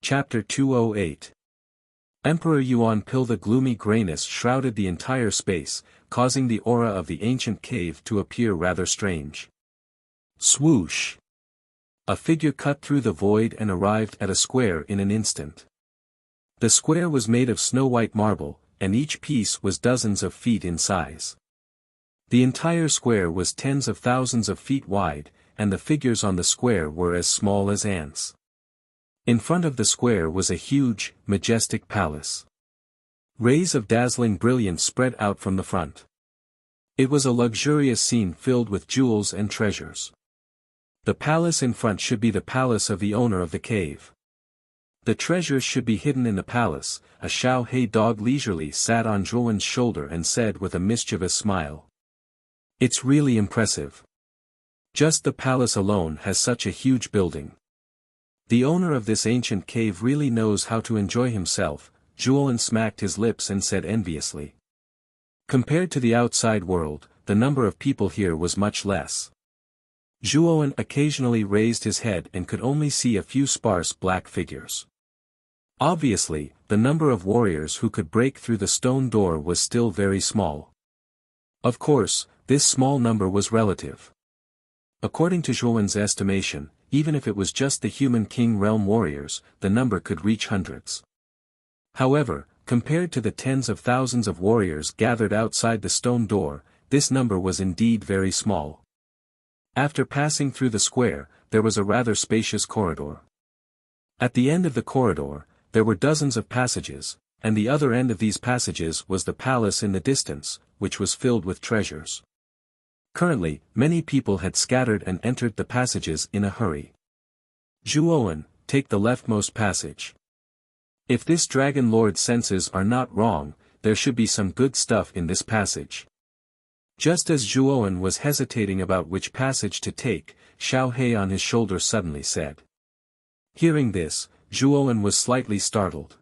Chapter 208. Emperor Yuan Pil. The gloomy grayness shrouded the entire space, causing the aura of the ancient cave to appear rather strange. Swoosh! A figure cut through the void and arrived at a square in an instant. The square was made of snow-white marble, and each piece was dozens of feet in size. The entire square was tens of thousands of feet wide, and the figures on the square were as small as ants. In front of the square was a huge, majestic palace. Rays of dazzling brilliance spread out from the front. It was a luxurious scene filled with jewels and treasures. The palace in front should be the palace of the owner of the cave. The treasures should be hidden in the palace. A Xiao Hei dog leisurely sat on Zhuowen's shoulder and said with a mischievous smile. It's really impressive. Just the palace alone has such a huge building. The owner of this ancient cave really knows how to enjoy himself. Zhuowen smacked his lips and said enviously. Compared to the outside world, the number of people here was much less. Zhuowen occasionally raised his head and could only see a few sparse black figures. Obviously, the number of warriors who could break through the stone door was still very small. Of course, this small number was relative. According to Zhuowen's estimation, even if it was just the human king realm warriors, the number could reach hundreds. However, compared to the tens of thousands of warriors gathered outside the stone door, this number was indeed very small. After passing through the square, there was a rather spacious corridor. At the end of the corridor, there were dozens of passages, and the other end of these passages was the palace in the distance, which was filled with treasures. Currently, many people had scattered and entered the passages in a hurry. Zhuowen, take the leftmost passage. If this dragon lord's senses are not wrong, there should be some good stuff in this passage. Just as Zhuowen was hesitating about which passage to take, Xiao Hei on his shoulder suddenly said. Hearing this, Zhuowen was slightly startled.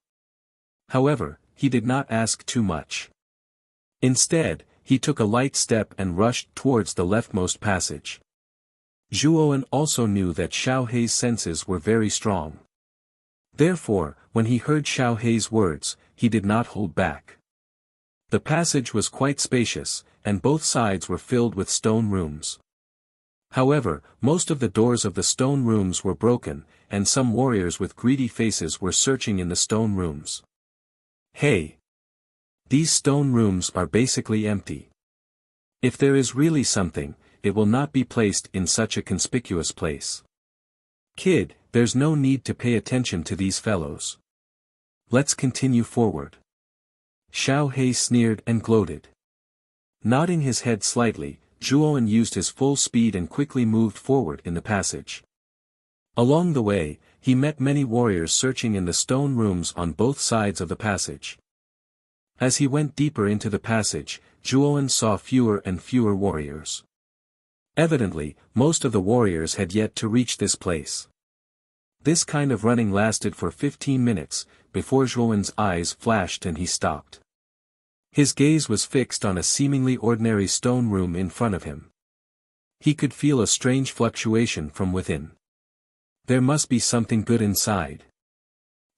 However, he did not ask too much. Instead, he took a light step and rushed towards the leftmost passage. Zhuowen also knew that Xiao Hei's senses were very strong. Therefore, when he heard Xiao Hei's words, he did not hold back. The passage was quite spacious, and both sides were filled with stone rooms. However, most of the doors of the stone rooms were broken, and some warriors with greedy faces were searching in the stone rooms. Hey! These stone rooms are basically empty. If there is really something, it will not be placed in such a conspicuous place. Kid, there's no need to pay attention to these fellows. Let's continue forward. Xiao Hei sneered and gloated. Nodding his head slightly, Zhuowen used his full speed and quickly moved forward in the passage. Along the way, he met many warriors searching in the stone rooms on both sides of the passage. As he went deeper into the passage, Zhuowen saw fewer and fewer warriors. Evidently, most of the warriors had yet to reach this place. This kind of running lasted for 15 minutes, before Zhuowen's eyes flashed and he stopped. His gaze was fixed on a seemingly ordinary stone room in front of him. He could feel a strange fluctuation from within. There must be something good inside.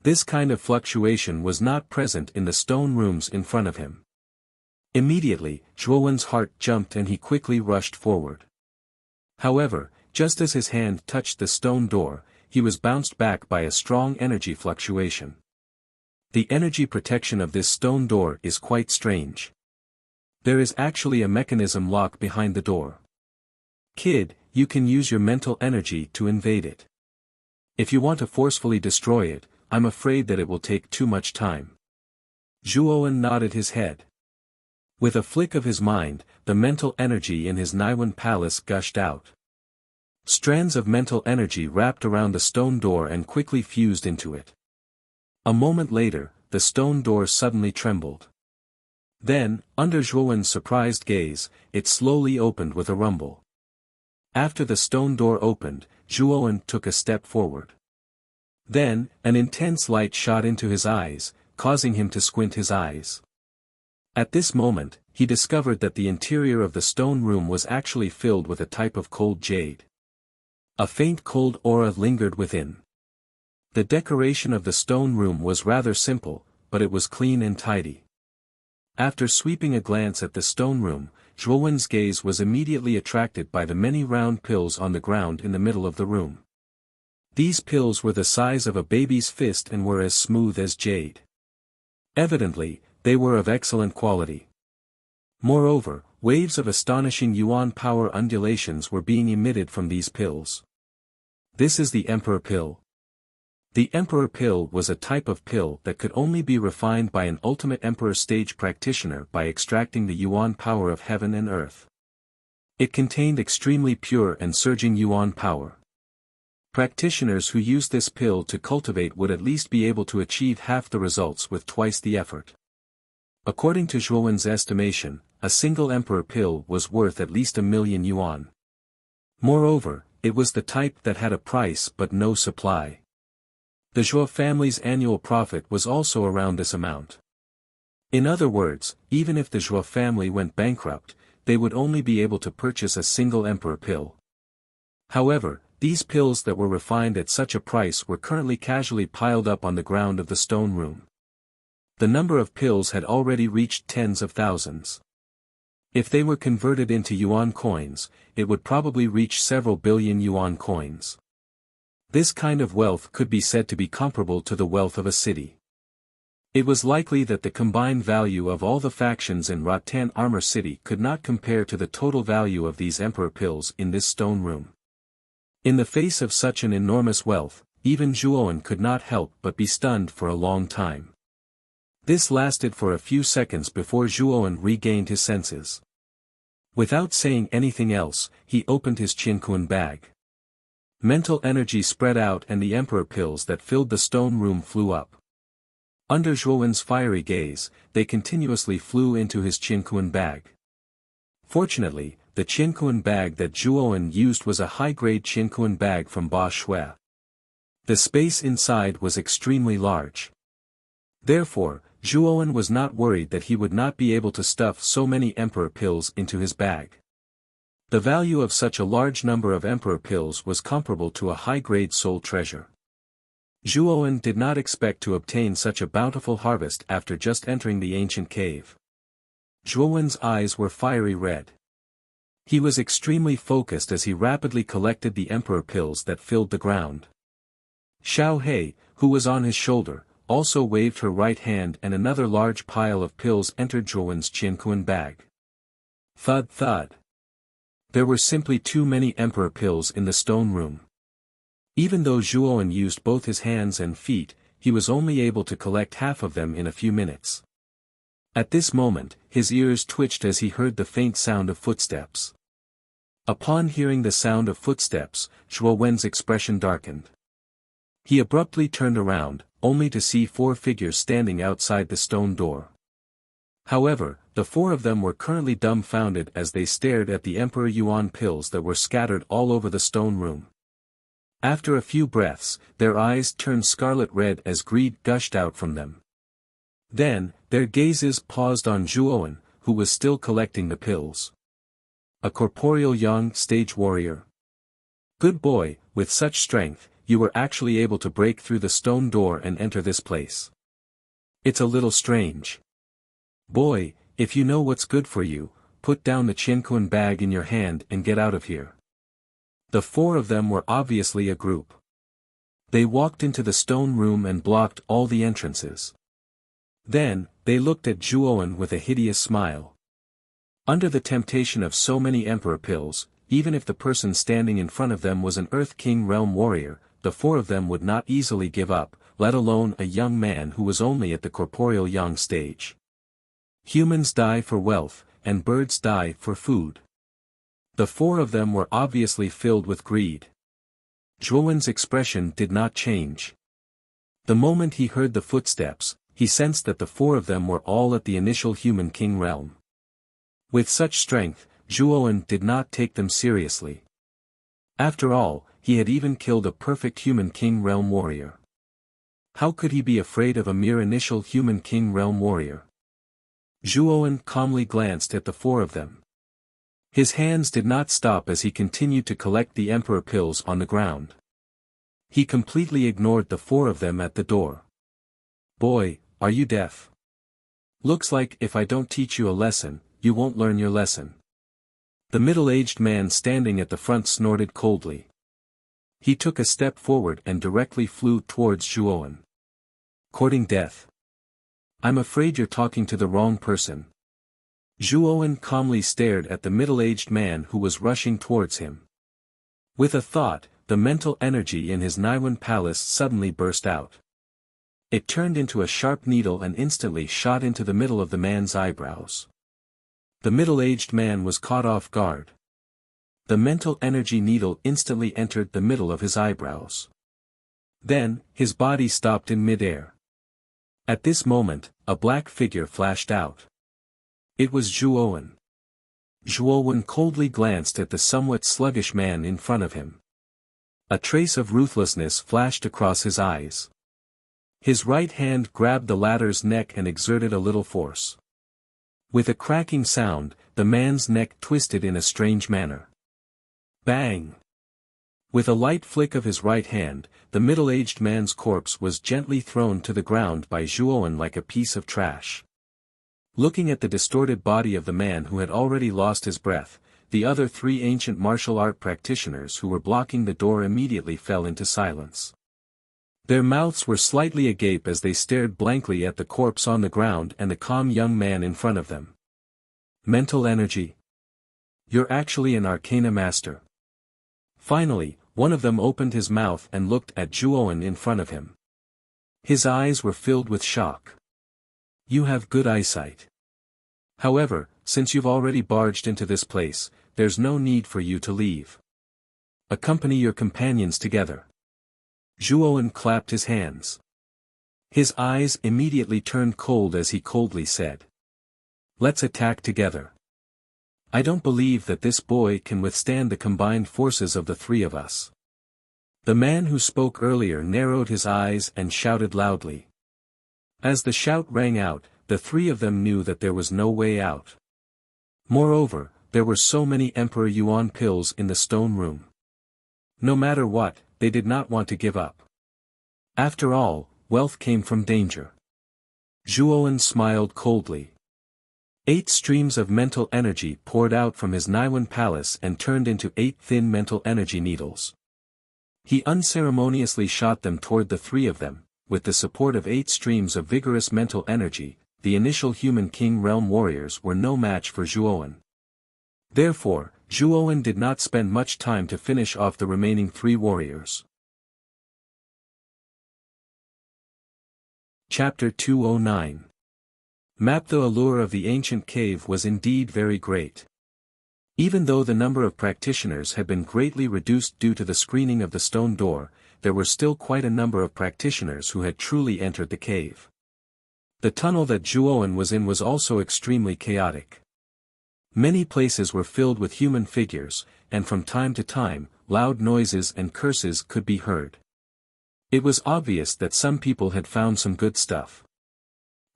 This kind of fluctuation was not present in the stone rooms in front of him. Immediately, Zhuowen's heart jumped and he quickly rushed forward. However, just as his hand touched the stone door, he was bounced back by a strong energy fluctuation. The energy protection of this stone door is quite strange. There is actually a mechanism lock behind the door. Kid, you can use your mental energy to invade it. If you want to forcefully destroy it, I'm afraid that it will take too much time. Zhuowen nodded his head. With a flick of his mind, the mental energy in his Naiwan palace gushed out. Strands of mental energy wrapped around the stone door and quickly fused into it. A moment later, the stone door suddenly trembled. Then, under Zhuowen's surprised gaze, it slowly opened with a rumble. After the stone door opened, Zhuowen took a step forward. Then, an intense light shot into his eyes, causing him to squint his eyes. At this moment, he discovered that the interior of the stone room was actually filled with a type of cold jade. A faint cold aura lingered within. The decoration of the stone room was rather simple, but it was clean and tidy. After sweeping a glance at the stone room, Zhuowen's gaze was immediately attracted by the many round pills on the ground in the middle of the room. These pills were the size of a baby's fist and were as smooth as jade. Evidently, they were of excellent quality. Moreover, waves of astonishing yuan power undulations were being emitted from these pills. This is the Emperor Pill. The Emperor Pill was a type of pill that could only be refined by an ultimate Emperor stage practitioner by extracting the yuan power of heaven and earth. It contained extremely pure and surging yuan power. Practitioners who used this pill to cultivate would at least be able to achieve half the results with twice the effort. According to Zhuowen's estimation, a single Emperor Pill was worth at least 1,000,000 yuan. Moreover, it was the type that had a price but no supply. The Zhuo family's annual profit was also around this amount. In other words, even if the Zhuo family went bankrupt, they would only be able to purchase a single Emperor Pill. However, these pills that were refined at such a price were currently casually piled up on the ground of the stone room. The number of pills had already reached tens of thousands. If they were converted into yuan coins, it would probably reach several billion yuan coins. This kind of wealth could be said to be comparable to the wealth of a city. It was likely that the combined value of all the factions in Rattan Armor City could not compare to the total value of these Emperor Pills in this stone room. In the face of such an enormous wealth, even Zhuowen could not help but be stunned for a long time. This lasted for a few seconds before Zhuowen regained his senses. Without saying anything else, he opened his Qianquan bag. Mental energy spread out and the Emperor Pills that filled the stone room flew up. Under Zhuowen's fiery gaze, they continuously flew into his Qianquan bag. Fortunately, the Qianquan bag that Zhuowen used was a high-grade Qianquan bag from Ba Shui. The space inside was extremely large. Therefore, Zhuowen was not worried that he would not be able to stuff so many Emperor Pills into his bag. The value of such a large number of Emperor Pills was comparable to a high-grade soul treasure. Zhuowen did not expect to obtain such a bountiful harvest after just entering the ancient cave. Zhuowen's eyes were fiery red. He was extremely focused as he rapidly collected the Emperor Pills that filled the ground. Xiao He, who was on his shoulder, also waved her right hand and another large pile of pills entered Zhuowen's Qianquan bag. Thud thud. There were simply too many Emperor Pills in the stone room. Even though Zhuowen used both his hands and feet, he was only able to collect half of them in a few minutes. At this moment, his ears twitched as he heard the faint sound of footsteps. Upon hearing the sound of footsteps, Zhuowen's expression darkened. He abruptly turned around, only to see 4 figures standing outside the stone door. However, the 4 of them were currently dumbfounded as they stared at the Emperor Yuan Pills that were scattered all over the stone room. After a few breaths, their eyes turned scarlet red as greed gushed out from them. Then, their gazes paused on Zhuowen, who was still collecting the pills. A corporeal young stage warrior. Good boy, with such strength, you were actually able to break through the stone door and enter this place. It's a little strange. Boy, if you know what's good for you, put down the Qianquan bag in your hand and get out of here. The 4 of them were obviously a group. They walked into the stone room and blocked all the entrances. Then, they looked at Zhuowen with a hideous smile. Under the temptation of so many Emperor Pills, even if the person standing in front of them was an Earth King Realm warrior, the 4 of them would not easily give up, let alone a young man who was only at the corporeal young stage. Humans die for wealth, and birds die for food. The 4 of them were obviously filled with greed. Zhuowen's expression did not change. The moment he heard the footsteps, he sensed that the 4 of them were all at the initial human king realm. With such strength, Zhuowen did not take them seriously. After all, he had even killed a perfect human king realm warrior. How could he be afraid of a mere initial human king realm warrior? Zhuowen calmly glanced at the 4 of them. His hands did not stop as he continued to collect the Emperor Pills on the ground. He completely ignored the four of them at the door. "Boy, are you deaf? Looks like if I don't teach you a lesson, you won't learn your lesson." The middle-aged man standing at the front snorted coldly. He took a step forward and directly flew towards Zhuowen. "Courting death? I'm afraid you're talking to the wrong person." Zhuowen calmly stared at the middle-aged man who was rushing towards him. With a thought, the mental energy in his Naiwan palace suddenly burst out. It turned into a sharp needle and instantly shot into the middle of the man's eyebrows. The middle-aged man was caught off guard. The mental energy needle instantly entered the middle of his eyebrows. Then, his body stopped in mid-air. At this moment, a black figure flashed out. It was Zhuowen. Zhuowen coldly glanced at the somewhat sluggish man in front of him. A trace of ruthlessness flashed across his eyes. His right hand grabbed the latter's neck and exerted a little force. With a cracking sound, the man's neck twisted in a strange manner. Bang! With a light flick of his right hand, the middle-aged man's corpse was gently thrown to the ground by Zhuowen like a piece of trash. Looking at the distorted body of the man who had already lost his breath, the other three ancient martial art practitioners who were blocking the door immediately fell into silence. Their mouths were slightly agape as they stared blankly at the corpse on the ground and the calm young man in front of them. Mental energy? You're actually an arcana master. Finally, one of them opened his mouth and looked at Zhuowen in front of him. His eyes were filled with shock. You have good eyesight. However, since you've already barged into this place, there's no need for you to leave. Accompany your companions together. Zhuowen clapped his hands. His eyes immediately turned cold as he coldly said. Let's attack together. I don't believe that this boy can withstand the combined forces of the three of us. The man who spoke earlier narrowed his eyes and shouted loudly. As the shout rang out, the three of them knew that there was no way out. Moreover, there were so many Emperor Yuan pills in the stone room. No matter what, they did not want to give up. After all, wealth came from danger. Zhuowen smiled coldly. 8 streams of mental energy poured out from his Naiwan palace and turned into 8 thin mental energy needles. He unceremoniously shot them toward the three of them. With the support of 8 streams of vigorous mental energy, the initial human king realm warriors were no match for Zhuowen. Therefore, Zhuowen did not spend much time to finish off the remaining 3 warriors. Chapter 209. Map. The allure of the ancient cave was indeed very great. Even though the number of practitioners had been greatly reduced due to the screening of the stone door, there were still quite a number of practitioners who had truly entered the cave. The tunnel that Zhuowen was in was also extremely chaotic. Many places were filled with human figures, and from time to time, loud noises and curses could be heard. It was obvious that some people had found some good stuff.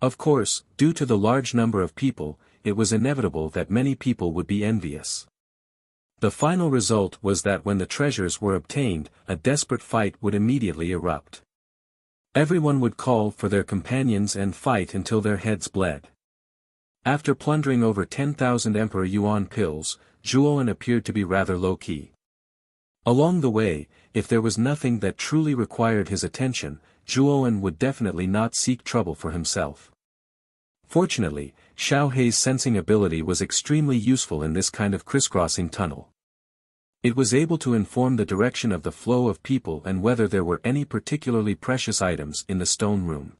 Of course, due to the large number of people, it was inevitable that many people would be envious. The final result was that when the treasures were obtained, a desperate fight would immediately erupt. Everyone would call for their companions and fight until their heads bled. After plundering over 10,000 Emperor Yuan pills, Zhuowen appeared to be rather low-key. Along the way, if there was nothing that truly required his attention, Zhuowen would definitely not seek trouble for himself. Fortunately, Xiao Hei's sensing ability was extremely useful in this kind of crisscrossing tunnel. It was able to inform the direction of the flow of people and whether there were any particularly precious items in the stone room.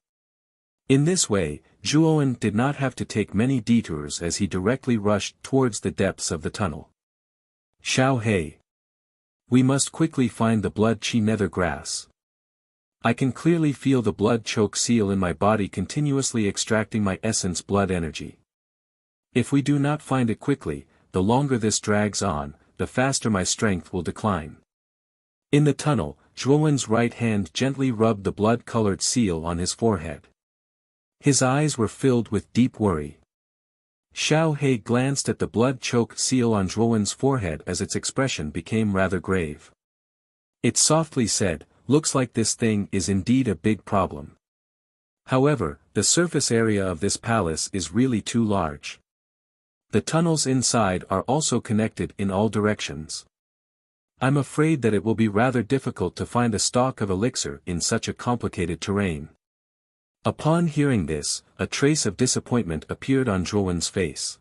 In this way, Zhuowen did not have to take many detours as he directly rushed towards the depths of the tunnel. Xiao Hei. We must quickly find the blood chi nether grass. I can clearly feel the blood choke seal in my body continuously extracting my essence blood energy. If we do not find it quickly, the longer this drags on, the faster my strength will decline. In the tunnel, Zhuowen's right hand gently rubbed the blood-colored seal on his forehead. His eyes were filled with deep worry. Xiao Hei glanced at the blood-choked seal on Zhuowen's forehead as its expression became rather grave. It softly said, Looks like this thing is indeed a big problem. However, the surface area of this palace is really too large. The tunnels inside are also connected in all directions. I'm afraid that it will be rather difficult to find a stock of elixir in such a complicated terrain. Upon hearing this, a trace of disappointment appeared on Zhuowen's face.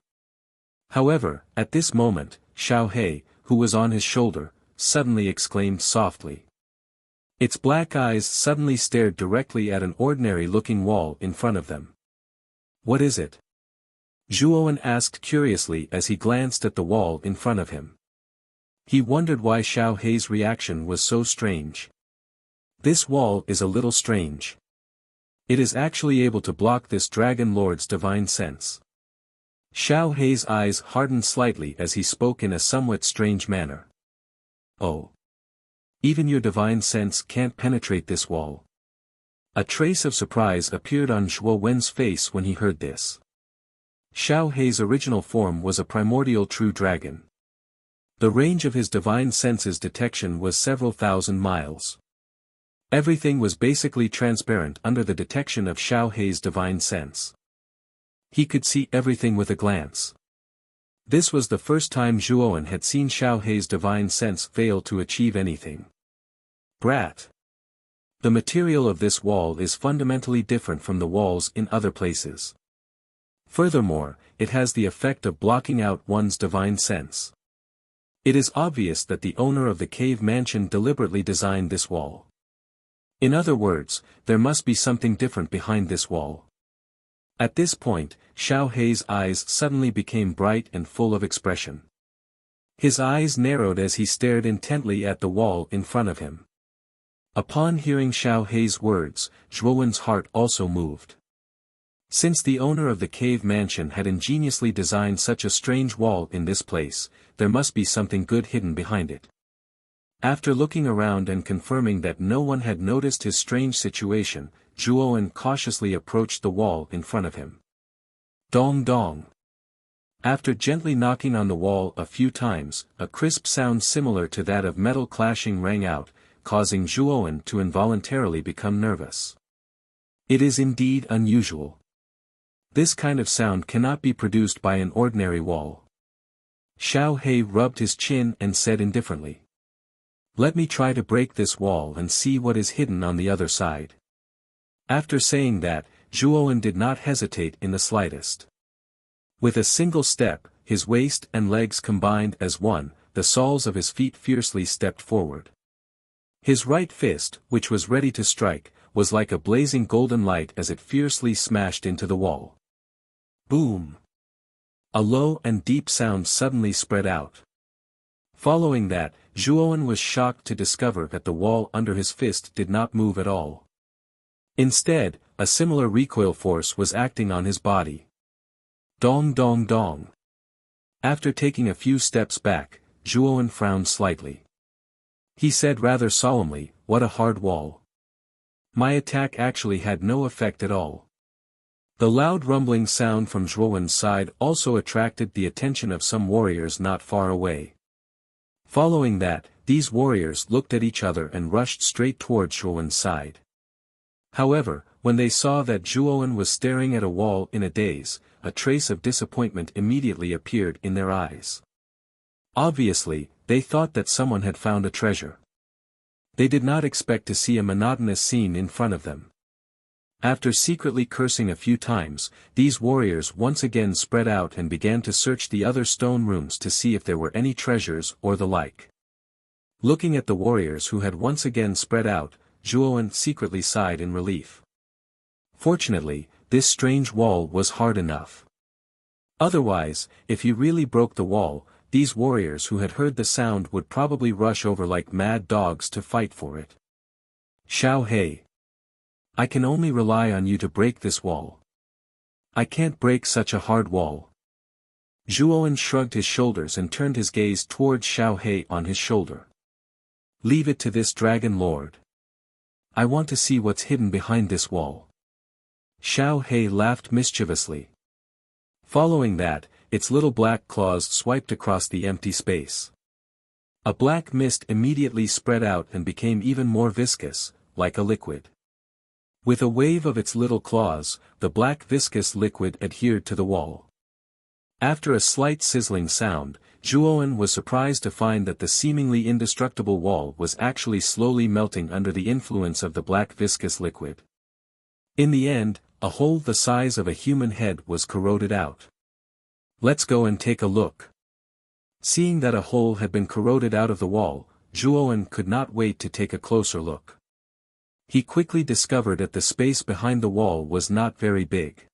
However, at this moment, Xiao He, who was on his shoulder, suddenly exclaimed softly. Its black eyes suddenly stared directly at an ordinary-looking wall in front of them. What is it? Zhuowen asked curiously as he glanced at the wall in front of him. He wondered why Xiao He's reaction was so strange. This wall is a little strange. It is actually able to block this Dragon Lord's divine sense. Xiao He's eyes hardened slightly as he spoke in a somewhat strange manner. Oh. Even your divine sense can't penetrate this wall. A trace of surprise appeared on Zhuo Wen's face when he heard this. Xiao He's original form was a primordial true dragon. The range of his divine senses detection was several thousand miles. Everything was basically transparent under the detection of Xiao He's divine sense. He could see everything with a glance. This was the first time Zhuowen had seen Xiao He's divine sense fail to achieve anything. Brat. The material of this wall is fundamentally different from the walls in other places. Furthermore, it has the effect of blocking out one's divine sense. It is obvious that the owner of the cave mansion deliberately designed this wall. In other words, there must be something different behind this wall. At this point, Xiao He's eyes suddenly became bright and full of expression. His eyes narrowed as he stared intently at the wall in front of him. Upon hearing Xiao He's words, Zhuowen's heart also moved. Since the owner of the cave mansion had ingeniously designed such a strange wall in this place, there must be something good hidden behind it. After looking around and confirming that no one had noticed his strange situation, Zhuowen cautiously approached the wall in front of him. Dong dong. After gently knocking on the wall a few times, a crisp sound similar to that of metal clashing rang out, causing Zhuowen to involuntarily become nervous. It is indeed unusual. This kind of sound cannot be produced by an ordinary wall. Xiao He rubbed his chin and said indifferently. Let me try to break this wall and see what is hidden on the other side. After saying that, Zhuowen did not hesitate in the slightest. With a single step, his waist and legs combined as one, the soles of his feet fiercely stepped forward. His right fist, which was ready to strike, was like a blazing golden light as it fiercely smashed into the wall. Boom! A low and deep sound suddenly spread out. Following that, Zhuowen was shocked to discover that the wall under his fist did not move at all. Instead, a similar recoil force was acting on his body. Dong dong dong. After taking a few steps back, Zhuowen frowned slightly. He said rather solemnly, "What a hard wall. My attack actually had no effect at all." The loud rumbling sound from Zhuowen's side also attracted the attention of some warriors not far away. Following that, these warriors looked at each other and rushed straight toward Zhuowen's side. However, when they saw that Zhuowen was staring at a wall in a daze, a trace of disappointment immediately appeared in their eyes. Obviously, they thought that someone had found a treasure. They did not expect to see a monotonous scene in front of them. After secretly cursing a few times, these warriors once again spread out and began to search the other stone rooms to see if there were any treasures or the like. Looking at the warriors who had once again spread out, Zhuowen secretly sighed in relief. Fortunately, this strange wall was hard enough. Otherwise, if he really broke the wall, these warriors who had heard the sound would probably rush over like mad dogs to fight for it. Xiao He. I can only rely on you to break this wall. I can't break such a hard wall. Zhuowen shrugged his shoulders and turned his gaze towards Xiao He on his shoulder. Leave it to this Dragon Lord. I want to see what's hidden behind this wall. Xiao He laughed mischievously. Following that, its little black claws swiped across the empty space. A black mist immediately spread out and became even more viscous, like a liquid. With a wave of its little claws, the black viscous liquid adhered to the wall. After a slight sizzling sound, Zhuowen was surprised to find that the seemingly indestructible wall was actually slowly melting under the influence of the black viscous liquid. In the end, a hole the size of a human head was corroded out. "Let's go and take a look." Seeing that a hole had been corroded out of the wall, Zhuowen could not wait to take a closer look. He quickly discovered that the space behind the wall was not very big.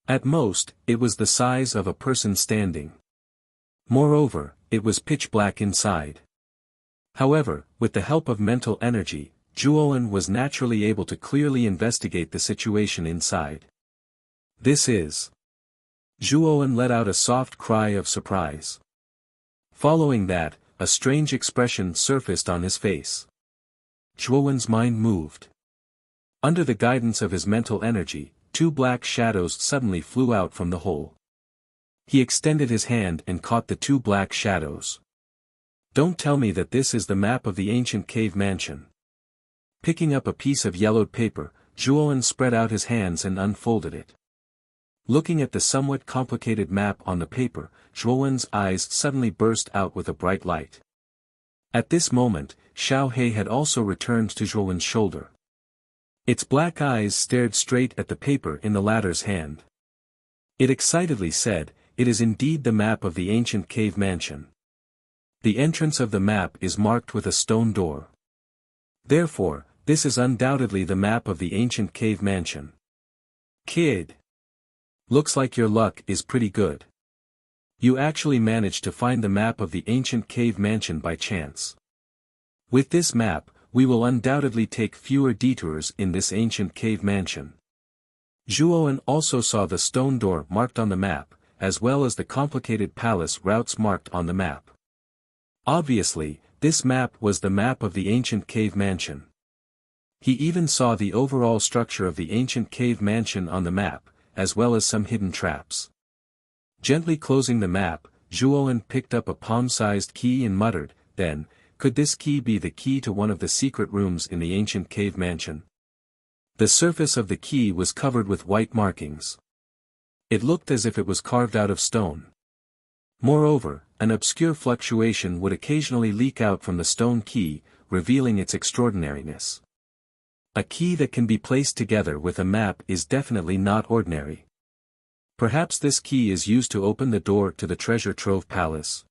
At most, it was the size of a person standing. Moreover, it was pitch black inside. However, with the help of mental energy, Zhuowen was naturally able to clearly investigate the situation inside. "This is..." Zhuowen let out a soft cry of surprise. Following that, a strange expression surfaced on his face. Zhuowen's mind moved. Under the guidance of his mental energy, two black shadows suddenly flew out from the hole. He extended his hand and caught the two black shadows. "Don't tell me that this is the map of the ancient cave mansion." Picking up a piece of yellowed paper, Zhuowen spread out his hands and unfolded it. Looking at the somewhat complicated map on the paper, Zhuowen's eyes suddenly burst out with a bright light. At this moment, Xiao He had also returned to Zhuowen's shoulder. Its black eyes stared straight at the paper in the latter's hand. It excitedly said, "It is indeed the map of the ancient cave mansion. The entrance of the map is marked with a stone door. Therefore, this is undoubtedly the map of the ancient cave mansion. Kid. Looks like your luck is pretty good. You actually managed to find the map of the ancient cave mansion by chance. With this map, we will undoubtedly take fewer detours in this ancient cave mansion." Zhuowen also saw the stone door marked on the map, as well as the complicated palace routes marked on the map. Obviously, this map was the map of the ancient cave mansion. He even saw the overall structure of the ancient cave mansion on the map, as well as some hidden traps. Gently closing the map, Zhuowen picked up a palm-sized key and muttered, "Then, could this key be the key to one of the secret rooms in the ancient cave mansion?" The surface of the key was covered with white markings. It looked as if it was carved out of stone. Moreover, an obscure fluctuation would occasionally leak out from the stone key, revealing its extraordinariness. A key that can be placed together with a map is definitely not ordinary. Perhaps this key is used to open the door to the treasure trove palace.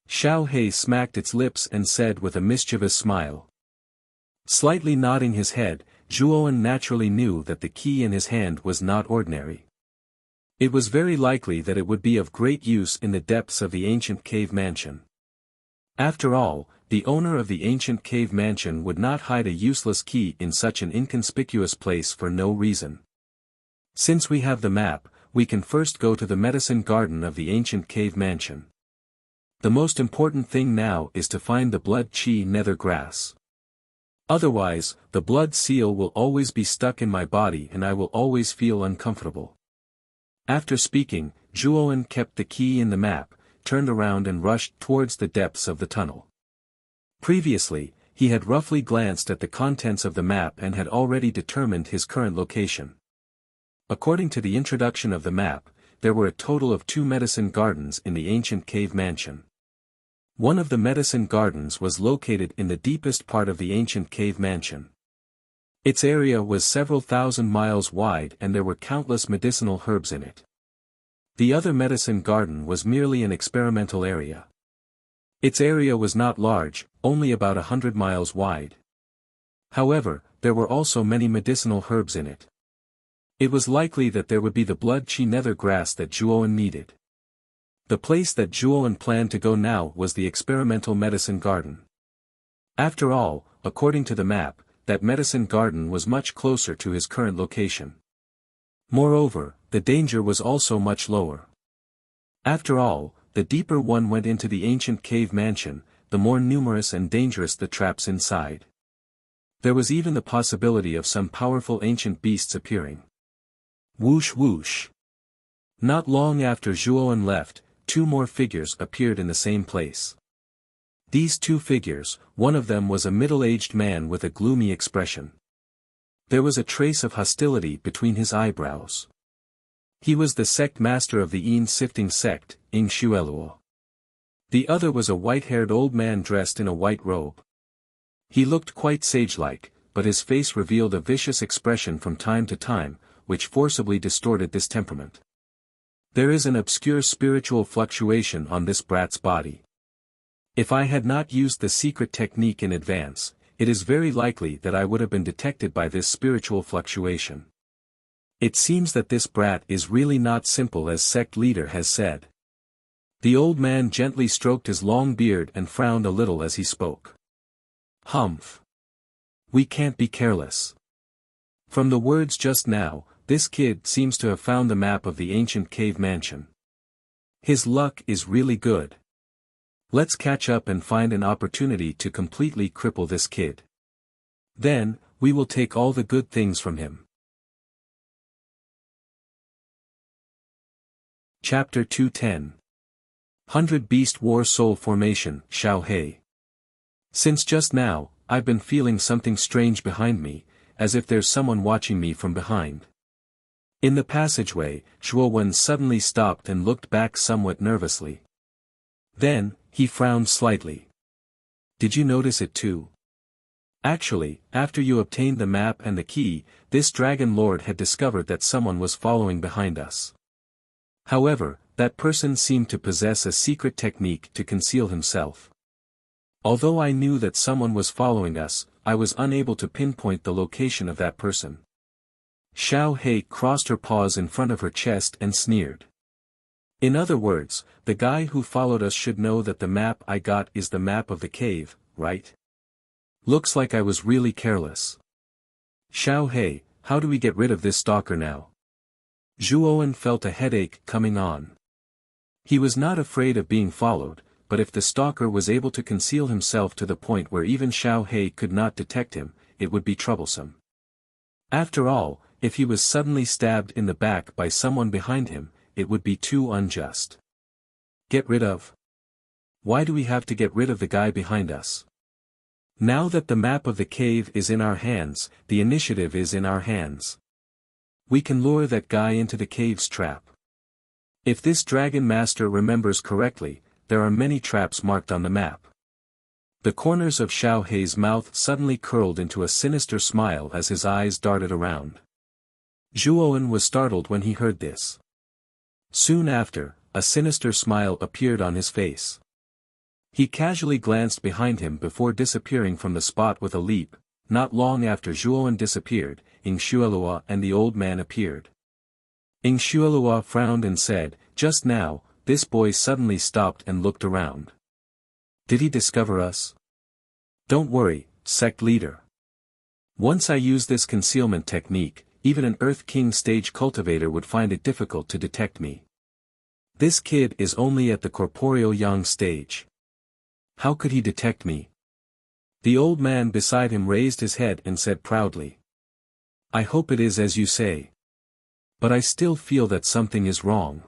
Xiao He smacked its lips and said with a mischievous smile. Slightly nodding his head, Zhuowen naturally knew that the key in his hand was not ordinary. It was very likely that it would be of great use in the depths of the ancient cave mansion. After all, the owner of the ancient cave mansion would not hide a useless key in such an inconspicuous place for no reason. Since we have the map, we can first go to the medicine garden of the ancient cave mansion. The most important thing now is to find the blood chi nether grass. Otherwise, the blood seal will always be stuck in my body and I will always feel uncomfortable. After speaking, Zhuowen kept the key in the map, turned around and rushed towards the depths of the tunnel. Previously, he had roughly glanced at the contents of the map and had already determined his current location. According to the introduction of the map, there were a total of 2 medicine gardens in the ancient cave mansion. One of the medicine gardens was located in the deepest part of the ancient cave mansion. Its area was several thousand miles wide and there were countless medicinal herbs in it. The other medicine garden was merely an experimental area. Its area was not large, only about 100 miles wide. However, there were also many medicinal herbs in it. It was likely that there would be the blood chi nether grass that Zhuowen needed. The place that Zhuowen planned to go now was the experimental medicine garden. After all, according to the map, that medicine garden was much closer to his current location. Moreover, the danger was also much lower. After all, the deeper one went into the ancient cave mansion, the more numerous and dangerous the traps inside. There was even the possibility of some powerful ancient beasts appearing. Whoosh whoosh. Not long after Zhuowen left, 2 more figures appeared in the same place. These two figures, one of them was a middle-aged man with a gloomy expression. There was a trace of hostility between his eyebrows. He was the sect master of the Yin-sifting sect, Ing Shueluo. The other was a white-haired old man dressed in a white robe. He looked quite sage-like, but his face revealed a vicious expression from time to time, which forcibly distorted this temperament. There is an obscure spiritual fluctuation on this brat's body. If I had not used the secret technique in advance, it is very likely that I would have been detected by this spiritual fluctuation. It seems that this brat is really not simple as sect leader has said. The old man gently stroked his long beard and frowned a little as he spoke. Humph. We can't be careless. From the words just now, this kid seems to have found the map of the ancient cave mansion. His luck is really good. Let's catch up and find an opportunity to completely cripple this kid. Then, we will take all the good things from him. Chapter 210. 100 Beast War Soul Formation, Xiao He. Since just now, I've been feeling something strange behind me, as if there's someone watching me from behind. In the passageway, Zhuowen suddenly stopped and looked back somewhat nervously. Then, he frowned slightly. Did you notice it too? Actually, after you obtained the map and the key, this dragon lord had discovered that someone was following behind us. However, that person seemed to possess a secret technique to conceal himself. Although I knew that someone was following us, I was unable to pinpoint the location of that person. Xiao He crossed her paws in front of her chest and sneered. In other words, the guy who followed us should know that the map I got is the map of the cave, right? Looks like I was really careless. Xiao He, how do we get rid of this stalker now? Zhuowen felt a headache coming on. He was not afraid of being followed, but if the stalker was able to conceal himself to the point where even Xiao He could not detect him, it would be troublesome. After all, if he was suddenly stabbed in the back by someone behind him, it would be too unjust. Get rid of? Why do we have to get rid of the guy behind us? Now that the map of the cave is in our hands, the initiative is in our hands. We can lure that guy into the cave's trap. If this dragon master remembers correctly, there are many traps marked on the map. The corners of Xiao He's mouth suddenly curled into a sinister smile as his eyes darted around. Zhuowen was startled when he heard this. Soon after, a sinister smile appeared on his face. He casually glanced behind him before disappearing from the spot with a leap. Not long after Zhuowen disappeared, Ing Shueluo and the old man appeared. Ing Shueluo frowned and said, "Just now, this boy suddenly stopped and looked around. Did he discover us?" "Don't worry, sect leader. Once I use this concealment technique, even an Earth King stage cultivator would find it difficult to detect me. This kid is only at the corporeal yang stage. How could he detect me?" The old man beside him raised his head and said proudly. "I hope it is as you say. But I still feel that something is wrong."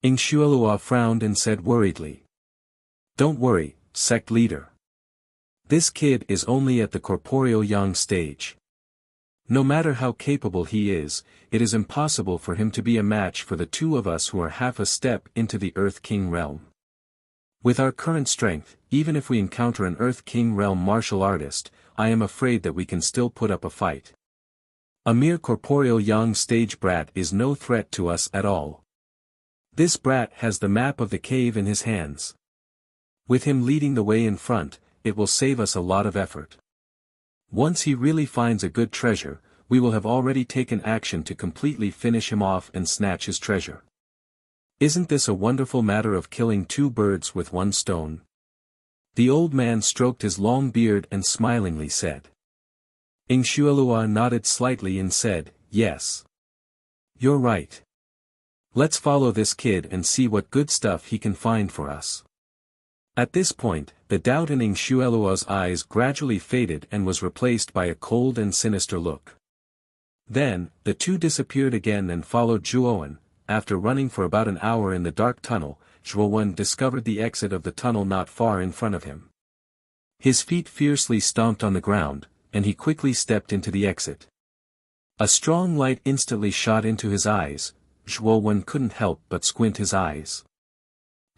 Ing Shueluo frowned and said worriedly. "Don't worry, sect leader. This kid is only at the corporeal yang stage. No matter how capable he is, it is impossible for him to be a match for the two of us who are half a step into the Earth King realm. With our current strength, even if we encounter an Earth King realm martial artist, I am afraid that we can still put up a fight. A mere corporeal yang stage brat is no threat to us at all. This brat has the map of the cave in his hands. With him leading the way in front, it will save us a lot of effort. Once he really finds a good treasure, we will have already taken action to completely finish him off and snatch his treasure. Isn't this a wonderful matter of killing two birds with one stone?" The old man stroked his long beard and smilingly said. Ing Shueluo nodded slightly and said, "Yes. You're right. Let's follow this kid and see what good stuff he can find for us." At this point, the doubt in Ing Shueluo's eyes gradually faded and was replaced by a cold and sinister look. Then, the two disappeared again and followed Zhuowen. After running for about an hour in the dark tunnel, Zhuowen discovered the exit of the tunnel not far in front of him. His feet fiercely stomped on the ground, and he quickly stepped into the exit. A strong light instantly shot into his eyes. Zhuowen couldn't help but squint his eyes.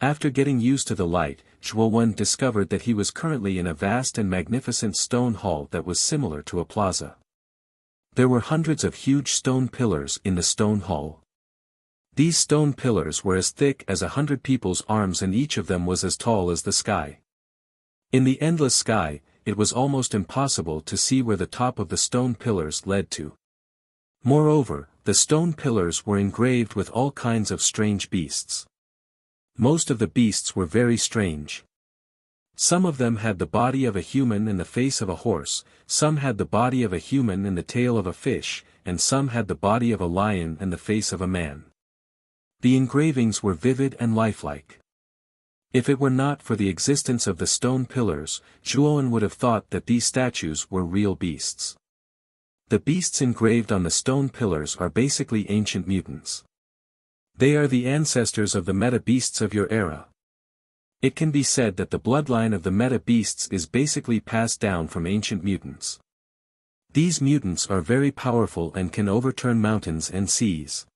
After getting used to the light, Zhuowen discovered that he was currently in a vast and magnificent stone hall that was similar to a plaza. There were hundreds of huge stone pillars in the stone hall. These stone pillars were as thick as 100 people's arms, and each of them was as tall as the sky. In the endless sky, it was almost impossible to see where the top of the stone pillars led to. Moreover, the stone pillars were engraved with all kinds of strange beasts. Most of the beasts were very strange. Some of them had the body of a human and the face of a horse, some had the body of a human and the tail of a fish, and some had the body of a lion and the face of a man. The engravings were vivid and lifelike. If it were not for the existence of the stone pillars, Zhuowen would have thought that these statues were real beasts. The beasts engraved on the stone pillars are basically ancient mutants. They are the ancestors of the meta-beasts of your era. It can be said that the bloodline of the meta-beasts is basically passed down from ancient mutants. These mutants are very powerful and can overturn mountains and seas.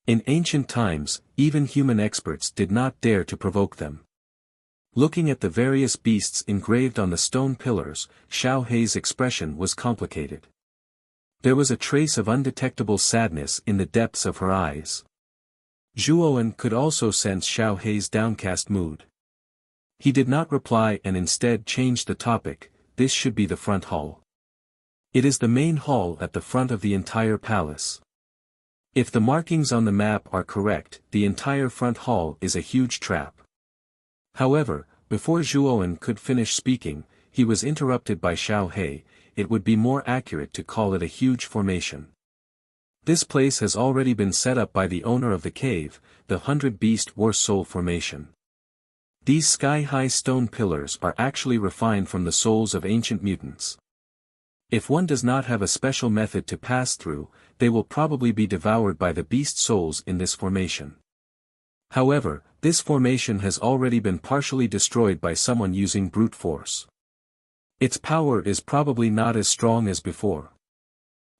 In ancient times, even human experts did not dare to provoke them. Looking at the various beasts engraved on the stone pillars, Xiao Hei's expression was complicated. There was a trace of undetectable sadness in the depths of her eyes. Zhuowen could also sense Xiao Hei's downcast mood. He did not reply and instead changed the topic. This should be the front hall. It is the main hall at the front of the entire palace. If the markings on the map are correct, the entire front hall is a huge trap. However, before Zhuowen could finish speaking, he was interrupted by Xiao Hei. It would be more accurate to call it a huge formation. This place has already been set up by the owner of the cave, the 100 Beast War Soul Formation. These sky-high stone pillars are actually refined from the souls of ancient mutants. If one does not have a special method to pass through, they will probably be devoured by the beast souls in this formation. However, this formation has already been partially destroyed by someone using brute force. Its power is probably not as strong as before.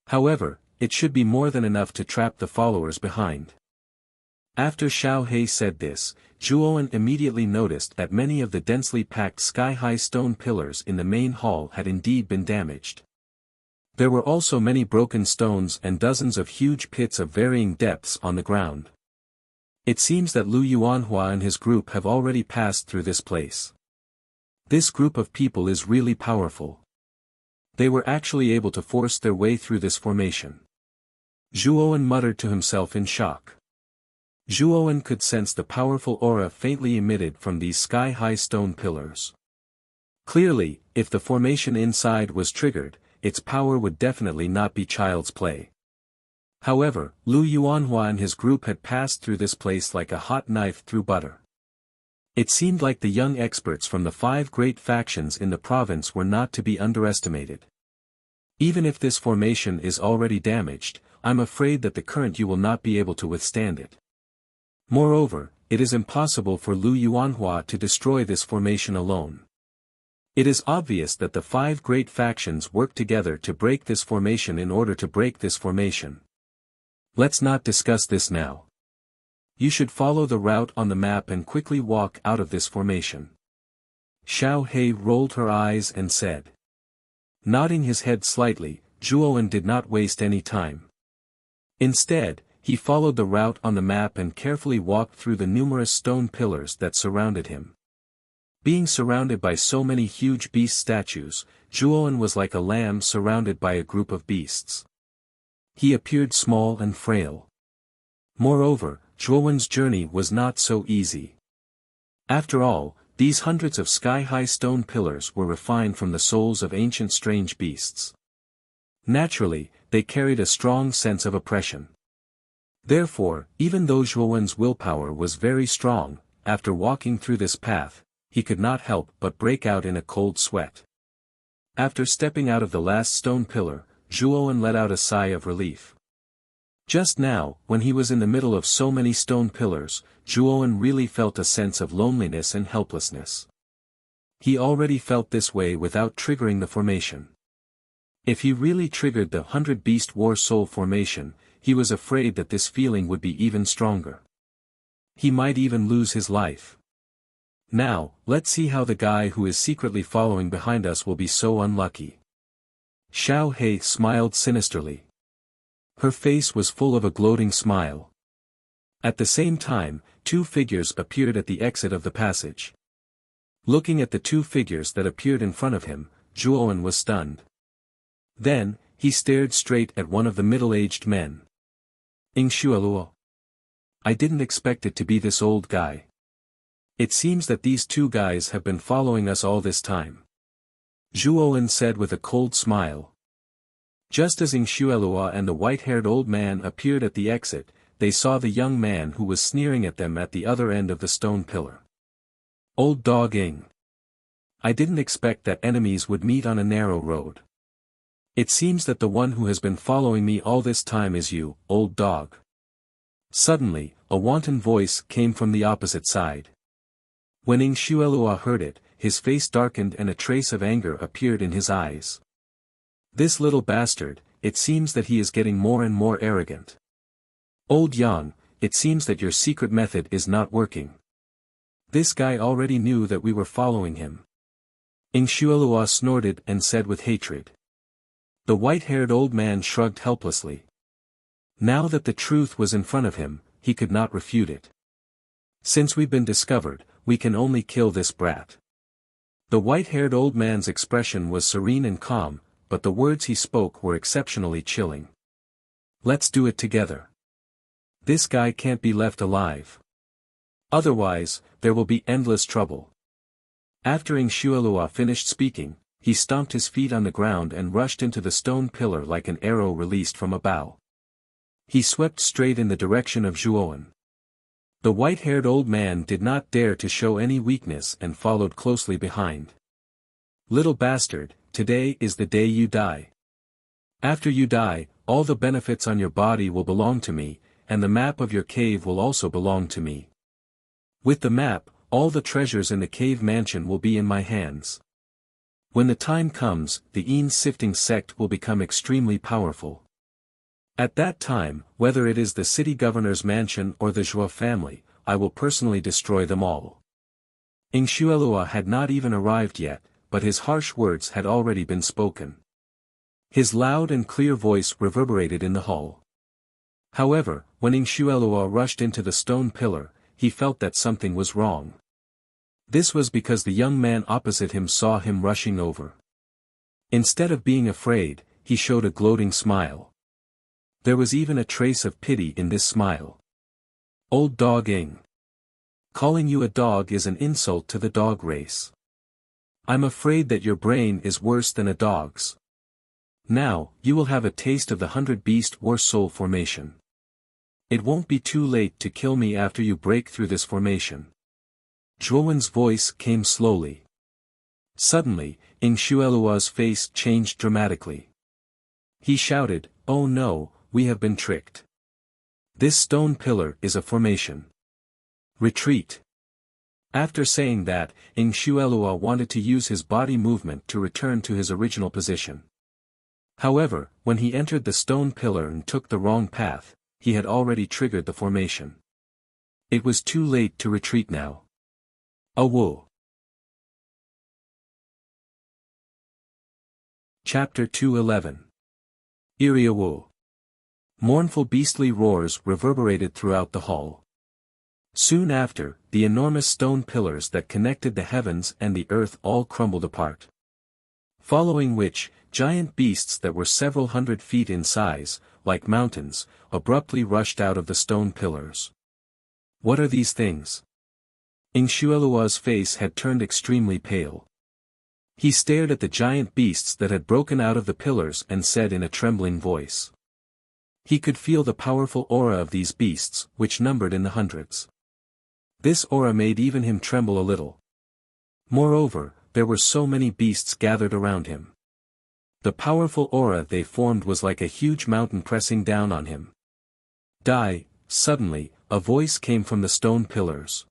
However, it should be more than enough to trap the followers behind. After Xiao Hei said this, Zhuowen immediately noticed that many of the densely packed sky-high stone pillars in the main hall had indeed been damaged. There were also many broken stones and dozens of huge pits of varying depths on the ground. It seems that Lu Yuanhua and his group have already passed through this place. This group of people is really powerful. They were actually able to force their way through this formation. Zhuowen muttered to himself in shock. Zhuowen could sense the powerful aura faintly emitted from these sky-high stone pillars. Clearly, if the formation inside was triggered, its power would definitely not be child's play. However, Lu Yuanhua and his group had passed through this place like a hot knife through butter. It seemed like the young experts from the 5 great factions in the province were not to be underestimated. Even if this formation is already damaged, I'm afraid that the current you will not be able to withstand it. Moreover, it is impossible for Lu Yuanhua to destroy this formation alone. It is obvious that the 5 great factions work together to break this formation in order to break this formation. Let's not discuss this now. You should follow the route on the map and quickly walk out of this formation. Xiao Hei rolled her eyes and said. Nodding his head slightly, Zhuowen did not waste any time. Instead, he followed the route on the map and carefully walked through the numerous stone pillars that surrounded him. Being surrounded by so many huge beast statues, Zhuowen was like a lamb surrounded by a group of beasts. He appeared small and frail. Moreover, Zhuowen's journey was not so easy. After all, these hundreds of sky-high stone pillars were refined from the souls of ancient strange beasts. Naturally, they carried a strong sense of oppression. Therefore, even though Zhuowen's willpower was very strong, after walking through this path, he could not help but break out in a cold sweat. After stepping out of the last stone pillar, Zhuowen let out a sigh of relief. Just now, when he was in the middle of so many stone pillars, Zhuowen really felt a sense of loneliness and helplessness. He already felt this way without triggering the formation. If he really triggered the 100 Beast War Soul formation, he was afraid that this feeling would be even stronger. He might even lose his life. Now, let's see how the guy who is secretly following behind us will be so unlucky. Xiao He smiled sinisterly. Her face was full of a gloating smile. At the same time, two figures appeared at the exit of the passage. Looking at the two figures that appeared in front of him, Zhuowen was stunned. Then, he stared straight at one of the middle-aged men. Xueluo. I didn't expect it to be this old guy. It seems that these two guys have been following us all this time. Zhuowen said with a cold smile. Just as Xueluo and the white-haired old man appeared at the exit, they saw the young man who was sneering at them at the other end of the stone pillar. Old dog Ing. I didn't expect that enemies would meet on a narrow road. It seems that the one who has been following me all this time is you, old dog. Suddenly, a wanton voice came from the opposite side. When Xueluo heard it, his face darkened and a trace of anger appeared in his eyes. This little bastard, it seems that he is getting more and more arrogant. Old Yang, it seems that your secret method is not working. This guy already knew that we were following him. Xueluo snorted and said with hatred. The white-haired old man shrugged helplessly. Now that the truth was in front of him, he could not refute it. Since we've been discovered, we can only kill this brat. The white-haired old man's expression was serene and calm, but the words he spoke were exceptionally chilling. Let's do it together. This guy can't be left alive. Otherwise, there will be endless trouble. After Xueluo finished speaking, he stomped his feet on the ground and rushed into the stone pillar like an arrow released from a bow. He swept straight in the direction of Zhuowen. The white-haired old man did not dare to show any weakness and followed closely behind. Little bastard, today is the day you die. After you die, all the benefits on your body will belong to me, and the map of your cave will also belong to me. With the map, all the treasures in the cave mansion will be in my hands. When the time comes, the Yin-sifting sect will become extremely powerful. At that time, whether it is the city governor's mansion or the Zhuo family, I will personally destroy them all. Xueluo had not even arrived yet, but his harsh words had already been spoken. His loud and clear voice reverberated in the hall. However, when Xueluo rushed into the stone pillar, he felt that something was wrong. This was because the young man opposite him saw him rushing over. Instead of being afraid, he showed a gloating smile. There was even a trace of pity in this smile. Old dog Ing. Calling you a dog is an insult to the dog race. I'm afraid that your brain is worse than a dog's. Now, you will have a taste of the 100 Beast War Soul formation. It won't be too late to kill me after you break through this formation. Zhuowen's voice came slowly. Suddenly, Xueluo's face changed dramatically. He shouted, "Oh no, we have been tricked. This stone pillar is a formation. Retreat." After saying that, Xueluo wanted to use his body movement to return to his original position. However, when he entered the stone pillar and took the wrong path, he had already triggered the formation. It was too late to retreat now. Awo. Chapter 211. Iriawu. Mournful beastly roars reverberated throughout the hall. Soon after, the enormous stone pillars that connected the heavens and the earth all crumbled apart. Following which, giant beasts that were several hundred feet in size, like mountains, abruptly rushed out of the stone pillars. What are these things? Xueluo's face had turned extremely pale. He stared at the giant beasts that had broken out of the pillars and said in a trembling voice. He could feel the powerful aura of these beasts, which numbered in the hundreds. This aura made even him tremble a little. Moreover, there were so many beasts gathered around him. The powerful aura they formed was like a huge mountain pressing down on him. Die. Suddenly, a voice came from the stone pillars.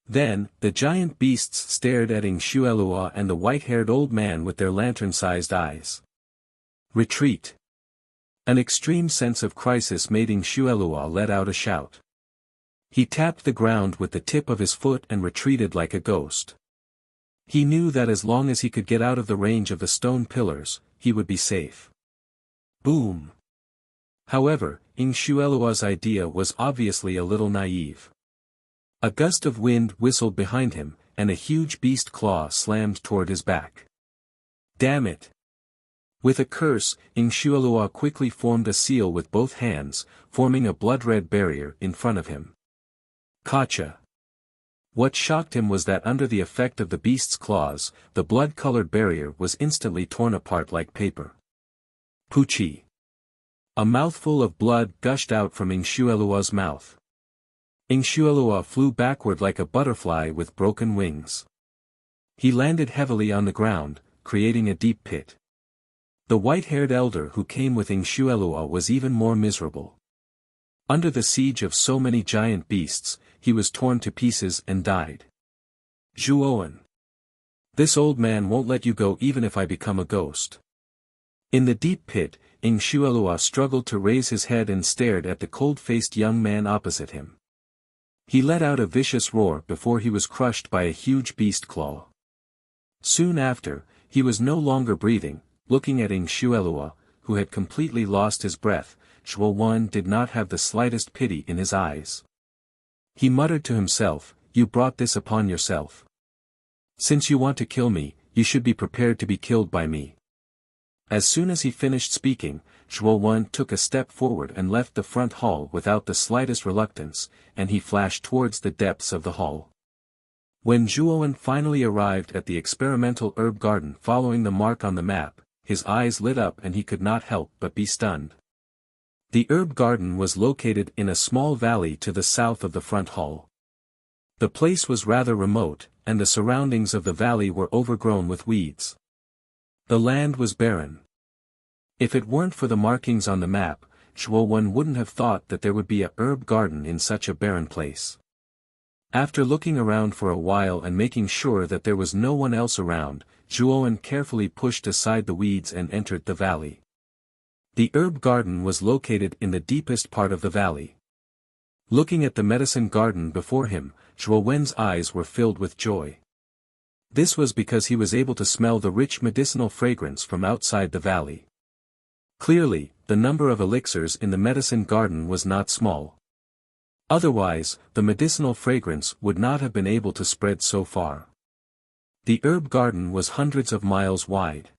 Then, the giant beasts stared at Ing Shuelua and the white-haired old man with their lantern-sized eyes. Retreat. An extreme sense of crisis made Ing Shuelua let out a shout. He tapped the ground with the tip of his foot and retreated like a ghost. He knew that as long as he could get out of the range of the stone pillars, he would be safe. Boom! However, Ing Shuelua's idea was obviously a little naive. A gust of wind whistled behind him, and a huge beast claw slammed toward his back. Damn it! With a curse, Ing Shuelua quickly formed a seal with both hands, forming a blood-red barrier in front of him. Gotcha! What shocked him was that under the effect of the beast's claws, the blood-colored barrier was instantly torn apart like paper. Poochie! A mouthful of blood gushed out from Ing Shuelua's mouth. Ing Shuelua flew backward like a butterfly with broken wings. He landed heavily on the ground, creating a deep pit. The white-haired elder who came with Ing Shuelua was even more miserable. Under the siege of so many giant beasts, he was torn to pieces and died. Zhuowen. This old man won't let you go even if I become a ghost. In the deep pit, Ing Shuelua struggled to raise his head and stared at the cold-faced young man opposite him. He let out a vicious roar before he was crushed by a huge beast claw. Soon after, he was no longer breathing. Looking at Ing Shuelua, who had completely lost his breath, Zhuowen did not have the slightest pity in his eyes. He muttered to himself, "You brought this upon yourself. Since you want to kill me, you should be prepared to be killed by me." As soon as he finished speaking, Zhuowen took a step forward and left the front hall without the slightest reluctance, and he flashed towards the depths of the hall. When Zhuowen finally arrived at the experimental herb garden following the mark on the map, his eyes lit up and he could not help but be stunned. The herb garden was located in a small valley to the south of the front hall. The place was rather remote, and the surroundings of the valley were overgrown with weeds. The land was barren. If it weren't for the markings on the map, Zhuowen wouldn't have thought that there would be a herb garden in such a barren place. After looking around for a while and making sure that there was no one else around, Zhuowen carefully pushed aside the weeds and entered the valley. The herb garden was located in the deepest part of the valley. Looking at the medicine garden before him, Zhuowen's eyes were filled with joy. This was because he was able to smell the rich medicinal fragrance from outside the valley. Clearly, the number of elixirs in the medicine garden was not small. Otherwise, the medicinal fragrance would not have been able to spread so far. The herb garden was hundreds of miles wide.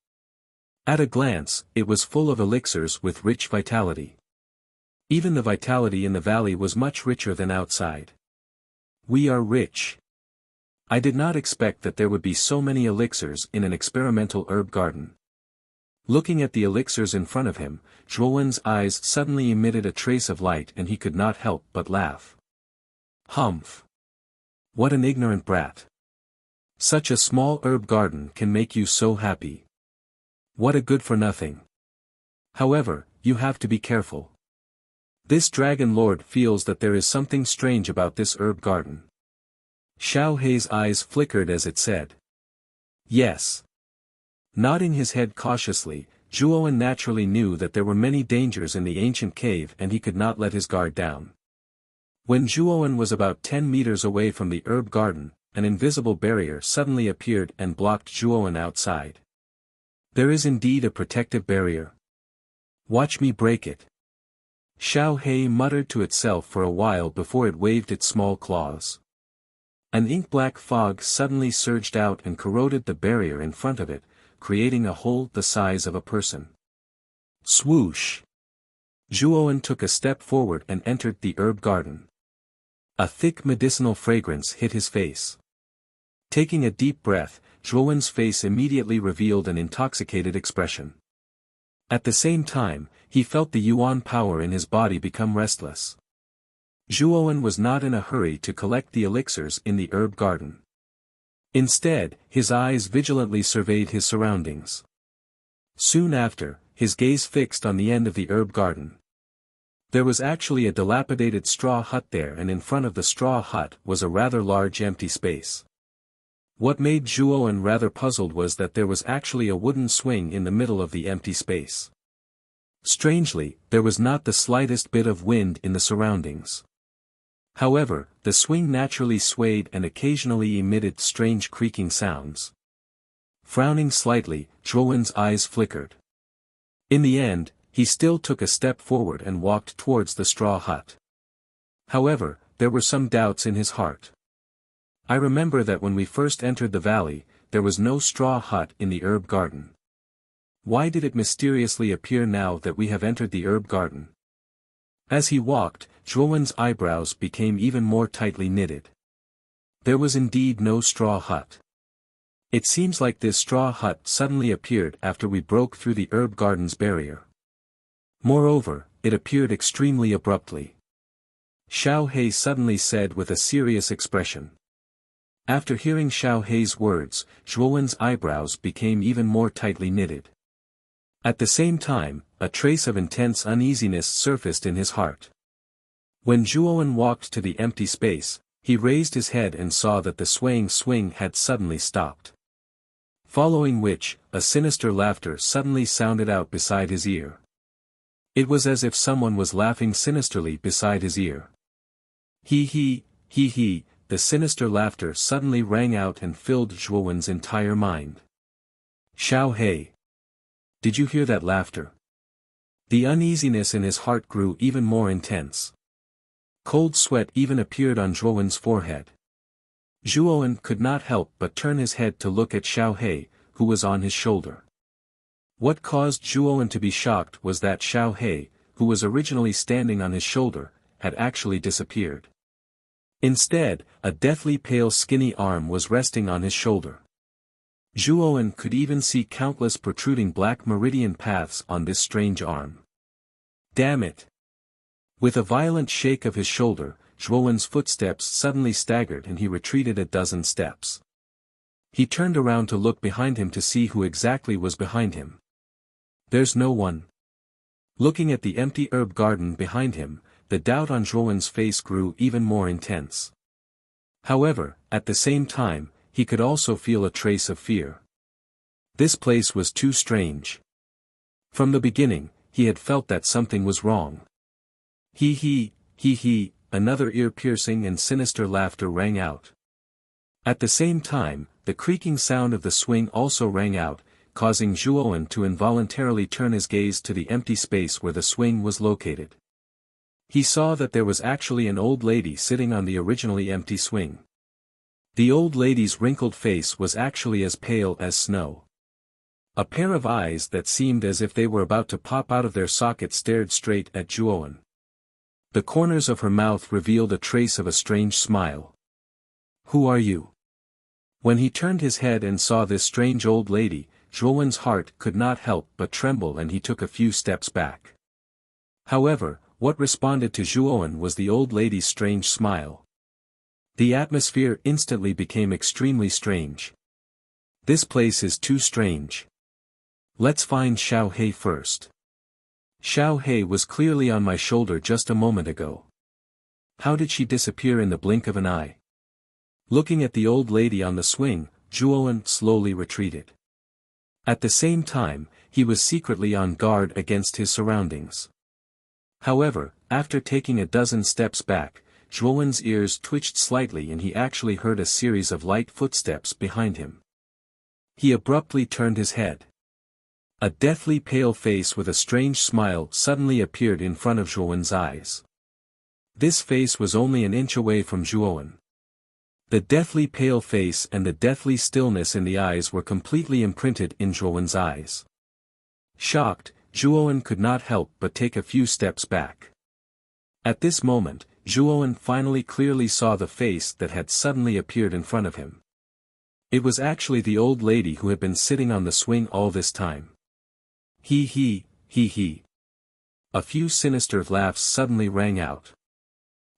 At a glance, it was full of elixirs with rich vitality. Even the vitality in the valley was much richer than outside. We are rich. I did not expect that there would be so many elixirs in an experimental herb garden. Looking at the elixirs in front of him, Zhuowen's eyes suddenly emitted a trace of light and he could not help but laugh. Humph! What an ignorant brat! Such a small herb garden can make you so happy. What a good-for-nothing. However, you have to be careful. This dragon lord feels that there is something strange about this herb garden. Xiao Hei's eyes flickered as it said. Yes. Nodding his head cautiously, Zhuowen naturally knew that there were many dangers in the ancient cave and he could not let his guard down. When Zhuowen was about 10 meters away from the herb garden, an invisible barrier suddenly appeared and blocked Zhuowen outside. There is indeed a protective barrier. Watch me break it. Xiao Hei muttered to itself for a while before it waved its small claws. An ink-black fog suddenly surged out and corroded the barrier in front of it, creating a hole the size of a person. Swoosh! Zhuowen took a step forward and entered the herb garden. A thick medicinal fragrance hit his face. Taking a deep breath, Zhuowen's face immediately revealed an intoxicated expression. At the same time, he felt the yuan power in his body become restless. Zhuowen was not in a hurry to collect the elixirs in the herb garden. Instead, his eyes vigilantly surveyed his surroundings. Soon after, his gaze fixed on the end of the herb garden. There was actually a dilapidated straw hut there, and in front of the straw hut was a rather large empty space. What made Zhuowen rather puzzled was that there was actually a wooden swing in the middle of the empty space. Strangely, there was not the slightest bit of wind in the surroundings. However, the swing naturally swayed and occasionally emitted strange creaking sounds. Frowning slightly, Zhuowen's eyes flickered. In the end, he still took a step forward and walked towards the straw hut. However, there were some doubts in his heart. I remember that when we first entered the valley, there was no straw hut in the herb garden. Why did it mysteriously appear now that we have entered the herb garden? As he walked, Zhuowen's eyebrows became even more tightly knitted. There was indeed no straw hut. It seems like this straw hut suddenly appeared after we broke through the herb garden's barrier. Moreover, it appeared extremely abruptly. Xiao He suddenly said with a serious expression. After hearing Xiao He's words, Zhuowen's eyebrows became even more tightly knitted. At the same time, a trace of intense uneasiness surfaced in his heart. When Zhuowen walked to the empty space, he raised his head and saw that the swaying swing had suddenly stopped. Following which, a sinister laughter suddenly sounded out beside his ear. It was as if someone was laughing sinisterly beside his ear. He, the sinister laughter suddenly rang out and filled Zhuowen's entire mind. Xiao He. Did you hear that laughter? The uneasiness in his heart grew even more intense. Cold sweat even appeared on Zhuowen's forehead. Zhuowen could not help but turn his head to look at Xiao He, who was on his shoulder. What caused Zhuowen to be shocked was that Xiao He, who was originally standing on his shoulder, had actually disappeared. Instead, a deathly pale skinny arm was resting on his shoulder. Zhuowen could even see countless protruding black meridian paths on this strange arm. Damn it! With a violent shake of his shoulder, Zhuowen's footsteps suddenly staggered and he retreated a dozen steps. He turned around to look behind him to see who exactly was behind him. There's no one. Looking at the empty herb garden behind him, the doubt on Zhuowen's face grew even more intense. However, at the same time, he could also feel a trace of fear. This place was too strange. From the beginning, he had felt that something was wrong. He, another ear-piercing and sinister laughter rang out. At the same time, the creaking sound of the swing also rang out, causing Zhuowen to involuntarily turn his gaze to the empty space where the swing was located. He saw that there was actually an old lady sitting on the originally empty swing. The old lady's wrinkled face was actually as pale as snow. A pair of eyes that seemed as if they were about to pop out of their sockets stared straight at Zhuowen. The corners of her mouth revealed a trace of a strange smile. Who are you? When he turned his head and saw this strange old lady, Zhuowen's heart could not help but tremble and he took a few steps back. However, what responded to Zhuowen was the old lady's strange smile. The atmosphere instantly became extremely strange. This place is too strange. Let's find Xiao He first. Xiao He was clearly on my shoulder just a moment ago. How did she disappear in the blink of an eye? Looking at the old lady on the swing, Zhuowen slowly retreated. At the same time, he was secretly on guard against his surroundings. However, after taking a dozen steps back, Zhuowen's ears twitched slightly and he actually heard a series of light footsteps behind him. He abruptly turned his head. A deathly pale face with a strange smile suddenly appeared in front of Zhuowen's eyes. This face was only an inch away from Zhuowen. The deathly pale face and the deathly stillness in the eyes were completely imprinted in Zhuowen's eyes. Shocked, Zhuowen could not help but take a few steps back. At this moment, Zhuowen finally clearly saw the face that had suddenly appeared in front of him. It was actually the old lady who had been sitting on the swing all this time. He. A few sinister laughs suddenly rang out.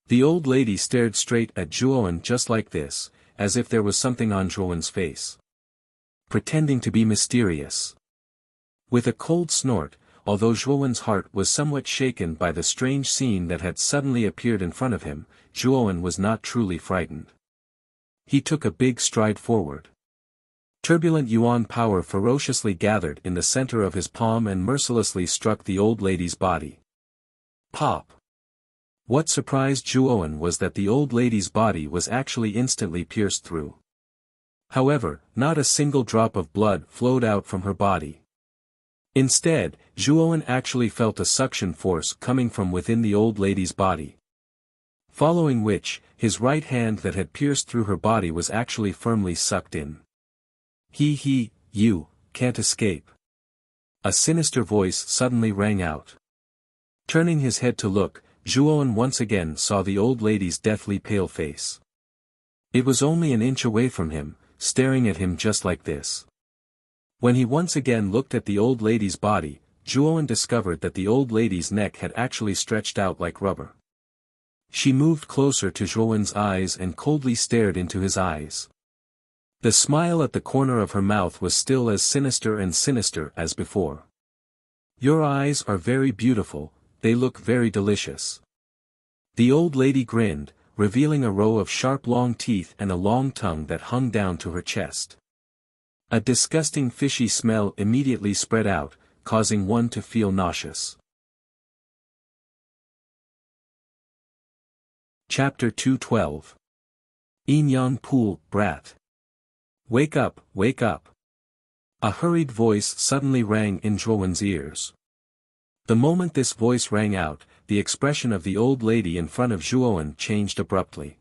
The old lady stared straight at Zhuowen just like this, as if there was something on Zhuowen's face. Pretending to be mysterious. With a cold snort, although Zhuowen's heart was somewhat shaken by the strange scene that had suddenly appeared in front of him, Zhuowen was not truly frightened. He took a big stride forward. Turbulent yuan power ferociously gathered in the center of his palm and mercilessly struck the old lady's body. Pop! What surprised Zhuowen was that the old lady's body was actually instantly pierced through. However, not a single drop of blood flowed out from her body. Instead, Zhuowen actually felt a suction force coming from within the old lady's body. Following which, his right hand that had pierced through her body was actually firmly sucked in. You can't escape. A sinister voice suddenly rang out. Turning his head to look, Zhuowen once again saw the old lady's deathly pale face. It was only an inch away from him, staring at him just like this. When he once again looked at the old lady's body, Zhuowen discovered that the old lady's neck had actually stretched out like rubber. She moved closer to Zhuowen's eyes and coldly stared into his eyes. The smile at the corner of her mouth was still as sinister as before. "Your eyes are very beautiful, they look very delicious." The old lady grinned, revealing a row of sharp long teeth and a long tongue that hung down to her chest. A disgusting fishy smell immediately spread out, causing one to feel nauseous. Chapter 212. Yin Yang Pool, Brat. Wake up, wake up. A hurried voice suddenly rang in Zhuowen's ears. The moment this voice rang out, the expression of the old lady in front of Zhuowen changed abruptly.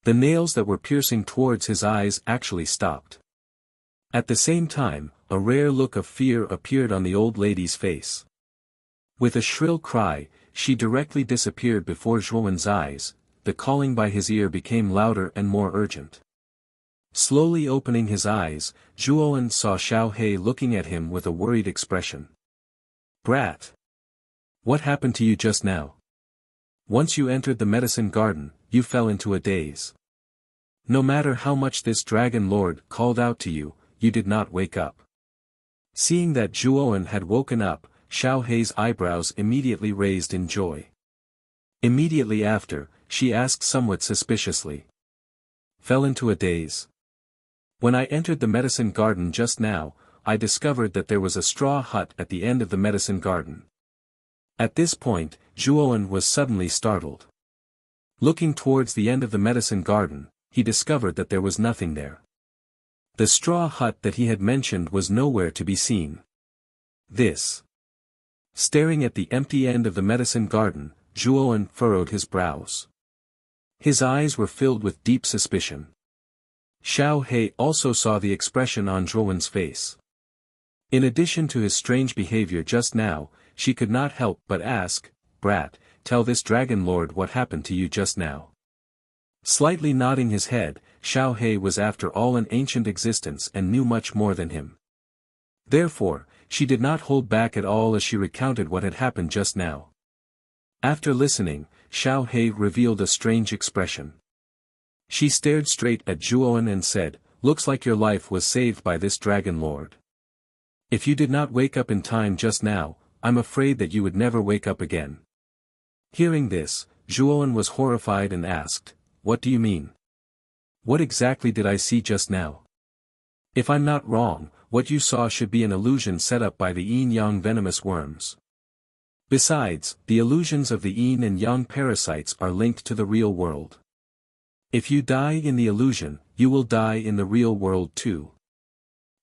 The nails that were piercing towards his eyes actually stopped. At the same time, a rare look of fear appeared on the old lady's face. With a shrill cry, she directly disappeared before Zhuowen's eyes. The calling by his ear became louder and more urgent. Slowly opening his eyes, Zhuowen saw Xiao He looking at him with a worried expression. "Brat! What happened to you just now? Once you entered the medicine garden, you fell into a daze. No matter how much this dragon lord called out to you, you did not wake up." Seeing that Zhuowen had woken up, Xiao He's eyebrows immediately raised in joy. Immediately after, she asked somewhat suspiciously. "Fell into a daze? When I entered the medicine garden just now, I discovered that there was a straw hut at the end of the medicine garden." At this point, Zhuowen was suddenly startled. Looking towards the end of the medicine garden, he discovered that there was nothing there. The straw hut that he had mentioned was nowhere to be seen. Staring at the empty end of the medicine garden, Zhuowen furrowed his brows. His eyes were filled with deep suspicion. Xiao He also saw the expression on Zhuowen's face. In addition to his strange behavior just now, she could not help but ask, "Brat, tell this dragon lord what happened to you just now." Slightly nodding his head, Xiao He was after all an ancient existence and knew much more than him. Therefore, she did not hold back at all as she recounted what had happened just now. After listening, Xiao He revealed a strange expression. She stared straight at Zhuowen and said, "Looks like your life was saved by this dragon lord. If you did not wake up in time just now, I'm afraid that you would never wake up again." Hearing this, Zhuowen was horrified and asked, "What do you mean? What exactly did I see just now? If I'm not wrong, what you saw should be an illusion set up by the yin yang venomous worms. Besides, the illusions of the yin and yang parasites are linked to the real world. If you die in the illusion, you will die in the real world too.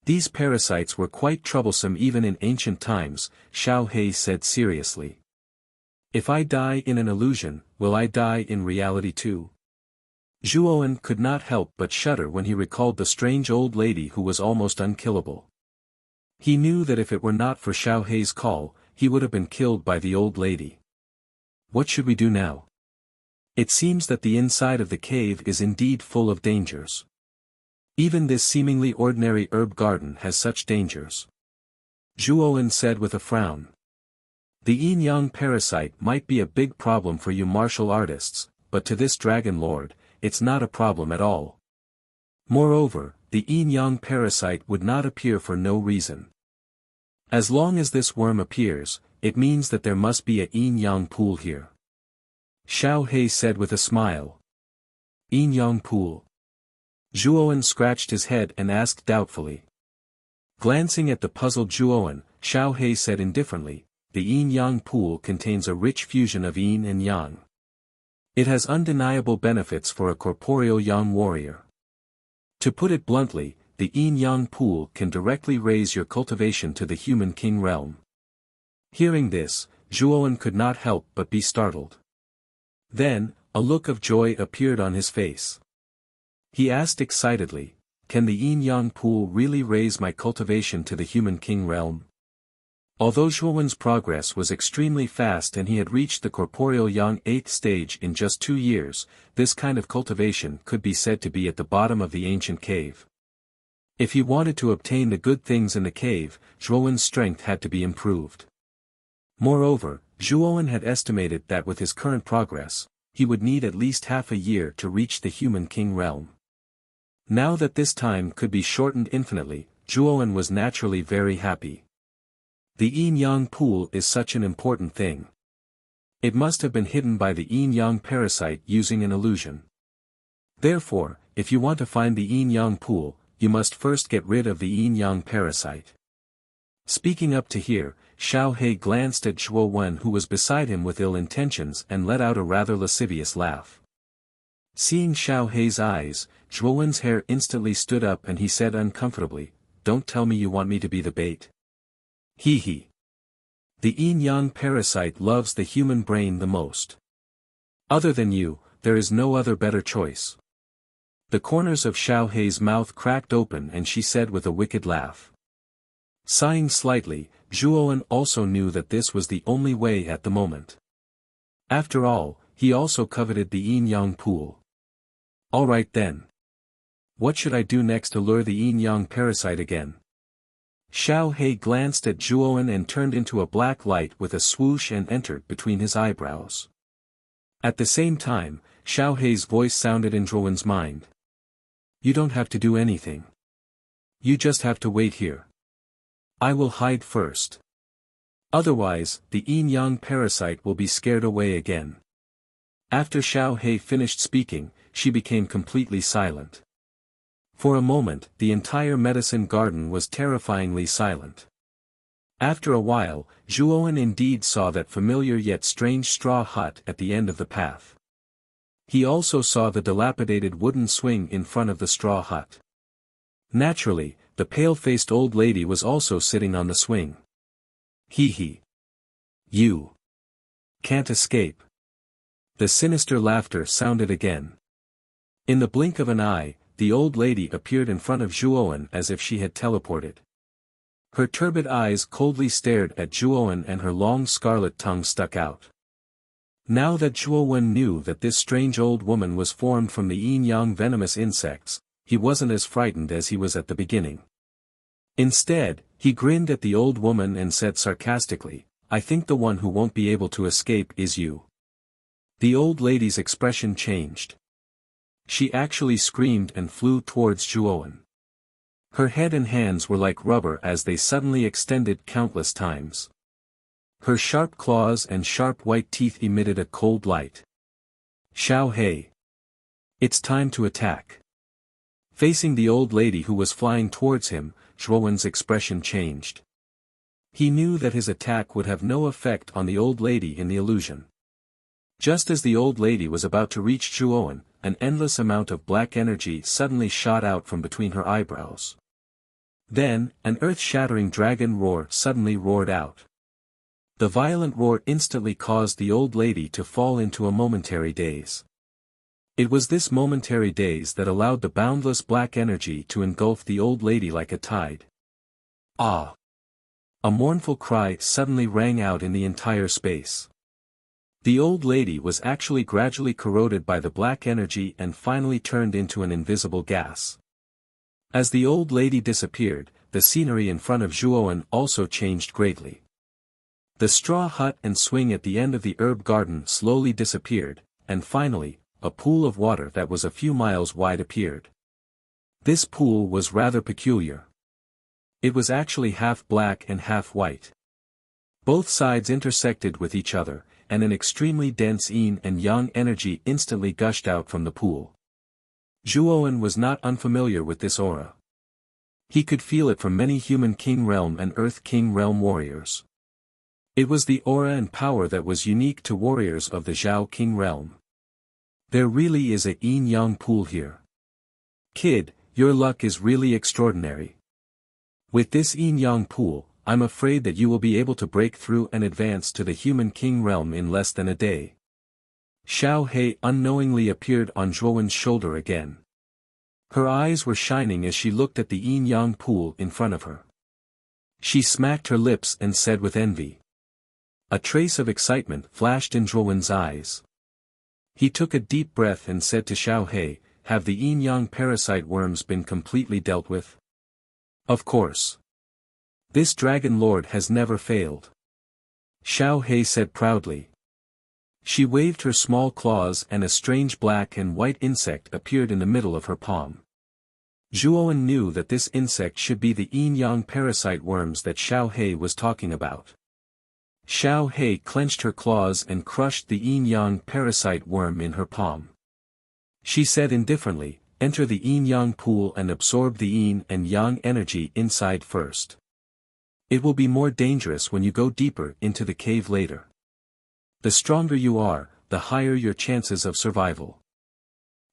These parasites were quite troublesome even in ancient times," Xiao He said seriously. "If I die in an illusion, will I die in reality too?" Zhuowen could not help but shudder when he recalled the strange old lady who was almost unkillable. He knew that if it were not for Xiao He's call, he would have been killed by the old lady. "What should we do now? It seems that the inside of the cave is indeed full of dangers. Even this seemingly ordinary herb garden has such dangers," Zhuowen said with a frown. "The yin-yang parasite might be a big problem for you martial artists, but to this dragon lord, it's not a problem at all. Moreover, the yin-yang parasite would not appear for no reason. As long as this worm appears, it means that there must be a yin-yang pool here. Xiao He said with a smile. Yin-yang pool. Zhuowen scratched his head and asked doubtfully. Glancing at the puzzled Zhuowen, Xiao He said indifferently, the yin-yang pool contains a rich fusion of yin and yang. It has undeniable benefits for a corporeal yang warrior. To put it bluntly, the yin-yang pool can directly raise your cultivation to the human king realm. Hearing this, Zhuowen could not help but be startled. Then, a look of joy appeared on his face. He asked excitedly, can the yin-yang pool really raise my cultivation to the human king realm? Although Zhuowen's progress was extremely fast and he had reached the corporeal yang 8th stage in just 2 years, this kind of cultivation could be said to be at the bottom of the ancient cave. If he wanted to obtain the good things in the cave, Zhuowen's strength had to be improved. Moreover, Zhuowen had estimated that with his current progress, he would need at least half a year to reach the human king realm. Now that this time could be shortened infinitely, Zhuowen was naturally very happy. The yin-yang pool is such an important thing. It must have been hidden by the yin-yang parasite using an illusion. Therefore, if you want to find the yin-yang pool, you must first get rid of the yin-yang parasite. Speaking up to here, Xiao He glanced at Zhuowen who was beside him with ill intentions and let out a rather lascivious laugh. Seeing Xiao He's eyes, Zhuowen's hair instantly stood up and he said uncomfortably, don't tell me you want me to be the bait. Hee hee. The yin-yang parasite loves the human brain the most. Other than you, there is no other better choice. The corners of Xiao He's mouth cracked open and she said with a wicked laugh. Sighing slightly, Zhuowen also knew that this was the only way at the moment. After all, he also coveted the yin-yang pool. Alright then. What should I do next to lure the yin-yang parasite again? Xiao He glanced at Zhuowen and turned into a black light with a swoosh and entered between his eyebrows. At the same time, Xiao He's voice sounded in Zhuowen's mind. You don't have to do anything. You just have to wait here. I will hide first. Otherwise, the yin-yang parasite will be scared away again. After Xiao He finished speaking, she became completely silent. For a moment, the entire medicine garden was terrifyingly silent. After a while, Zhuowen indeed saw that familiar yet strange straw hut at the end of the path. He also saw the dilapidated wooden swing in front of the straw hut. Naturally, the pale-faced old lady was also sitting on the swing. Hee hee. You can't escape. The sinister laughter sounded again. In the blink of an eye, the old lady appeared in front of Zhuowen as if she had teleported. Her turbid eyes coldly stared at Zhuowen and her long scarlet tongue stuck out. Now that Zhuowen knew that this strange old woman was formed from the yin-yang venomous insects, he wasn't as frightened as he was at the beginning. Instead, he grinned at the old woman and said sarcastically, I think the one who won't be able to escape is you. The old lady's expression changed. She actually screamed and flew towards Zhuowen. Her head and hands were like rubber as they suddenly extended countless times. Her sharp claws and sharp white teeth emitted a cold light. Xiao He. It's time to attack. Facing the old lady who was flying towards him, Zhuowen's expression changed. He knew that his attack would have no effect on the old lady in the illusion. Just as the old lady was about to reach Zhuowen, an endless amount of black energy suddenly shot out from between her eyebrows. Then, an earth-shattering dragon roar suddenly roared out. The violent roar instantly caused the old lady to fall into a momentary daze. It was this momentary daze that allowed the boundless black energy to engulf the old lady like a tide. Ah! A mournful cry suddenly rang out in the entire space. The old lady was actually gradually corroded by the black energy and finally turned into an invisible gas. As the old lady disappeared, the scenery in front of Zhuowen also changed greatly. The straw hut and swing at the end of the herb garden slowly disappeared, and finally, a pool of water that was a few miles wide appeared. This pool was rather peculiar. It was actually half black and half white. Both sides intersected with each other, and an extremely dense yin and yang energy instantly gushed out from the pool. Zhuowen was not unfamiliar with this aura. He could feel it from many human king realm and earth king realm warriors. It was the aura and power that was unique to warriors of the Zhao king realm. There really is a yin-yang pool here. Kid, your luck is really extraordinary. With this yin-yang pool, I'm afraid that you will be able to break through and advance to the human king realm in less than a day. Xiao He unknowingly appeared on Zhuowen's shoulder again. Her eyes were shining as she looked at the yin-yang pool in front of her. She smacked her lips and said with envy. A trace of excitement flashed in Zhuowen's eyes. He took a deep breath and said to Xiao He, have the yin-yang parasite worms been completely dealt with? Of course. This dragon lord has never failed. Xiao He said proudly. She waved her small claws and a strange black and white insect appeared in the middle of her palm. Zhuowen knew that this insect should be the yin-yang parasite worms that Xiao He was talking about. Xiao He clenched her claws and crushed the yin-yang parasite worm in her palm. She said indifferently, enter the yin-yang pool and absorb the yin and yang energy inside first. It will be more dangerous when you go deeper into the cave later. The stronger you are, the higher your chances of survival.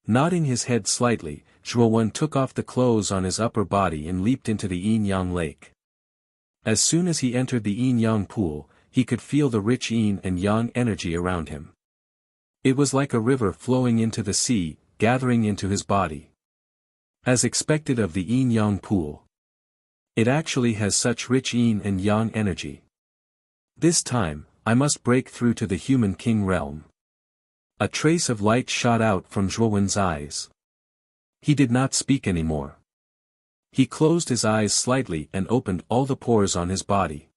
Nodding his head slightly, Zhuowen took off the clothes on his upper body and leaped into the yin-yang lake. As soon as he entered the yin-yang pool, he could feel the rich yin and yang energy around him. It was like a river flowing into the sea, gathering into his body. As expected of the yin-yang pool. It actually has such rich yin and yang energy. This time, I must break through to the human king realm. A trace of light shot out from Zhuowen's eyes. He did not speak anymore. He closed his eyes slightly and opened all the pores on his body.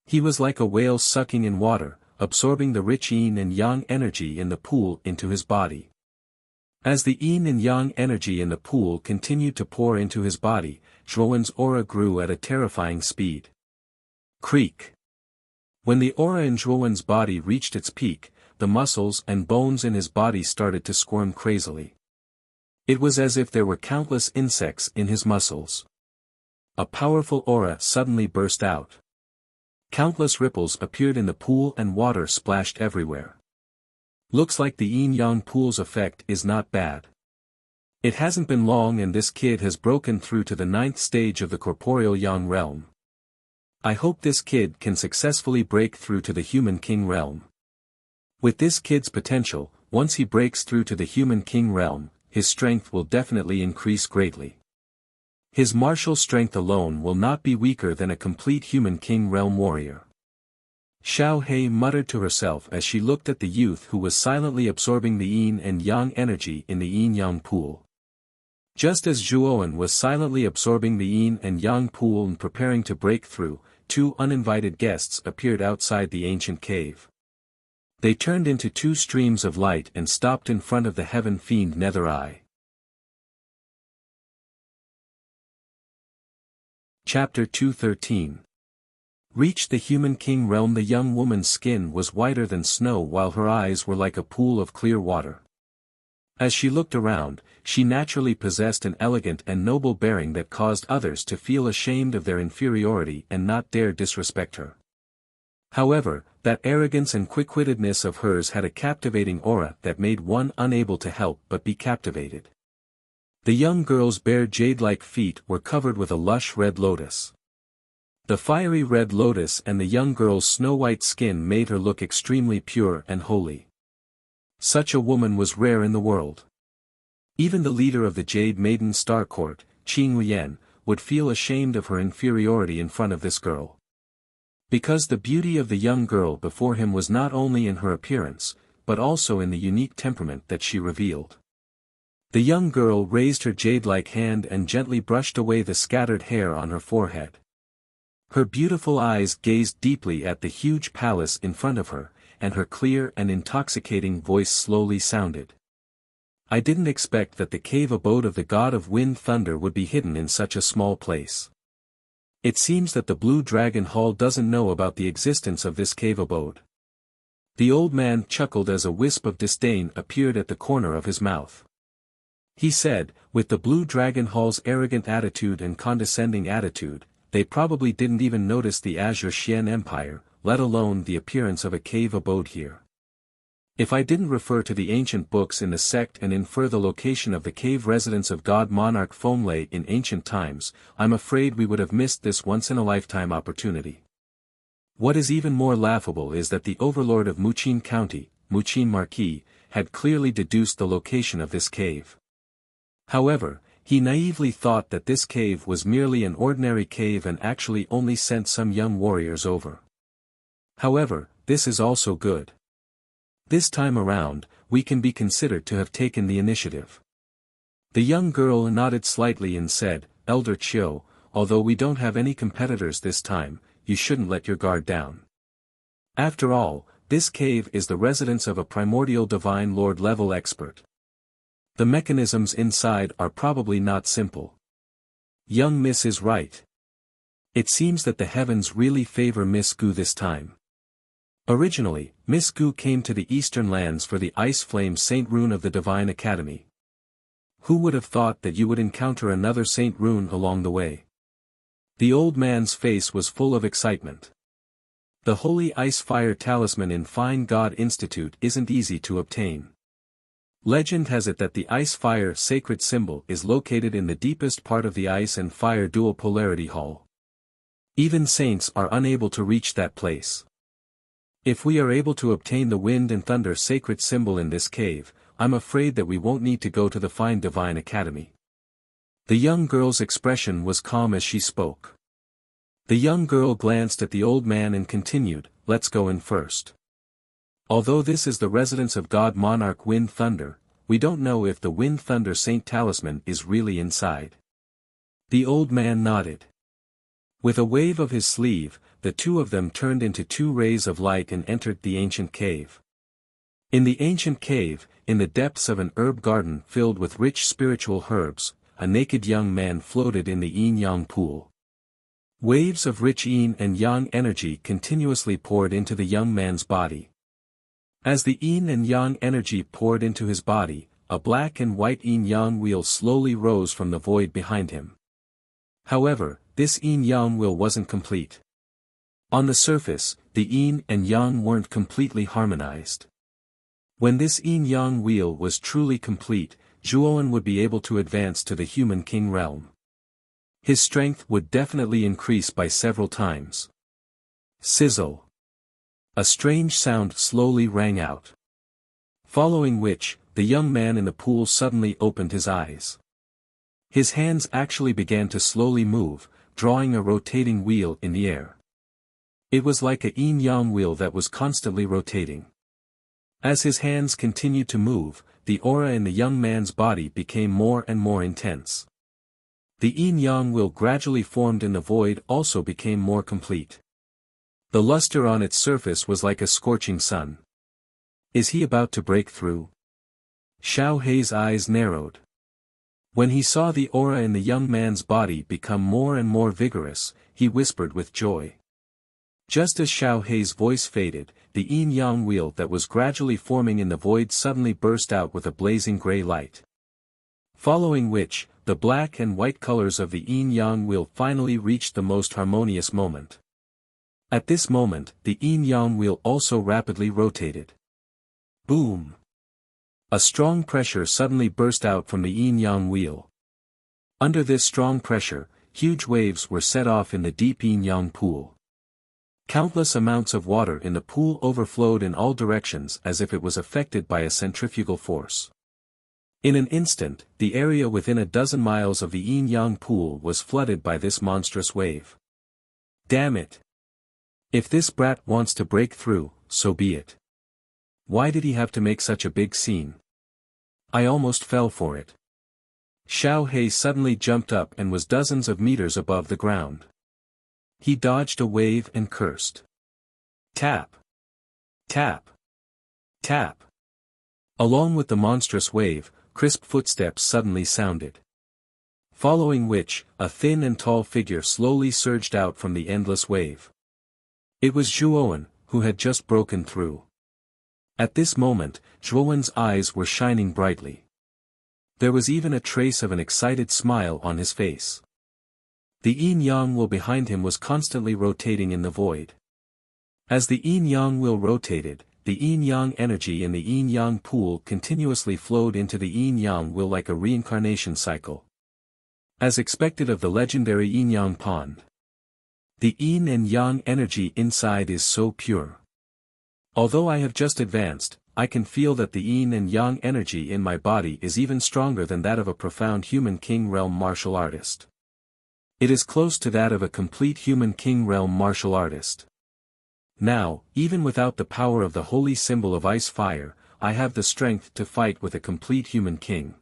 He was like a whale sucking in water, absorbing the rich yin and yang energy in the pool into his body. As the yin and yang energy in the pool continued to pour into his body, Zhuowen's aura grew at a terrifying speed. Creak. When the aura in Zhuowen's body reached its peak, the muscles and bones in his body started to squirm crazily. It was as if there were countless insects in his muscles. A powerful aura suddenly burst out. Countless ripples appeared in the pool and water splashed everywhere. Looks like the yin-yang pool's effect is not bad. It hasn't been long and this kid has broken through to the 9th stage of the corporeal yang realm. I hope this kid can successfully break through to the human king realm. With this kid's potential, once he breaks through to the human king realm, his strength will definitely increase greatly. His martial strength alone will not be weaker than a complete human king realm warrior. Xiao He muttered to herself as she looked at the youth who was silently absorbing the yin and yang energy in the yin-yang pool. Just as Zhuowen was silently absorbing the yin and yang pool and preparing to break through, 2 uninvited guests appeared outside the ancient cave. They turned into 2 streams of light and stopped in front of the heaven fiend Nether Eye. Chapter 213. Reached the human king realm. The young woman's skin was whiter than snow while her eyes were like a pool of clear water. As she looked around, she naturally possessed an elegant and noble bearing that caused others to feel ashamed of their inferiority and not dare disrespect her. However, that arrogance and quick-wittedness of hers had a captivating aura that made one unable to help but be captivated. The young girl's bare jade-like feet were covered with a lush red lotus. The fiery red lotus and the young girl's snow-white skin made her look extremely pure and holy. Such a woman was rare in the world. Even the leader of the Jade Maiden Star Court, Qing Lian, would feel ashamed of her inferiority in front of this girl. Because the beauty of the young girl before him was not only in her appearance, but also in the unique temperament that she revealed. The young girl raised her jade-like hand and gently brushed away the scattered hair on her forehead. Her beautiful eyes gazed deeply at the huge palace in front of her, and her clear and intoxicating voice slowly sounded. I didn't expect that the cave abode of the god of wind thunder would be hidden in such a small place. It seems that the Blue Dragon Hall doesn't know about the existence of this cave abode. The old man chuckled as a wisp of disdain appeared at the corner of his mouth. He said, with the Blue Dragon Hall's arrogant attitude and condescending attitude, they probably didn't even notice the Azure Xian Empire, let alone the appearance of a cave abode here. If I didn't refer to the ancient books in the sect and infer the location of the cave residence of God Monarch Fomlay in ancient times, I'm afraid we would have missed this once-in-a-lifetime opportunity. What is even more laughable is that the overlord of Muqin County, Muqin Marquis, had clearly deduced the location of this cave. However, he naively thought that this cave was merely an ordinary cave and actually only sent some young warriors over. However, this is also good. This time around, we can be considered to have taken the initiative. The young girl nodded slightly and said, Elder Chiu, although we don't have any competitors this time, you shouldn't let your guard down. After all, this cave is the residence of a primordial divine lord level expert. The mechanisms inside are probably not simple. Young Miss is right. It seems that the heavens really favor Miss Gu this time. Originally, Miss Gu came to the eastern lands for the Ice Flame Saint Rune of the Divine Academy. Who would have thought that you would encounter another Saint Rune along the way? The old man's face was full of excitement. The Holy Ice Fire Talisman in Fine God Institute isn't easy to obtain. Legend has it that the Ice Fire sacred symbol is located in the deepest part of the Ice and Fire Dual Polarity Hall. Even saints are unable to reach that place. If we are able to obtain the Wind and Thunder sacred symbol in this cave, I'm afraid that we won't need to go to the Fine Divine Academy. The young girl's expression was calm as she spoke. The young girl glanced at the old man and continued, let's go in first. Although this is the residence of God Monarch Wind Thunder, we don't know if the Wind Thunder Saint Talisman is really inside. The old man nodded. With a wave of his sleeve, the two of them turned into two rays of light and entered the ancient cave. In the ancient cave, in the depths of an herb garden filled with rich spiritual herbs, a naked young man floated in the yin-yang pool. Waves of rich yin and yang energy continuously poured into the young man's body. As the yin and yang energy poured into his body, a black and white yin-yang wheel slowly rose from the void behind him. However, this yin-yang wheel wasn't complete. On the surface, the yin and yang weren't completely harmonized. When this yin-yang wheel was truly complete, Zhuoan would be able to advance to the human king realm. His strength would definitely increase by several times. Sizzle. A strange sound slowly rang out. Following which, the young man in the pool suddenly opened his eyes. His hands actually began to slowly move, drawing a rotating wheel in the air. It was like a yin-yang wheel that was constantly rotating. As his hands continued to move, the aura in the young man's body became more and more intense. The yin-yang wheel gradually formed in the void also became more complete. The luster on its surface was like a scorching sun. Is he about to break through? Xiao Hei's eyes narrowed. When he saw the aura in the young man's body become more and more vigorous, he whispered with joy. Just as Xiao Hei's voice faded, the yin-yang wheel that was gradually forming in the void suddenly burst out with a blazing gray light. Following which, the black and white colors of the yin-yang wheel finally reached the most harmonious moment. At this moment, the yin-yang wheel also rapidly rotated. Boom! A strong pressure suddenly burst out from the yin-yang wheel. Under this strong pressure, huge waves were set off in the deep yin-yang pool. Countless amounts of water in the pool overflowed in all directions as if it was affected by a centrifugal force. In an instant, the area within a dozen miles of the yin-yang pool was flooded by this monstrous wave. Damn it! If this brat wants to break through, so be it. Why did he have to make such a big scene? I almost fell for it. Xiao Hei suddenly jumped up and was dozens of meters above the ground. He dodged a wave and cursed. Tap! Tap! Tap! Along with the monstrous wave, crisp footsteps suddenly sounded. Following which, a thin and tall figure slowly surged out from the endless wave. It was Zhuowen, who had just broken through. At this moment, Zhuowen's eyes were shining brightly. There was even a trace of an excited smile on his face. The yin-yang wheel behind him was constantly rotating in the void. As the yin-yang wheel rotated, the yin-yang energy in the yin-yang pool continuously flowed into the yin-yang wheel like a reincarnation cycle. As expected of the legendary yin-yang pond. The yin and yang energy inside is so pure. Although I have just advanced, I can feel that the yin and yang energy in my body is even stronger than that of a profound human king realm martial artist. It is close to that of a complete human king realm martial artist. Now, even without the power of the holy symbol of ice fire, I have the strength to fight with a complete human king.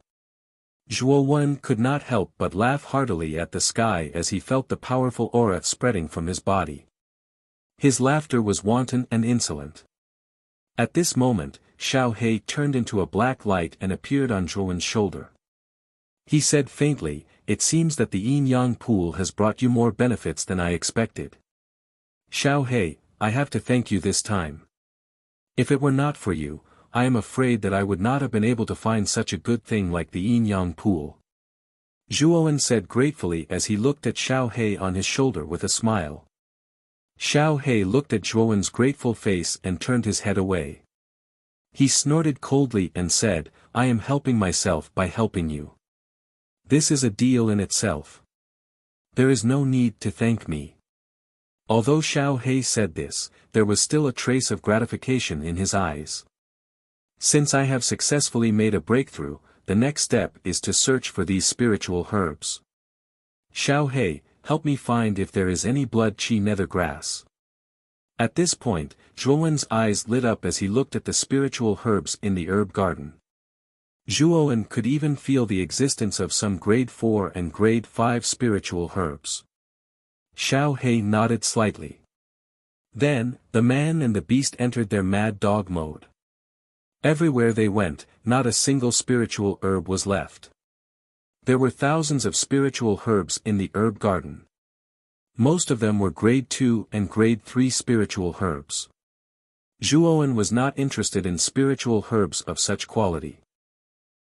Zhuowen could not help but laugh heartily at the sky as he felt the powerful aura spreading from his body. His laughter was wanton and insolent. At this moment, Xiao He turned into a black light and appeared on Zhuowen's shoulder. He said faintly, "It seems that the yin-yang pool has brought you more benefits than I expected. Xiao He, I have to thank you this time. If it were not for you, I am afraid that I would not have been able to find such a good thing like the yin-yang pool." Zhuowen said gratefully as he looked at Xiao He on his shoulder with a smile. Xiao He looked at Zhuowen's grateful face and turned his head away. He snorted coldly and said, "I am helping myself by helping you. This is a deal in itself. There is no need to thank me." Although Xiao He said this, there was still a trace of gratification in his eyes. Since I have successfully made a breakthrough, the next step is to search for these spiritual herbs. Xiao He, help me find if there is any blood chi nether grass. At this point, Zhuowen's eyes lit up as he looked at the spiritual herbs in the herb garden. Zhuowen could even feel the existence of some grade 4 and grade 5 spiritual herbs. Xiao He nodded slightly. Then, the man and the beast entered their mad dog mode. Everywhere they went, not a single spiritual herb was left. There were thousands of spiritual herbs in the herb garden. Most of them were grade 2 and grade 3 spiritual herbs. Zhuowen was not interested in spiritual herbs of such quality.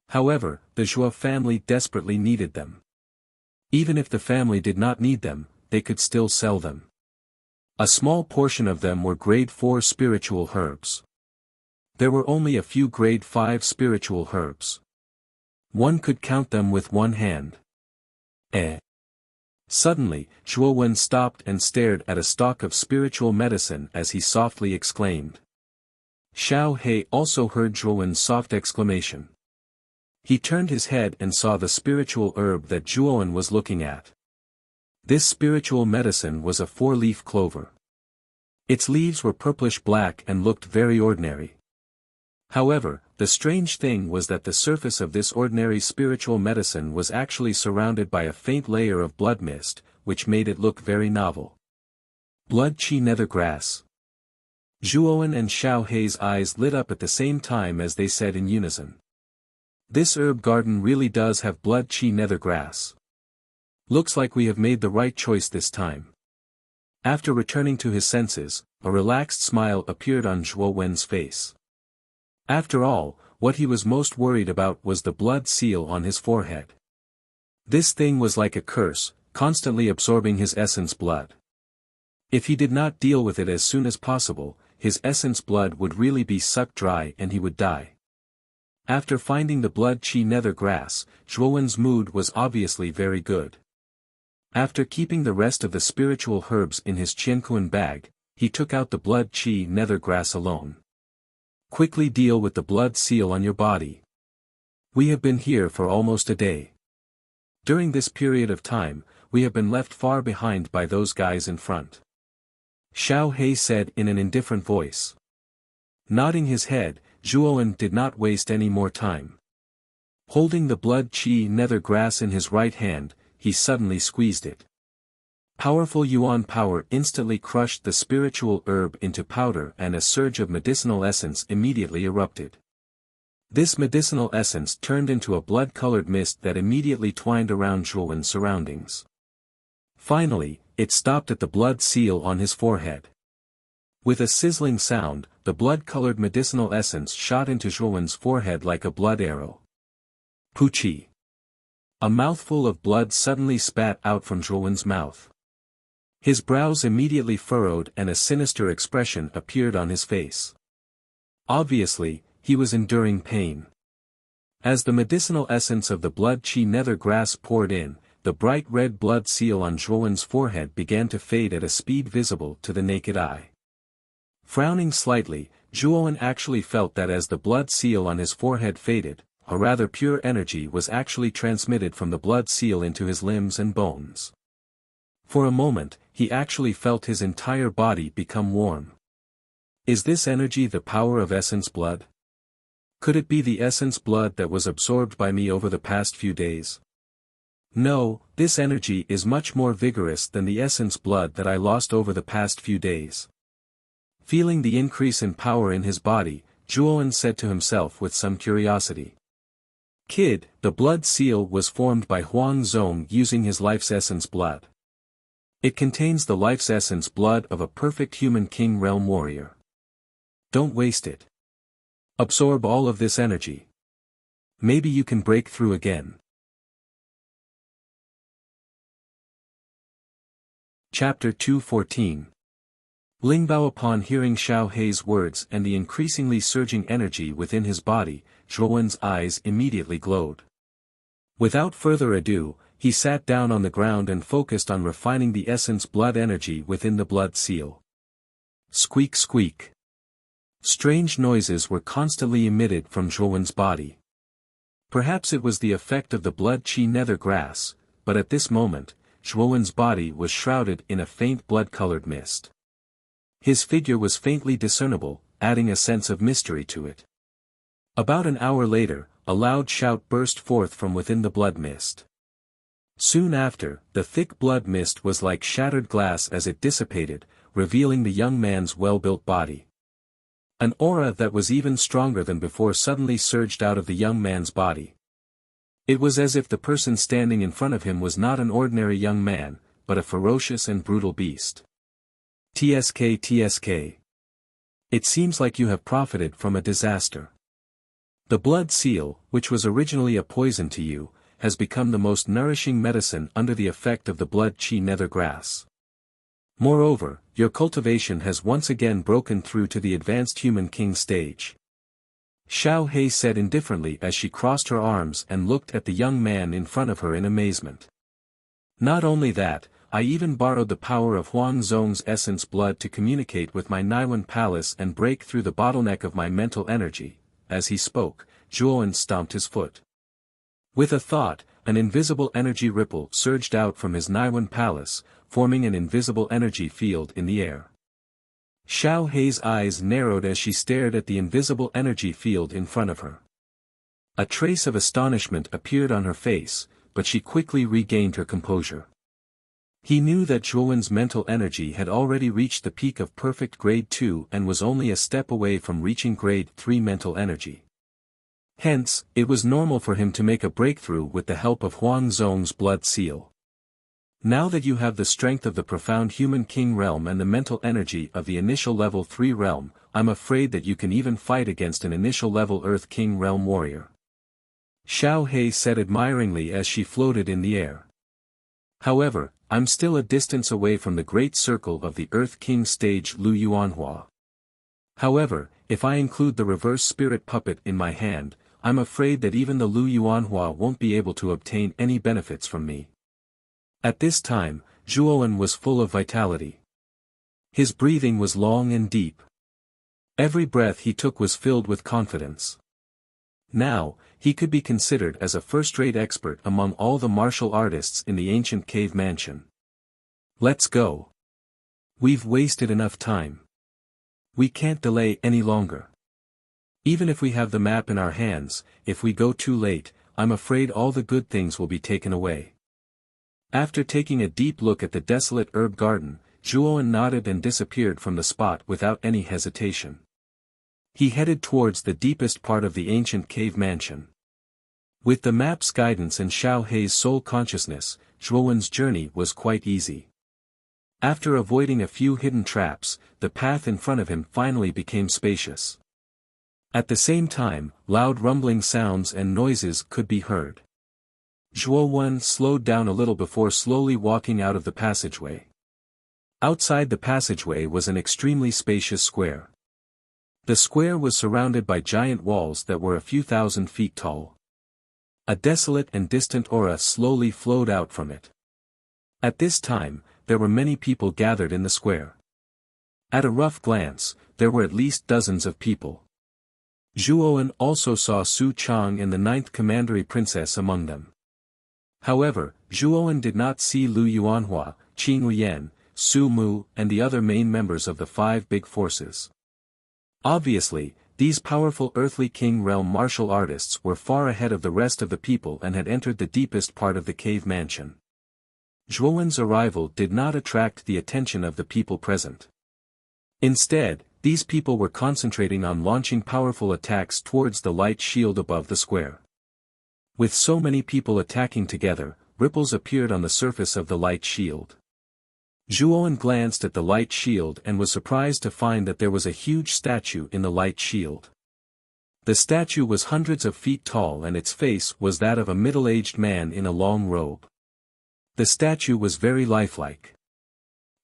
However, the Zhuo family desperately needed them. Even if the family did not need them, they could still sell them. A small portion of them were grade 4 spiritual herbs. There were only a few grade 5 spiritual herbs. One could count them with one hand. Suddenly, Zhuowen stopped and stared at a stalk of spiritual medicine as he softly exclaimed. Xiao He also heard Zhuowen's soft exclamation. He turned his head and saw the spiritual herb that Zhuowen was looking at. This spiritual medicine was a 4-leaf clover. Its leaves were purplish-black and looked very ordinary. However, the strange thing was that the surface of this ordinary spiritual medicine was actually surrounded by a faint layer of blood mist, which made it look very novel. Blood chi nether grass. Zhuowen and Xiao He's eyes lit up at the same time as they said in unison. This herb garden really does have blood chi nether grass. Looks like we have made the right choice this time. After returning to his senses, a relaxed smile appeared on Zhuowen's face. After all, what he was most worried about was the blood seal on his forehead. This thing was like a curse, constantly absorbing his essence blood. If he did not deal with it as soon as possible, his essence blood would really be sucked dry and he would die. After finding the blood chi nether grass, Zhuowen's mood was obviously very good. After keeping the rest of the spiritual herbs in his qiankuan bag, he took out the blood chi nether grass alone. Quickly deal with the blood seal on your body. We have been here for almost a day. During this period of time, we have been left far behind by those guys in front. Xiao He said in an indifferent voice. Nodding his head, Zhuowen did not waste any more time. Holding the blood chi nether grass in his right hand, he suddenly squeezed it. Powerful yuan power instantly crushed the spiritual herb into powder and a surge of medicinal essence immediately erupted. This medicinal essence turned into a blood-colored mist that immediately twined around Zhuowen's surroundings. Finally, it stopped at the blood seal on his forehead. With a sizzling sound, the blood-colored medicinal essence shot into Zhuowen's forehead like a blood arrow. Puchi! A mouthful of blood suddenly spat out from Zhuowen's mouth. His brows immediately furrowed and a sinister expression appeared on his face. Obviously, he was enduring pain. As the medicinal essence of the blood chi nether grass poured in, the bright red blood seal on Zhuowen's forehead began to fade at a speed visible to the naked eye. Frowning slightly, Zhuowen actually felt that as the blood seal on his forehead faded, a rather pure energy was actually transmitted from the blood seal into his limbs and bones. For a moment, he actually felt his entire body become warm. Is this energy the power of essence blood? Could it be the essence blood that was absorbed by me over the past few days? No, this energy is much more vigorous than the essence blood that I lost over the past few days. Feeling the increase in power in his body, Zhuowen said to himself with some curiosity. Kid, the blood seal was formed by Huang Zong using his life's essence blood. It contains the life's essence blood of a perfect human king realm warrior. Don't waste it. Absorb all of this energy. Maybe you can break through again. Chapter 214. Lingbao. Upon hearing Xiao Hei's words and the increasingly surging energy within his body, Zhuowen's eyes immediately glowed. Without further ado, he sat down on the ground and focused on refining the essence blood energy within the blood seal. Squeak squeak. Strange noises were constantly emitted from Zhuowen's body. Perhaps it was the effect of the blood chi nether grass, but at this moment, Zhuowen's body was shrouded in a faint blood-colored mist. His figure was faintly discernible, adding a sense of mystery to it. About an hour later, a loud shout burst forth from within the blood mist. Soon after, the thick blood mist was like shattered glass as it dissipated, revealing the young man's well-built body. An aura that was even stronger than before suddenly surged out of the young man's body. It was as if the person standing in front of him was not an ordinary young man, but a ferocious and brutal beast. TSK. It seems like you have profited from a disaster. The blood seal, which was originally a poison to you, has become the most nourishing medicine under the effect of the blood chi nether grass. Moreover, your cultivation has once again broken through to the advanced human king stage. Xiao Hei said indifferently as she crossed her arms and looked at the young man in front of her in amazement. Not only that, I even borrowed the power of Huang Zong's essence blood to communicate with my Naiwan palace and break through the bottleneck of my mental energy. As he spoke, Zhuowen stomped his foot. With a thought, an invisible energy ripple surged out from his Naiwan palace, forming an invisible energy field in the air. Xiao Hei's eyes narrowed as she stared at the invisible energy field in front of her. A trace of astonishment appeared on her face, but she quickly regained her composure. He knew that Zhuowen's mental energy had already reached the peak of perfect grade 2 and was only a step away from reaching grade 3 mental energy. Hence, it was normal for him to make a breakthrough with the help of Huang Zong's blood seal. Now that you have the strength of the profound human king realm and the mental energy of the initial level 3 realm, I'm afraid that you can even fight against an initial level earth king realm warrior. Xiao Hei said admiringly as she floated in the air. However, I'm still a distance away from the great circle of the earth king stage Lu Yuanhua. However, if I include the reverse spirit puppet in my hand, I'm afraid that even the Lu Yuanhua won't be able to obtain any benefits from me. At this time, Zhuowen was full of vitality. His breathing was long and deep. Every breath he took was filled with confidence. Now, he could be considered as a first-rate expert among all the martial artists in the ancient cave mansion. Let's go. We've wasted enough time. We can't delay any longer. Even if we have the map in our hands, if we go too late, I'm afraid all the good things will be taken away. After taking a deep look at the desolate herb garden, Zhuowen nodded and disappeared from the spot without any hesitation. He headed towards the deepest part of the ancient cave mansion. With the map's guidance and Xiao Hei's soul consciousness, Zhuowen's journey was quite easy. After avoiding a few hidden traps, the path in front of him finally became spacious. At the same time, loud rumbling sounds and noises could be heard. Zhuowen slowed down a little before slowly walking out of the passageway. Outside the passageway was an extremely spacious square. The square was surrounded by giant walls that were a few thousand feet tall. A desolate and distant aura slowly flowed out from it. At this time, there were many people gathered in the square. At a rough glance, there were at least dozens of people. Zhuowen also saw Su Chang and the 9th Commandery Princess among them. However, Zhuowen did not see Lu Yuanhua, Qin Lian, Su Mu, and the other main members of the 5 big forces. Obviously, these powerful earthly king realm martial artists were far ahead of the rest of the people and had entered the deepest part of the cave mansion. Zhuowen's arrival did not attract the attention of the people present. Instead, these people were concentrating on launching powerful attacks towards the light shield above the square. With so many people attacking together, ripples appeared on the surface of the light shield. Zhuowen glanced at the light shield and was surprised to find that there was a huge statue in the light shield. The statue was hundreds of feet tall and its face was that of a middle-aged man in a long robe. The statue was very lifelike.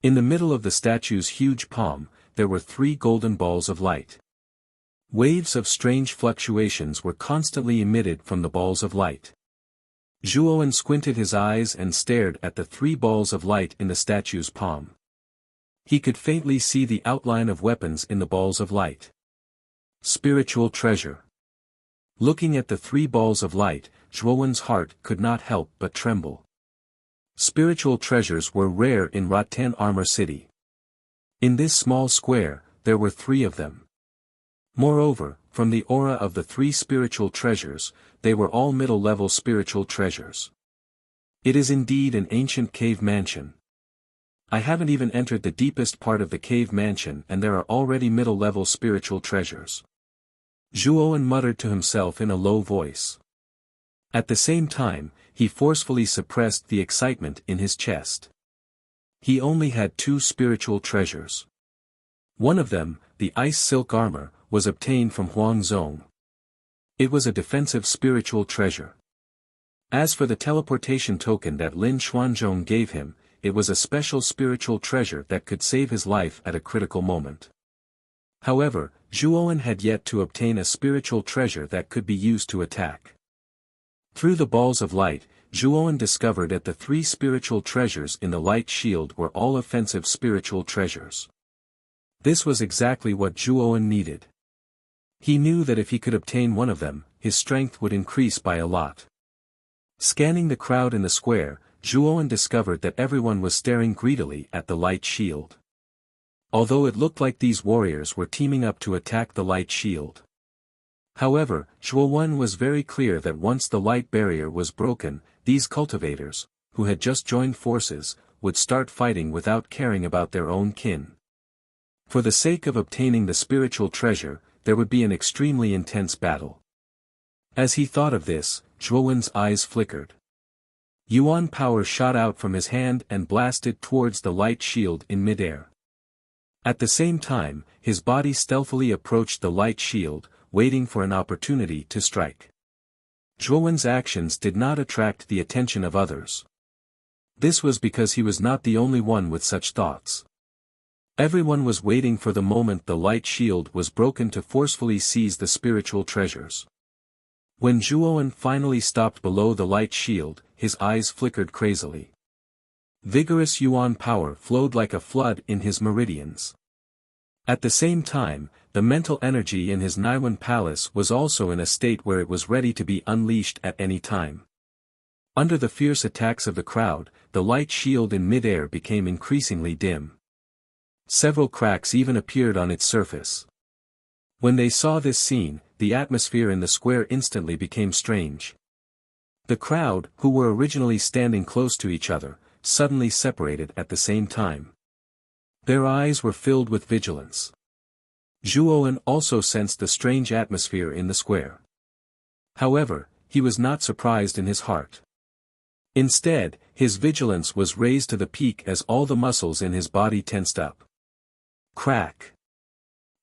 In the middle of the statue's huge palm, there were 3 golden balls of light. Waves of strange fluctuations were constantly emitted from the balls of light. Zhuowen squinted his eyes and stared at the 3 balls of light in the statue's palm. He could faintly see the outline of weapons in the balls of light. Spiritual treasure. Looking at the 3 balls of light, Zhuowen's heart could not help but tremble. Spiritual treasures were rare in Rattan Armor City. In this small square, there were 3 of them. Moreover, from the aura of the 3 spiritual treasures, they were all middle-level spiritual treasures. It is indeed an ancient cave mansion. I haven't even entered the deepest part of the cave mansion and there are already middle-level spiritual treasures. Zhuowen muttered to himself in a low voice. At the same time, he forcefully suppressed the excitement in his chest. He only had 2 spiritual treasures. One of them, the ice silk armor, was obtained from Huang Zong. It was a defensive spiritual treasure. As for the teleportation token that Lin Xuanzhong gave him, it was a special spiritual treasure that could save his life at a critical moment. However, Zhuowen had yet to obtain a spiritual treasure that could be used to attack. Through the balls of light, Zhuowen discovered that the 3 spiritual treasures in the light shield were all offensive spiritual treasures. This was exactly what Zhuowen needed. He knew that if he could obtain one of them, his strength would increase by a lot. Scanning the crowd in the square, Zhuowen discovered that everyone was staring greedily at the light shield. Although it looked like these warriors were teaming up to attack the light shield. However, Zhuowen was very clear that once the light barrier was broken, these cultivators, who had just joined forces, would start fighting without caring about their own kin. For the sake of obtaining the spiritual treasure, there would be an extremely intense battle. As he thought of this, Zhuowen's eyes flickered. Yuan power shot out from his hand and blasted towards the light shield in midair. At the same time, his body stealthily approached the light shield, waiting for an opportunity to strike. Zhuowen's actions did not attract the attention of others. This was because he was not the only one with such thoughts. Everyone was waiting for the moment the light shield was broken to forcefully seize the spiritual treasures. When Zhuowen finally stopped below the light shield, his eyes flickered crazily. Vigorous Yuan power flowed like a flood in his meridians. At the same time, the mental energy in his Naiwan palace was also in a state where it was ready to be unleashed at any time. Under the fierce attacks of the crowd, the light shield in midair became increasingly dim. Several cracks even appeared on its surface. When they saw this scene, the atmosphere in the square instantly became strange. The crowd, who were originally standing close to each other, suddenly separated at the same time. Their eyes were filled with vigilance. Zhuowen also sensed the strange atmosphere in the square. However, he was not surprised in his heart. Instead, his vigilance was raised to the peak as all the muscles in his body tensed up. Crack!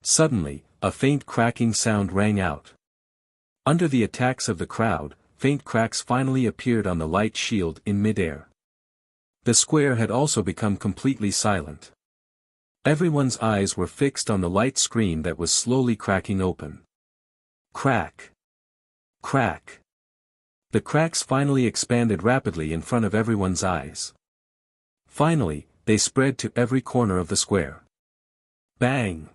Suddenly, a faint cracking sound rang out. Under the attacks of the crowd, faint cracks finally appeared on the light shield in midair. The square had also become completely silent. Everyone's eyes were fixed on the light screen that was slowly cracking open. Crack! Crack! The cracks finally expanded rapidly in front of everyone's eyes. Finally, they spread to every corner of the square. Bang!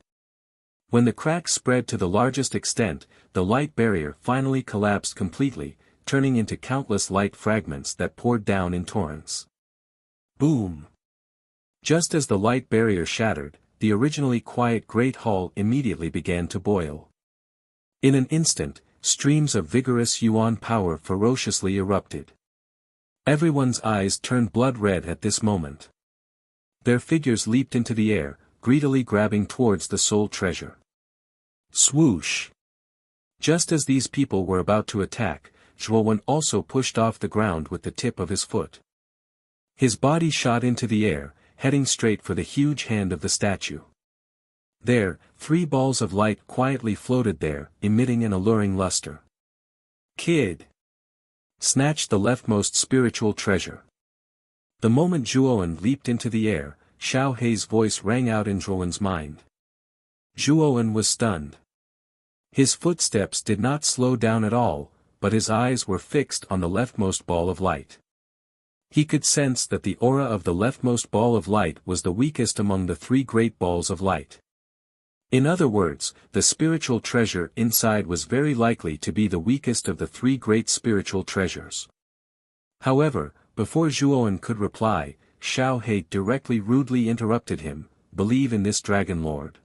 When the cracks spread to the largest extent, the light barrier finally collapsed completely, turning into countless light fragments that poured down in torrents. Boom! Just as the light barrier shattered, the originally quiet Great Hall immediately began to boil. In an instant, streams of vigorous yuan power ferociously erupted. Everyone's eyes turned blood red at this moment. Their figures leaped into the air, greedily grabbing towards the soul treasure. Swoosh! Just as these people were about to attack, Zhuowen also pushed off the ground with the tip of his foot. His body shot into the air, heading straight for the huge hand of the statue. There, 3 balls of light quietly floated there, emitting an alluring luster. Kid! Snatched the leftmost spiritual treasure. The moment Zhuowen leaped into the air, Xiao Hei's voice rang out in Zhuowen's mind. Zhuowen was stunned. His footsteps did not slow down at all, but his eyes were fixed on the leftmost ball of light. He could sense that the aura of the leftmost ball of light was the weakest among the 3 great balls of light. In other words, the spiritual treasure inside was very likely to be the weakest of the 3 great spiritual treasures. However, before Zhuowen could reply, Xiao Hei directly rudely interrupted him, "Believe in this Dragon Lord.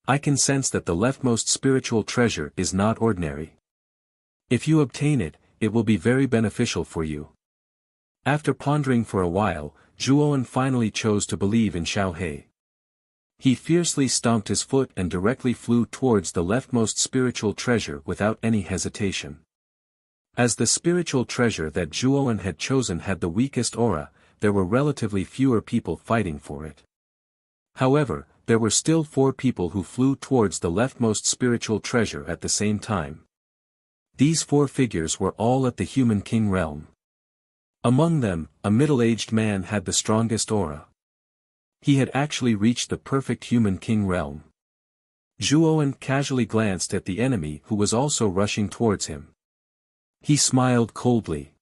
I can sense that the leftmost spiritual treasure is not ordinary. If you obtain it, it will be very beneficial for you." After pondering for a while, Zhuowen finally chose to believe in Xiao Hei. He fiercely stomped his foot and directly flew towards the leftmost spiritual treasure without any hesitation. As the spiritual treasure that Zhuowen had chosen had the weakest aura, there were relatively fewer people fighting for it. However, there were still 4 people who flew towards the leftmost spiritual treasure at the same time. These 4 figures were all at the Human King realm. Among them, a middle-aged man had the strongest aura. He had actually reached the perfect Human King realm. Zhuowen casually glanced at the enemy who was also rushing towards him. He smiled coldly.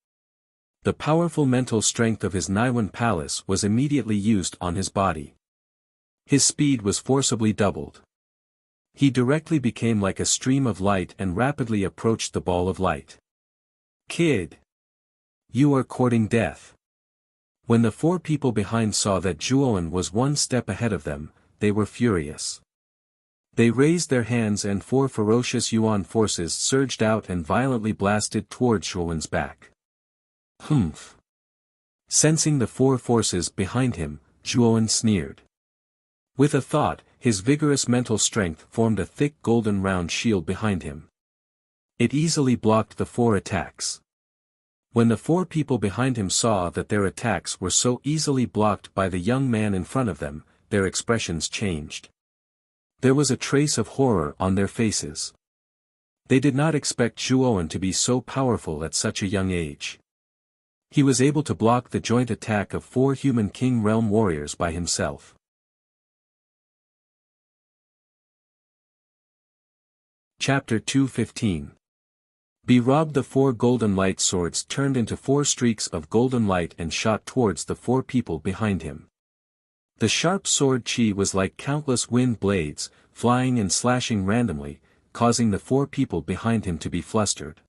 The powerful mental strength of his Naiwan palace was immediately used on his body. His speed was forcibly doubled. He directly became like a stream of light and rapidly approached the ball of light. "Kid! You are courting death." When the 4 people behind saw that Zhuowen was 1 step ahead of them, they were furious. They raised their hands and 4 ferocious yuan forces surged out and violently blasted towards Zhuowen's back. Humph! Sensing the 4 forces behind him, Zhuowen sneered. With a thought, his vigorous mental strength formed a thick golden round shield behind him. It easily blocked the 4 attacks. When the 4 people behind him saw that their attacks were so easily blocked by the young man in front of them, their expressions changed. There was a trace of horror on their faces. They did not expect Zhuowen to be so powerful at such a young age. He was able to block the joint attack of 4 Human King realm warriors by himself. Chapter 2:15. Be robbed. The 4 golden light swords turned into 4 streaks of golden light and shot towards the 4 people behind him. The sharp sword chi was like countless wind blades, flying and slashing randomly, causing the 4 people behind him to be flustered.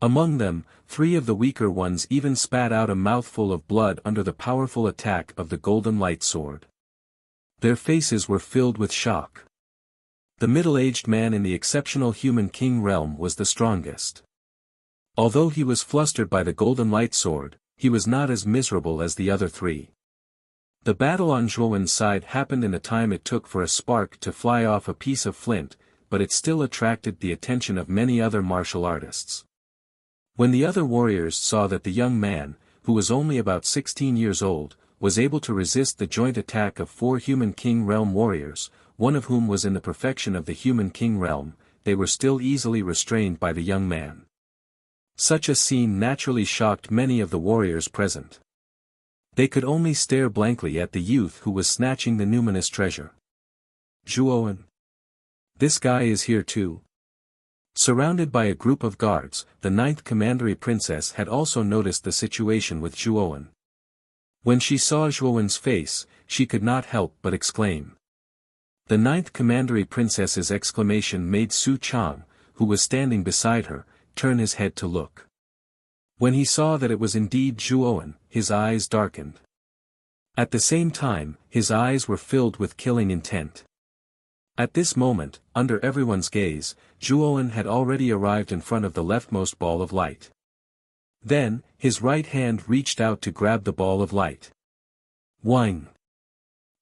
Among them, 3 of the weaker ones even spat out a mouthful of blood under the powerful attack of the golden light sword. Their faces were filled with shock. The middle-aged man in the exceptional Human King realm was the strongest. Although he was flustered by the golden light sword, he was not as miserable as the other 3. The battle on Zhuowen's side happened in the time it took for a spark to fly off a piece of flint, but it still attracted the attention of many other martial artists. When the other warriors saw that the young man, who was only about 16 years old, was able to resist the joint attack of 4 human king realm warriors, one of whom was in the perfection of the human king realm, they were still easily restrained by the young man. Such a scene naturally shocked many of the warriors present. They could only stare blankly at the youth who was snatching the numinous treasure. Zhuowen. This guy is here too. Surrounded by a group of guards, the 9th Commandery Princess had also noticed the situation with Zhuowen. When she saw Zhuowen's face, she could not help but exclaim. The 9th Commandery Princess's exclamation made Su Chang, who was standing beside her, turn his head to look. When he saw that it was indeed Zhuowen, his eyes darkened. At the same time, his eyes were filled with killing intent. At this moment, under everyone's gaze, Zhuowen had already arrived in front of the leftmost ball of light. Then, his right hand reached out to grab the ball of light. Wang!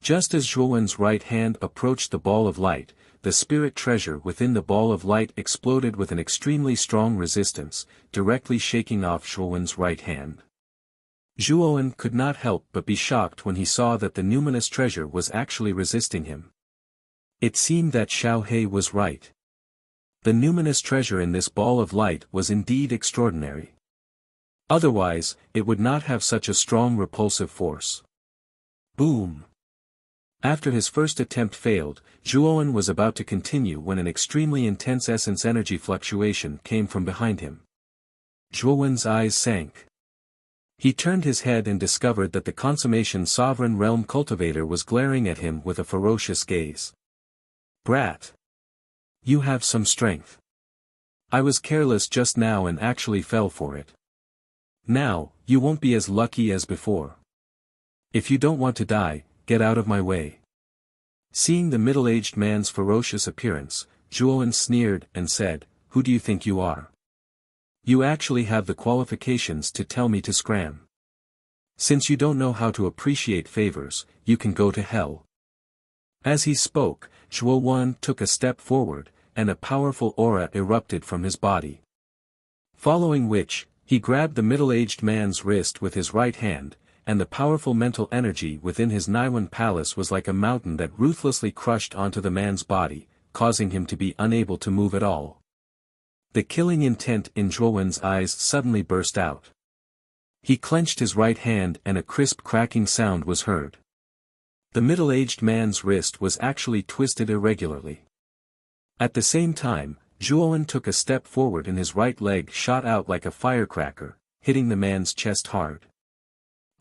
Just as Zhuowen's right hand approached the ball of light, the spirit treasure within the ball of light exploded with an extremely strong resistance, directly shaking off Zhuowen's right hand. Zhuowen could not help but be shocked when he saw that the numinous treasure was actually resisting him. It seemed that Xiao He was right. The numinous treasure in this ball of light was indeed extraordinary. Otherwise, it would not have such a strong repulsive force. Boom! After his first attempt failed, Zhuowen was about to continue when an extremely intense essence energy fluctuation came from behind him. Zhuowen's eyes sank. He turned his head and discovered that the consummation sovereign realm cultivator was glaring at him with a ferocious gaze. Brat! You have some strength. I was careless just now and actually fell for it. Now, you won't be as lucky as before. If you don't want to die, get out of my way. Seeing the middle-aged man's ferocious appearance, Zhuowen sneered and said, Who do you think you are? You actually have the qualifications to tell me to scram. Since you don't know how to appreciate favors, you can go to hell. As he spoke, Zhuowen took a step forward, and a powerful aura erupted from his body. Following which, he grabbed the middle-aged man's wrist with his right hand, and the powerful mental energy within his Naiwan palace was like a mountain that ruthlessly crushed onto the man's body, causing him to be unable to move at all. The killing intent in Zhuowen's eyes suddenly burst out. He clenched his right hand and a crisp cracking sound was heard. The middle-aged man's wrist was actually twisted irregularly. At the same time, Zhuowen took a step forward and his right leg shot out like a firecracker, hitting the man's chest hard.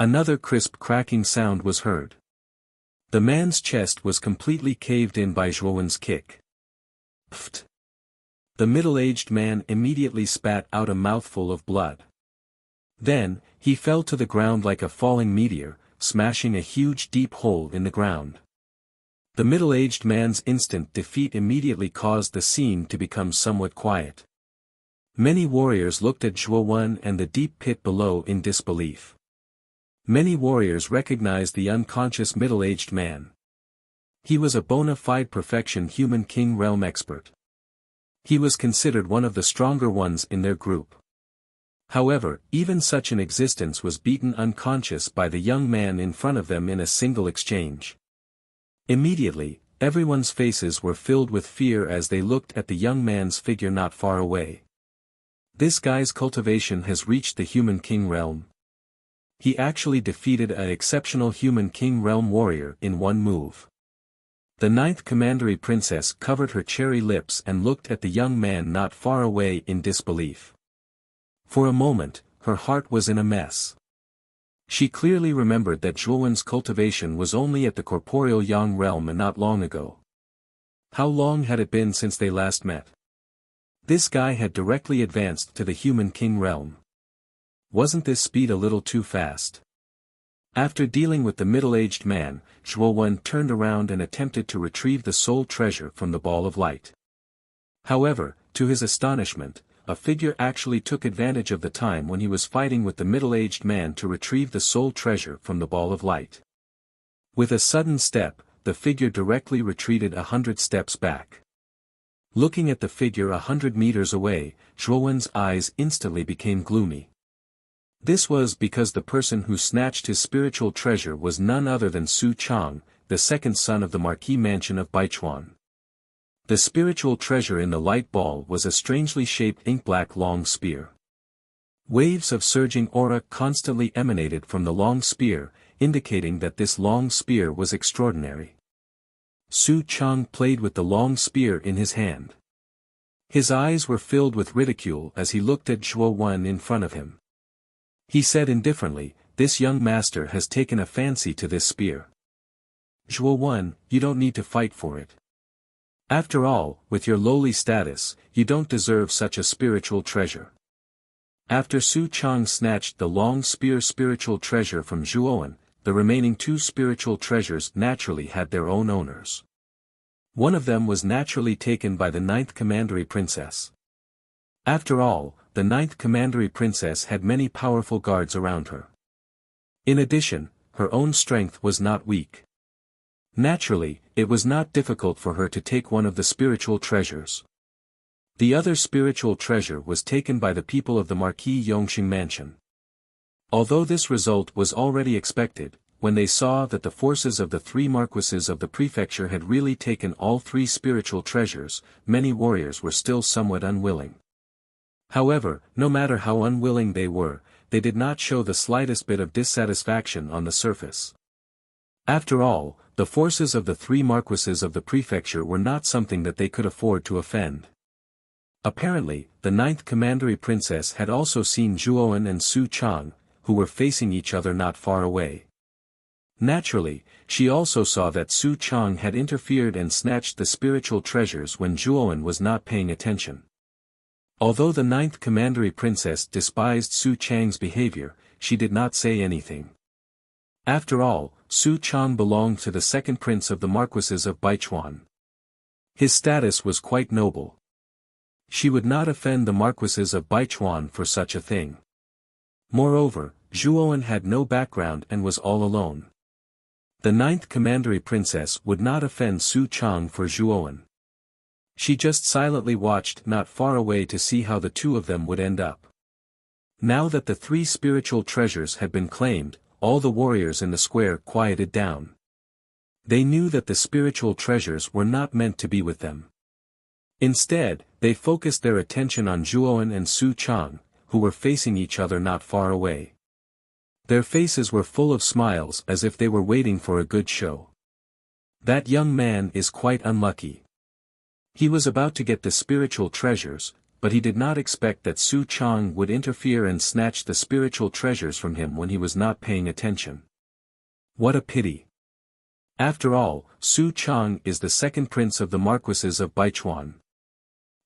Another crisp cracking sound was heard. The man's chest was completely caved in by Zhuowen's kick. Pfft! The middle-aged man immediately spat out a mouthful of blood. Then, he fell to the ground like a falling meteor, smashing a huge deep hole in the ground. The middle-aged man's instant defeat immediately caused the scene to become somewhat quiet. Many warriors looked at Zhuowen and the deep pit below in disbelief. Many warriors recognized the unconscious middle-aged man. He was a bona fide perfection human king realm expert. He was considered one of the stronger ones in their group. However, even such an existence was beaten unconscious by the young man in front of them in a single exchange. Immediately, everyone's faces were filled with fear as they looked at the young man's figure not far away. This guy's cultivation has reached the human king realm. He actually defeated an exceptional human king realm warrior in one move. The 9th Commandery Princess covered her cherry lips and looked at the young man not far away in disbelief. For a moment, her heart was in a mess. She clearly remembered that Zhuowen's cultivation was only at the corporeal yang realm and not long ago. How long had it been since they last met? This guy had directly advanced to the human king realm. Wasn't this speed a little too fast? After dealing with the middle-aged man, Zhuowen turned around and attempted to retrieve the soul treasure from the ball of light. However, to his astonishment, a figure actually took advantage of the time when he was fighting with the middle-aged man to retrieve the soul treasure from the ball of light. With a sudden step, the figure directly retreated 100 steps back. Looking at the figure 100 meters away, Zhuowen's eyes instantly became gloomy. This was because the person who snatched his spiritual treasure was none other than Su Chang, the second son of the Marquis Mansion of Baichuan. The spiritual treasure in the light ball was a strangely shaped ink-black long spear. Waves of surging aura constantly emanated from the long spear, indicating that this long spear was extraordinary. Su Chang played with the long spear in his hand. His eyes were filled with ridicule as he looked at Zhuowen in front of him. He said indifferently, "This young master has taken a fancy to this spear. Zhuowen, you don't need to fight for it. After all, with your lowly status, you don't deserve such a spiritual treasure." After Su Chang snatched the long spear spiritual treasure from Zhuowen, the remaining two spiritual treasures naturally had their own owners. One of them was naturally taken by the ninth commandery princess. After all, the ninth commandery princess had many powerful guards around her. In addition, her own strength was not weak. Naturally, it was not difficult for her to take one of the spiritual treasures. The other spiritual treasure was taken by the people of the Marquis Yongxing Mansion. Although this result was already expected, when they saw that the forces of the three marquises of the prefecture had really taken all three spiritual treasures, many warriors were still somewhat unwilling. However, no matter how unwilling they did not show the slightest bit of dissatisfaction on the surface. After all, the forces of the three marquises of the prefecture were not something that they could afford to offend. Apparently, the ninth commandery princess had also seen Zhuowen and Su Chang, who were facing each other not far away. Naturally, she also saw that Su Chang had interfered and snatched the spiritual treasures when Zhuowen was not paying attention. Although the ninth commandery princess despised Su Chang's behavior, she did not say anything. After all, Su Chang belonged to the second prince of the marquises of Baichuan. His status was quite noble. She would not offend the marquises of Baichuan for such a thing. Moreover, Zhuowen had no background and was all alone. The ninth commandery princess would not offend Su Chang for Zhuowen. She just silently watched not far away to see how the two of them would end up. Now that the three spiritual treasures had been claimed, all the warriors in the square quieted down. They knew that the spiritual treasures were not meant to be with them. Instead, they focused their attention on Zhuowen and Su Chang, who were facing each other not far away. Their faces were full of smiles as if they were waiting for a good show. That young man is quite unlucky. He was about to get the spiritual treasures, but he did not expect that Su Chang would interfere and snatch the spiritual treasures from him when he was not paying attention. What a pity. After all, Su Chang is the second prince of the marquises of Baichuan.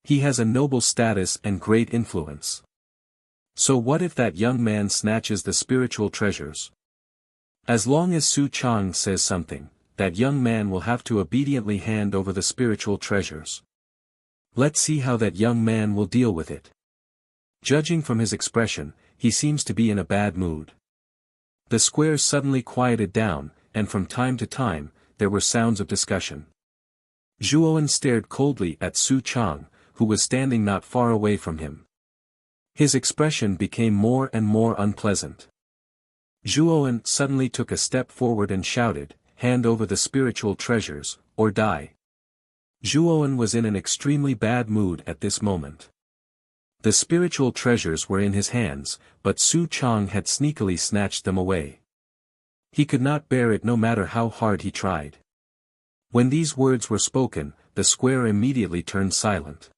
He has a noble status and great influence. So what if that young man snatches the spiritual treasures? As long as Su Chang says something, that young man will have to obediently hand over the spiritual treasures. Let's see how that young man will deal with it. Judging from his expression, he seems to be in a bad mood. The square suddenly quieted down, and from time to time, there were sounds of discussion. Zhuowen stared coldly at Su Chang, who was standing not far away from him. His expression became more and more unpleasant. Zhuowen suddenly took a step forward and shouted, "Hand over the spiritual treasures, or die." Zhuowen was in an extremely bad mood at this moment. The spiritual treasures were in his hands, but Su Chang had sneakily snatched them away. He could not bear it no matter how hard he tried. When these words were spoken, the square immediately turned silent.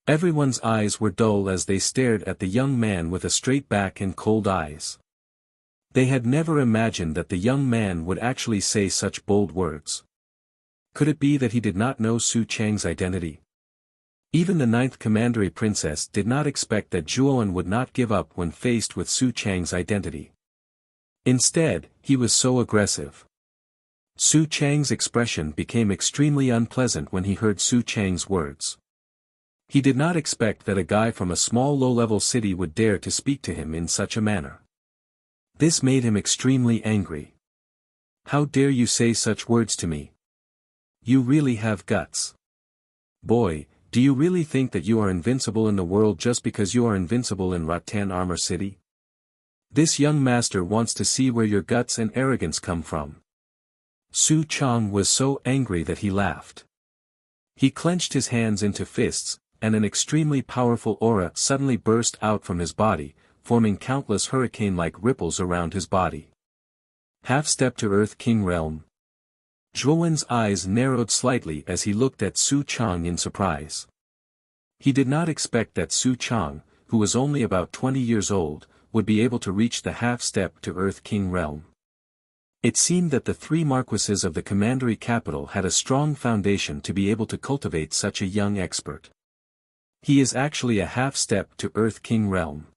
Everyone's eyes were dull as they stared at the young man with a straight back and cold eyes. They had never imagined that the young man would actually say such bold words. Could it be that he did not know Su Chang's identity? Even the ninth commandery princess did not expect that Zhuowen would not give up when faced with Su Chang's identity. Instead, he was so aggressive. Su Chang's expression became extremely unpleasant when he heard Su Chang's words. He did not expect that a guy from a small low-level city would dare to speak to him in such a manner. This made him extremely angry. How dare you say such words to me? You really have guts. Boy, do you really think that you are invincible in the world just because you are invincible in Rattan Armor City? This young master wants to see where your guts and arrogance come from. Su Chang was so angry that he laughed. He clenched his hands into fists, and an extremely powerful aura suddenly burst out from his body, forming countless hurricane-like ripples around his body. Half-step to Earth King Realm. Zhuowen's eyes narrowed slightly as he looked at Su Chang in surprise. He did not expect that Su Chang, who was only about 20 years old, would be able to reach the half-step to Earth King Realm. It seemed that the three marquises of the commandery capital had a strong foundation to be able to cultivate such a young expert. He is actually a half-step to Earth King Realm.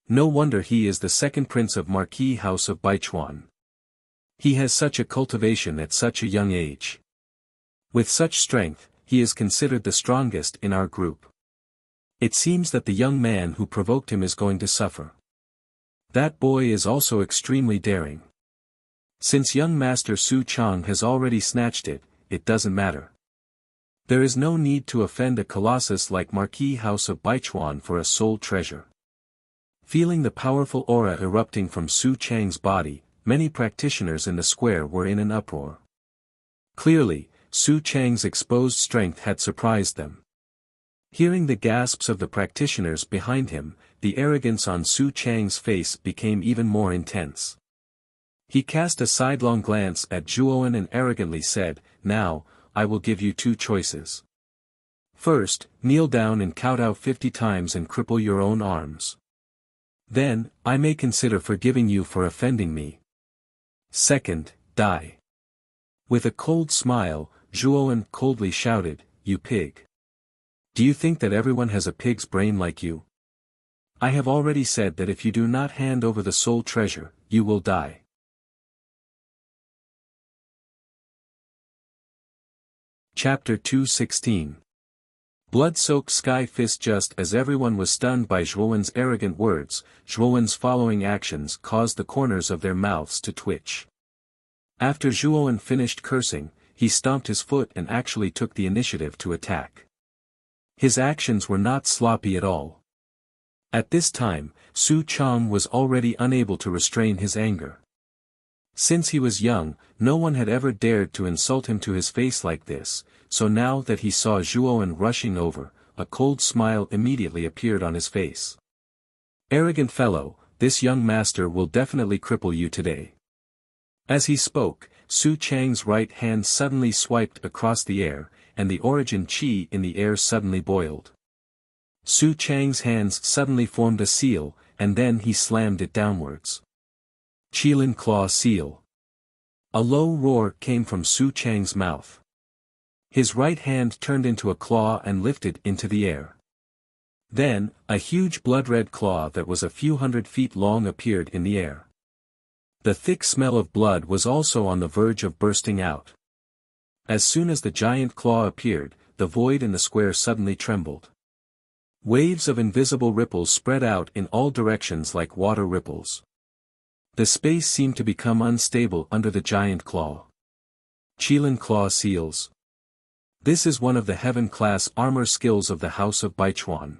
No wonder he is the second prince of Marquis House of Baichuan. He has such a cultivation at such a young age. With such strength, he is considered the strongest in our group. It seems that the young man who provoked him is going to suffer. That boy is also extremely daring. Since young Master Su Chang has already snatched it, it doesn't matter. There is no need to offend a colossus like Marquis House of Baichuan for a soul treasure. Feeling the powerful aura erupting from Su Chang's body, many practitioners in the square were in an uproar. Clearly, Su Chang's exposed strength had surprised them. Hearing the gasps of the practitioners behind him, the arrogance on Su Chang's face became even more intense. He cast a sidelong glance at Zhuowen and arrogantly said, "Now, I will give you two choices. First, kneel down and kowtow 50 times and cripple your own arms. Then, I may consider forgiving you for offending me. Second, die." With a cold smile, Zhuowen coldly shouted, "You pig. Do you think that everyone has a pig's brain like you? I have already said that if you do not hand over the soul treasure, you will die." Chapter 216. Blood-soaked sky fist. Just as everyone was stunned by Zhuowen's arrogant words, Zhuowen's following actions caused the corners of their mouths to twitch. After Zhuowen finished cursing, he stomped his foot and actually took the initiative to attack. His actions were not sloppy at all. At this time, Su Chang was already unable to restrain his anger. Since he was young, no one had ever dared to insult him to his face like this, so now that he saw Zhuowen rushing over, a cold smile immediately appeared on his face. "Arrogant fellow, this young master will definitely cripple you today." As he spoke, Su Chang's right hand suddenly swiped across the air, and the origin chi in the air suddenly boiled. Su Chang's hands suddenly formed a seal, and then he slammed it downwards. Qilin Claw Seal. A low roar came from Su Chang's mouth. His right hand turned into a claw and lifted into the air. Then, a huge blood-red claw that was a few hundred feet long appeared in the air. The thick smell of blood was also on the verge of bursting out. As soon as the giant claw appeared, the void in the square suddenly trembled. Waves of invisible ripples spread out in all directions like water ripples. The space seemed to become unstable under the giant claw. Qilin Claw Seals. This is one of the heaven-class armor skills of the House of Baichuan.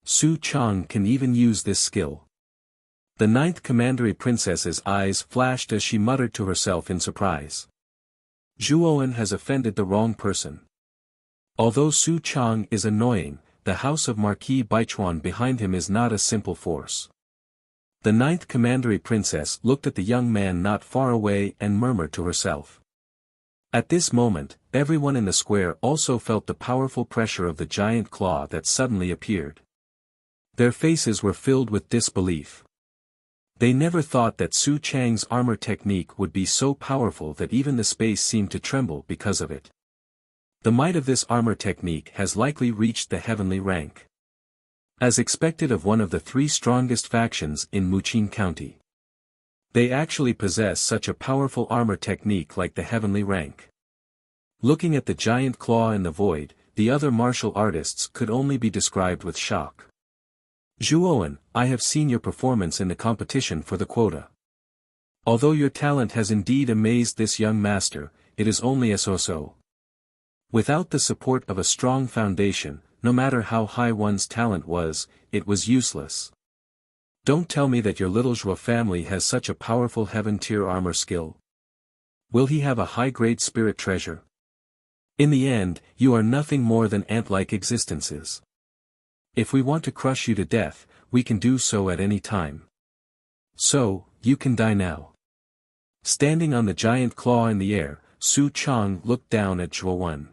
Su Chang can even use this skill. The 9th Commandery Princess's eyes flashed as she muttered to herself in surprise. Zhuowen has offended the wrong person. Although Su Chang is annoying, the House of Marquis Baichuan behind him is not a simple force. The 9th Commandery Princess looked at the young man not far away and murmured to herself. At this moment, everyone in the square also felt the powerful pressure of the giant claw that suddenly appeared. Their faces were filled with disbelief. They never thought that Su Chang's armor technique would be so powerful that even the space seemed to tremble because of it. The might of this armor technique has likely reached the heavenly rank. As expected of one of the 3 strongest factions in Muqing County. They actually possess such a powerful armor technique like the heavenly rank. Looking at the giant claw in the void, the other martial artists could only be described with shock. "Zhuowen, I have seen your performance in the competition for the quota. Although your talent has indeed amazed this young master, it is only a so-so. Without the support of a strong foundation, no matter how high one's talent was, it was useless. Don't tell me that your little Zhuo family has such a powerful heaven-tier armor skill. Will he have a high-grade spirit treasure? In the end, you are nothing more than ant-like existences. If we want to crush you to death, we can do so at any time. So, you can die now. Standing on the giant claw in the air, Su Chang looked down at Zhuo Wen.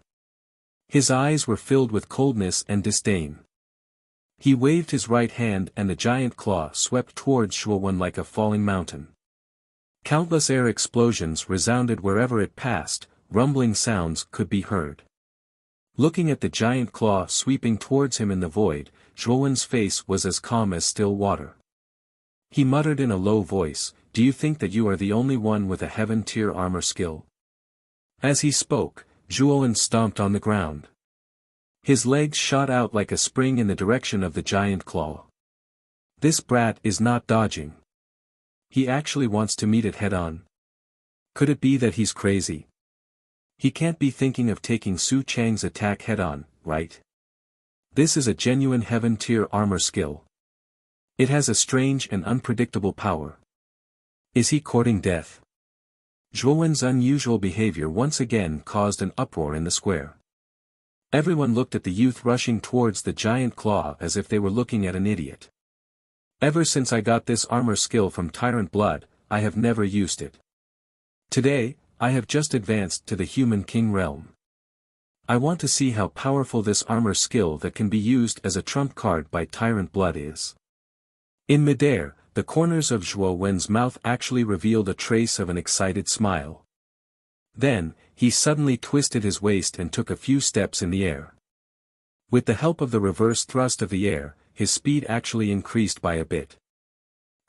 His eyes were filled with coldness and disdain. He waved his right hand and the giant claw swept towards Zhuo Wen like a falling mountain. Countless air explosions resounded wherever it passed, rumbling sounds could be heard. Looking at the giant claw sweeping towards him in the void, Zhuo Wen's face was as calm as still water. He muttered in a low voice, "Do you think that you are the only one with a heaven-tier armor skill?" As he spoke, Zhuo Wen stomped on the ground. His legs shot out like a spring in the direction of the giant claw. This brat is not dodging. He actually wants to meet it head-on. Could it be that he's crazy? He can't be thinking of taking Su Chang's attack head-on, right? This is a genuine heaven-tier armor skill. It has a strange and unpredictable power. Is he courting death? Zhuo Wen's unusual behavior once again caused an uproar in the square. Everyone looked at the youth rushing towards the giant claw as if they were looking at an idiot. Ever since I got this armor skill from Tyrant Blood, I have never used it. Today, I have just advanced to the Human King realm. I want to see how powerful this armor skill that can be used as a trump card by Tyrant Blood is. In midair, the corners of Zhuo Wen's mouth actually revealed a trace of an excited smile. Then, he suddenly twisted his waist and took a few steps in the air. With the help of the reverse thrust of the air, his speed actually increased by a bit.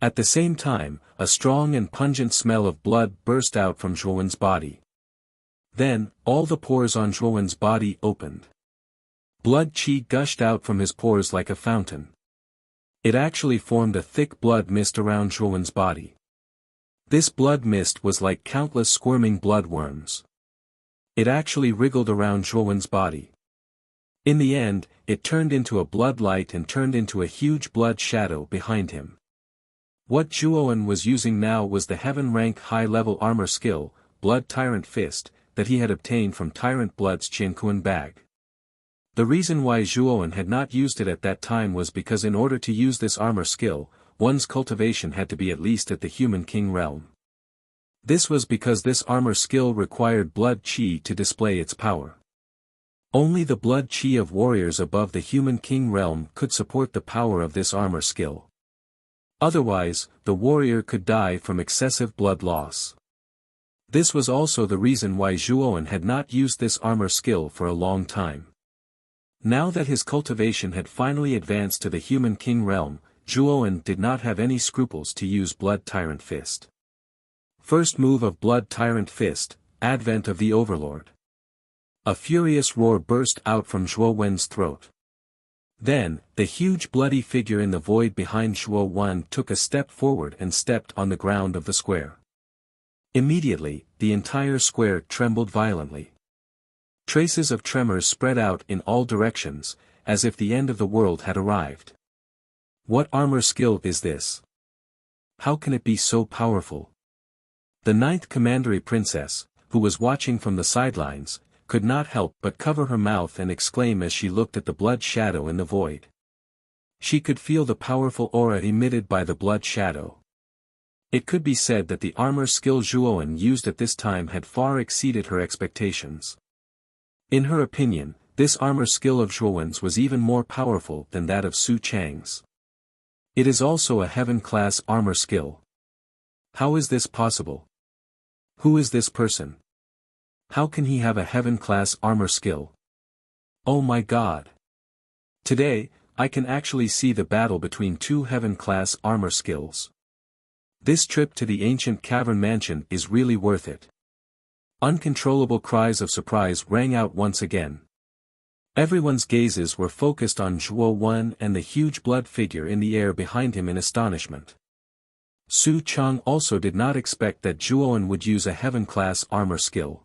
At the same time, a strong and pungent smell of blood burst out from Zhuo Wen's body. Then, all the pores on Zhuo Wen's body opened. Blood qi gushed out from his pores like a fountain. It actually formed a thick blood mist around Zhuo Wen's body. This blood mist was like countless squirming bloodworms. It actually wriggled around Zhuo Wen's body. In the end, it turned into a blood light and turned into a huge blood shadow behind him. What Zhuo Wen was using now was the heaven-rank high-level armor skill, Blood Tyrant Fist, that he had obtained from Tyrant Blood's Qianquan bag. The reason why Zhuo Wen had not used it at that time was because in order to use this armor skill, one's cultivation had to be at least at the Human King realm. This was because this armor skill required blood qi to display its power. Only the blood qi of warriors above the Human King realm could support the power of this armor skill. Otherwise, the warrior could die from excessive blood loss. This was also the reason why Zhuo Wen had not used this armor skill for a long time. Now that his cultivation had finally advanced to the Human King realm, Zhuo Wen did not have any scruples to use Blood Tyrant Fist. First move of Blood Tyrant Fist, Advent of the Overlord. A furious roar burst out from Zhuo Wen's throat. Then, the huge bloody figure in the void behind Zhuo Wen took a step forward and stepped on the ground of the square. Immediately, the entire square trembled violently. Traces of tremors spread out in all directions, as if the end of the world had arrived. What armor skill is this? How can it be so powerful? The 9th Commandery Princess, who was watching from the sidelines, could not help but cover her mouth and exclaim as she looked at the blood shadow in the void. She could feel the powerful aura emitted by the blood shadow. It could be said that the armor skill Zhuo Wen used at this time had far exceeded her expectations. In her opinion, this armor skill of Zhuo Wen's was even more powerful than that of Su Chang's. It is also a heaven-class armor skill. How is this possible? Who is this person? How can he have a heaven-class armor skill? Oh my God! Today, I can actually see the battle between two heaven-class armor skills. This trip to the ancient cavern mansion is really worth it. Uncontrollable cries of surprise rang out once again. Everyone's gazes were focused on Zhuo Wen and the huge blood figure in the air behind him in astonishment. Su Chang also did not expect that Zhuowen would use a heaven-class armor skill.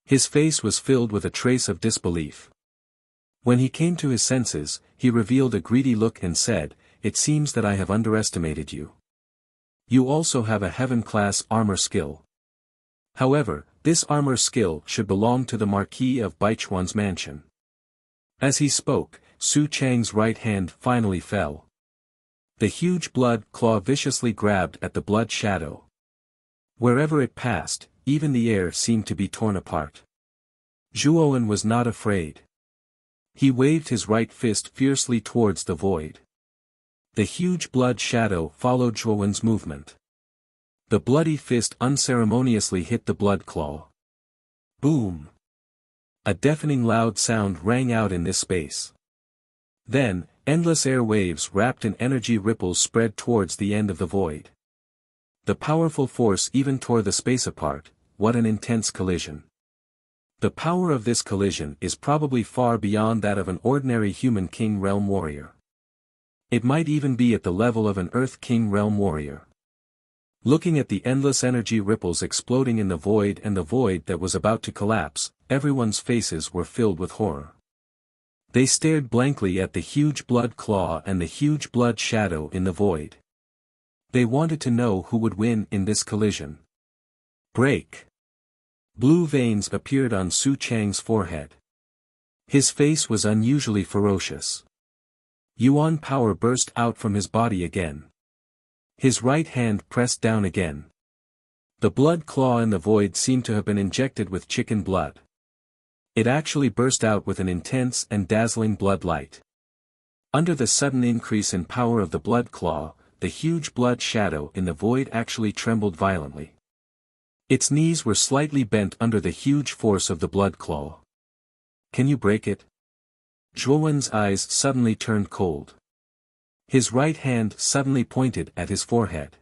His face was filled with a trace of disbelief. When he came to his senses, he revealed a greedy look and said, "It seems that I have underestimated you. You also have a heaven-class armor skill. However, this armor skill should belong to the Marquis of Baichuan's mansion." As he spoke, Su Chang's right hand finally fell. The huge blood claw viciously grabbed at the blood shadow. Wherever it passed, even the air seemed to be torn apart. Zhuowen was not afraid. He waved his right fist fiercely towards the void. The huge blood shadow followed Zhuowen's movement. The bloody fist unceremoniously hit the blood claw. Boom! A deafening loud sound rang out in this space. Then, endless air waves wrapped in energy ripples spread towards the end of the void. The powerful force even tore the space apart. What an intense collision. The power of this collision is probably far beyond that of an ordinary human King Realm warrior. It might even be at the level of an Earth King Realm warrior. Looking at the endless energy ripples exploding in the void and the void that was about to collapse, everyone's faces were filled with horror. They stared blankly at the huge blood claw and the huge blood shadow in the void. They wanted to know who would win in this collision. Break! Blue veins appeared on Su Chang's forehead. His face was unusually ferocious. Yuan power burst out from his body again. His right hand pressed down again. The blood claw in the void seemed to have been injected with chicken blood. It actually burst out with an intense and dazzling blood light. Under the sudden increase in power of the blood claw, the huge blood shadow in the void actually trembled violently. Its knees were slightly bent under the huge force of the blood claw. "Can you break it?" Zhuowen's eyes suddenly turned cold. His right hand suddenly pointed at his forehead.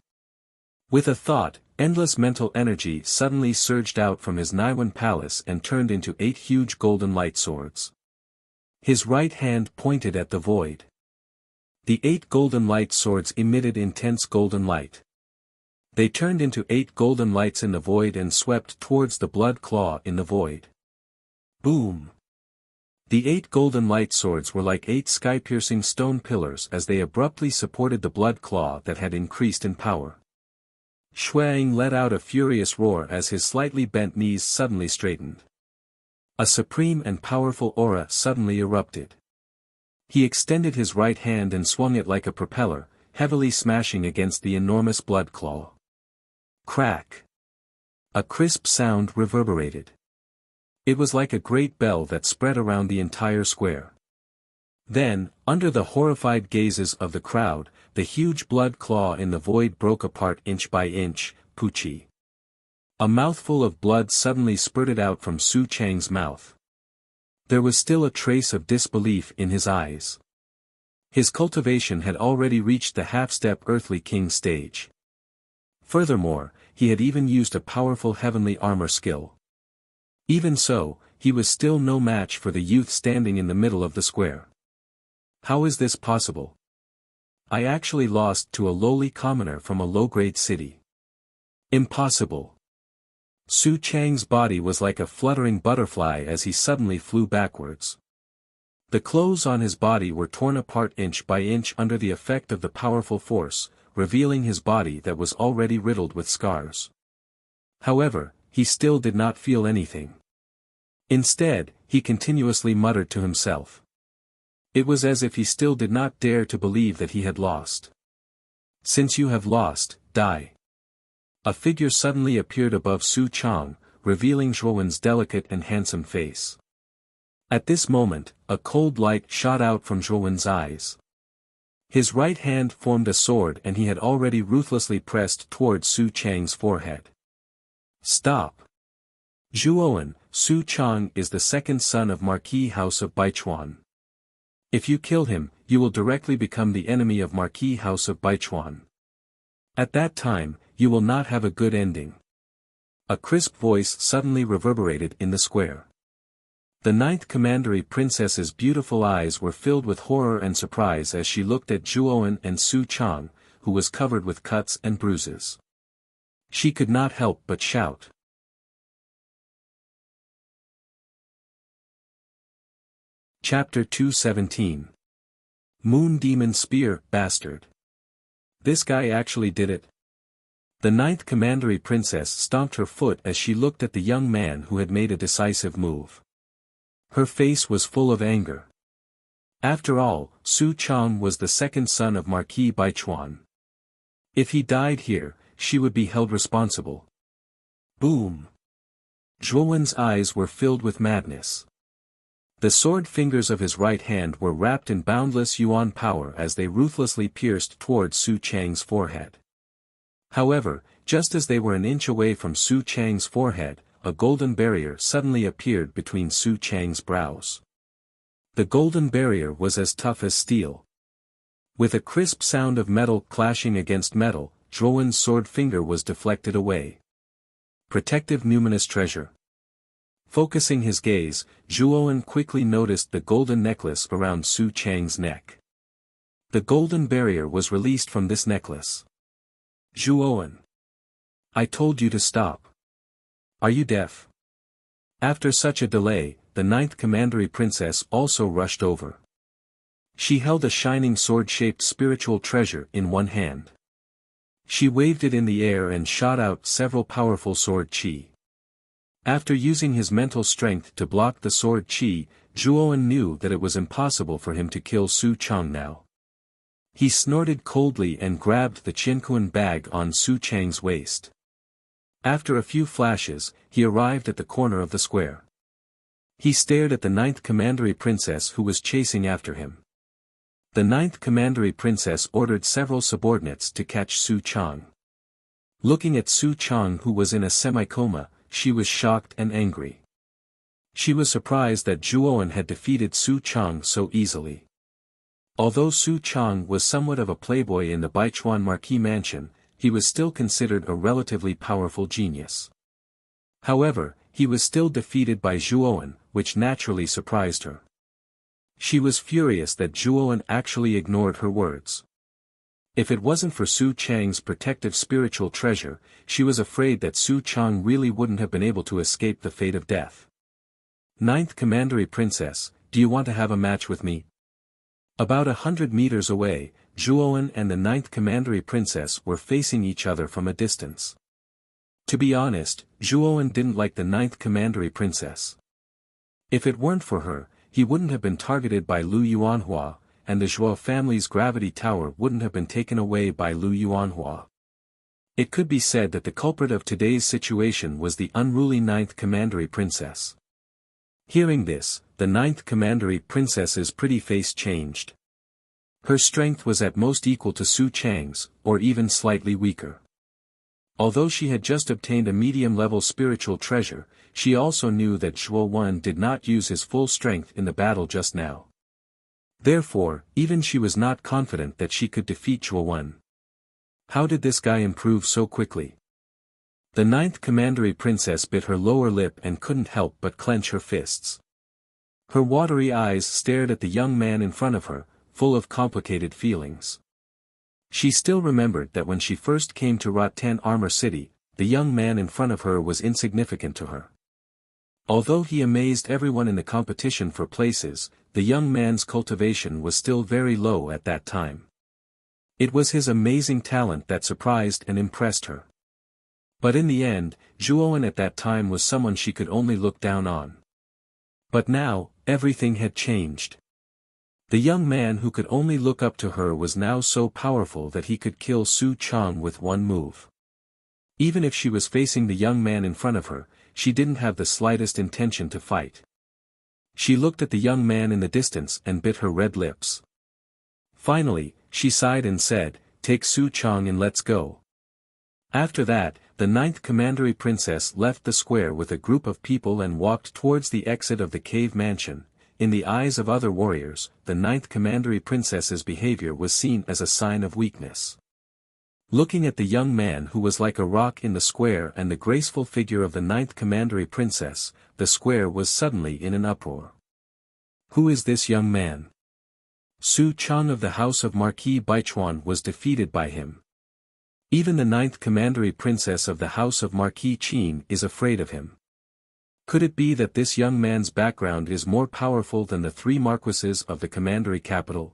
With a thought, endless mental energy suddenly surged out from his Naiwan palace and turned into 8 huge golden light swords. His right hand pointed at the void. The 8 golden light swords emitted intense golden light. They turned into 8 golden lights in the void and swept towards the blood claw in the void. Boom! The 8 golden light swords were like 8 sky-piercing stone pillars as they abruptly supported the blood claw that had increased in power. Xueying let out a furious roar as his slightly bent knees suddenly straightened. A supreme and powerful aura suddenly erupted. He extended his right hand and swung it like a propeller, heavily smashing against the enormous blood claw. Crack! A crisp sound reverberated. It was like a great bell that spread around the entire square. Then, under the horrified gazes of the crowd, the huge blood claw in the void broke apart inch by inch. Puchi. A mouthful of blood suddenly spurted out from Su Chang's mouth. There was still a trace of disbelief in his eyes. His cultivation had already reached the half-step earthly king stage. Furthermore, he had even used a powerful heavenly armor skill. Even so, he was still no match for the youth standing in the middle of the square. How is this possible? I actually lost to a lowly commoner from a low-grade city. Impossible. Su Chang's body was like a fluttering butterfly as he suddenly flew backwards. The clothes on his body were torn apart inch by inch under the effect of the powerful force, revealing his body that was already riddled with scars. However, he still did not feel anything. Instead, he continuously muttered to himself. It was as if he still did not dare to believe that he had lost. "Since you have lost, die." A figure suddenly appeared above Su Chang, revealing Zhuowen's delicate and handsome face. At this moment, a cold light shot out from Zhuowen's eyes. His right hand formed a sword and he had already ruthlessly pressed towards Su Chang's forehead. "Stop! Zhuowen, Su Chang is the second son of Marquis House of Baichuan. If you kill him, you will directly become the enemy of Marquis House of Baichuan. At that time, you will not have a good ending." A crisp voice suddenly reverberated in the square. The 9th Commandery Princess's beautiful eyes were filled with horror and surprise as she looked at Zhuowen and Su Chang, who was covered with cuts and bruises. She could not help but shout. Chapter 217. Moon Demon Spear, Bastard. This guy actually did it? The ninth commandery princess stomped her foot as she looked at the young man who had made a decisive move. Her face was full of anger. After all, Su Chang was the second son of Marquis Baichuan. If he died here, she would be held responsible. Boom! Zhuowen's eyes were filled with madness. The sword fingers of his right hand were wrapped in boundless yuan power as they ruthlessly pierced towards Su Chang's forehead. However, just as they were an inch away from Su Chang's forehead, a golden barrier suddenly appeared between Su Chang's brows. The golden barrier was as tough as steel. With a crisp sound of metal clashing against metal, Zhuowen's sword finger was deflected away. Protective numinous treasure. Focusing his gaze, Zhuowen quickly noticed the golden necklace around Su Chang's neck. The golden barrier was released from this necklace. Zhuowen. I told you to stop. Are you deaf? After such a delay, the ninth commandery princess also rushed over. She held a shining sword-shaped spiritual treasure in one hand. She waved it in the air and shot out several powerful sword qi. After using his mental strength to block the sword qi, Zhuowen knew that it was impossible for him to kill Su Chang now. He snorted coldly and grabbed the Qinquan bag on Su Chang's waist. After a few flashes, he arrived at the corner of the square. He stared at the ninth commandery princess who was chasing after him. The ninth commandery princess ordered several subordinates to catch Su Chang. Looking at Su Chang who was in a semi-coma, she was shocked and angry. She was surprised that Zhuowen had defeated Su Chang so easily. Although Su Chang was somewhat of a playboy in the Baichuan Marquis mansion, he was still considered a relatively powerful genius. However, he was still defeated by Zhuowen, which naturally surprised her. She was furious that Zhuowen actually ignored her words. If it wasn't for Su Chang's protective spiritual treasure, she was afraid that Su Chang really wouldn't have been able to escape the fate of death. Ninth commandery princess, do you want to have a match with me? About 100 meters away, Zhuowen and the ninth commandery princess were facing each other from a distance. To be honest, Zhuowen didn't like the ninth commandery princess. If it weren't for her, he wouldn't have been targeted by Lu Yuanhua, and the Zhuo family's gravity tower wouldn't have been taken away by Lu Yuanhua. It could be said that the culprit of today's situation was the unruly ninth commandery princess. Hearing this, the ninth commandery princess's pretty face changed. Her strength was at most equal to Su Chang's, or even slightly weaker. Although she had just obtained a medium-level spiritual treasure, she also knew that Zhuowen did not use his full strength in the battle just now. Therefore, even she was not confident that she could defeat Zhuowen. How did this guy improve so quickly? The ninth commandery princess bit her lower lip and couldn't help but clench her fists. Her watery eyes stared at the young man in front of her, full of complicated feelings. She still remembered that when she first came to Rotten Armor City, the young man in front of her was insignificant to her. Although he amazed everyone in the competition for places, the young man's cultivation was still very low at that time. It was his amazing talent that surprised and impressed her. But in the end, Zhuowen at that time was someone she could only look down on. But now, everything had changed. The young man who could only look up to her was now so powerful that he could kill Su Chang with one move. Even if she was facing the young man in front of her, she didn't have the slightest intention to fight. She looked at the young man in the distance and bit her red lips. Finally, she sighed and said, "Take Su Chang and let's go." After that, the ninth commandery princess left the square with a group of people and walked towards the exit of the cave mansion. In the eyes of other warriors, the ninth commandery princess's behavior was seen as a sign of weakness. Looking at the young man who was like a rock in the square and the graceful figure of the ninth commandery princess, the square was suddenly in an uproar. Who is this young man? Su Chang of the house of Marquis Baichuan was defeated by him. Even the 9th commandery princess of the house of Marquis Qin is afraid of him. Could it be that this young man's background is more powerful than the 3 marquises of the commandery capital?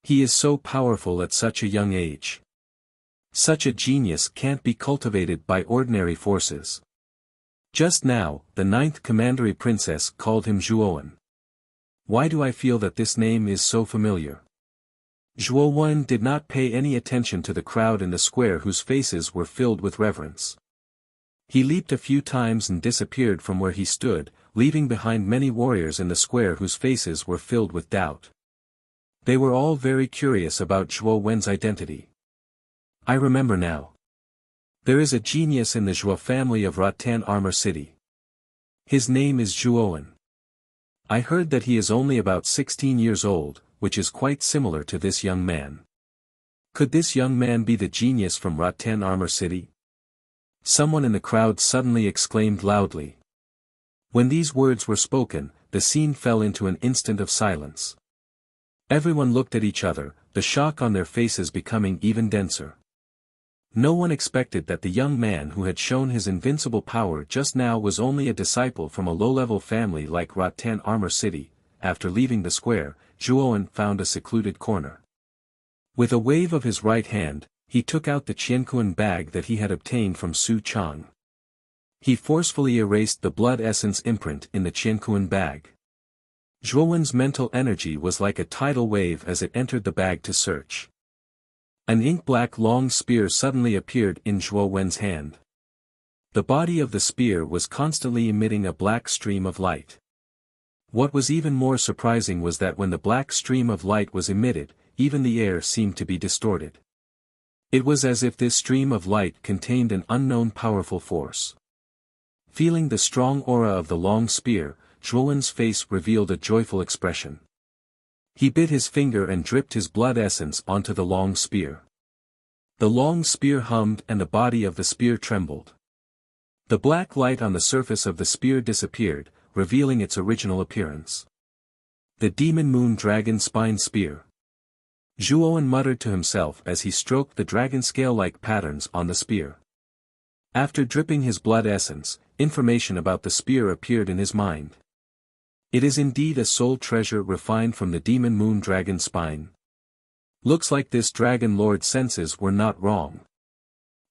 He is so powerful at such a young age. Such a genius can't be cultivated by ordinary forces. Just now, the 9th commandery princess called him Zhuowen. Why do I feel that this name is so familiar? Zhuowen did not pay any attention to the crowd in the square whose faces were filled with reverence. He leaped a few times and disappeared from where he stood, leaving behind many warriors in the square whose faces were filled with doubt. They were all very curious about Zhuowen's identity. I remember now. There is a genius in the Zhuo family of Rattan Armor City. His name is Zhuowen. I heard that he is only about 16 years old, which is quite similar to this young man. Could this young man be the genius from Rattan Armor City? Someone in the crowd suddenly exclaimed loudly. When these words were spoken, the scene fell into an instant of silence. Everyone looked at each other, the shock on their faces becoming even denser. No one expected that the young man who had shown his invincible power just now was only a disciple from a low-level family like Rattan Armor City. After leaving the square, Zhuowen found a secluded corner. With a wave of his right hand, he took out the Qianquan bag that he had obtained from Su Chang. He forcefully erased the blood essence imprint in the Qianquan bag. Zhuowen's mental energy was like a tidal wave as it entered the bag to search. An ink-black long spear suddenly appeared in Zhuowen's hand. The body of the spear was constantly emitting a black stream of light. What was even more surprising was that when the black stream of light was emitted, even the air seemed to be distorted. It was as if this stream of light contained an unknown powerful force. Feeling the strong aura of the long spear, Zhuowen's face revealed a joyful expression. He bit his finger and dripped his blood essence onto the long spear. The long spear hummed and the body of the spear trembled. The black light on the surface of the spear disappeared, revealing its original appearance. The Demon Moon Dragon Spine Spear. Zhuowen muttered to himself as he stroked the dragon scale-like patterns on the spear. After dripping his blood essence, information about the spear appeared in his mind. It is indeed a soul treasure refined from the Demon Moon Dragon Spine. Looks like this Dragon Lord's senses were not wrong.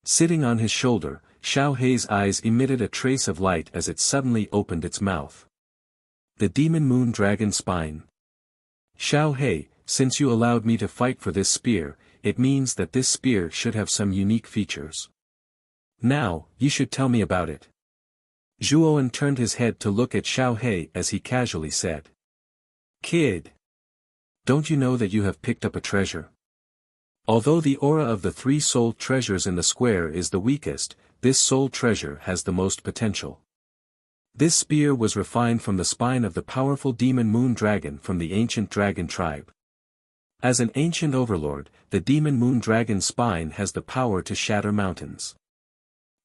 Sitting on his shoulder, Xiao Hei's eyes emitted a trace of light as it suddenly opened its mouth. The Demon Moon Dragon Spine. Xiao Hei, since you allowed me to fight for this spear, it means that this spear should have some unique features. Now, you should tell me about it. Zhuowen turned his head to look at Xiao Hei as he casually said. Kid! Don't you know that you have picked up a treasure? Although the aura of the 3 soul treasures in the square is the weakest, this soul treasure has the most potential. This spear was refined from the spine of the powerful Demon Moon Dragon from the ancient dragon tribe. As an ancient overlord, the Demon Moon Dragon spine has the power to shatter mountains.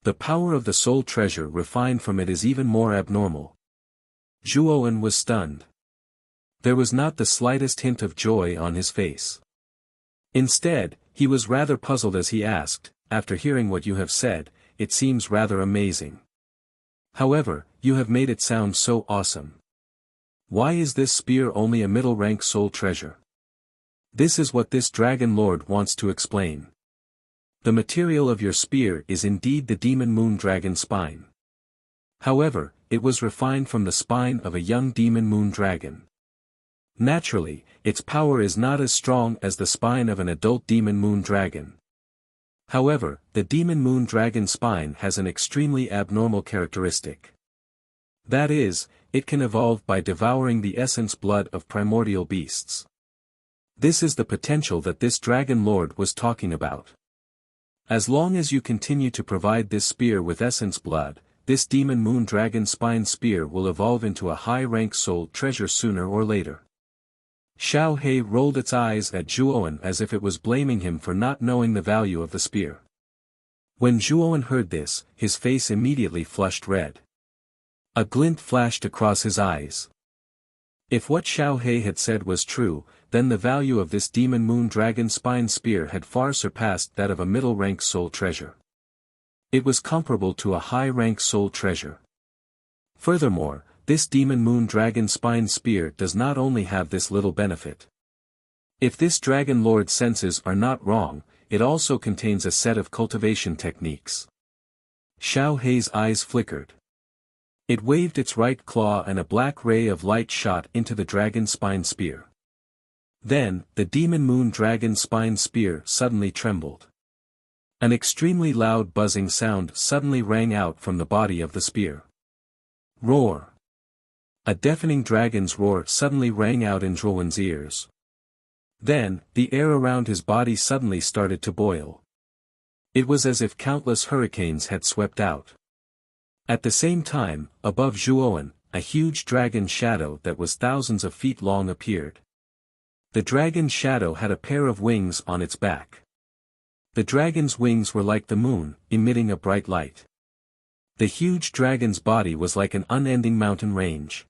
The power of the soul treasure refined from it is even more abnormal. Zhuowen was stunned. There was not the slightest hint of joy on his face. Instead, he was rather puzzled as he asked, after hearing what you have said, it seems rather amazing. However, you have made it sound so awesome. Why is this spear only a middle-rank soul treasure? This is what this Dragon Lord wants to explain. The material of your spear is indeed the Demon Moon Dragon spine. However, it was refined from the spine of a young Demon Moon Dragon. Naturally, its power is not as strong as the spine of an adult Demon Moon Dragon. However, the Demon Moon Dragon spine has an extremely abnormal characteristic. That is, it can evolve by devouring the essence blood of primordial beasts. This is the potential that this Dragon Lord was talking about. As long as you continue to provide this spear with essence blood, this Demon Moon Dragon spine spear will evolve into a high-rank soul treasure sooner or later. Xiao Hei rolled its eyes at Zhuowen as if it was blaming him for not knowing the value of the spear. When Zhuowen heard this, his face immediately flushed red. A glint flashed across his eyes. If what Xiao Hei had said was true, then the value of this demon moon dragon spine spear had far surpassed that of a middle-rank soul treasure. It was comparable to a high-rank soul treasure. Furthermore, this demon moon dragon spine spear does not only have this little benefit. If this dragon lord's senses are not wrong, it also contains a set of cultivation techniques. Xiao Hei's eyes flickered. It waved its right claw and a black ray of light shot into the dragon spine spear. Then, the demon moon dragon spine spear suddenly trembled. An extremely loud buzzing sound suddenly rang out from the body of the spear. Roar! A deafening dragon's roar suddenly rang out in Zhuowen's ears. Then, the air around his body suddenly started to boil. It was as if countless hurricanes had swept out. At the same time, above Zhuowen, a huge dragon shadow that was thousands of feet long appeared. The dragon's shadow had a pair of wings on its back. The dragon's wings were like the moon, emitting a bright light. The huge dragon's body was like an unending mountain range.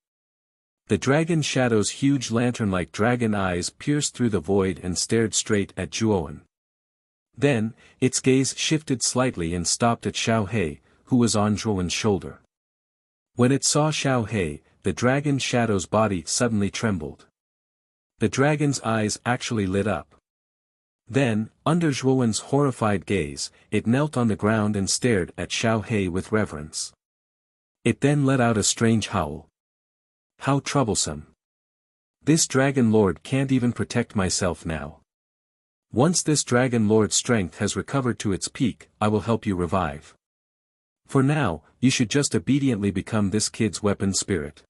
The dragon shadow's huge lantern-like dragon eyes pierced through the void and stared straight at Zhuowen. Then, its gaze shifted slightly and stopped at Xiao Hei, who was on Zhuowen's shoulder. When it saw Xiao Hei, the dragon shadow's body suddenly trembled. The dragon's eyes actually lit up. Then, under Zhuowen's horrified gaze, it knelt on the ground and stared at Xiao Hei with reverence. It then let out a strange howl. How troublesome. This dragon lord can't even protect myself now. Once this dragon lord's strength has recovered to its peak, I will help you revive. For now, you should just obediently become this kid's weapon spirit.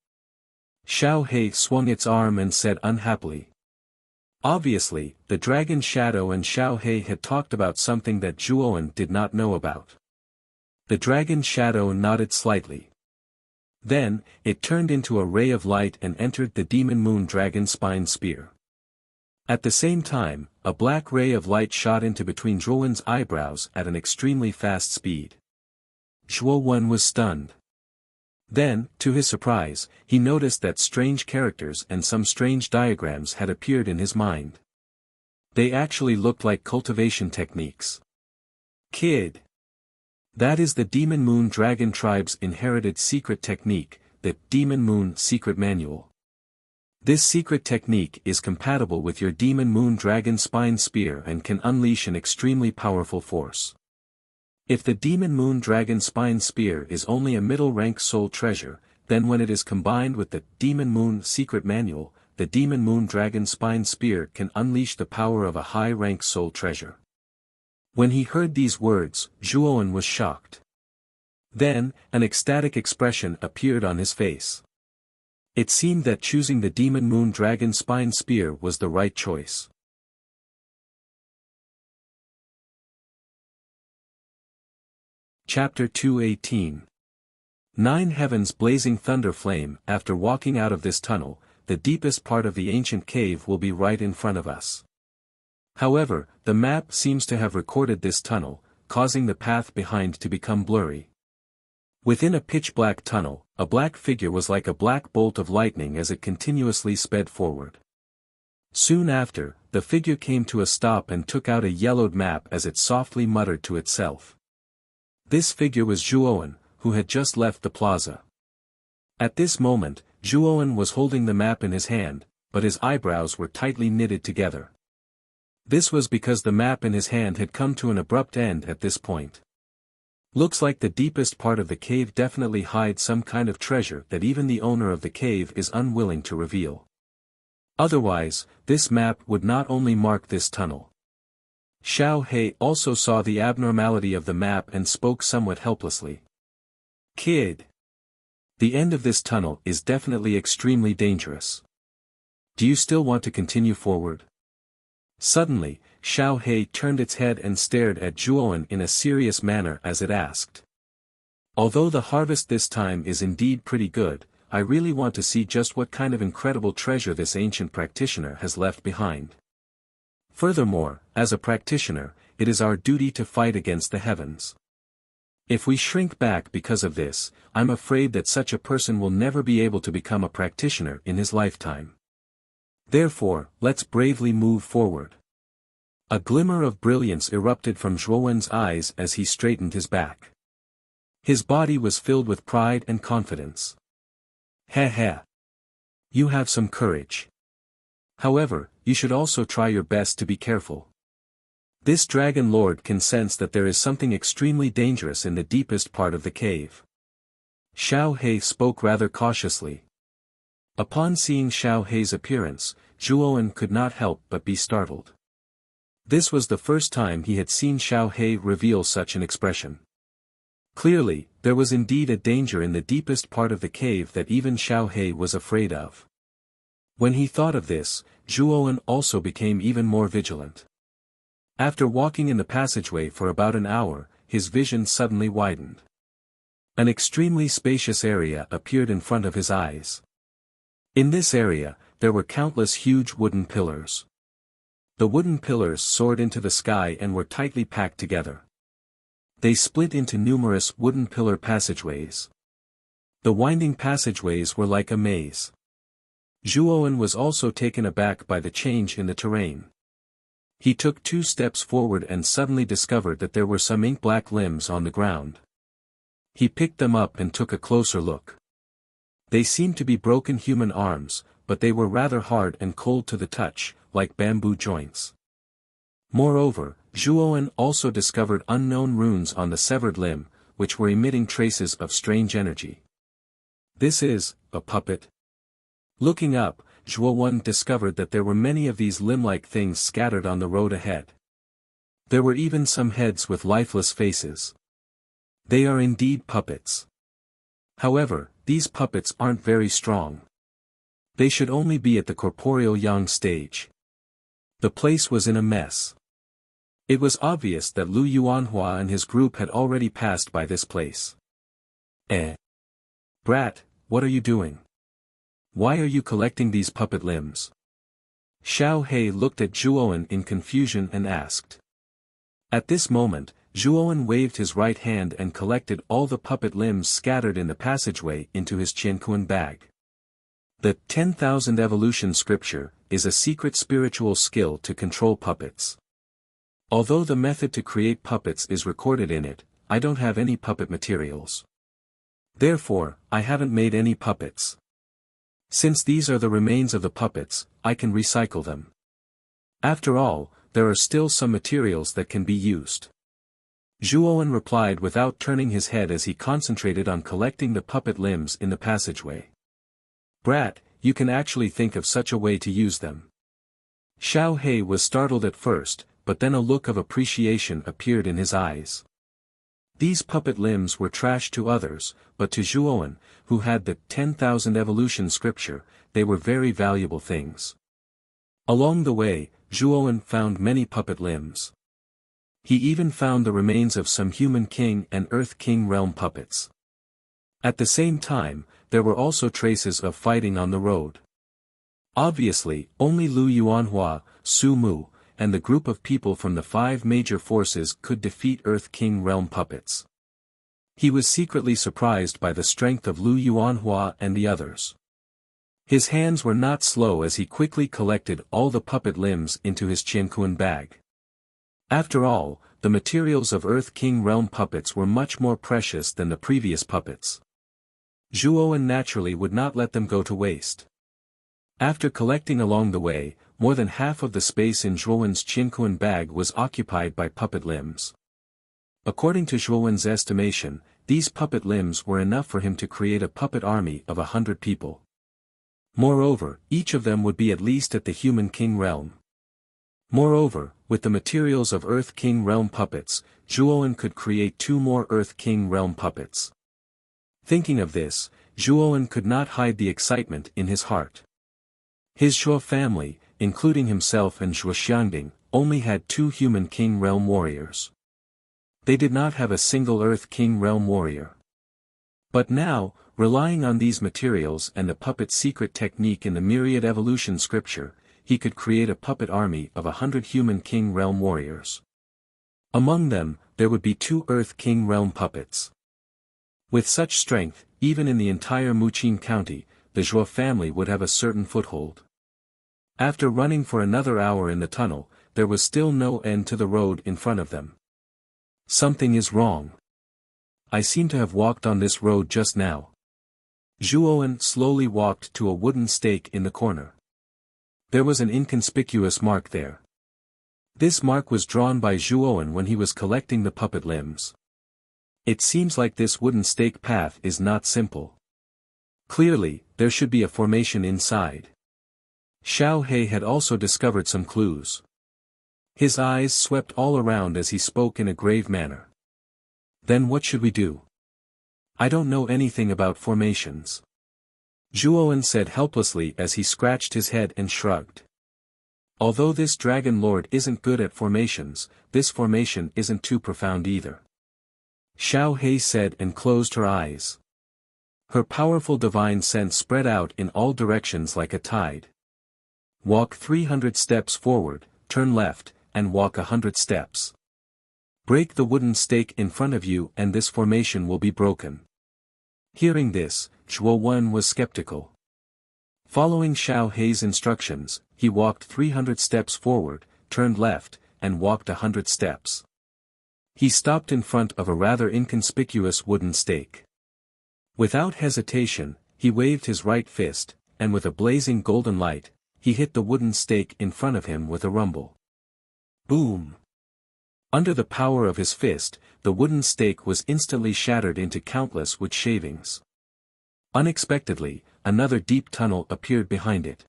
Xiao Hei swung its arm and said unhappily. Obviously, the dragon shadow and Xiao Hei had talked about something that Zhuowen did not know about. The dragon shadow nodded slightly. Then, it turned into a ray of light and entered the demon moon dragon spine spear. At the same time, a black ray of light shot into between Zhuowen's eyebrows at an extremely fast speed. Zhuowen was stunned. Then, to his surprise, he noticed that strange characters and some strange diagrams had appeared in his mind. They actually looked like cultivation techniques. Kid. That is the Demon Moon Dragon Tribe's inherited secret technique, the Demon Moon Secret Manual. This secret technique is compatible with your Demon Moon Dragon Spine Spear and can unleash an extremely powerful force. If the Demon Moon Dragon Spine Spear is only a middle-rank soul treasure, then when it is combined with the Demon Moon Secret Manual, the Demon Moon Dragon Spine Spear can unleash the power of a high-rank soul treasure. When he heard these words, Zhuowen was shocked. Then, an ecstatic expression appeared on his face. It seemed that choosing the Demon Moon Dragon Spine Spear was the right choice. Chapter 218. 9 Heavens Blazing Thunder Flame. After walking out of this tunnel, the deepest part of the ancient cave will be right in front of us. However, the map seems to have recorded this tunnel, causing the path behind to become blurry. Within a pitch-black tunnel, a black figure was like a black bolt of lightning as it continuously sped forward. Soon after, the figure came to a stop and took out a yellowed map as it softly muttered to itself. This figure was Zhuowen, who had just left the plaza. At this moment, Zhuowen was holding the map in his hand, but his eyebrows were tightly knitted together. This was because the map in his hand had come to an abrupt end at this point. Looks like the deepest part of the cave definitely hides some kind of treasure that even the owner of the cave is unwilling to reveal. Otherwise, this map would not only mark this tunnel. Xiao Hei also saw the abnormality of the map and spoke somewhat helplessly. Kid. The end of this tunnel is definitely extremely dangerous. Do you still want to continue forward? Suddenly, Xiao Hei turned its head and stared at Zhuowen in a serious manner as it asked. Although the harvest this time is indeed pretty good, I really want to see just what kind of incredible treasure this ancient practitioner has left behind. Furthermore, as a practitioner, it is our duty to fight against the heavens. If we shrink back because of this, I'm afraid that such a person will never be able to become a practitioner in his lifetime. Therefore, let's bravely move forward. A glimmer of brilliance erupted from Zhuowen's eyes as he straightened his back. His body was filled with pride and confidence. Heh heh. You have some courage. However, you should also try your best to be careful. This dragon lord can sense that there is something extremely dangerous in the deepest part of the cave. Xiao He spoke rather cautiously. Upon seeing Xiao He's appearance, Zhuowen could not help but be startled. This was the first time he had seen Xiao He reveal such an expression. Clearly, there was indeed a danger in the deepest part of the cave that even Xiao He was afraid of. When he thought of this, Zhuowen also became even more vigilant. After walking in the passageway for about an hour, his vision suddenly widened. An extremely spacious area appeared in front of his eyes. In this area, there were countless huge wooden pillars. The wooden pillars soared into the sky and were tightly packed together. They split into numerous wooden pillar passageways. The winding passageways were like a maze. Zhuowen was also taken aback by the change in the terrain. He took 2 steps forward and suddenly discovered that there were some ink-black limbs on the ground. He picked them up and took a closer look. They seemed to be broken human arms, but they were rather hard and cold to the touch, like bamboo joints. Moreover, Zhuowen also discovered unknown runes on the severed limb, which were emitting traces of strange energy. This is a puppet. Looking up, Zhuowen discovered that there were many of these limb-like things scattered on the road ahead. There were even some heads with lifeless faces. They are indeed puppets. However, these puppets aren't very strong. They should only be at the corporeal yang stage. The place was in a mess. It was obvious that Lu Yuanhua and his group had already passed by this place. Brat, what are you doing? Why are you collecting these puppet limbs? Xiao He looked at Zhuowen in confusion and asked. At this moment, Zhuowen waved his right hand and collected all the puppet limbs scattered in the passageway into his Qianquan bag. The 10,000 evolution scripture is a secret spiritual skill to control puppets. Although the method to create puppets is recorded in it, I don't have any puppet materials. Therefore, I haven't made any puppets. Since these are the remains of the puppets, I can recycle them. After all, there are still some materials that can be used. Zhuowen replied without turning his head as he concentrated on collecting the puppet limbs in the passageway. Brat, you can actually think of such a way to use them. Xiao He was startled at first, but then a look of appreciation appeared in his eyes. These puppet limbs were trash to others, but to Zhuowen, who had the 10,000 evolution scripture, they were very valuable things. Along the way, Zhuowen found many puppet limbs. He even found the remains of some human king and earth king realm puppets. At the same time, there were also traces of fighting on the road. Obviously, only Lu Yuanhua, Su Mu, and the group of people from the 5 major forces could defeat Earth King realm puppets. He was secretly surprised by the strength of Lu Yuanhua and the others. His hands were not slow as he quickly collected all the puppet limbs into his Qianquan bag. After all, the materials of Earth King realm puppets were much more precious than the previous puppets. Zhuowen naturally would not let them go to waste. After collecting along the way, more than half of the space in Zhuowen's Qianquan bag was occupied by puppet limbs. According to Zhuowen's estimation, these puppet limbs were enough for him to create a puppet army of 100 people. Moreover, each of them would be at least at the human king realm. Moreover, with the materials of Earth King realm puppets, Zhuowen could create 2 more Earth King realm puppets. Thinking of this, Zhuowen could not hide the excitement in his heart. His Zhuo family, including himself and Zhuo Xiangding, only had 2 human king realm warriors. They did not have a single Earth King realm warrior. But now, relying on these materials and the puppet secret technique in the myriad evolution scripture, he could create a puppet army of 100 human king realm warriors. Among them, there would be 2 Earth King realm puppets. With such strength, even in the entire Muqin County, the Zhuo family would have a certain foothold. After running for another hour in the tunnel, there was still no end to the road in front of them. Something is wrong. I seem to have walked on this road just now. Zhuowen slowly walked to a wooden stake in the corner. There was an inconspicuous mark there. This mark was drawn by Zhuowen when he was collecting the puppet limbs. It seems like this wooden stake path is not simple. Clearly, there should be a formation inside. Xiao He had also discovered some clues. His eyes swept all around as he spoke in a grave manner. Then what should we do? I don't know anything about formations. Zhuowen said helplessly as he scratched his head and shrugged. Although this dragon lord isn't good at formations, this formation isn't too profound either. Xiao He said and closed her eyes. Her powerful divine sense spread out in all directions like a tide. Walk 300 steps forward, turn left, and walk 100 steps. Break the wooden stake in front of you and this formation will be broken. Hearing this, Zhuowen was skeptical. Following Xiao He's instructions, he walked 300 steps forward, turned left, and walked 100 steps. He stopped in front of a rather inconspicuous wooden stake. Without hesitation, he waved his right fist, and with a blazing golden light, he hit the wooden stake in front of him with a rumble. Boom! Under the power of his fist, the wooden stake was instantly shattered into countless wood shavings. Unexpectedly, another deep tunnel appeared behind it.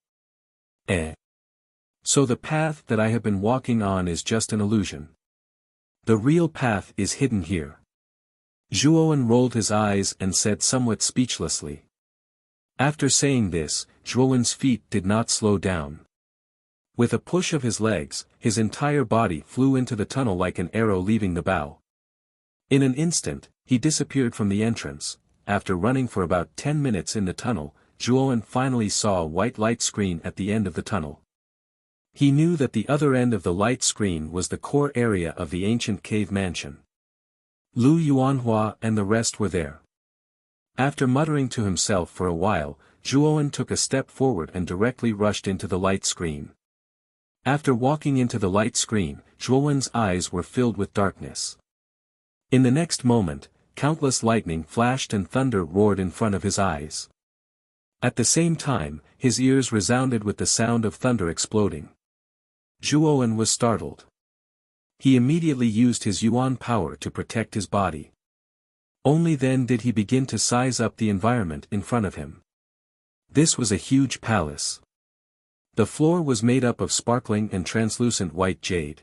So the path that I have been walking on is just an illusion. The real path is hidden here. Zhuowen rolled his eyes and said somewhat speechlessly. After saying this, Zhuowen's feet did not slow down. With a push of his legs, his entire body flew into the tunnel like an arrow leaving the bow. In an instant, he disappeared from the entrance. After running for about 10 minutes in the tunnel, Zhuowen finally saw a white light screen at the end of the tunnel. He knew that the other end of the light screen was the core area of the ancient cave mansion. Lu Yuanhua and the rest were there. After muttering to himself for a while, Zhuowen took a step forward and directly rushed into the light screen. After walking into the light screen, Zhuowen's eyes were filled with darkness. In the next moment, countless lightning flashed and thunder roared in front of his eyes. At the same time, his ears resounded with the sound of thunder exploding. Zhuowen was startled. He immediately used his yuan power to protect his body. Only then did he begin to size up the environment in front of him. This was a huge palace. The floor was made up of sparkling and translucent white jade.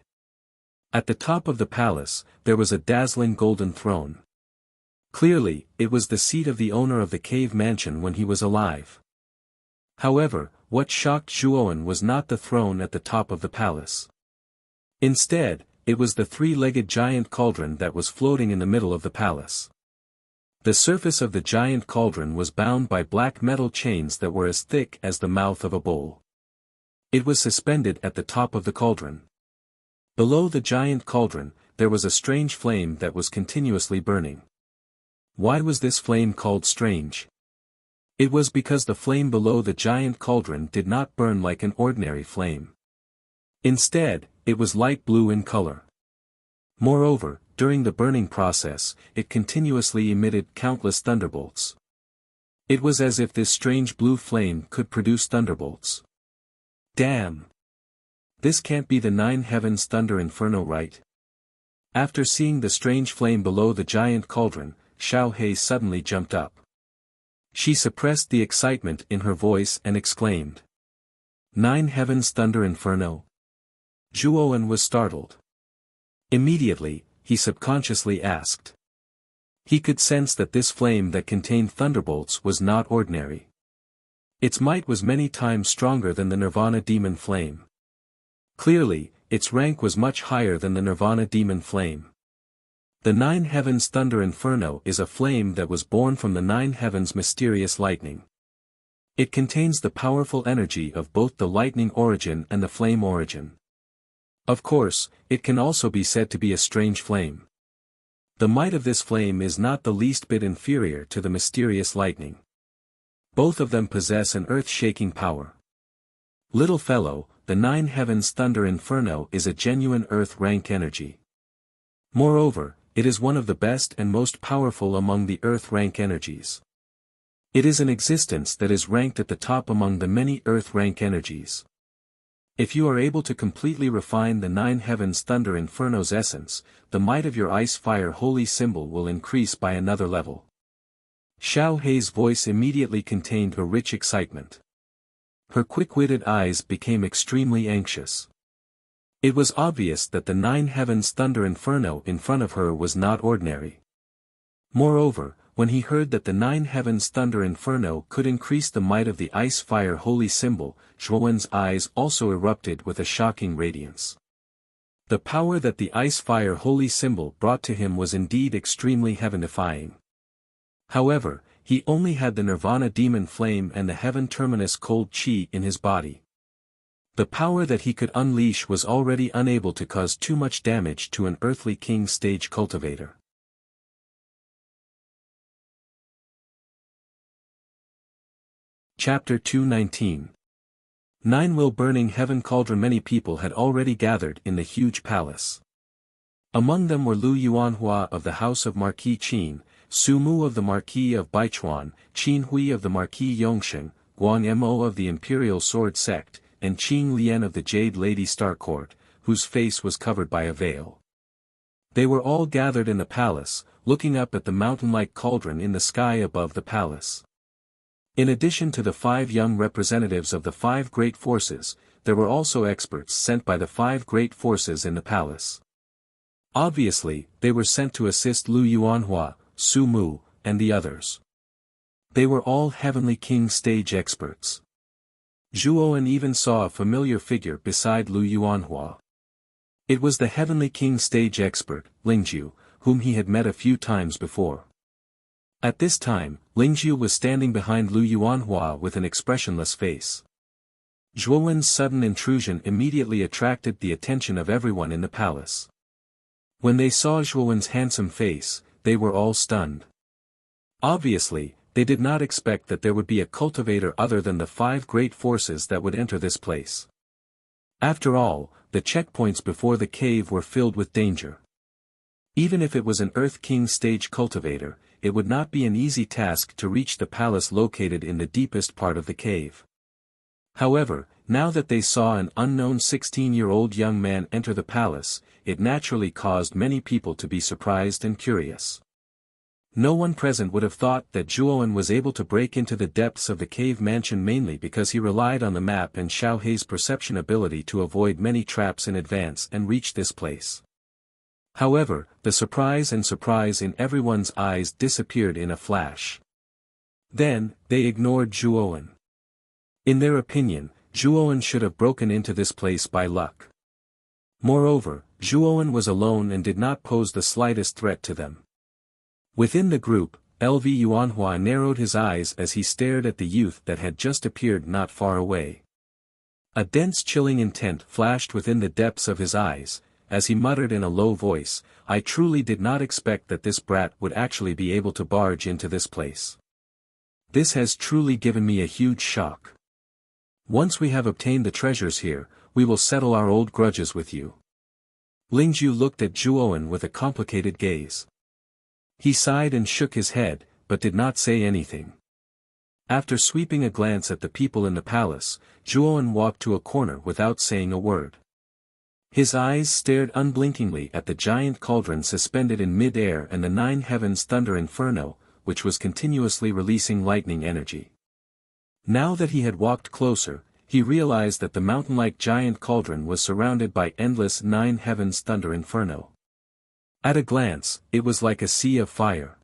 At the top of the palace, there was a dazzling golden throne. Clearly, it was the seat of the owner of the cave mansion when he was alive. However, what shocked Zhuowen was not the throne at the top of the palace. Instead, it was the three-legged giant cauldron that was floating in the middle of the palace. The surface of the giant cauldron was bound by black metal chains that were as thick as the mouth of a bull. It was suspended at the top of the cauldron. Below the giant cauldron, there was a strange flame that was continuously burning. Why was this flame called strange? It was because the flame below the giant cauldron did not burn like an ordinary flame. Instead, it was light blue in color. Moreover, during the burning process, it continuously emitted countless thunderbolts. It was as if this strange blue flame could produce thunderbolts. Damn! This can't be the nine heavens thunder inferno, right? After seeing the strange flame below the giant cauldron, Xiao He suddenly jumped up. She suppressed the excitement in her voice and exclaimed. Nine heavens thunder inferno? Zhuowen was startled. Immediately, he subconsciously asked. He could sense that this flame that contained thunderbolts was not ordinary. Its might was many times stronger than the Nirvana demon flame. Clearly, its rank was much higher than the Nirvana demon flame. The nine heavens thunder inferno is a flame that was born from the nine heavens mysterious lightning. It contains the powerful energy of both the lightning origin and the flame origin. Of course, it can also be said to be a strange flame. The might of this flame is not the least bit inferior to the mysterious lightning. Both of them possess an earth-shaking power. Little fellow, the nine heavens thunder inferno is a genuine earth rank energy. Moreover, it is one of the best and most powerful among the earth rank energies. It is an existence that is ranked at the top among the many earth rank energies. If you are able to completely refine the nine heavens thunder inferno's essence, the might of your ice fire holy symbol will increase by another level. Xiao Hei's voice immediately contained a rich excitement. Her quick-witted eyes became extremely anxious. It was obvious that the nine heavens thunder inferno in front of her was not ordinary. Moreover, when he heard that the nine heavens thunder inferno could increase the might of the ice fire holy symbol, Zhuowen's eyes also erupted with a shocking radiance. The power that the ice fire holy symbol brought to him was indeed extremely heaven-defying. However, he only had the nirvana demon flame and the heaven terminus cold chi in his body. The power that he could unleash was already unable to cause too much damage to an earthly king stage cultivator. Chapter 219. Nine will burning heaven cauldron. Many people had already gathered in the huge palace. Among them were Lu Yuanhua of the house of Marquis Qin, Su Mu of the Marquis of Baichuan, Qin Hui of the Marquis Yongsheng, Guan Mo of the Imperial Sword Sect, and Qing Lian of the Jade Lady Star Court, whose face was covered by a veil. They were all gathered in the palace, looking up at the mountain-like cauldron in the sky above the palace. In addition to the 5 young representatives of the 5 great forces, there were also experts sent by the 5 great forces in the palace. Obviously, they were sent to assist Lu Yuanhua, Su Mu, and the others. They were all heavenly king stage experts. Zhuowen even saw a familiar figure beside Lu Yuanhua. It was the heavenly king stage expert, Lingjiu, whom he had met a few times before. At this time, Lingjiu was standing behind Lu Yuanhua with an expressionless face. Zhuowen's sudden intrusion immediately attracted the attention of everyone in the palace. When they saw Zhuowen's handsome face, they were all stunned. Obviously, they did not expect that there would be a cultivator other than the 5 great forces that would enter this place. After all, the checkpoints before the cave were filled with danger. Even if it was an Earth King stage cultivator, it would not be an easy task to reach the palace located in the deepest part of the cave. However, now that they saw an unknown 16-year-old young man enter the palace, it naturally caused many people to be surprised and curious. No one present would have thought that Zhuowen was able to break into the depths of the cave mansion mainly because he relied on the map and Xiao Hei's perception ability to avoid many traps in advance and reach this place. However, the surprise in everyone's eyes disappeared in a flash. Then, they ignored Zhuowen. In their opinion, Zhuowen should have broken into this place by luck. Moreover, Zhuowen was alone and did not pose the slightest threat to them. Within the group, Lv Yuanhua narrowed his eyes as he stared at the youth that had just appeared not far away. A dense chilling intent flashed within the depths of his eyes, as he muttered in a low voice, "I truly did not expect that this brat would actually be able to barge into this place. This has truly given me a huge shock. Once we have obtained the treasures here, we will settle our old grudges with you." Lingjiu looked at Zhuowen with a complicated gaze. He sighed and shook his head, but did not say anything. After sweeping a glance at the people in the palace, Zhuowen walked to a corner without saying a word. His eyes stared unblinkingly at the giant cauldron suspended in mid-air and the 9 heavens thunder inferno, which was continuously releasing lightning energy. Now that he had walked closer, he realized that the mountain-like giant cauldron was surrounded by endless 9 heavens thunder inferno. At a glance, it was like a sea of fire.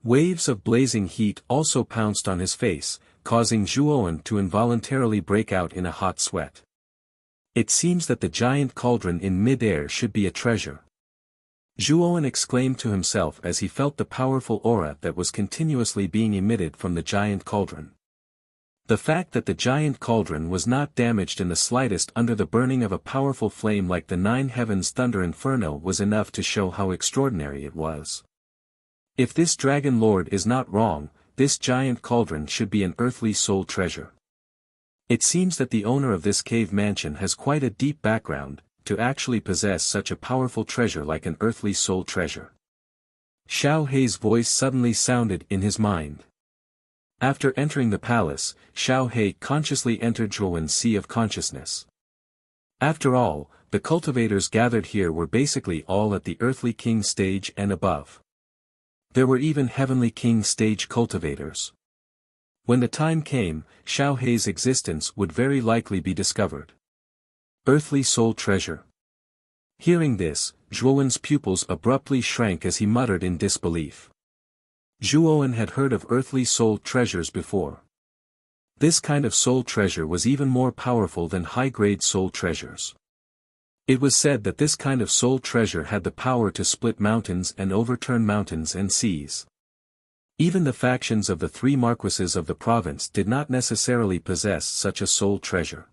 Waves of blazing heat also pounced on his face, causing Zhuowen to involuntarily break out in a hot sweat. It seems that the giant cauldron in mid-air should be a treasure. Zhuowen exclaimed to himself as he felt the powerful aura that was continuously being emitted from the giant cauldron. The fact that the giant cauldron was not damaged in the slightest under the burning of a powerful flame like the 9 heavens thunder inferno was enough to show how extraordinary it was. If this dragon lord is not wrong, this giant cauldron should be an earthly soul treasure. It seems that the owner of this cave mansion has quite a deep background, to actually possess such a powerful treasure like an earthly soul treasure. Xiao Hei's voice suddenly sounded in his mind. After entering the palace, Xiao Hei consciously entered Zhuowen's sea of consciousness. After all, the cultivators gathered here were basically all at the earthly king stage and above. There were even heavenly king stage cultivators. When the time came, Xiao Hei's existence would very likely be discovered. Earthly soul treasure. Hearing this, Zhuowen's pupils abruptly shrank as he muttered in disbelief. Zhuowen had heard of earthly soul treasures before. This kind of soul treasure was even more powerful than high-grade soul treasures. It was said that this kind of soul treasure had the power to split mountains and overturn mountains and seas. Even the factions of the three marquises of the province did not necessarily possess such a soul treasure.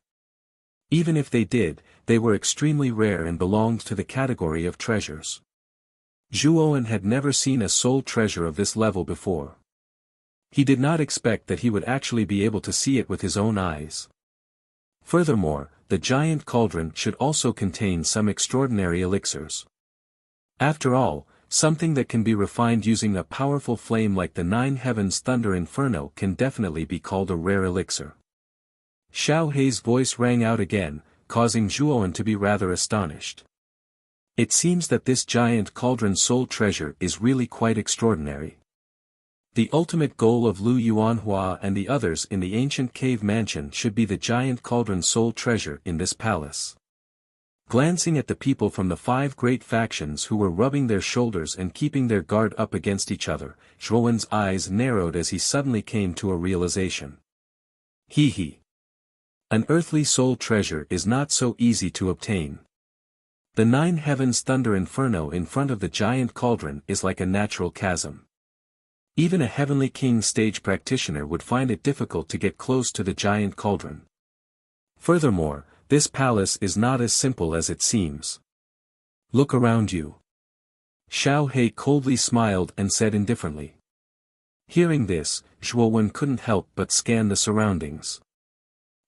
Even if they did, they were extremely rare and belonged to the category of treasures. Zhuowen had never seen a soul treasure of this level before. He did not expect that he would actually be able to see it with his own eyes. Furthermore, the giant cauldron should also contain some extraordinary elixirs. After all, something that can be refined using a powerful flame like the Nine Heavens Thunder Inferno can definitely be called a rare elixir. Xiao Hei's voice rang out again, causing Zhuowen to be rather astonished. It seems that this giant cauldron soul treasure is really quite extraordinary. The ultimate goal of Lu Yuanhua and the others in the ancient cave mansion should be the giant cauldron soul treasure in this palace. Glancing at the people from the 5 great factions who were rubbing their shoulders and keeping their guard up against each other, Zhuowen's eyes narrowed as he suddenly came to a realization. He. An earthly soul treasure is not so easy to obtain. The Nine Heavens Thunder Inferno in front of the giant cauldron is like a natural chasm. Even a heavenly king stage practitioner would find it difficult to get close to the giant cauldron. Furthermore, this palace is not as simple as it seems. Look around you. Xiao Hei coldly smiled and said indifferently. Hearing this, Zhuowen couldn't help but scan the surroundings.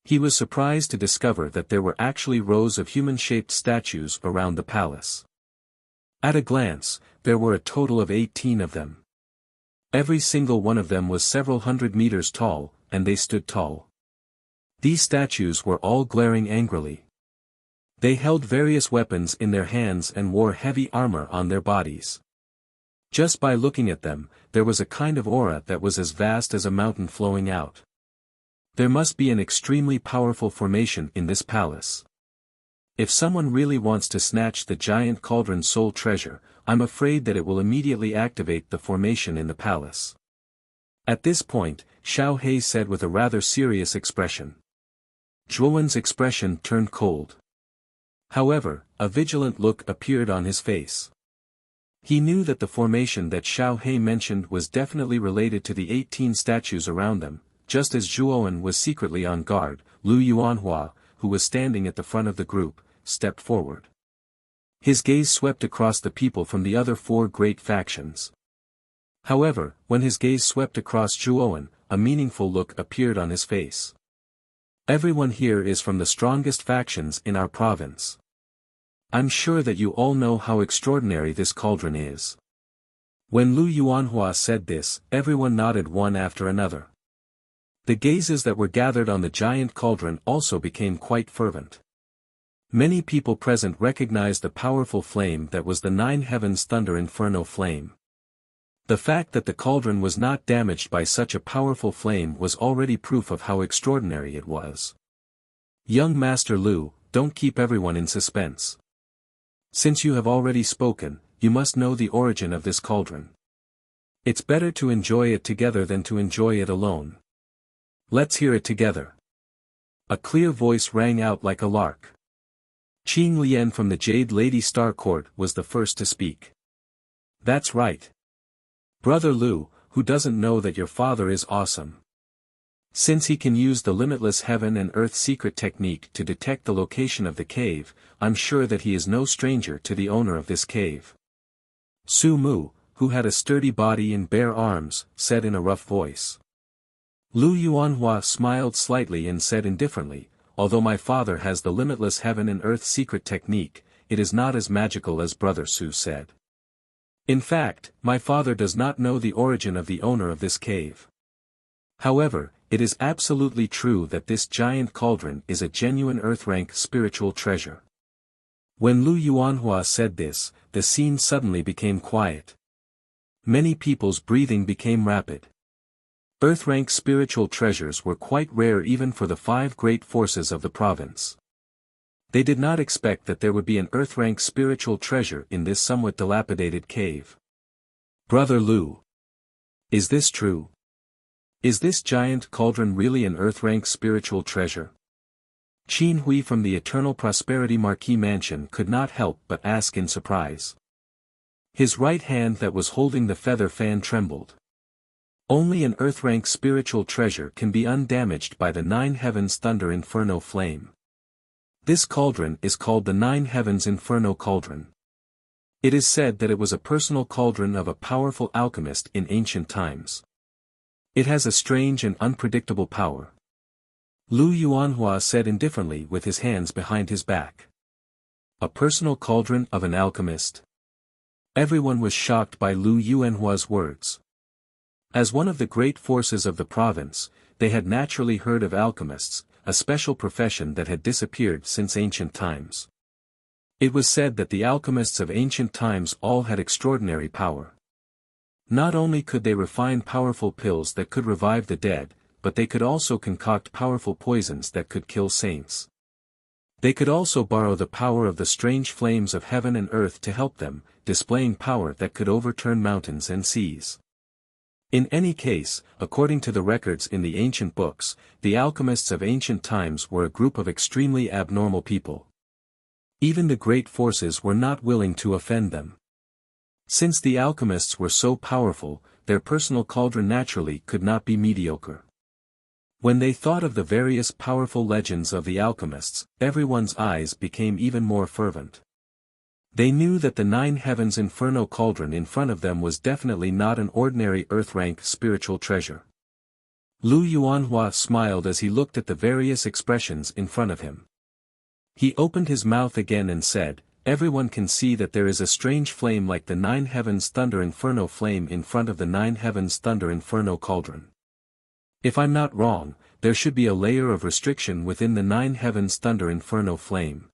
He was surprised to discover that there were actually rows of human-shaped statues around the palace. At a glance, there were a total of 18 of them. Every single one of them was several hundred meters tall, and they stood tall. These statues were all glaring angrily. They held various weapons in their hands and wore heavy armor on their bodies. Just by looking at them, there was a kind of aura that was as vast as a mountain flowing out. There must be an extremely powerful formation in this palace. If someone really wants to snatch the giant cauldron soul treasure, I'm afraid that it will immediately activate the formation in the palace. At this point, Xiao Hei said with a rather serious expression. Zhuowen's expression turned cold. However, a vigilant look appeared on his face. He knew that the formation that Xiao Hei mentioned was definitely related to the 18 statues around them. Just as Zhuowen was secretly on guard, Lu Yuanhua, who was standing at the front of the group, stepped forward. His gaze swept across the people from the other 4 great factions. However, when his gaze swept across Zhuowen, a meaningful look appeared on his face. Everyone here is from the strongest factions in our province. I'm sure that you all know how extraordinary this cauldron is. When Lu Yuanhua said this, everyone nodded one after another. The gazes that were gathered on the giant cauldron also became quite fervent. Many people present recognized the powerful flame that was the Nine Heavens Thunder Inferno flame. The fact that the cauldron was not damaged by such a powerful flame was already proof of how extraordinary it was. Young Master Lu, don't keep everyone in suspense. Since you have already spoken, you must know the origin of this cauldron. It's better to enjoy it together than to enjoy it alone. Let's hear it together. A clear voice rang out like a lark. Qing Lian from the Jade Lady Star Court was the first to speak. That's right. Brother Lu, who doesn't know that your father is awesome? Since he can use the limitless heaven and earth secret technique to detect the location of the cave, I'm sure that he is no stranger to the owner of this cave. Su Mu, who had a sturdy body and bare arms, said in a rough voice. Lu Yuanhua smiled slightly and said indifferently, although my father has the limitless heaven and earth secret technique, it is not as magical as Brother Su said. In fact, my father does not know the origin of the owner of this cave. However, it is absolutely true that this giant cauldron is a genuine earth-rank spiritual treasure. When Lu Yuanhua said this, the scene suddenly became quiet. Many people's breathing became rapid. Earth-rank spiritual treasures were quite rare even for the 5 great forces of the province. They did not expect that there would be an earth-rank spiritual treasure in this somewhat dilapidated cave. Brother Lu. Is this true? Is this giant cauldron really an earth-rank spiritual treasure? Qin Hui from the Eternal Prosperity Marquis Mansion could not help but ask in surprise. His right hand that was holding the feather fan trembled. Only an earth-rank spiritual treasure can be undamaged by the 9 heavens thunder inferno flame. This cauldron is called the 9 heavens inferno cauldron. It is said that it was a personal cauldron of a powerful alchemist in ancient times. It has a strange and unpredictable power. Lu Yuanhua said indifferently with his hands behind his back. A personal cauldron of an alchemist? Everyone was shocked by Lu Yuanhua's words. As one of the great forces of the province, they had naturally heard of alchemists, a special profession that had disappeared since ancient times. It was said that the alchemists of ancient times all had extraordinary power. Not only could they refine powerful pills that could revive the dead, but they could also concoct powerful poisons that could kill saints. They could also borrow the power of the strange flames of heaven and earth to help them, displaying power that could overturn mountains and seas. In any case, according to the records in the ancient books, the alchemists of ancient times were a group of extremely abnormal people. Even the great forces were not willing to offend them. Since the alchemists were so powerful, their personal cauldron naturally could not be mediocre. When they thought of the various powerful legends of the alchemists, everyone's eyes became even more fervent. They knew that the 9 heavens inferno cauldron in front of them was definitely not an ordinary earth-rank spiritual treasure. Lu Yuanhua smiled as he looked at the various expressions in front of him. He opened his mouth again and said, "Everyone can see that there is a strange flame like the 9 heavens thunder inferno flame in front of the 9 heavens thunder inferno cauldron. If I'm not wrong, there should be a layer of restriction within the 9 heavens thunder inferno flame.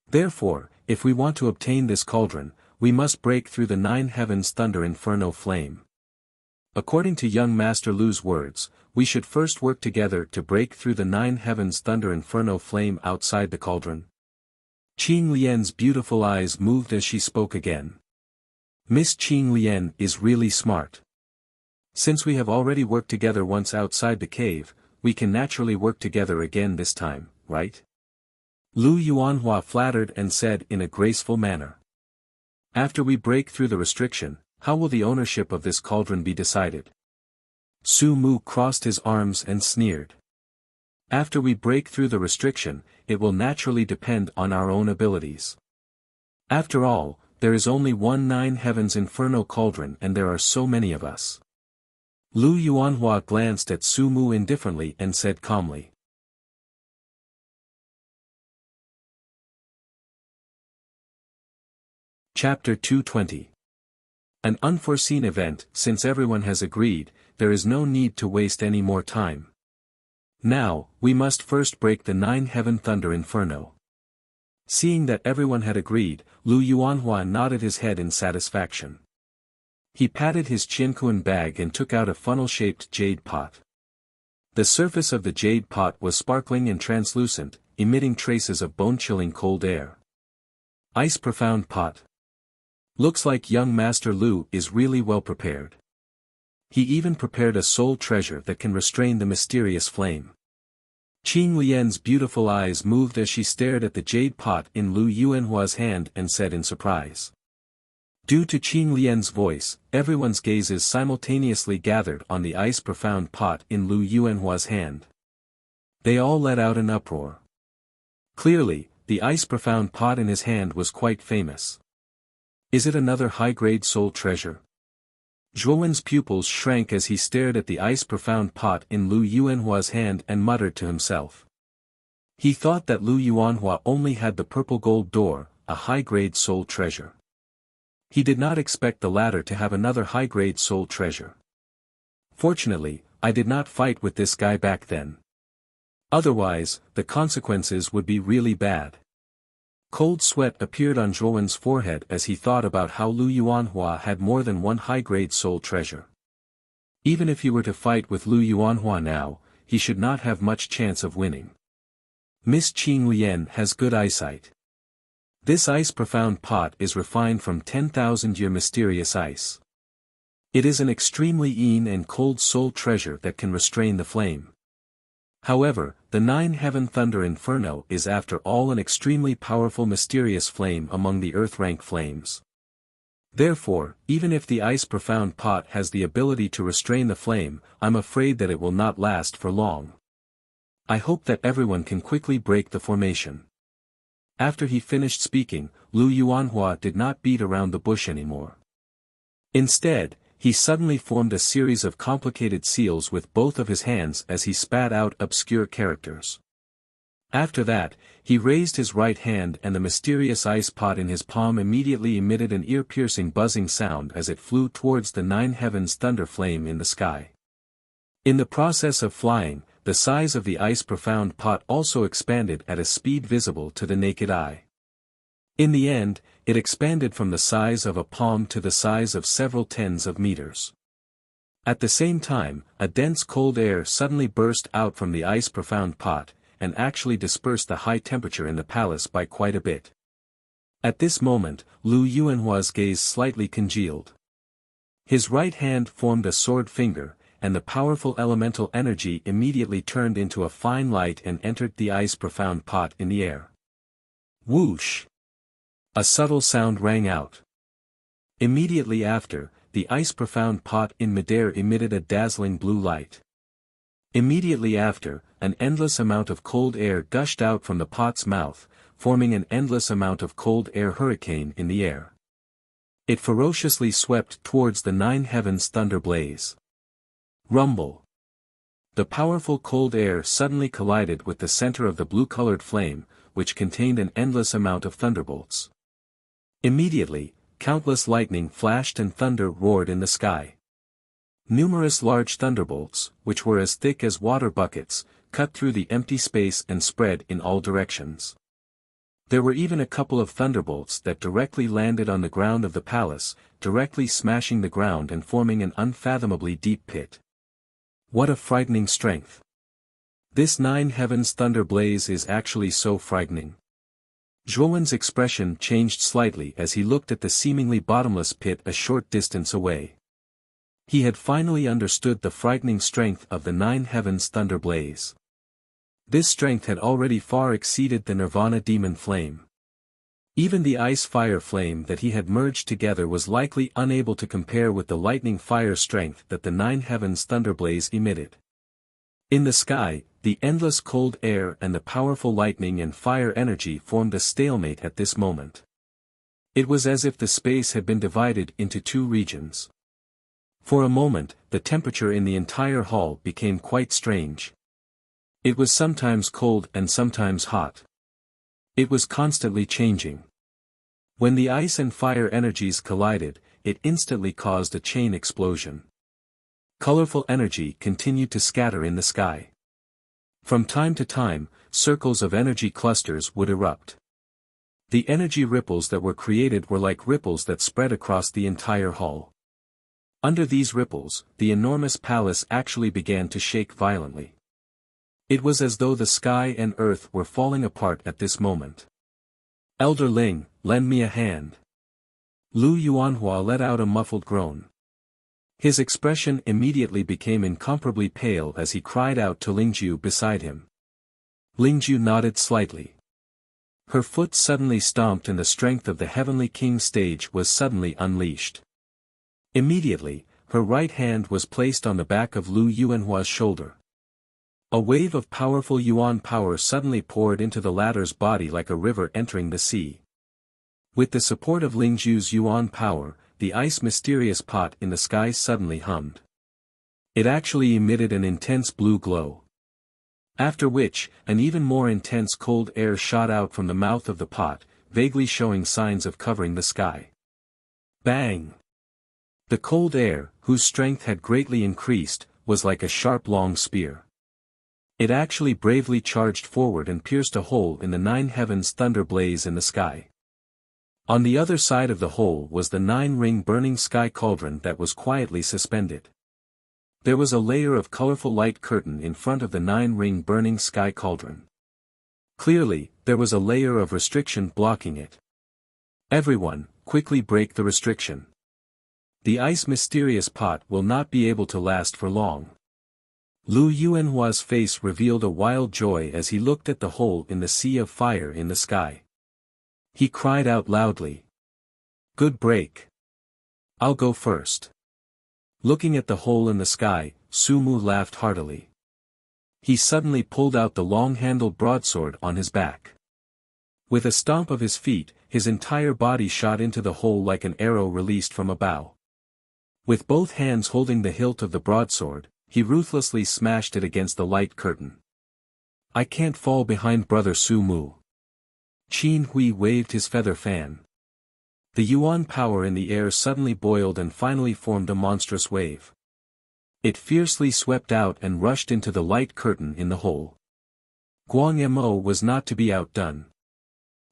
Therefore, if we want to obtain this cauldron, we must break through the 9 heavens thunder inferno flame. According to young Master Lu's words, we should first work together to break through the 9 heavens thunder inferno flame outside the cauldron." Qing Lian's beautiful eyes moved as she spoke again. Miss Qing Lian is really smart. Since we have already worked together once outside the cave, we can naturally work together again this time, right? Lu Yuanhua flattered and said in a graceful manner. After we break through the restriction, how will the ownership of this cauldron be decided? Su Mu crossed his arms and sneered. After we break through the restriction, it will naturally depend on our own abilities. After all, there is only one 9 heavens inferno cauldron and there are so many of us. Lu Yuanhua glanced at Su Mu indifferently and said calmly. Chapter 220. An unforeseen event. Since everyone has agreed, there is no need to waste any more time. Now, we must first break the 9 heaven thunder inferno. Seeing that everyone had agreed, Lu Yuanhua nodded his head in satisfaction. He patted his Qianquan bag and took out a funnel-shaped jade pot. The surface of the jade pot was sparkling and translucent, emitting traces of bone-chilling cold air. Ice profound pot. Looks like young Master Lu is really well prepared. He even prepared a soul treasure that can restrain the mysterious flame. Qing Lian's beautiful eyes moved as she stared at the jade pot in Lu Yuanhua's hand and said in surprise. Due to Qing Lian's voice, everyone's gazes simultaneously gathered on the ice profound pot in Lu Yuanhua's hand. They all let out an uproar. Clearly, the ice profound pot in his hand was quite famous. Is it another high-grade soul treasure? Zhuowen's pupils shrank as he stared at the ice-profound pot in Lu Yuanhua's hand and muttered to himself. He thought that Lu Yuanhua only had the purple gold door, a high-grade soul treasure. He did not expect the latter to have another high-grade soul treasure. Fortunately, I did not fight with this guy back then. Otherwise, the consequences would be really bad. Cold sweat appeared on Zhuowen's forehead as he thought about how Lu Yuanhua had more than one high-grade soul treasure. Even if he were to fight with Lu Yuanhua now, he should not have much chance of winning. Miss Qing Lian has good eyesight. This ice-profound pot is refined from 10,000-year mysterious ice. It is an extremely keen and cold soul treasure that can restrain the flame. However, the nine-heaven thunder inferno is after all an extremely powerful mysterious flame among the earth-rank flames. Therefore, even if the ice-profound pot has the ability to restrain the flame, I'm afraid that it will not last for long. I hope that everyone can quickly break the formation. After he finished speaking, Lu Yuanhua did not beat around the bush anymore. Instead, he suddenly formed a series of complicated seals with both of his hands as he spat out obscure characters. After that, he raised his right hand and the mysterious ice pot in his palm immediately emitted an ear-piercing buzzing sound as it flew towards the nine heavens thunder flame in the sky. In the process of flying, the size of the ice-profound pot also expanded at a speed visible to the naked eye. In the end, it expanded from the size of a palm to the size of several tens of meters. At the same time, a dense cold air suddenly burst out from the ice-profound pot, and actually dispersed the high temperature in the palace by quite a bit. At this moment, Lu Yuanhua's gaze slightly congealed. His right hand formed a sword finger, and the powerful elemental energy immediately turned into a fine light and entered the ice-profound pot in the air. Whoosh! A subtle sound rang out. Immediately after, the ice-profound pot in midair emitted a dazzling blue light. Immediately after, an endless amount of cold air gushed out from the pot's mouth, forming an endless amount of cold air hurricane in the air. It ferociously swept towards the nine heavens thunder blaze. Rumble. The powerful cold air suddenly collided with the center of the blue-colored flame, which contained an endless amount of thunderbolts. Immediately, countless lightning flashed and thunder roared in the sky. Numerous large thunderbolts, which were as thick as water buckets, cut through the empty space and spread in all directions. There were even a couple of thunderbolts that directly landed on the ground of the palace, directly smashing the ground and forming an unfathomably deep pit. What a frightening strength! This nine heavens thunder blaze is actually so frightening. Zhuowen's expression changed slightly as he looked at the seemingly bottomless pit a short distance away. He had finally understood the frightening strength of the nine heavens thunder blaze. This strength had already far exceeded the nirvana demon flame. Even the ice-fire flame that he had merged together was likely unable to compare with the lightning fire strength that the nine heavens thunder blaze emitted. In the sky, the endless cold air and the powerful lightning and fire energy formed a stalemate at this moment. It was as if the space had been divided into two regions. For a moment, the temperature in the entire hall became quite strange. It was sometimes cold and sometimes hot. It was constantly changing. When the ice and fire energies collided, it instantly caused a chain explosion. Colorful energy continued to scatter in the sky. From time to time, circles of energy clusters would erupt. The energy ripples that were created were like ripples that spread across the entire hall. Under these ripples, the enormous palace actually began to shake violently. It was as though the sky and earth were falling apart at this moment. Elder Ling, lend me a hand. Lu Yuanhua let out a muffled groan. His expression immediately became incomparably pale as he cried out to Lingju beside him. Lingju nodded slightly. Her foot suddenly stomped and the strength of the Heavenly King stage was suddenly unleashed. Immediately, her right hand was placed on the back of Lu Yuanhua's shoulder. A wave of powerful yuan power suddenly poured into the latter's body like a river entering the sea. With the support of Lingju's yuan power, the ice mysterious pot in the sky suddenly hummed. It actually emitted an intense blue glow. After which, an even more intense cold air shot out from the mouth of the pot, vaguely showing signs of covering the sky. Bang! The cold air, whose strength had greatly increased, was like a sharp long spear. It actually bravely charged forward and pierced a hole in the 9 heavens thunder blaze in the sky. On the other side of the hole was the 9-ring burning sky cauldron that was quietly suspended. There was a layer of colorful light curtain in front of the 9-ring burning sky cauldron. Clearly, there was a layer of restriction blocking it. Everyone, quickly break the restriction. The ice mysterious pot will not be able to last for long. Lu Yuanhua's face revealed a wild joy as he looked at the hole in the sea of fire in the sky. He cried out loudly. Good break. I'll go first. Looking at the hole in the sky, Su Mu laughed heartily. He suddenly pulled out the long-handled broadsword on his back. With a stomp of his feet, his entire body shot into the hole like an arrow released from a bow. With both hands holding the hilt of the broadsword, he ruthlessly smashed it against the light curtain. I can't fall behind brother Su Mu. Qin Hui waved his feather fan. The yuan power in the air suddenly boiled and finally formed a monstrous wave. It fiercely swept out and rushed into the light curtain in the hole. Guang Mo was not to be outdone.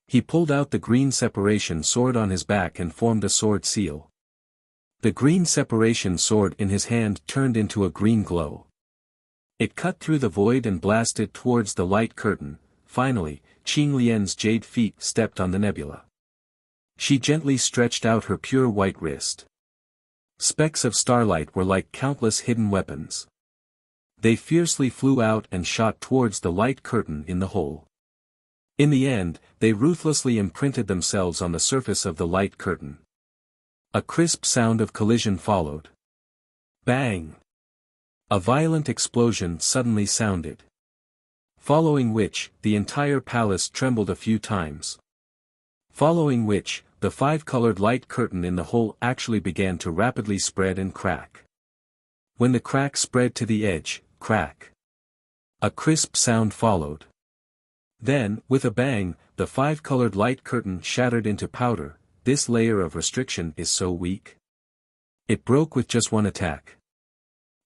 He pulled out the green separation sword on his back and formed a sword seal. The green separation sword in his hand turned into a green glow. It cut through the void and blasted towards the light curtain. Finally, Qing Lian's jade feet stepped on the nebula. She gently stretched out her pure white wrist. Specks of starlight were like countless hidden weapons. They fiercely flew out and shot towards the light curtain in the hole. In the end, they ruthlessly imprinted themselves on the surface of the light curtain. A crisp sound of collision followed. Bang! A violent explosion suddenly sounded. Following which, the entire palace trembled a few times. Following which, the 5-colored light curtain in the hole actually began to rapidly spread and crack. When the crack spread to the edge, crack. A crisp sound followed. Then, with a bang, the 5-colored light curtain shattered into powder. This layer of restriction is so weak. It broke with just one attack.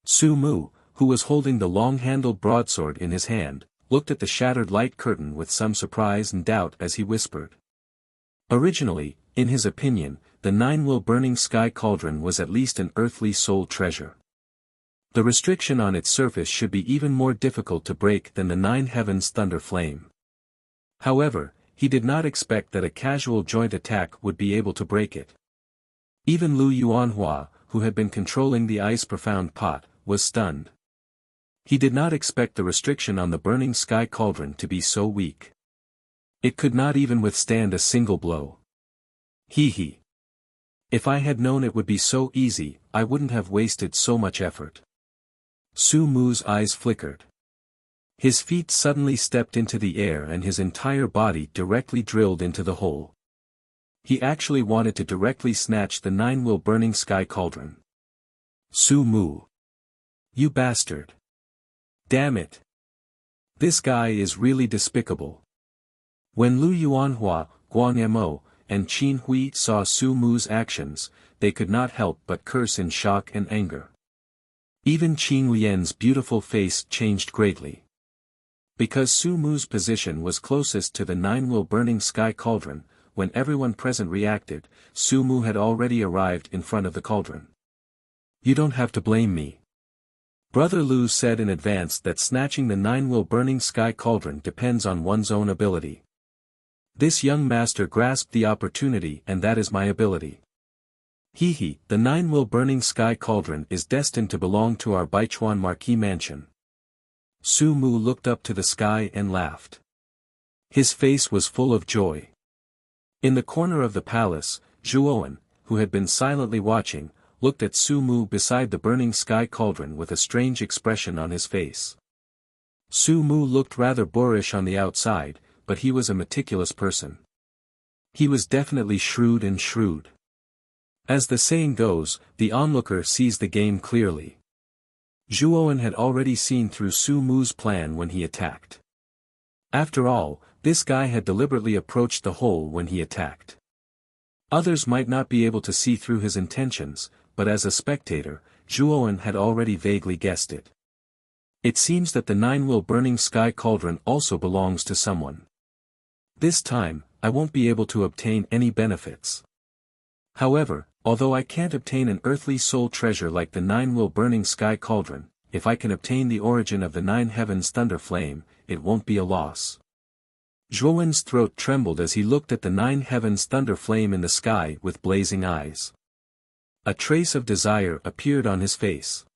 Su Mu, who was holding the long-handled broadsword in his hand, looked at the shattered light curtain with some surprise and doubt as he whispered. Originally, in his opinion, the 9-will burning sky cauldron was at least an earthly soul treasure. The restriction on its surface should be even more difficult to break than the 9 heavens thunder flame. However, he did not expect that a casual joint attack would be able to break it. Even Lu Yuanhua, who had been controlling the ice profound pot, was stunned. He did not expect the restriction on the burning sky cauldron to be so weak. It could not even withstand a single blow. He. If I had known it would be so easy, I wouldn't have wasted so much effort. Su Mu's eyes flickered. His feet suddenly stepped into the air and his entire body directly drilled into the hole. He actually wanted to directly snatch the 9-will burning sky cauldron. Su Mu. You bastard. Damn it. This guy is really despicable. When Lu Yuanhua, Guang Mo, and Qin Hui saw Su Mu's actions, they could not help but curse in shock and anger. Even Qing Lian's beautiful face changed greatly. Because Su Mu's position was closest to the 9-will burning sky cauldron, when everyone present reacted, Su Mu had already arrived in front of the cauldron. You don't have to blame me. Brother Lu said in advance that snatching the 9-will burning sky cauldron depends on one's own ability. This young master grasped the opportunity and that is my ability. The 9-will burning sky cauldron is destined to belong to our Baichuan Marquis mansion. Su Mu looked up to the sky and laughed. His face was full of joy. In the corner of the palace, Zhuowen, who had been silently watching, looked at Su Mu beside the burning sky cauldron with a strange expression on his face. Su Mu looked rather boorish on the outside, but he was a meticulous person. He was definitely shrewd. As the saying goes, the onlooker sees the game clearly. Zhuowen had already seen through Su Mu's plan when he attacked. After all, this guy had deliberately approached the hole when he attacked. Others might not be able to see through his intentions, but as a spectator, Zhuowen had already vaguely guessed it. It seems that the nine-will burning sky cauldron also belongs to someone. This time, I won't be able to obtain any benefits. However, although I can't obtain an earthly soul treasure like the nine-will burning sky cauldron, if I can obtain the origin of the nine heavens thunder flame, it won't be a loss. Zhuowen's throat trembled as he looked at the nine heavens thunder flame in the sky with blazing eyes. A trace of desire appeared on his face.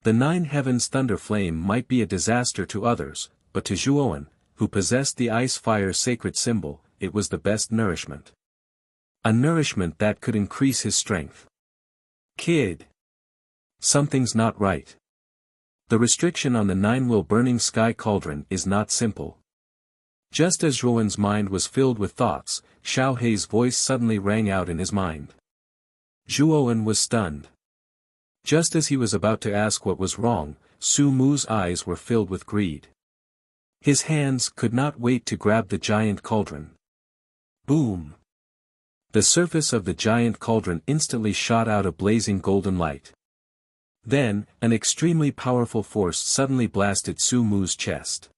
The nine heavens thunder flame might be a disaster to others, but to Zhuowen, who possessed the ice-fire sacred symbol, it was the best nourishment. A nourishment that could increase his strength. Kid. Something's not right. The restriction on the nine-will burning sky cauldron is not simple. Just as Zhuowen's mind was filled with thoughts, Xiao Hei's voice suddenly rang out in his mind. Zhuowen was stunned. Just as he was about to ask what was wrong, Su Mu's eyes were filled with greed. His hands could not wait to grab the giant cauldron. Boom! The surface of the giant cauldron instantly shot out a blazing golden light. Then, an extremely powerful force suddenly blasted Su Mu's chest.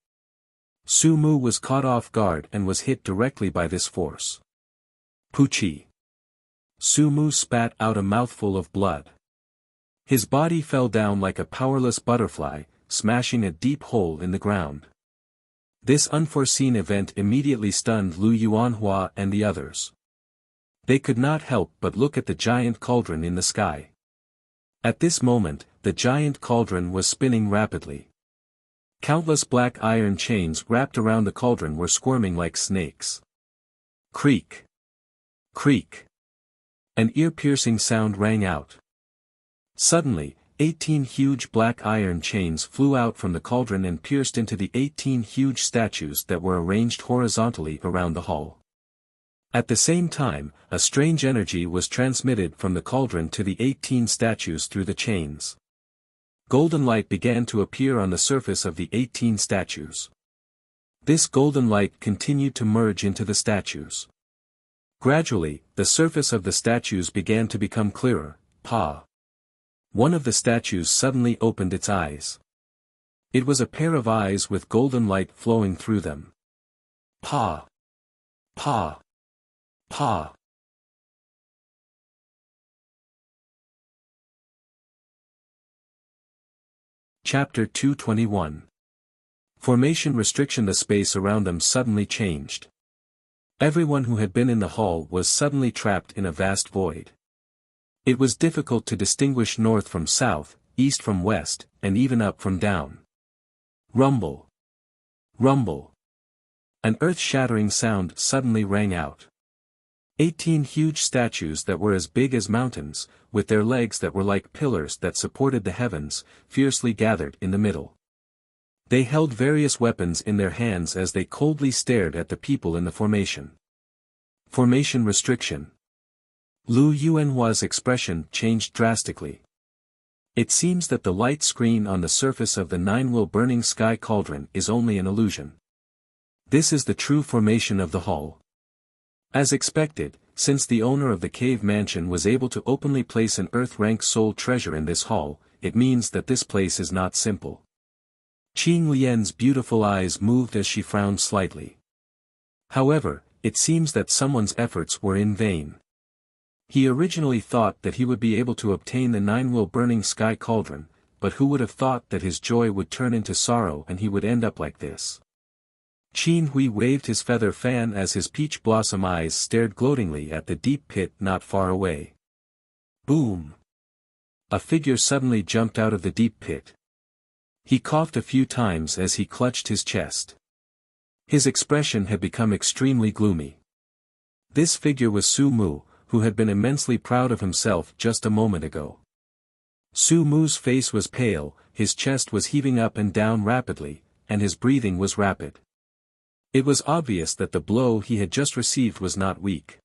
Su Mu was caught off guard and was hit directly by this force. Puchi! Su Mu spat out a mouthful of blood. His body fell down like a powerless butterfly, smashing a deep hole in the ground. This unforeseen event immediately stunned Lu Yuanhua and the others. They could not help but look at the giant cauldron in the sky. At this moment, the giant cauldron was spinning rapidly. Countless black iron chains wrapped around the cauldron were squirming like snakes. Creak! Creak! An ear-piercing sound rang out. Suddenly, 18 huge black iron chains flew out from the cauldron and pierced into the 18 huge statues that were arranged horizontally around the hall. At the same time, a strange energy was transmitted from the cauldron to the 18 statues through the chains. Golden light began to appear on the surface of the 18 statues. This golden light continued to merge into the statues. Gradually, the surface of the statues began to become clearer. Pa! One of the statues suddenly opened its eyes. It was a pair of eyes with golden light flowing through them. Pa! Pa! Pa! Chapter 221. Formation restriction. The space around them suddenly changed. Everyone who had been in the hall was suddenly trapped in a vast void. It was difficult to distinguish north from south, east from west, and even up from down. Rumble! Rumble! An earth-shattering sound suddenly rang out. 18 huge statues that were as big as mountains, with their legs that were like pillars that supported the heavens, fiercely gathered in the middle. They held various weapons in their hands as they coldly stared at the people in the formation. Formation restriction. Lu Yuanhua's expression changed drastically. It seems that the light screen on the surface of the nine-will burning sky cauldron is only an illusion. This is the true formation of the hall. As expected, since the owner of the cave mansion was able to openly place an earth-rank soul treasure in this hall, it means that this place is not simple. Qing Lian's beautiful eyes moved as she frowned slightly. However, it seems that someone's efforts were in vain. He originally thought that he would be able to obtain the nine-will burning sky cauldron, but who would have thought that his joy would turn into sorrow and he would end up like this? Qin Hui waved his feather fan as his peach blossom eyes stared gloatingly at the deep pit not far away. Boom! A figure suddenly jumped out of the deep pit. He coughed a few times as he clutched his chest. His expression had become extremely gloomy. This figure was Su Mu, who had been immensely proud of himself just a moment ago. Su Mu's face was pale, his chest was heaving up and down rapidly, and his breathing was rapid. It was obvious that the blow he had just received was not weak.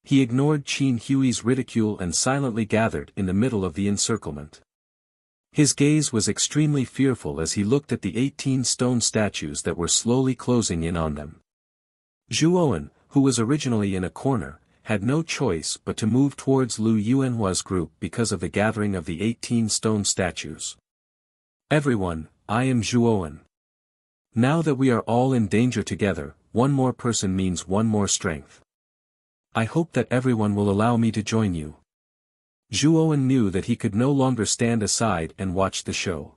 He ignored Qin Hui's ridicule and silently gathered in the middle of the encirclement. His gaze was extremely fearful as he looked at the 18 stone statues that were slowly closing in on them. Zhuowen, who was originally in a corner, had no choice but to move towards Lu Yuanhua's group because of the gathering of the 18 stone statues. Everyone, I am Zhuowen. Now that we are all in danger together, one more person means one more strength. I hope that everyone will allow me to join you. Zhuowen knew that he could no longer stand aside and watch the show.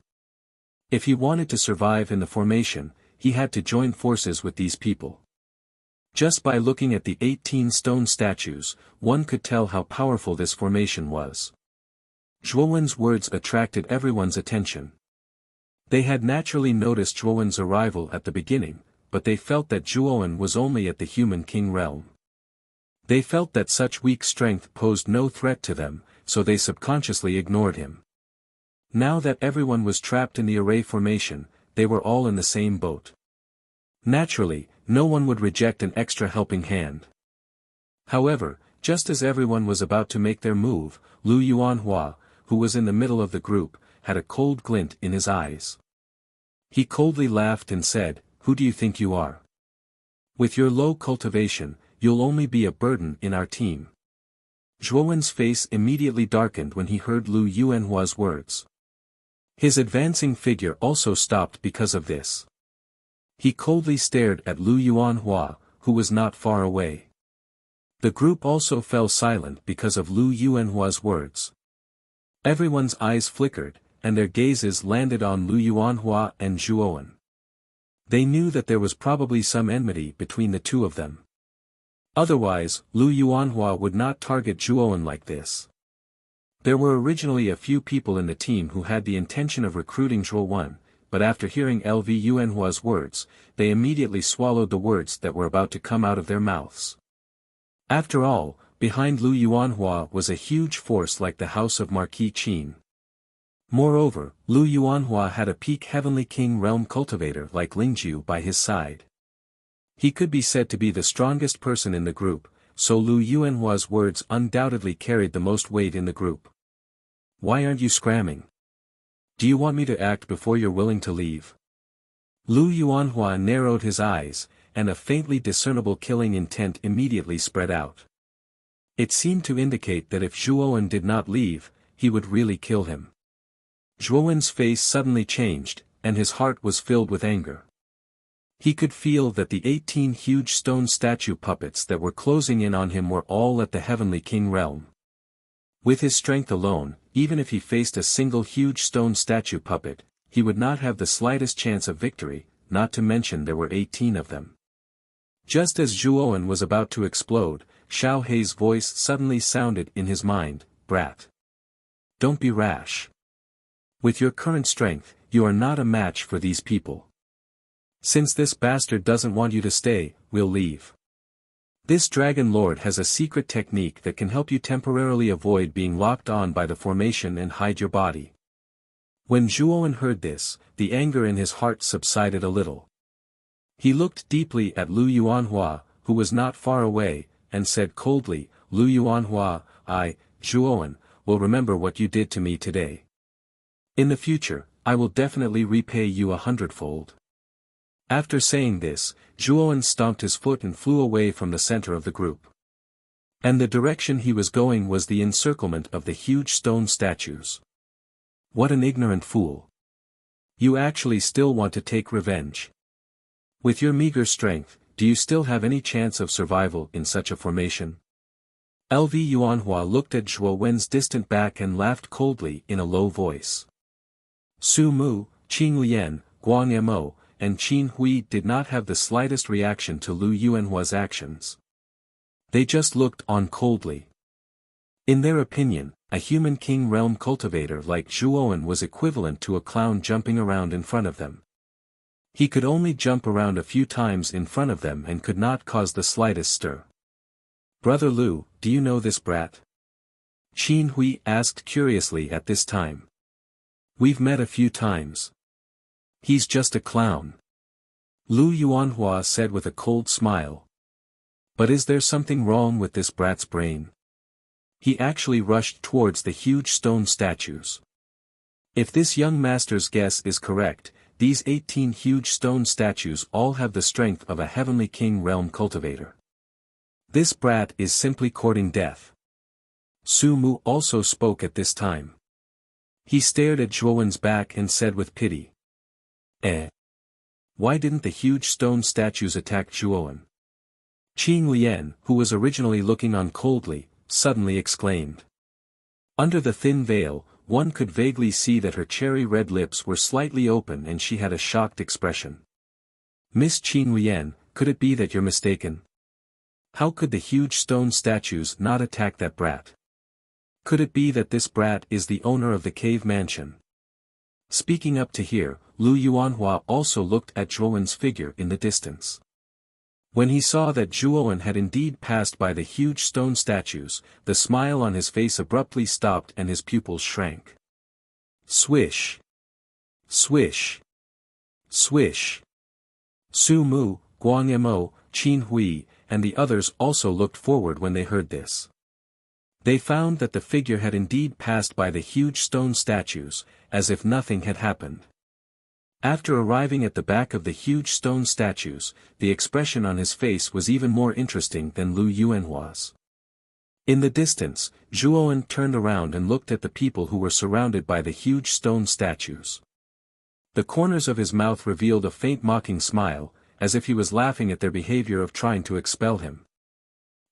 If he wanted to survive in the formation, he had to join forces with these people. Just by looking at the 18 stone statues, one could tell how powerful this formation was. Zhuowen's words attracted everyone's attention. They had naturally noticed Zhuowen's arrival at the beginning, but they felt that Zhuowen was only at the human king realm. They felt that such weak strength posed no threat to them, so they subconsciously ignored him. Now that everyone was trapped in the array formation, they were all in the same boat. Naturally, no one would reject an extra helping hand. However, just as everyone was about to make their move, Lu Yuanhua, who was in the middle of the group, had a cold glint in his eyes. He coldly laughed and said, "Who do you think you are? With your low cultivation, you'll only be a burden in our team." Zhuowen's face immediately darkened when he heard Lu Yuanhua's words. His advancing figure also stopped because of this. He coldly stared at Lu Yuanhua, who was not far away. The group also fell silent because of Lu Yuanhua's words. Everyone's eyes flickered, and their gazes landed on Lu Yuanhua and Zhuowen. They knew that there was probably some enmity between the two of them. Otherwise, Lu Yuanhua would not target Zhuowen like this. There were originally a few people in the team who had the intention of recruiting Zhuowen, but after hearing Lv Yuanhua's words, they immediately swallowed the words that were about to come out of their mouths. After all, behind Lu Yuanhua was a huge force like the house of Marquis Qin. Moreover, Lu Yuanhua had a peak Heavenly King realm cultivator like Lingju by his side. He could be said to be the strongest person in the group, so Lu Yuanhua's words undoubtedly carried the most weight in the group. "Why aren't you scramming? Do you want me to act before you're willing to leave?" Lu Yuanhua narrowed his eyes, and a faintly discernible killing intent immediately spread out. It seemed to indicate that if Zhuowen did not leave, he would really kill him. Zhuowen's face suddenly changed, and his heart was filled with anger. He could feel that the 18 huge stone statue puppets that were closing in on him were all at the Heavenly King realm. With his strength alone, even if he faced a single huge stone statue puppet, he would not have the slightest chance of victory, not to mention there were 18 of them. Just as Zhuowen was about to explode, Xiao Hei's voice suddenly sounded in his mind, "Brat. Don't be rash. With your current strength, you are not a match for these people. Since this bastard doesn't want you to stay, we'll leave. This Dragon Lord has a secret technique that can help you temporarily avoid being locked on by the formation and hide your body." When Zhuowen heard this, the anger in his heart subsided a little. He looked deeply at Lu Yuanhua, who was not far away, and said coldly, "Lu Yuanhua, I, Zhuowen, will remember what you did to me today. In the future, I will definitely repay you 100-fold. After saying this, Zhuowen stomped his foot and flew away from the center of the group. And the direction he was going was the encirclement of the huge stone statues. What an ignorant fool. You actually still want to take revenge. With your meager strength, do you still have any chance of survival in such a formation? Lv Yuanhua looked at Zhuowen's distant back and laughed coldly in a low voice. Su Mu, Qing Lian, Guang Mo, and Qin Hui did not have the slightest reaction to Lu Yuanhua's actions. They just looked on coldly. In their opinion, a human king realm cultivator like Zhuowen was equivalent to a clown jumping around in front of them. He could only jump around a few times in front of them and could not cause the slightest stir. "Brother Lu, do you know this brat?" Qin Hui asked curiously at this time. "We've met a few times. He's just a clown," Lu Yuanhua said with a cold smile. But is there something wrong with this brat's brain? He actually rushed towards the huge stone statues. If this young master's guess is correct, these 18 huge stone statues all have the strength of a heavenly king realm cultivator. This brat is simply courting death. Su Mu also spoke at this time. He stared at Zhuowen's back and said with pity. Why didn't the huge stone statues attack Zhuowen? Qing Lian, who was originally looking on coldly, suddenly exclaimed. Under the thin veil, one could vaguely see that her cherry-red lips were slightly open and she had a shocked expression. Miss Qing Lian, could it be that you're mistaken? How could the huge stone statues not attack that brat? Could it be that this brat is the owner of the cave mansion? Speaking up to here, Lu Yuanhua also looked at Zhuowen's figure in the distance. When he saw that Zhuowen had indeed passed by the huge stone statues, the smile on his face abruptly stopped and his pupils shrank. Swish! Swish! Swish! Su Mu, Guang Mo, Qin Hui, and the others also looked forward when they heard this. They found that the figure had indeed passed by the huge stone statues, as if nothing had happened. After arriving at the back of the huge stone statues, the expression on his face was even more interesting than Lu Yuanhua's. In the distance, Zhuowen turned around and looked at the people who were surrounded by the huge stone statues. The corners of his mouth revealed a faint mocking smile, as if he was laughing at their behavior of trying to expel him.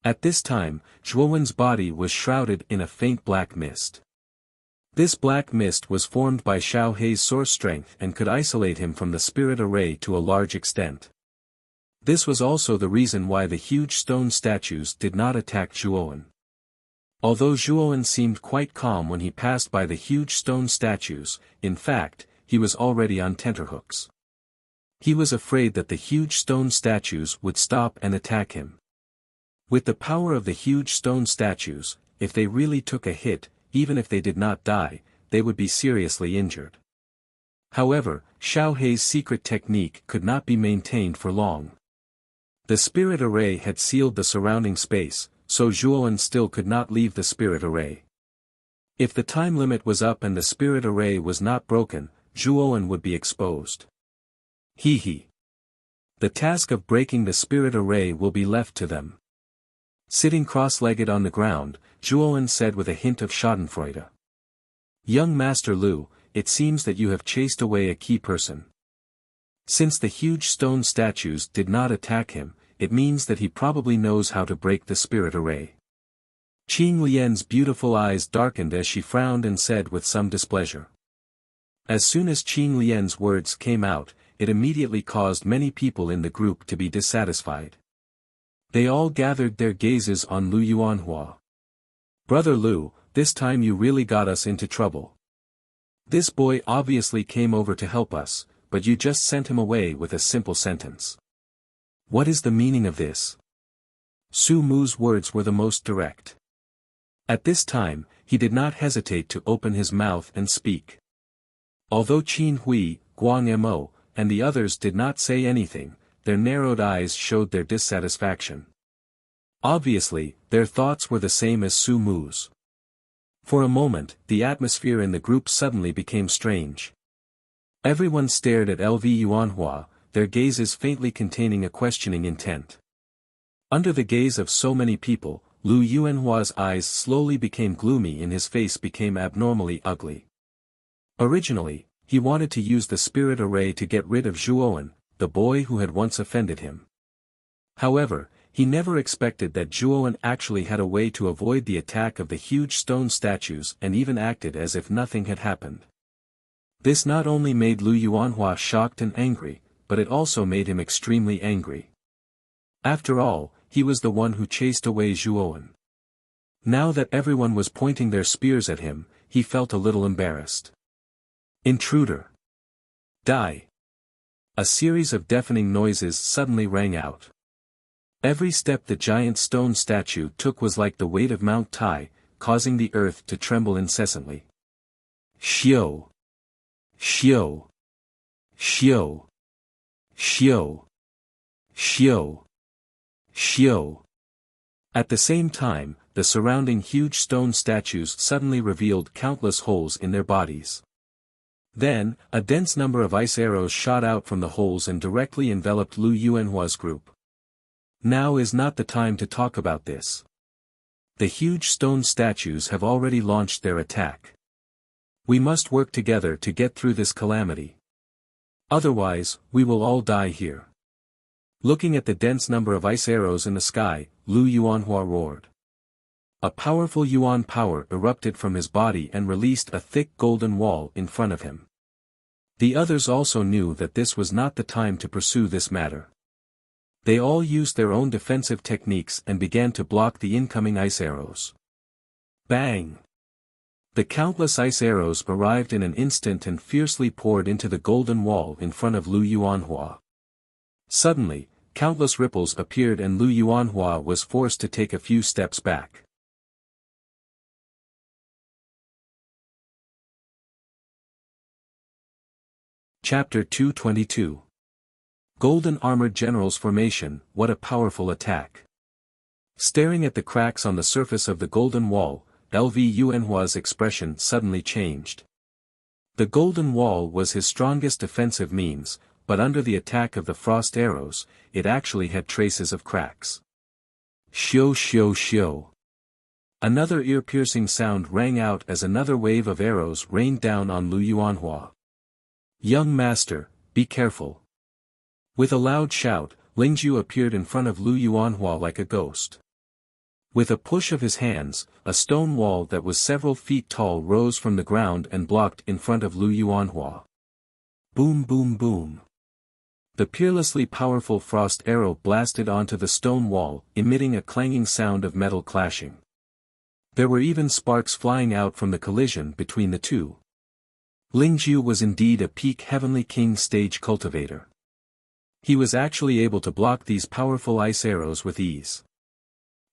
At this time, Zhuowen's body was shrouded in a faint black mist. This black mist was formed by Xiao Hei's source strength and could isolate him from the spirit array to a large extent. This was also the reason why the huge stone statues did not attack Zhuowen. Although Zhuowen seemed quite calm when he passed by the huge stone statues, in fact, he was already on tenterhooks. He was afraid that the huge stone statues would stop and attack him. With the power of the huge stone statues, if they really took a hit, even if they did not die, they would be seriously injured. However, Xiao Hei's secret technique could not be maintained for long. The spirit array had sealed the surrounding space, so Zhuowen still could not leave the spirit array. If the time limit was up and the spirit array was not broken, Zhuowen would be exposed. He. The task of breaking the spirit array will be left to them. Sitting cross-legged on the ground, Zhuowen said with a hint of schadenfreude. Young Master Lu, it seems that you have chased away a key person. Since the huge stone statues did not attack him, it means that he probably knows how to break the spirit array. Qing Lian's beautiful eyes darkened as she frowned and said with some displeasure. As soon as Qing Lian's words came out, it immediately caused many people in the group to be dissatisfied. They all gathered their gazes on Lu Yuanhua. Brother Lu, this time you really got us into trouble. This boy obviously came over to help us, but you just sent him away with a simple sentence. What is the meaning of this? Su Mu's words were the most direct. At this time, he did not hesitate to open his mouth and speak. Although Qin Hui, Guang Mo, and the others did not say anything, their narrowed eyes showed their dissatisfaction. Obviously, their thoughts were the same as Su Mu's. For a moment, the atmosphere in the group suddenly became strange. Everyone stared at Lv Yuanhua, their gazes faintly containing a questioning intent. Under the gaze of so many people, Lu Yuanhua's eyes slowly became gloomy and his face became abnormally ugly. Originally, he wanted to use the spirit array to get rid of Zhuowen, the boy who had once offended him. However, he never expected that Zhuowen actually had a way to avoid the attack of the huge stone statues and even acted as if nothing had happened. This not only made Lu Yuanhua shocked and angry, but it also made him extremely angry. After all, he was the one who chased away Zhuowen. Now that everyone was pointing their spears at him, he felt a little embarrassed. Intruder! Die! A series of deafening noises suddenly rang out. Every step the giant stone statue took was like the weight of Mount Tai, causing the earth to tremble incessantly. Xiao! Xiao! “咻！咻！咻！咻！” At the same time, the surrounding huge stone statues suddenly revealed countless holes in their bodies. Then, a dense number of ice arrows shot out from the holes and directly enveloped Lu Yuanhua's group. Now is not the time to talk about this. The huge stone statues have already launched their attack. We must work together to get through this calamity. Otherwise, we will all die here. Looking at the dense number of ice arrows in the sky, Lu Yuanhua roared. A powerful yuan power erupted from his body and released a thick golden wall in front of him. The others also knew that this was not the time to pursue this matter. They all used their own defensive techniques and began to block the incoming ice arrows. Bang! The countless ice arrows arrived in an instant and fiercely poured into the golden wall in front of Lu Yuanhua. Suddenly, countless ripples appeared and Lu Yuanhua was forced to take a few steps back. Chapter 222. Golden Armored Generals Formation. What a powerful attack. Staring at the cracks on the surface of the golden wall, LV Yuanhua's expression suddenly changed. The golden wall was his strongest defensive means, but under the attack of the frost arrows, it actually had traces of cracks. Shio shio shio. Another ear-piercing sound rang out as another wave of arrows rained down on Lu Yuanhua. Young master, be careful. With a loud shout, Lingzhu appeared in front of Lu Yuanhua like a ghost. With a push of his hands, a stone wall that was several feet tall rose from the ground and blocked in front of Lu Yuanhua. Boom boom boom. The peerlessly powerful frost arrow blasted onto the stone wall, emitting a clanging sound of metal clashing. There were even sparks flying out from the collision between the two. Lingzhu was indeed a peak Heavenly King stage cultivator. He was actually able to block these powerful ice arrows with ease.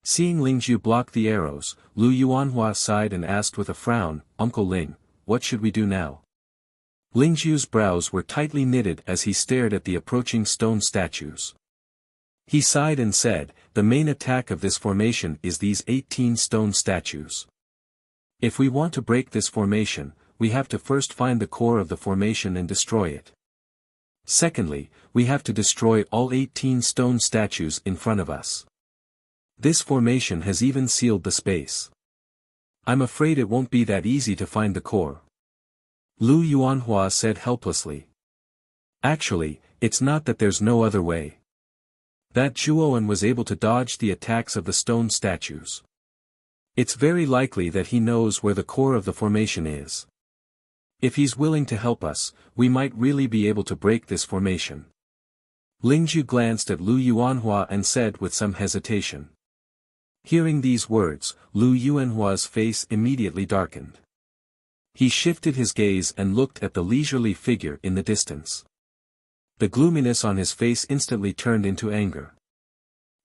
Seeing Lingzhu block the arrows, Lu Yuanhua sighed and asked with a frown, "Uncle Ling, what should we do now?" Lingzhu's brows were tightly knitted as he stared at the approaching stone statues. He sighed and said, "The main attack of this formation is these 18 stone statues. If we want to break this formation, we have to first find the core of the formation and destroy it. Secondly, we have to destroy all 18 stone statues in front of us. This formation has even sealed the space. I'm afraid it won't be that easy to find the core." Lu Yuanhua said helplessly. "Actually, it's not that there's no other way. That Zhuowen was able to dodge the attacks of the stone statues. It's very likely that he knows where the core of the formation is. If he's willing to help us, we might really be able to break this formation." Lingzhu glanced at Lu Yuanhua and said with some hesitation. Hearing these words, Lu Yuanhua's face immediately darkened. He shifted his gaze and looked at the leisurely figure in the distance. The gloominess on his face instantly turned into anger.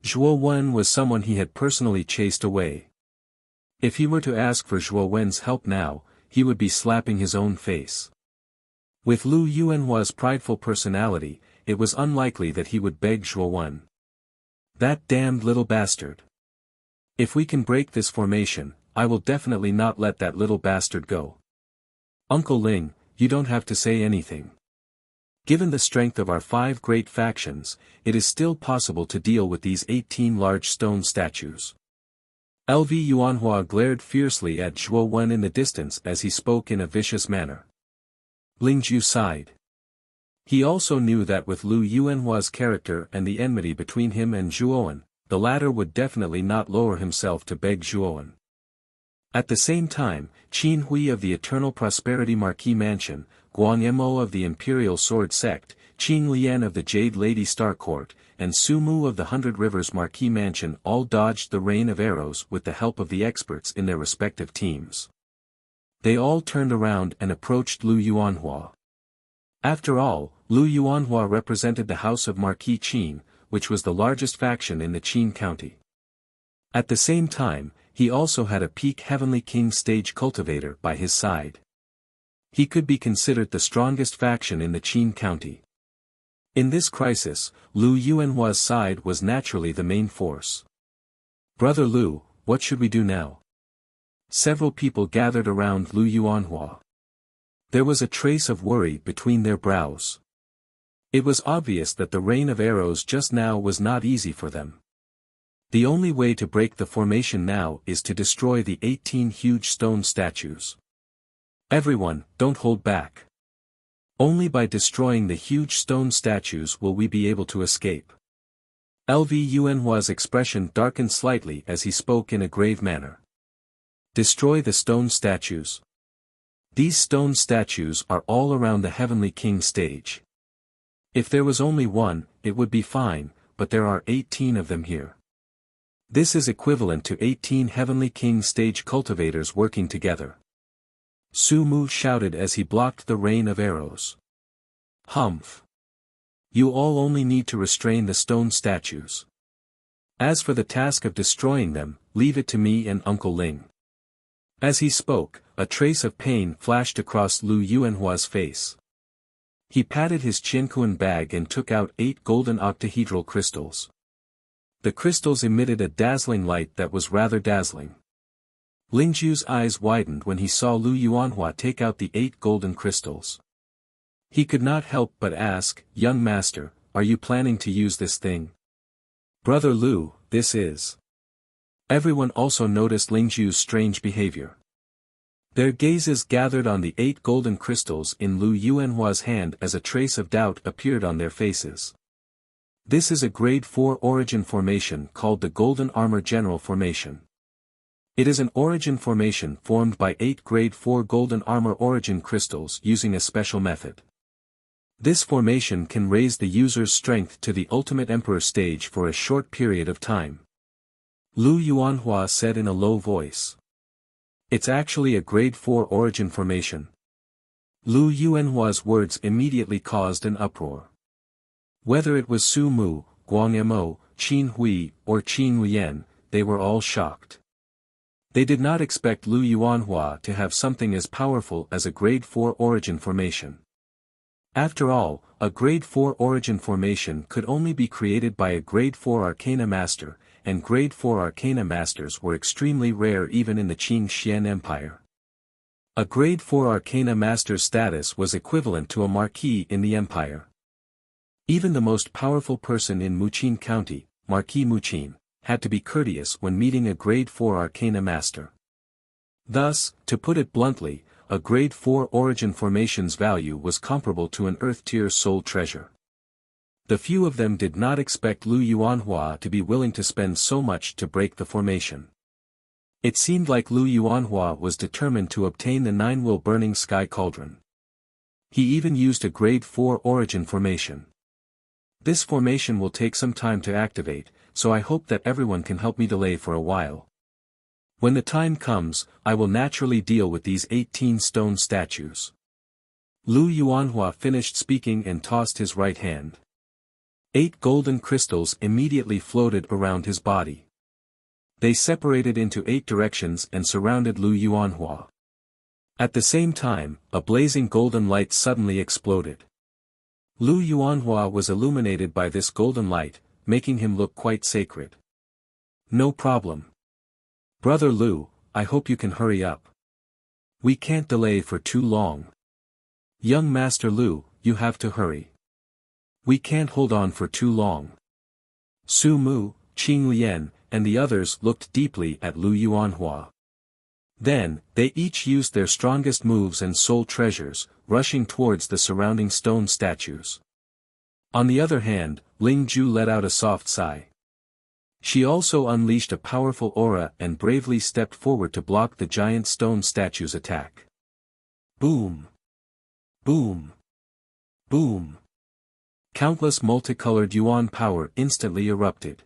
Zhuo Wen was someone he had personally chased away. If he were to ask for Zhuo Wen's help now, he would be slapping his own face. With Lu Yuanhua's prideful personality, it was unlikely that he would beg Zhuo Wen. That damned little bastard. If we can break this formation, I will definitely not let that little bastard go. Uncle Ling, you don't have to say anything. Given the strength of our 5 great factions, it is still possible to deal with these 18 large stone statues. LV Yuanhua glared fiercely at Zhuo Wen in the distance as he spoke in a vicious manner. Lingzhu sighed. He also knew that with Lu Yuanhua's character and the enmity between him and Zhuowen, the latter would definitely not lower himself to beg Zhuowen. At the same time, Qin Hui of the Eternal Prosperity Marquis Mansion, Guang Yemo of the Imperial Sword Sect, Qing Lian of the Jade Lady Star Court, and Su Mu of the 100 Rivers Marquis Mansion all dodged the rain of arrows with the help of the experts in their respective teams. They all turned around and approached Lu Yuanhua. After all, Lu Yuanhua represented the House of Marquis Qin, which was the largest faction in the Qin county. At the same time, he also had a peak Heavenly King stage cultivator by his side. He could be considered the strongest faction in the Qin county. In this crisis, Lu Yuanhua's side was naturally the main force. Brother Lu, what should we do now? Several people gathered around Lu Yuanhua. There was a trace of worry between their brows. It was obvious that the rain of arrows just now was not easy for them. The only way to break the formation now is to destroy the 18 huge stone statues. Everyone, don't hold back. Only by destroying the huge stone statues will we be able to escape. Lv Yuanhua's expression darkened slightly as he spoke in a grave manner. Destroy the stone statues. These stone statues are all around the Heavenly King stage. If there was only one, it would be fine, but there are 18 of them here. This is equivalent to 18 Heavenly King stage cultivators working together. Su Mu shouted as he blocked the rain of arrows. Humph. You all only need to restrain the stone statues. As for the task of destroying them, leave it to me and Uncle Ling. As he spoke, a trace of pain flashed across Lu Yuanhua's face. He patted his Qianquan bag and took out 8 golden octahedral crystals. The crystals emitted a dazzling light that was rather dazzling. Lingju's eyes widened when he saw Lu Yuanhua take out the 8 golden crystals. He could not help but ask, "Young master, are you planning to use this thing?" "Brother Lu, this is." Everyone also noticed Lingju's strange behavior. Their gazes gathered on the 8 golden crystals in Lu Yuanhua's hand as a trace of doubt appeared on their faces. This is a grade 4 origin formation called the Golden Armor General Formation. It is an origin formation formed by 8 grade 4 golden armor origin crystals using a special method. This formation can raise the user's strength to the Ultimate Emperor stage for a short period of time. Lu Yuanhua said in a low voice. It's actually a grade 4 origin formation. Lu Yuanhua's words immediately caused an uproar. Whether it was Su Mu, Guang Mo, Qin Hui, or Qin Lian, they were all shocked. They did not expect Lu Yuanhua to have something as powerful as a grade 4 origin formation. After all, a grade 4 origin formation could only be created by a grade 4 arcana master, and grade 4 arcana masters were extremely rare even in the Qing Xian Empire. A grade 4 arcana master's status was equivalent to a marquis in the empire. Even the most powerful person in Muqin County, Marquis Muqin, had to be courteous when meeting a grade 4 arcana master. Thus, to put it bluntly, a grade 4 origin formation's value was comparable to an Earth-tier soul treasure. The few of them did not expect Lu Yuanhua to be willing to spend so much to break the formation. It seemed like Lu Yuanhua was determined to obtain the 9-will burning sky cauldron. He even used a grade 4 origin formation. This formation will take some time to activate, so I hope that everyone can help me delay for a while. When the time comes, I will naturally deal with these 18 stone statues. Lu Yuanhua finished speaking and tossed his right hand. 8 golden crystals immediately floated around his body. They separated into 8 directions and surrounded Lu Yuanhua. At the same time, a blazing golden light suddenly exploded. Lu Yuanhua was illuminated by this golden light, making him look quite sacred. No problem. Brother Lu, I hope you can hurry up. We can't delay for too long. Young Master Lu, you have to hurry. We can't hold on for too long. Su Mu, Qing Lian, and the others looked deeply at Lu Yuanhua. Then, they each used their strongest moves and soul treasures, rushing towards the surrounding stone statues. On the other hand, Ling Ju let out a soft sigh. She also unleashed a powerful aura and bravely stepped forward to block the giant stone statue's attack. Boom! Boom! Boom! Countless multicolored yuan power instantly erupted.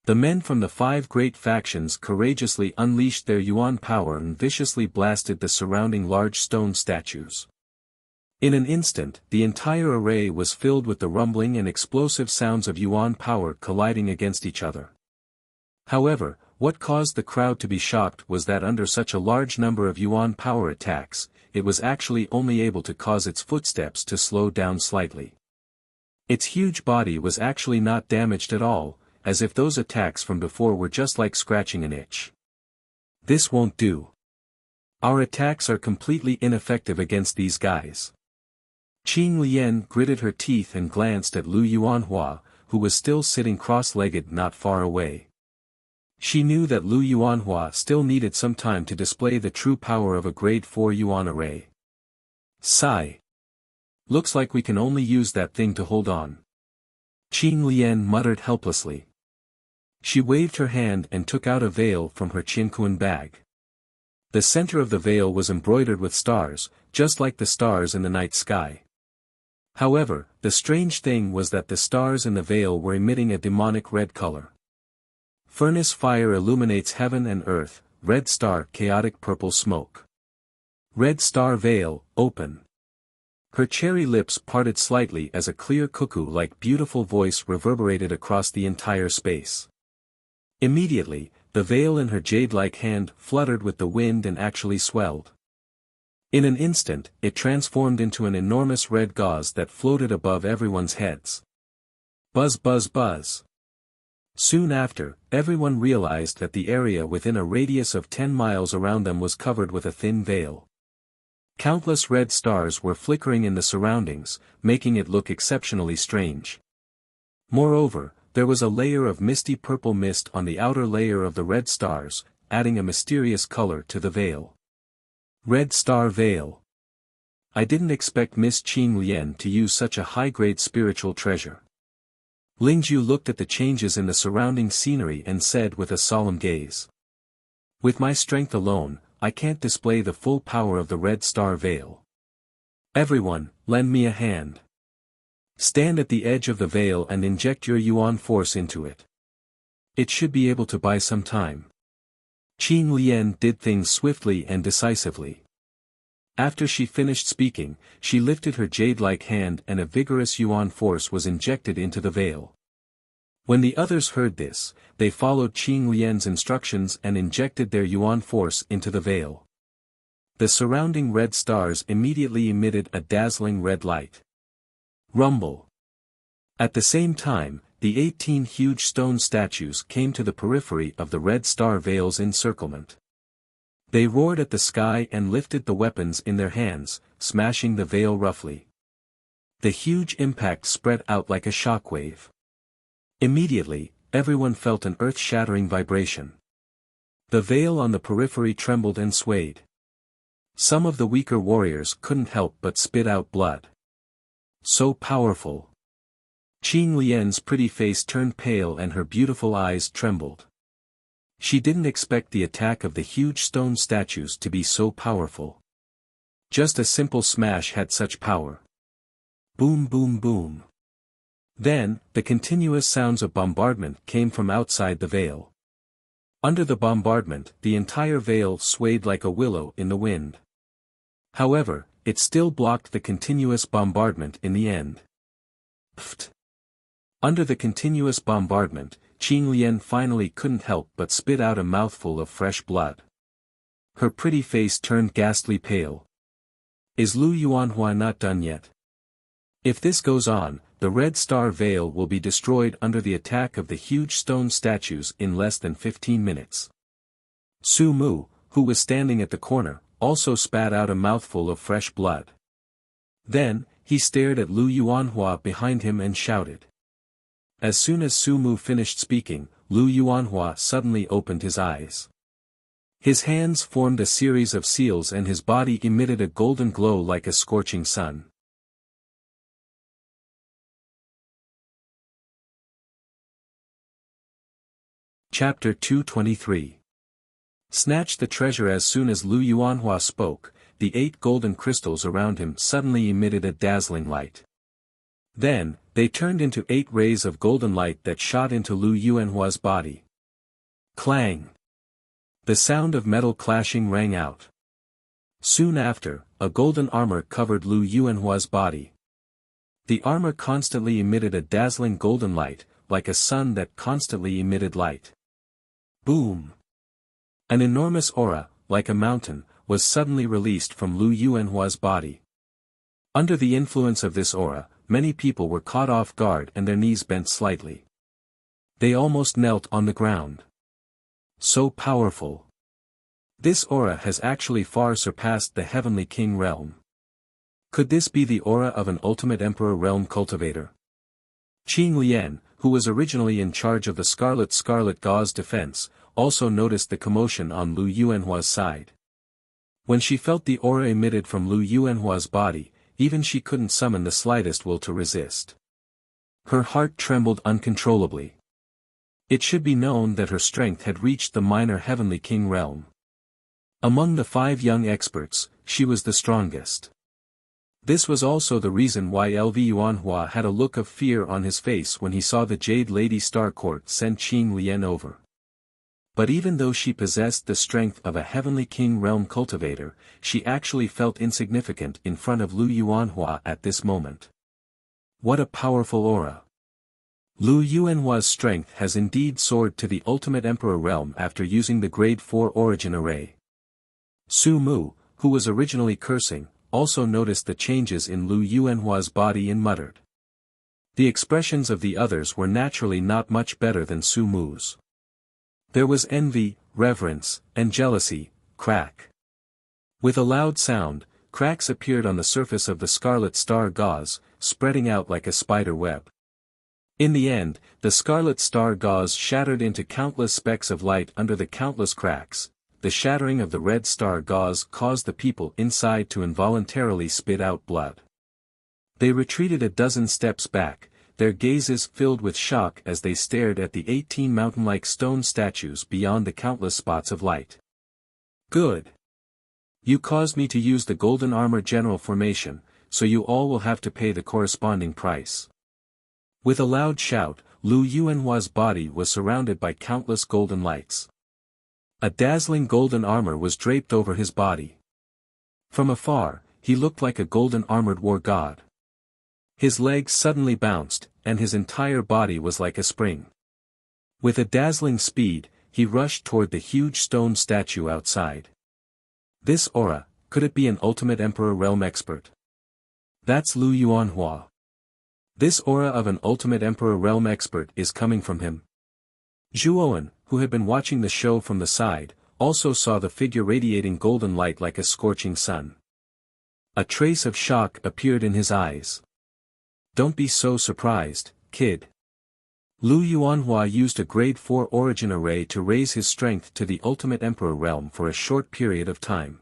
The men from the 5 great factions courageously unleashed their yuan power and viciously blasted the surrounding large stone statues. In an instant, the entire array was filled with the rumbling and explosive sounds of yuan power colliding against each other. However, what caused the crowd to be shocked was that under such a large number of yuan power attacks, it was actually only able to cause its footsteps to slow down slightly. Its huge body was actually not damaged at all, as if those attacks from before were just like scratching an itch. This won't do. Our attacks are completely ineffective against these guys. Qing Lian gritted her teeth and glanced at Lu Yuanhua, who was still sitting cross-legged not far away. She knew that Lu Yuanhua still needed some time to display the true power of a grade 4 Yuan array. Sigh. Looks like we can only use that thing to hold on. Qing Lian muttered helplessly. She waved her hand and took out a veil from her Qinquan bag. The center of the veil was embroidered with stars, just like the stars in the night sky. However, the strange thing was that the stars in the veil were emitting a demonic red color. Furnace fire illuminates heaven and earth, red star chaotic purple smoke. Red star veil, open. Her cherry lips parted slightly as a clear cuckoo-like beautiful voice reverberated across the entire space. Immediately, the veil in her jade-like hand fluttered with the wind and actually swelled. In an instant, it transformed into an enormous red gauze that floated above everyone's heads. Buzz buzz buzz. Soon after, everyone realized that the area within a radius of 10 miles around them was covered with a thin veil. Countless red stars were flickering in the surroundings, making it look exceptionally strange. Moreover, there was a layer of misty purple mist on the outer layer of the red stars, adding a mysterious color to the veil. Red Star Veil. I didn't expect Miss Qing Lian to use such a high-grade spiritual treasure. Lingzhu looked at the changes in the surrounding scenery and said with a solemn gaze. With my strength alone, I can't display the full power of the Red Star Veil. Everyone, lend me a hand. Stand at the edge of the veil and inject your Yuan force into it. It should be able to buy some time. Qing Lian did things swiftly and decisively. After she finished speaking, she lifted her jade-like hand and a vigorous Yuan force was injected into the veil. When the others heard this, they followed Qing Lian's instructions and injected their Yuan force into the veil. The surrounding red stars immediately emitted a dazzling red light. Rumble. At the same time, the 18 huge stone statues came to the periphery of the Red Star Veil's encirclement. They roared at the sky and lifted the weapons in their hands, smashing the veil roughly. The huge impact spread out like a shockwave. Immediately, everyone felt an earth-shattering vibration. The veil on the periphery trembled and swayed. Some of the weaker warriors couldn't help but spit out blood. So powerful. Qing Lian's pretty face turned pale and her beautiful eyes trembled. She didn't expect the attack of the huge stone statues to be so powerful. Just a simple smash had such power. Boom boom boom. Then, the continuous sounds of bombardment came from outside the veil. Under the bombardment, the entire veil swayed like a willow in the wind. However, it still blocked the continuous bombardment in the end. Pfft. Under the continuous bombardment, Qing Lian finally couldn't help but spit out a mouthful of fresh blood. Her pretty face turned ghastly pale. Is Lu Yuanhua not done yet? If this goes on, the Red Star Veil will be destroyed under the attack of the huge stone statues in less than 15 minutes. Su Mu, who was standing at the corner, also spat out a mouthful of fresh blood. Then, he stared at Lu Yuanhua behind him and shouted. As soon as Su Mu finished speaking, Lu Yuanhua suddenly opened his eyes. His hands formed a series of seals and his body emitted a golden glow like a scorching sun. Chapter 223. Snatch the treasure. As soon as Lu Yuanhua spoke, the 8 golden crystals around him suddenly emitted a dazzling light. Then, they turned into 8 rays of golden light that shot into Lu Yuanhua's body. Clang! The sound of metal clashing rang out. Soon after, a golden armor covered Lu Yuanhua's body. The armor constantly emitted a dazzling golden light, like a sun that constantly emitted light. Boom! An enormous aura, like a mountain, was suddenly released from Lu Yuanhua's body. Under the influence of this aura, many people were caught off guard and their knees bent slightly. They almost knelt on the ground. So powerful. This aura has actually far surpassed the Heavenly King realm. Could this be the aura of an Ultimate Emperor realm cultivator? Qing Lian, who was originally in charge of the Scarlet Gauze defense, also noticed the commotion on Lu Yuanhua's side. When she felt the aura emitted from Lu Yuanhua's body, even she couldn't summon the slightest will to resist. Her heart trembled uncontrollably. It should be known that her strength had reached the minor Heavenly King realm. Among the 5 young experts, she was the strongest. This was also the reason why Lv Yuanhua had a look of fear on his face when he saw the Jade Lady Star Court send Qing Lian over. But even though she possessed the strength of a Heavenly King realm cultivator, she actually felt insignificant in front of Lu Yuanhua at this moment. What a powerful aura! Lu Yuanhua's strength has indeed soared to the Ultimate Emperor realm after using the Grade 4 Origin Array. Su Mu, who was originally cursing, also noticed the changes in Lu Yuanhua's body and muttered. The expressions of the others were naturally not much better than Su Mu's. There was envy, reverence, and jealousy. Crack. With a loud sound, cracks appeared on the surface of the Scarlet Star Gauze, spreading out like a spider web. In the end, the Scarlet Star Gauze shattered into countless specks of light under the countless cracks. The shattering of the Red Star Gauze caused the people inside to involuntarily spit out blood. They retreated a dozen steps back, their gazes filled with shock as they stared at the 18 mountain-like stone statues beyond the countless spots of light. Good. You caused me to use the Golden Armor General formation, so you all will have to pay the corresponding price. With a loud shout, Lu Yuanhua's body was surrounded by countless golden lights. A dazzling golden armor was draped over his body. From afar, he looked like a golden armored war god. His legs suddenly bounced, and his entire body was like a spring. With a dazzling speed, he rushed toward the huge stone statue outside. This aura, could it be an Ultimate Emperor realm expert? That's Lu Yuanhua. This aura of an Ultimate Emperor realm expert is coming from him. Zhuowen, who had been watching the show from the side, also saw the figure radiating golden light like a scorching sun. A trace of shock appeared in his eyes. Don't be so surprised, kid. Lu Yuanhua used a Grade 4 Origin Array to raise his strength to the Ultimate Emperor realm for a short period of time.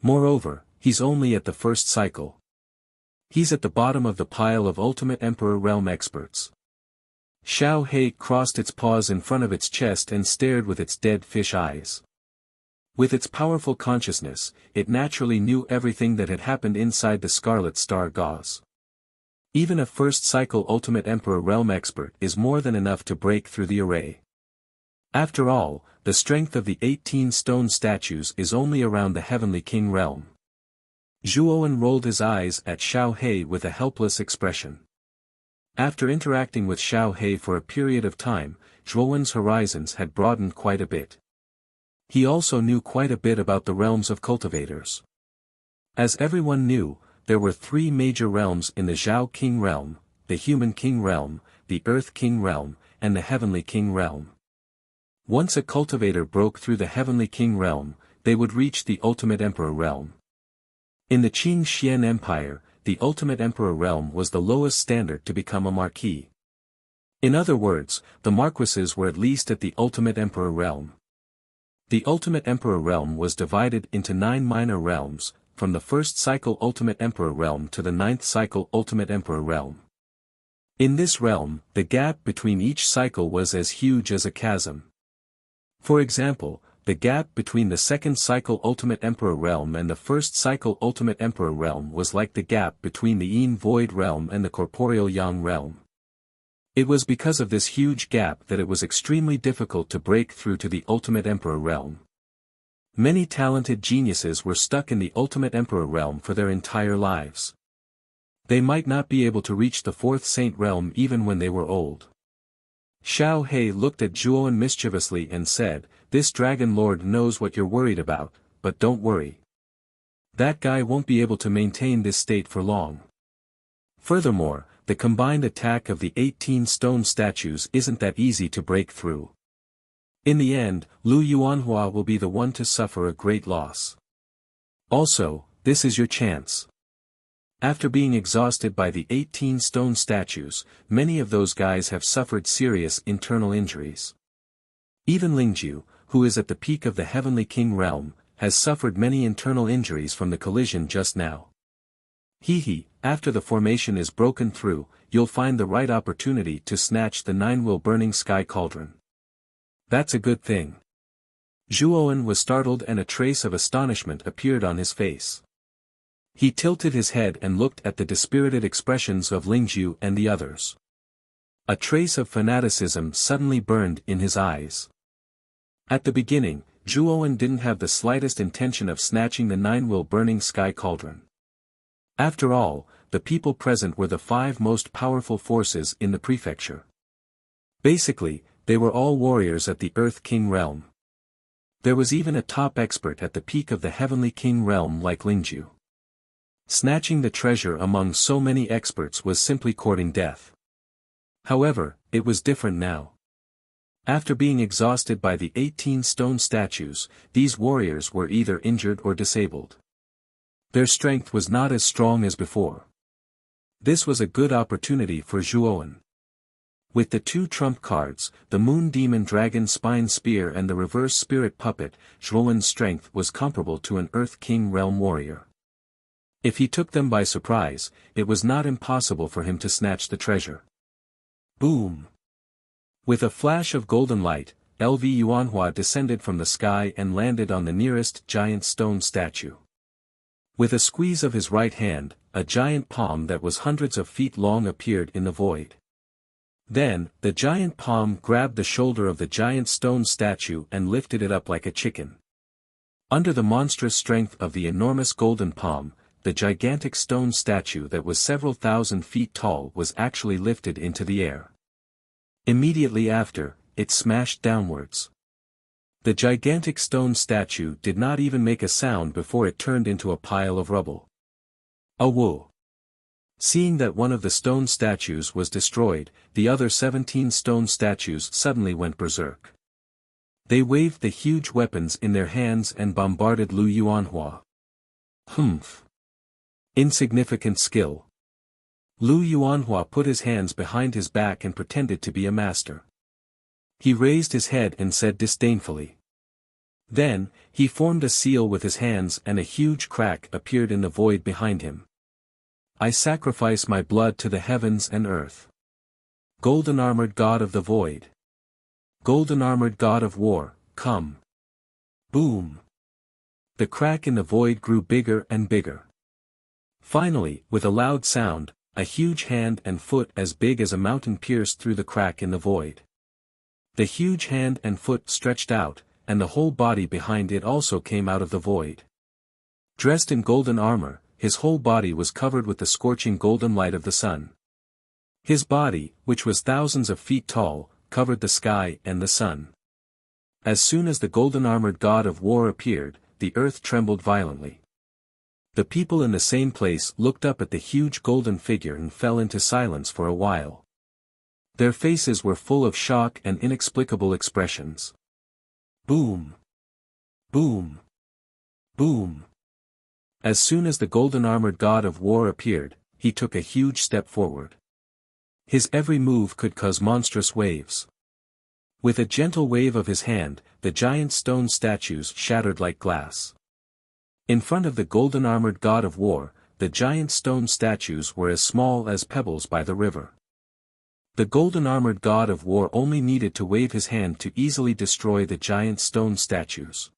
Moreover, he's only at the first cycle. He's at the bottom of the pile of Ultimate Emperor realm experts. Xiao He crossed its paws in front of its chest and stared with its dead fish eyes. With its powerful consciousness, it naturally knew everything that had happened inside the Scarlet Star Gauze. Even a first-cycle Ultimate Emperor realm expert is more than enough to break through the array. After all, the strength of the 18 stone statues is only around the Heavenly King realm. Zhuowen rolled his eyes at Xiao He with a helpless expression. After interacting with Xiao He for a period of time, Zhuowen's horizons had broadened quite a bit. He also knew quite a bit about the realms of cultivators. As everyone knew, there were 3 major realms in the Zhao King realm, the Human King realm, the Earth King realm, and the Heavenly King realm. Once a cultivator broke through the Heavenly King realm, they would reach the Ultimate Emperor realm. In the Qing Xian Empire, the Ultimate Emperor realm was the lowest standard to become a marquis. In other words, the marquises were at least at the Ultimate Emperor realm. The Ultimate Emperor realm was divided into 9 minor realms, from the first cycle Ultimate Emperor realm to the 9th cycle Ultimate Emperor realm. In this realm, the gap between each cycle was as huge as a chasm. For example, the gap between the 2nd cycle Ultimate Emperor realm and the 1st cycle Ultimate Emperor realm was like the gap between the Yin Void realm and the Corporeal Yang realm. It was because of this huge gap that it was extremely difficult to break through to the Ultimate Emperor realm. Many talented geniuses were stuck in the Ultimate Emperor realm for their entire lives. They might not be able to reach the 4th Saint realm even when they were old. Xiao He looked at Zhuowen mischievously and said, "This Dragon Lord knows what you're worried about, but don't worry. That guy won't be able to maintain this state for long. Furthermore, the combined attack of the 18 stone statues isn't that easy to break through. In the end, Lu Yuanhua will be the one to suffer a great loss. Also, this is your chance. After being exhausted by the 18 stone statues, many of those guys have suffered serious internal injuries. Even Lingju, who is at the peak of the Heavenly King realm, has suffered many internal injuries from the collision just now. After the formation is broken through, you'll find the right opportunity to snatch the 9-will burning sky cauldron. That's a good thing. Zhuowen was startled and a trace of astonishment appeared on his face. He tilted his head and looked at the dispirited expressions of Lingju and the others. A trace of fanaticism suddenly burned in his eyes. At the beginning, Zhuowen didn't have the slightest intention of snatching the 9-will burning sky cauldron. After all, the people present were the 5 most powerful forces in the prefecture. Basically, they were all warriors at the Earth King realm. There was even a top expert at the peak of the Heavenly King realm like Lingju. Snatching the treasure among so many experts was simply courting death. However, it was different now. After being exhausted by the 18 stone statues, these warriors were either injured or disabled. Their strength was not as strong as before. This was a good opportunity for Zhuowen. With the 2 trump cards, the Moon Demon Dragon Spine Spear and the Reverse Spirit Puppet, Zhuowen's strength was comparable to an Earth King realm warrior. If he took them by surprise, it was not impossible for him to snatch the treasure. Boom! With a flash of golden light, LV Yuanhua descended from the sky and landed on the nearest giant stone statue. With a squeeze of his right hand, a giant palm that was hundreds of feet long appeared in the void. Then, the giant palm grabbed the shoulder of the giant stone statue and lifted it up like a chicken. Under the monstrous strength of the enormous golden palm, the gigantic stone statue that was several thousand feet tall was actually lifted into the air. Immediately after, it smashed downwards. The gigantic stone statue did not even make a sound before it turned into a pile of rubble. Whoa! Seeing that one of the stone statues was destroyed, the other 17 stone statues suddenly went berserk. They waved the huge weapons in their hands and bombarded Lu Yuanhua. Humph! Insignificant skill. Lu Yuanhua put his hands behind his back and pretended to be a master. He raised his head and said disdainfully. Then, he formed a seal with his hands and a huge crack appeared in the void behind him. I sacrifice my blood to the heavens and earth. Golden armored god of the void. Golden armored god of war, come. Boom! The crack in the void grew bigger and bigger. Finally, with a loud sound, a huge hand and foot as big as a mountain pierced through the crack in the void. The huge hand and foot stretched out, and the whole body behind it also came out of the void. Dressed in golden armor, his whole body was covered with the scorching golden light of the sun. His body, which was thousands of feet tall, covered the sky and the sun. As soon as the golden-armored god of war appeared, the earth trembled violently. The people in the same place looked up at the huge golden figure and fell into silence for a while. Their faces were full of shock and inexplicable expressions. Boom! Boom! Boom! As soon as the golden-armored god of war appeared, he took a huge step forward. His every move could cause monstrous waves. With a gentle wave of his hand, the giant stone statues shattered like glass. In front of the golden-armored god of war, the giant stone statues were as small as pebbles by the river. The golden-armored god of war only needed to wave his hand to easily destroy the giant stone statues.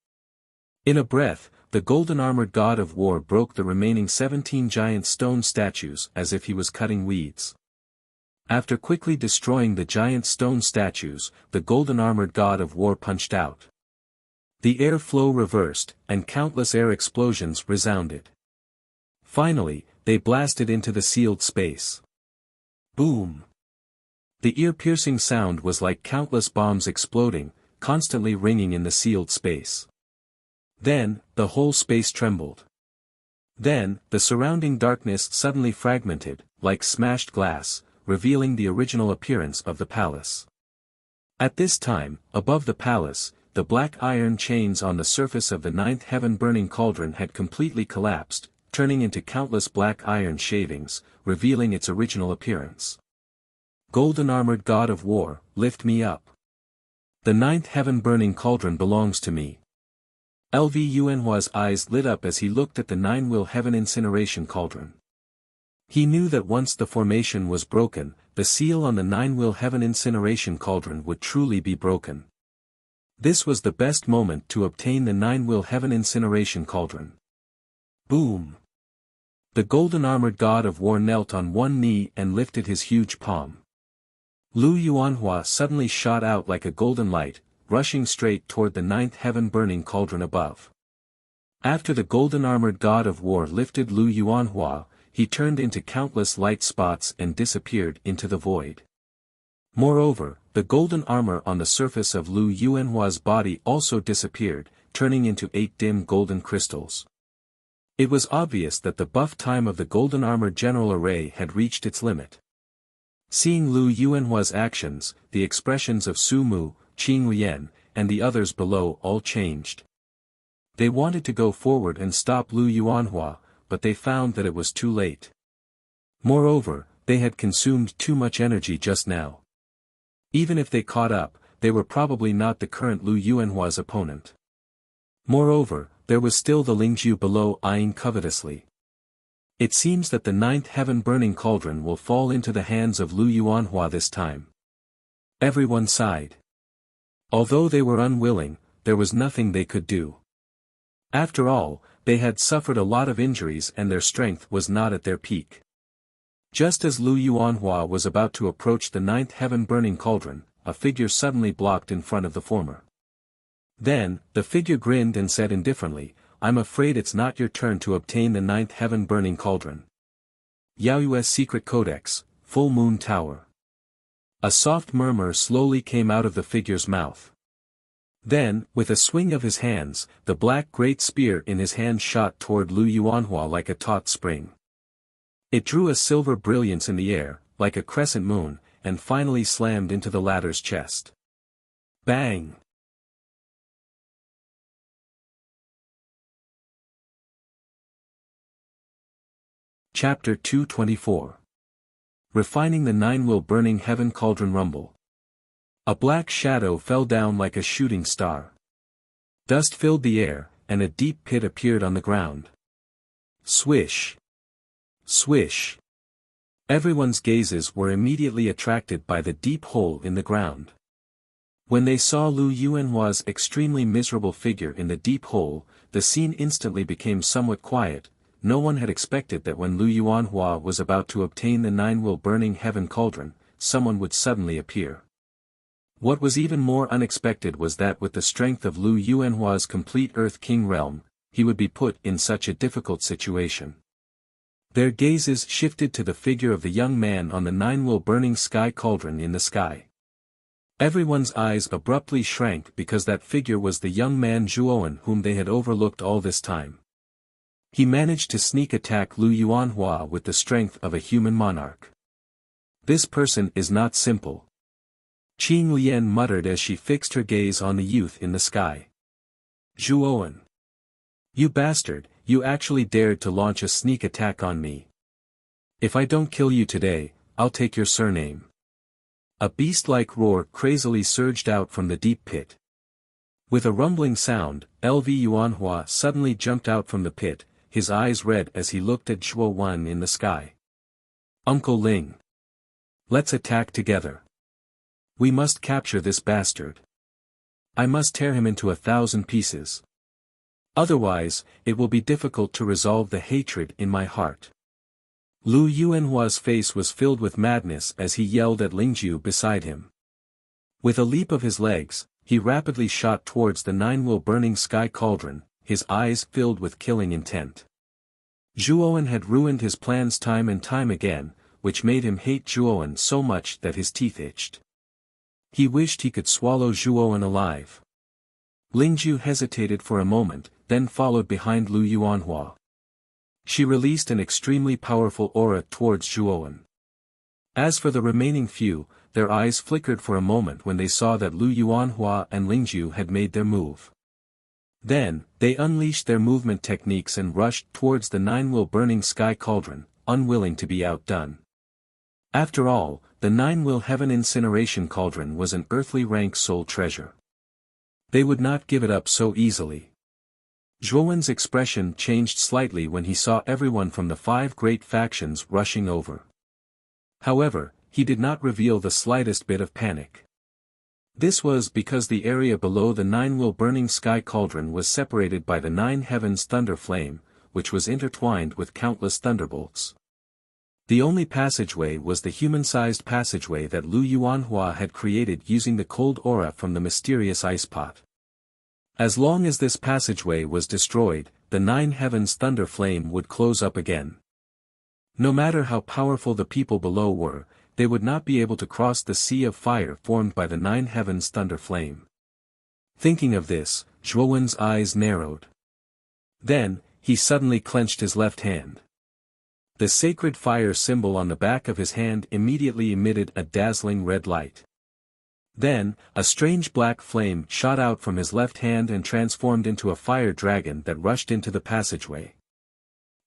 In a breath, the golden-armored god of war broke the remaining 17 giant stone statues as if he was cutting weeds. After quickly destroying the giant stone statues, the golden-armored god of war punched out. The air flow reversed, and countless air explosions resounded. Finally, they blasted into the sealed space. Boom! The ear-piercing sound was like countless bombs exploding, constantly ringing in the sealed space. Then, the whole space trembled. Then, the surrounding darkness suddenly fragmented, like smashed glass, revealing the original appearance of the palace. At this time, above the palace, the black iron chains on the surface of the ninth heaven burning cauldron had completely collapsed, turning into countless black iron shavings, revealing its original appearance. Golden armored god of war, lift me up. The ninth heaven burning cauldron belongs to me. Lv Yuanhua's eyes lit up as he looked at the nine-wheel heaven incineration cauldron. He knew that once the formation was broken, the seal on the nine-wheel heaven incineration cauldron would truly be broken. This was the best moment to obtain the nine-wheel heaven incineration cauldron. Boom! The golden armored god of war knelt on one knee and lifted his huge palm. Lu Yuanhua suddenly shot out like a golden light, rushing straight toward the ninth heaven burning cauldron above. After the golden armored god of war lifted Lu Yuanhua, he turned into countless light spots and disappeared into the void. Moreover, the golden armor on the surface of Lu Yuanhua's body also disappeared, turning into 8 dim golden crystals. It was obvious that the buff time of the golden armor general array had reached its limit. Seeing Lu Yuanhua's actions, the expressions of Su Mu, Qing Lian, and the others below all changed. They wanted to go forward and stop Lu Yuanhua, but they found that it was too late. Moreover, they had consumed too much energy just now. Even if they caught up, they were probably not the current Lu Yuanhua's opponent. Moreover, there was still the Lingzhu below eyeing covetously. It seems that the ninth heaven burning cauldron will fall into the hands of Lu Yuanhua this time. Everyone sighed. Although they were unwilling, there was nothing they could do. After all, they had suffered a lot of injuries and their strength was not at their peak. Just as Lu Yuanhua was about to approach the ninth heaven burning cauldron, a figure suddenly blocked in front of the former. Then, the figure grinned and said indifferently, "I'm afraid it's not your turn to obtain the ninth heaven burning cauldron." Yaoyue's Secret Codex, Full Moon Tower. A soft murmur slowly came out of the figure's mouth. Then, with a swing of his hands, the black great spear in his hand shot toward Lu Yuanhua like a taut spring. It drew a silver brilliance in the air, like a crescent moon, and finally slammed into the latter's chest. Bang! Chapter 224. Refining the nine-wheel burning heaven cauldron rumble. A black shadow fell down like a shooting star. Dust filled the air, and a deep pit appeared on the ground. Swish! Swish! Everyone's gazes were immediately attracted by the deep hole in the ground. When they saw Lu Yuanhua's extremely miserable figure in the deep hole, the scene instantly became somewhat quiet. No one had expected that when Lu Yuanhua was about to obtain the nine-wheel burning heaven cauldron, someone would suddenly appear. What was even more unexpected was that with the strength of Lu Yuanhua's complete Earth King realm, he would be put in such a difficult situation. Their gazes shifted to the figure of the young man on the nine-wheel burning sky cauldron in the sky. Everyone's eyes abruptly shrank because that figure was the young man Zhuowen whom they had overlooked all this time. He managed to sneak attack Lu Yuanhua with the strength of a human monarch. This person is not simple. Qing Lian muttered as she fixed her gaze on the youth in the sky. Zhuowen. You bastard, you actually dared to launch a sneak attack on me. If I don't kill you today, I'll take your surname. A beast-like roar crazily surged out from the deep pit. With a rumbling sound, Lv Yuanhua suddenly jumped out from the pit, his eyes red as he looked at Zhuowen in the sky. Uncle Ling. Let's attack together. We must capture this bastard. I must tear him into 1,000 pieces. Otherwise, it will be difficult to resolve the hatred in my heart. Lu Yuanhua's face was filled with madness as he yelled at Lingzhu beside him. With a leap of his legs, he rapidly shot towards the nine-wheel burning sky cauldron, his eyes filled with killing intent. Zhuowen had ruined his plans time and time again, which made him hate Zhuowen so much that his teeth itched. He wished he could swallow Zhuowen alive. Lingzhu hesitated for a moment, then followed behind Lu Yuanhua. She released an extremely powerful aura towards Zhuowen. As for the remaining few, their eyes flickered for a moment when they saw that Lu Yuanhua and Lingju had made their move. Then, they unleashed their movement techniques and rushed towards the nine-will burning sky cauldron, unwilling to be outdone. After all, the nine-will heaven incineration cauldron was an earthly rank soul treasure. They would not give it up so easily. Zhuowen's expression changed slightly when he saw everyone from the 5 great factions rushing over. However, he did not reveal the slightest bit of panic. This was because the area below the nine-will burning sky cauldron was separated by the 9 heavens thunder flame, which was intertwined with countless thunderbolts. The only passageway was the human-sized passageway that Lu Yuanhua had created using the cold aura from the mysterious ice pot. As long as this passageway was destroyed, the 9 heavens thunder flame would close up again. No matter how powerful the people below were, they would not be able to cross the sea of fire formed by the 9 heavens thunder flame. Thinking of this, Zhuowen's eyes narrowed. Then, he suddenly clenched his left hand. The sacred fire symbol on the back of his hand immediately emitted a dazzling red light. Then, a strange black flame shot out from his left hand and transformed into a fire dragon that rushed into the passageway.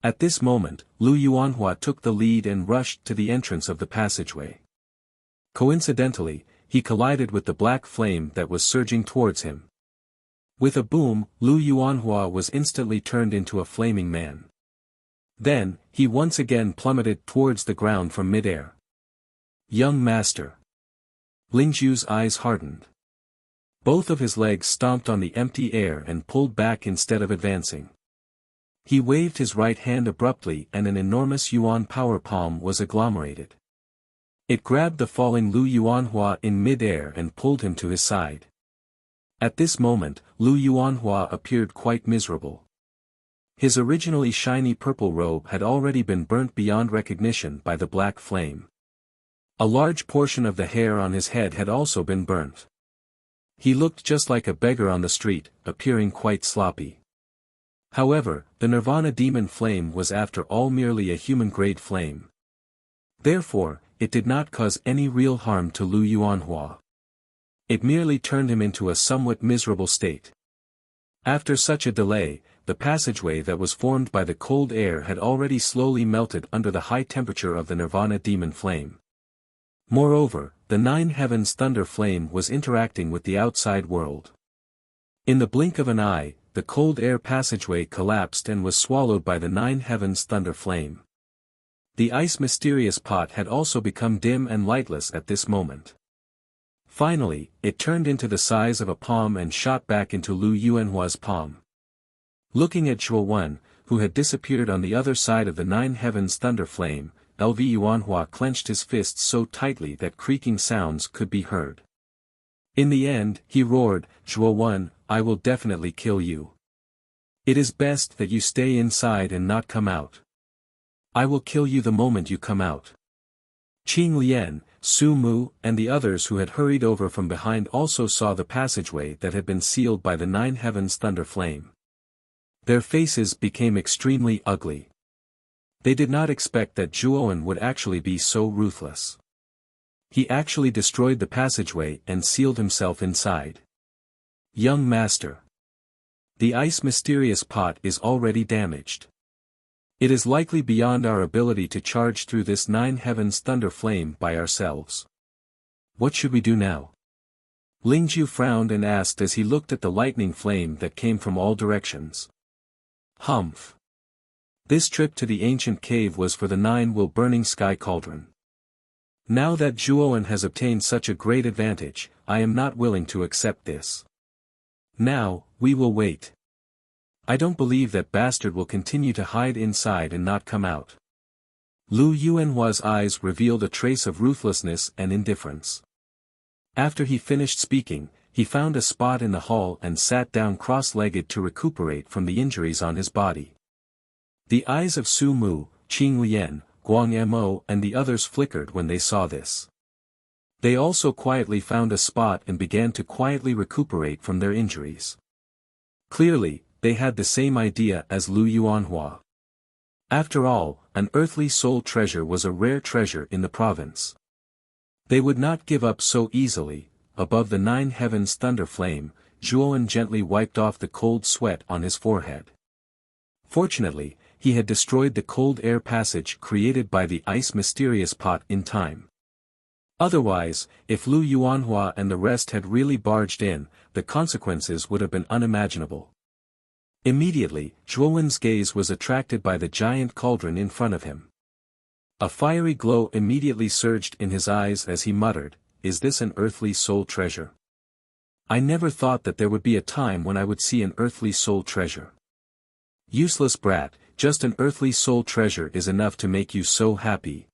At this moment, Lu Yuanhua took the lead and rushed to the entrance of the passageway. Coincidentally, he collided with the black flame that was surging towards him. With a boom, Lu Yuanhua was instantly turned into a flaming man. Then, he once again plummeted towards the ground from midair. Young master. Lingju's eyes hardened. Both of his legs stomped on the empty air and pulled back instead of advancing. He waved his right hand abruptly and an enormous yuan power palm was agglomerated. It grabbed the falling Lu Yuanhua in mid-air and pulled him to his side. At this moment, Lu Yuanhua appeared quite miserable. His originally shiny purple robe had already been burnt beyond recognition by the black flame. A large portion of the hair on his head had also been burnt. He looked just like a beggar on the street, appearing quite sloppy. However, the Nirvana demon flame was after all merely a human-grade flame. Therefore, it did not cause any real harm to Lu Yuanhua. It merely turned him into a somewhat miserable state. After such a delay, the passageway that was formed by the cold air had already slowly melted under the high temperature of the Nirvana demon flame. Moreover, the 9 heavens thunder flame was interacting with the outside world. In the blink of an eye, the cold air passageway collapsed and was swallowed by the 9 heavens thunder flame. The ice mysterious pot had also become dim and lightless at this moment. Finally, it turned into the size of a palm and shot back into Lu Yuanhua's palm. Looking at Zhuowen, who had disappeared on the other side of the 9 heavens thunder flame, Lu Yuanhua clenched his fists so tightly that creaking sounds could be heard. In the end, he roared, "Zhuowen, I will definitely kill you. It is best that you stay inside and not come out. I will kill you the moment you come out." Qing Lian, Su Mu, and the others who had hurried over from behind also saw the passageway that had been sealed by the 9 heavens thunder flame. Their faces became extremely ugly. They did not expect that Zhuowen would actually be so ruthless. He actually destroyed the passageway and sealed himself inside. Young master. The ice mysterious pot is already damaged. It is likely beyond our ability to charge through this 9 heavens thunder flame by ourselves. What should we do now? Lingju frowned and asked as he looked at the lightning flame that came from all directions. Humph. This trip to the ancient cave was for the 9-will burning sky cauldron. Now that Zhuowen has obtained such a great advantage, I am not willing to accept this. Now, we will wait. I don't believe that bastard will continue to hide inside and not come out. Lu Yuanhua's eyes revealed a trace of ruthlessness and indifference. After he finished speaking, he found a spot in the hall and sat down cross-legged to recuperate from the injuries on his body. The eyes of Su Mu, Qing Lian, Guang Mo and the others flickered when they saw this. They also quietly found a spot and began to quietly recuperate from their injuries. Clearly, they had the same idea as Lu Yuanhua. After all, an earthly soul treasure was a rare treasure in the province. They would not give up so easily. Above the 9 heavens thunder flame, Zhuowen gently wiped off the cold sweat on his forehead. Fortunately, he had destroyed the cold air passage created by the ice mysterious pot in time. Otherwise, if Lu Yuanhua and the rest had really barged in, the consequences would have been unimaginable. Immediately, Zhuowen's gaze was attracted by the giant cauldron in front of him. A fiery glow immediately surged in his eyes as he muttered, "Is this an earthly soul treasure? I never thought that there would be a time when I would see an earthly soul treasure. Useless brat, just an earthly soul treasure is enough to make you so happy.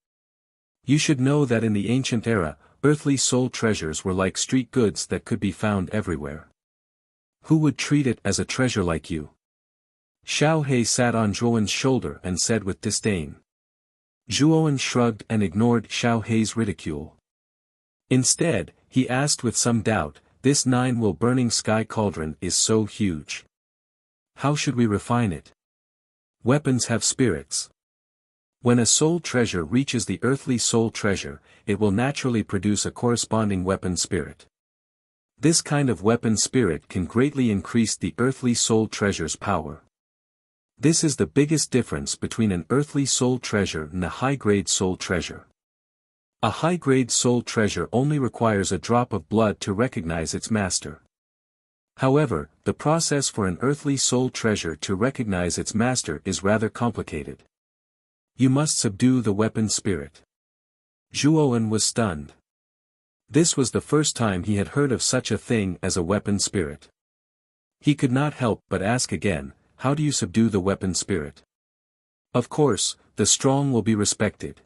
You should know that in the ancient era, earthly soul treasures were like street goods that could be found everywhere. Who would treat it as a treasure like you?" Xiao He sat on Zhuowen's shoulder and said with disdain. Zhuowen shrugged and ignored Xiao He's ridicule. Instead, he asked with some doubt, "This 9-will burning sky cauldron is so huge. How should we refine it? Weapons have spirits. When a soul treasure reaches the earthly soul treasure, it will naturally produce a corresponding weapon spirit. This kind of weapon spirit can greatly increase the earthly soul treasure's power. This is the biggest difference between an earthly soul treasure and a high-grade soul treasure. A high-grade soul treasure only requires a drop of blood to recognize its master. However, the process for an earthly soul treasure to recognize its master is rather complicated. You must subdue the weapon spirit." Zhuowen was stunned. This was the first time he had heard of such a thing as a weapon spirit. He could not help but ask again, "How do you subdue the weapon spirit?" "Of course, the strong will be respected.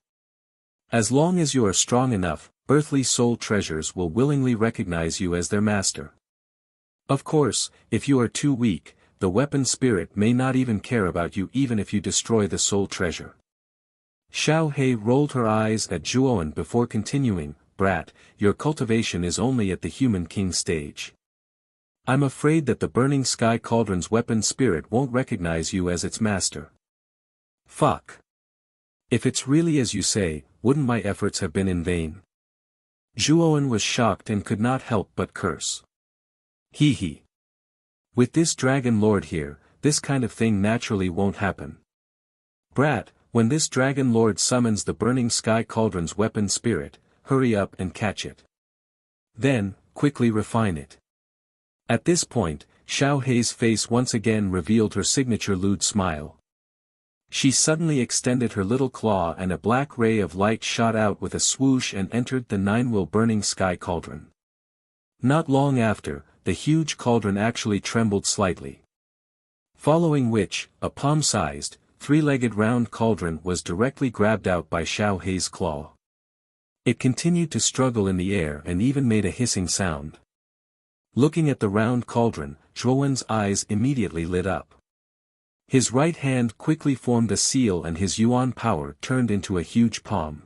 As long as you are strong enough, earthly soul treasures will willingly recognize you as their master. Of course, if you are too weak, the weapon spirit may not even care about you even if you destroy the soul treasure." Xiao He rolled her eyes at Zhuowen before continuing, "Brat, your cultivation is only at the human king stage. I'm afraid that the burning sky cauldron's weapon spirit won't recognize you as its master." "Fuck. If it's really as you say, wouldn't my efforts have been in vain?" Zhuowen was shocked and could not help but curse. Hee hee. With this dragon lord here, this kind of thing naturally won't happen. Brat, when this dragon lord summons the burning sky cauldron's weapon spirit, hurry up and catch it. Then, quickly refine it. At this point, Xiao He's face once again revealed her signature lewd smile. She suddenly extended her little claw and a black ray of light shot out with a swoosh and entered the 9-will burning sky cauldron. Not long after, the huge cauldron actually trembled slightly. Following which, a palm-sized, 3-legged round cauldron was directly grabbed out by Xiao He's claw. It continued to struggle in the air and even made a hissing sound. Looking at the round cauldron, Zhuowen's eyes immediately lit up. His right hand quickly formed a seal and his yuan power turned into a huge palm.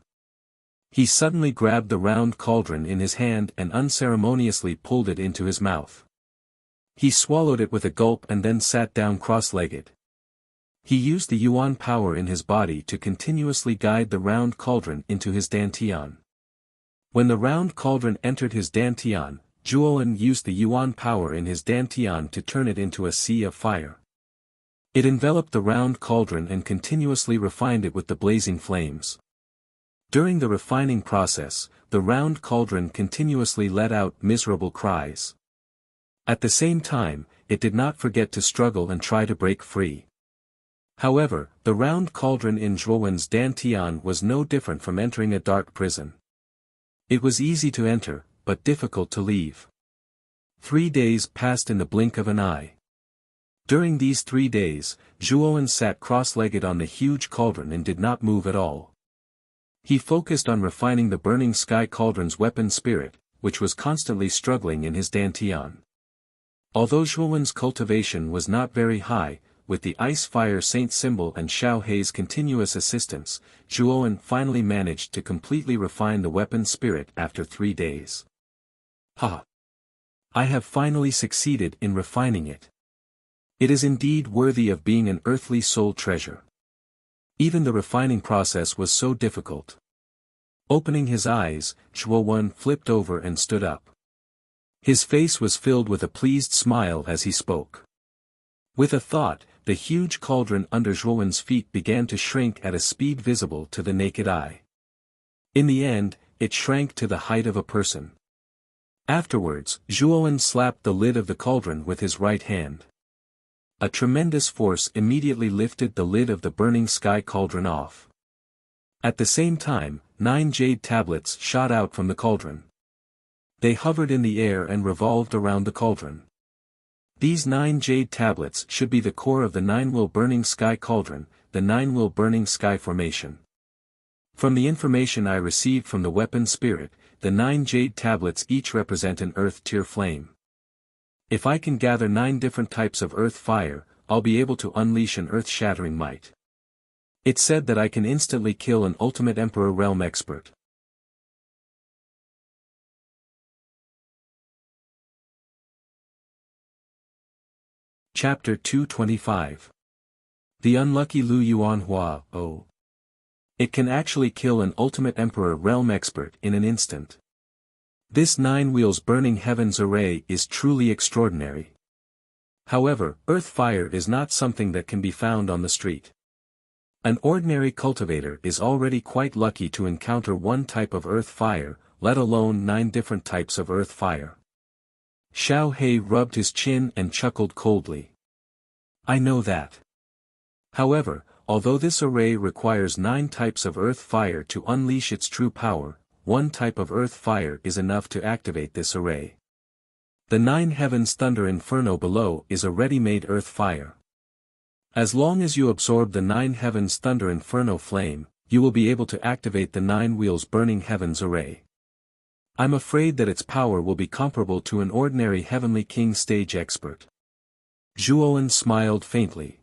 He suddenly grabbed the round cauldron in his hand and unceremoniously pulled it into his mouth. He swallowed it with a gulp and then sat down cross-legged. He used the yuan power in his body to continuously guide the round cauldron into his dantian. When the round cauldron entered his dantian, Zhuowen used the yuan power in his dantian to turn it into a sea of fire. It enveloped the round cauldron and continuously refined it with the blazing flames. During the refining process, the round cauldron continuously let out miserable cries. At the same time, it did not forget to struggle and try to break free. However, the round cauldron in Zhuowen's dantian was no different from entering a dark prison. It was easy to enter, but difficult to leave. 3 days passed in the blink of an eye. During these 3 days, Zhuowen sat cross-legged on the huge cauldron and did not move at all. He focused on refining the burning sky cauldron's weapon spirit, which was constantly struggling in his dantian. Although Zhuowen's cultivation was not very high, with the ice fire saint symbol and Xiao He's continuous assistance, Zhuowen finally managed to completely refine the weapon spirit after 3 days. Ha! I have finally succeeded in refining it. It is indeed worthy of being an earthly soul treasure. Even the refining process was so difficult. Opening his eyes, Zhuo flipped over and stood up. His face was filled with a pleased smile as he spoke. With a thought, the huge cauldron under Zhuowen's feet began to shrink at a speed visible to the naked eye. In the end, it shrank to the height of a person. Afterwards, Zhuowen slapped the lid of the cauldron with his right hand. A tremendous force immediately lifted the lid of the burning sky cauldron off. At the same time, 9 jade tablets shot out from the cauldron. They hovered in the air and revolved around the cauldron. These 9 jade tablets should be the core of the 9-wheel burning sky cauldron, the 9-wheel burning sky formation. From the information I received from the weapon spirit, the 9 jade tablets each represent an earth tier flame. If I can gather 9 different types of earth fire, I'll be able to unleash an earth-shattering might. It's said that I can instantly kill an ultimate Emperor realm expert. Chapter 225. The Unlucky Lu Yuanhua. Oh. It can actually kill an ultimate Emperor realm expert in an instant. This 9 wheels burning heavens array is truly extraordinary. However, earth fire is not something that can be found on the street. An ordinary cultivator is already quite lucky to encounter one type of earth fire, let alone 9 different types of earth fire. Xiao He rubbed his chin and chuckled coldly. I know that. However, although this array requires 9 types of earth fire to unleash its true power, 1 type of earth fire is enough to activate this array. The 9 heavens thunder inferno below is a ready-made earth fire. As long as you absorb the 9 heavens thunder inferno flame, you will be able to activate the 9 wheels burning heavens array. I'm afraid that its power will be comparable to an ordinary heavenly king stage expert. Zhuowen smiled faintly.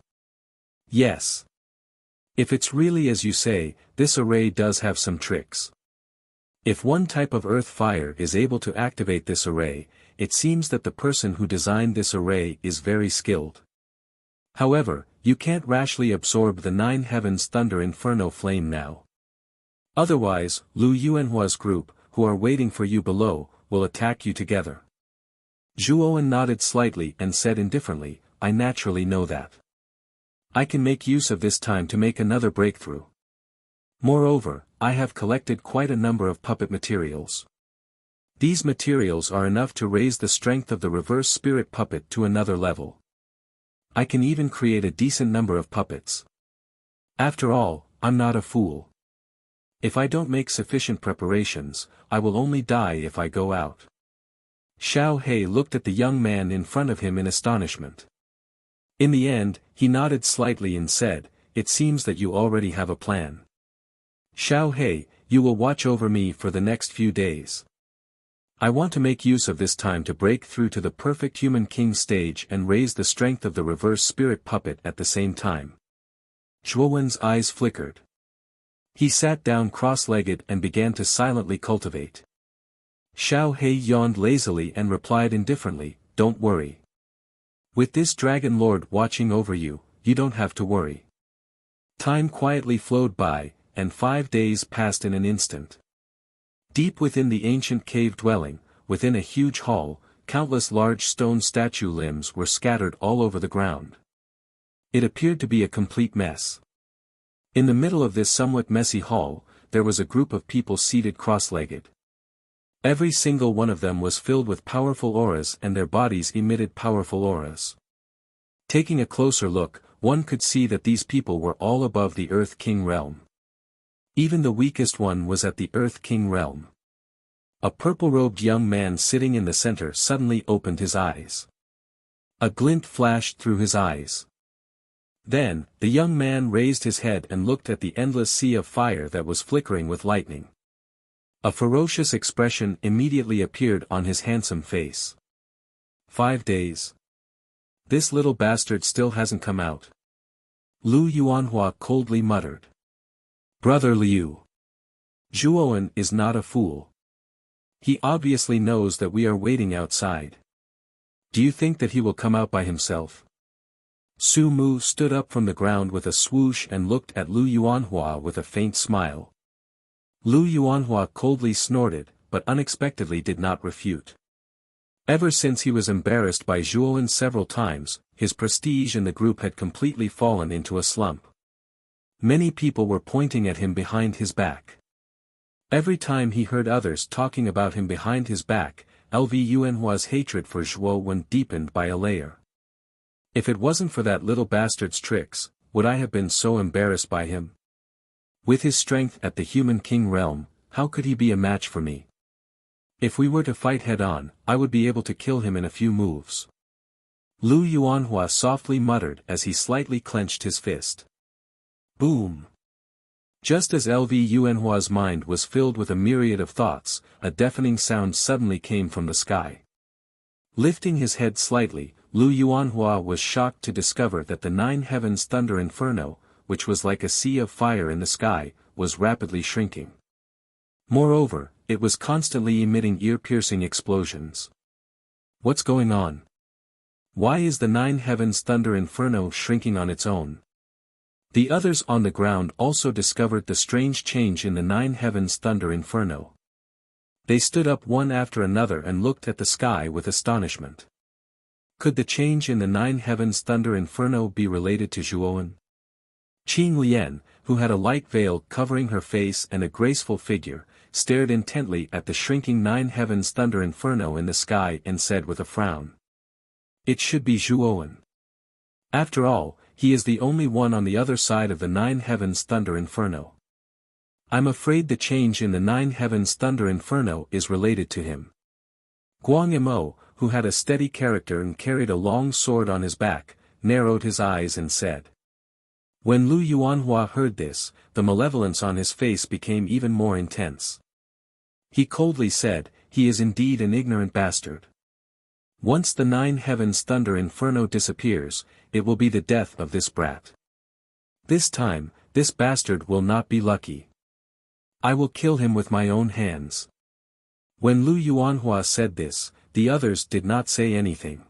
Yes. If it's really as you say, this array does have some tricks. If one type of earth fire is able to activate this array, it seems that the person who designed this array is very skilled. However, you can't rashly absorb the 9 heavens thunder inferno flame now. Otherwise, Lu Yuanhua's group, who are waiting for you below, will attack you together. Zhuowen nodded slightly and said indifferently, I naturally know that. I can make use of this time to make another breakthrough. Moreover, I have collected quite a number of puppet materials. These materials are enough to raise the strength of the reverse spirit puppet to another level. I can even create a decent number of puppets. After all, I'm not a fool. If I don't make sufficient preparations, I will only die if I go out. Xiao He looked at the young man in front of him in astonishment. In the end, he nodded slightly and said, It seems that you already have a plan. Xiao He, you will watch over me for the next few days. I want to make use of this time to break through to the perfect human king stage and raise the strength of the reverse spirit puppet at the same time. Zhuowen's eyes flickered. He sat down cross-legged and began to silently cultivate. Xiao He yawned lazily and replied indifferently, Don't worry. With this Dragon Lord watching over you, you don't have to worry. Time quietly flowed by, and 5 days passed in an instant. Deep within the ancient cave dwelling, within a huge hall, countless large stone statue limbs were scattered all over the ground. It appeared to be a complete mess. In the middle of this somewhat messy hall, there was a group of people seated cross-legged. Every single one of them was filled with powerful auras and their bodies emitted powerful auras. Taking a closer look, one could see that these people were all above the Earth King realm. Even the weakest one was at the Earth King realm. A purple-robed young man sitting in the center suddenly opened his eyes. A glint flashed through his eyes. Then, the young man raised his head and looked at the endless sea of fire that was flickering with lightning. A ferocious expression immediately appeared on his handsome face. 5 days. This little bastard still hasn't come out. Lu Yuanhua coldly muttered. Brother Liu. Zhuowen is not a fool. He obviously knows that we are waiting outside. Do you think that he will come out by himself? Su Mu stood up from the ground with a swoosh and looked at Lu Yuanhua with a faint smile. Lu Yuanhua coldly snorted, but unexpectedly did not refute. Ever since he was embarrassed by Zhuowen several times, his prestige in the group had completely fallen into a slump. Many people were pointing at him behind his back. Every time he heard others talking about him behind his back, Lv Yuanhua's hatred for Zhuowen deepened by a layer. If it wasn't for that little bastard's tricks, would I have been so embarrassed by him? With his strength at the human king realm, how could he be a match for me? If we were to fight head-on, I would be able to kill him in a few moves. Lu Yuanhua softly muttered as he slightly clenched his fist. Boom! Just as Lv Yuanhua's mind was filled with a myriad of thoughts, a deafening sound suddenly came from the sky. Lifting his head slightly, Lu Yuanhua was shocked to discover that the nine heavens thunder inferno, which was like a sea of fire in the sky, was rapidly shrinking. Moreover, it was constantly emitting ear-piercing explosions. What's going on? Why is the nine heavens thunder inferno shrinking on its own? The others on the ground also discovered the strange change in the nine heavens thunder inferno. They stood up one after another and looked at the sky with astonishment. Could the change in the nine heavens thunder inferno be related to Zhuowen? Qing Lian, who had a light veil covering her face and a graceful figure, stared intently at the shrinking nine heavens thunder inferno in the sky and said with a frown. It should be Zhuowen. After all, he is the only one on the other side of the nine heavens thunder inferno. I'm afraid the change in the nine heavens thunder inferno is related to him. Guang Yimou, who had a steady character and carried a long sword on his back, narrowed his eyes and said. When Lu Yuanhua heard this, the malevolence on his face became even more intense. He coldly said, he is indeed an ignorant bastard. Once the nine heavens thunder inferno disappears, it will be the death of this brat. This time, this bastard will not be lucky. I will kill him with my own hands. When Lu Yuanhua said this, the others did not say anything.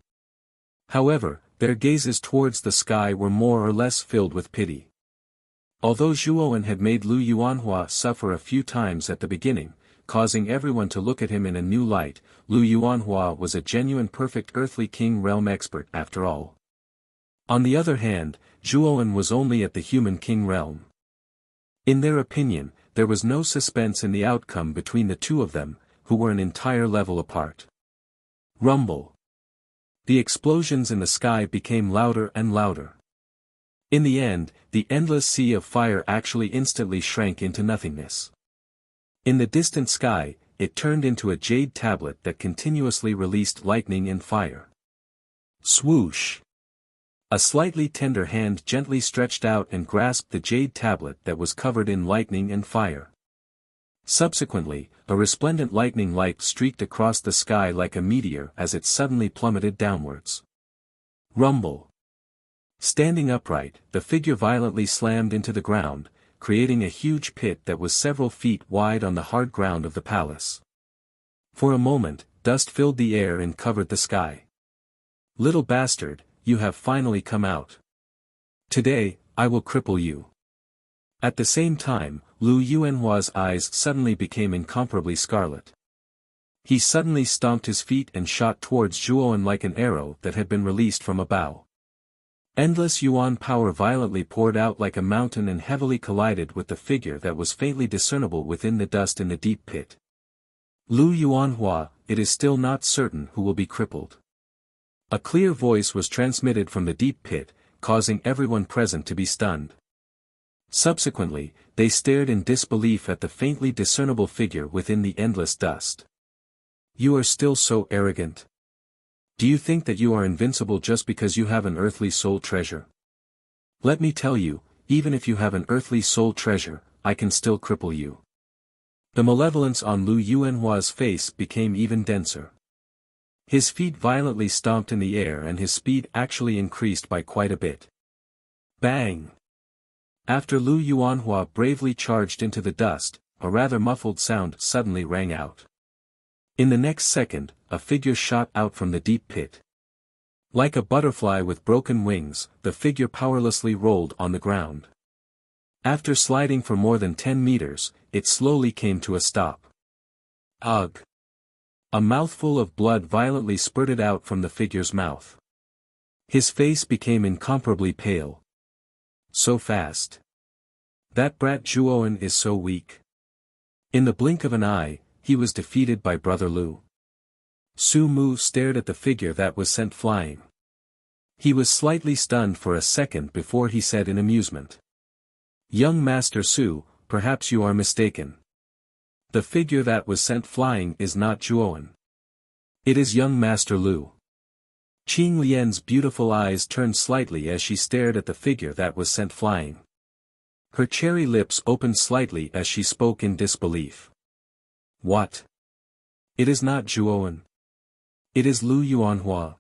However, their gazes towards the sky were more or less filled with pity. Although Zhuowen had made Lu Yuanhua suffer a few times at the beginning, causing everyone to look at him in a new light, Lu Yuanhua was a genuine perfect earthly king realm expert after all. On the other hand, Zhuowen was only at the human king realm. In their opinion, there was no suspense in the outcome between the two of them, who were an entire level apart. Rumble. The explosions in the sky became louder and louder. In the end, the endless sea of fire actually instantly shrank into nothingness. In the distant sky, it turned into a jade tablet that continuously released lightning and fire. Swoosh! A slightly tender hand gently stretched out and grasped the jade tablet that was covered in lightning and fire. Subsequently, a resplendent lightning light streaked across the sky like a meteor as it suddenly plummeted downwards. Rumble! Standing upright, the figure violently slammed into the ground, creating a huge pit that was several feet wide on the hard ground of the palace. For a moment, dust filled the air and covered the sky. Little bastard, you have finally come out. Today, I will cripple you. At the same time, Lu Yuanhua's eyes suddenly became incomparably scarlet. He suddenly stomped his feet and shot towards Zhuowen like an arrow that had been released from a bow. Endless yuan power violently poured out like a mountain and heavily collided with the figure that was faintly discernible within the dust in the deep pit. Lu Yuanhua, it is still not certain who will be crippled. A clear voice was transmitted from the deep pit, causing everyone present to be stunned. Subsequently, they stared in disbelief at the faintly discernible figure within the endless dust. You are still so arrogant. Do you think that you are invincible just because you have an earthly soul treasure? Let me tell you, even if you have an earthly soul treasure, I can still cripple you. The malevolence on Lu Yuanhua's face became even denser. His feet violently stomped in the air and his speed actually increased by quite a bit. Bang! After Lu Yuanhua bravely charged into the dust, a rather muffled sound suddenly rang out. In the next second, a figure shot out from the deep pit. Like a butterfly with broken wings, the figure powerlessly rolled on the ground. After sliding for more than 10 meters, it slowly came to a stop. Ugh! A mouthful of blood violently spurted out from the figure's mouth. His face became incomparably pale. So fast. That brat Zhuowen is so weak. In the blink of an eye, he was defeated by Brother Lu. Su Mu stared at the figure that was sent flying. He was slightly stunned for a second before he said in amusement. Young Master Su, perhaps you are mistaken. The figure that was sent flying is not Zhuowen. It is young Master Lu. Qing Lian's beautiful eyes turned slightly as she stared at the figure that was sent flying. Her cherry lips opened slightly as she spoke in disbelief. What? It is not Zhuowen. It is Lu Yuanhua.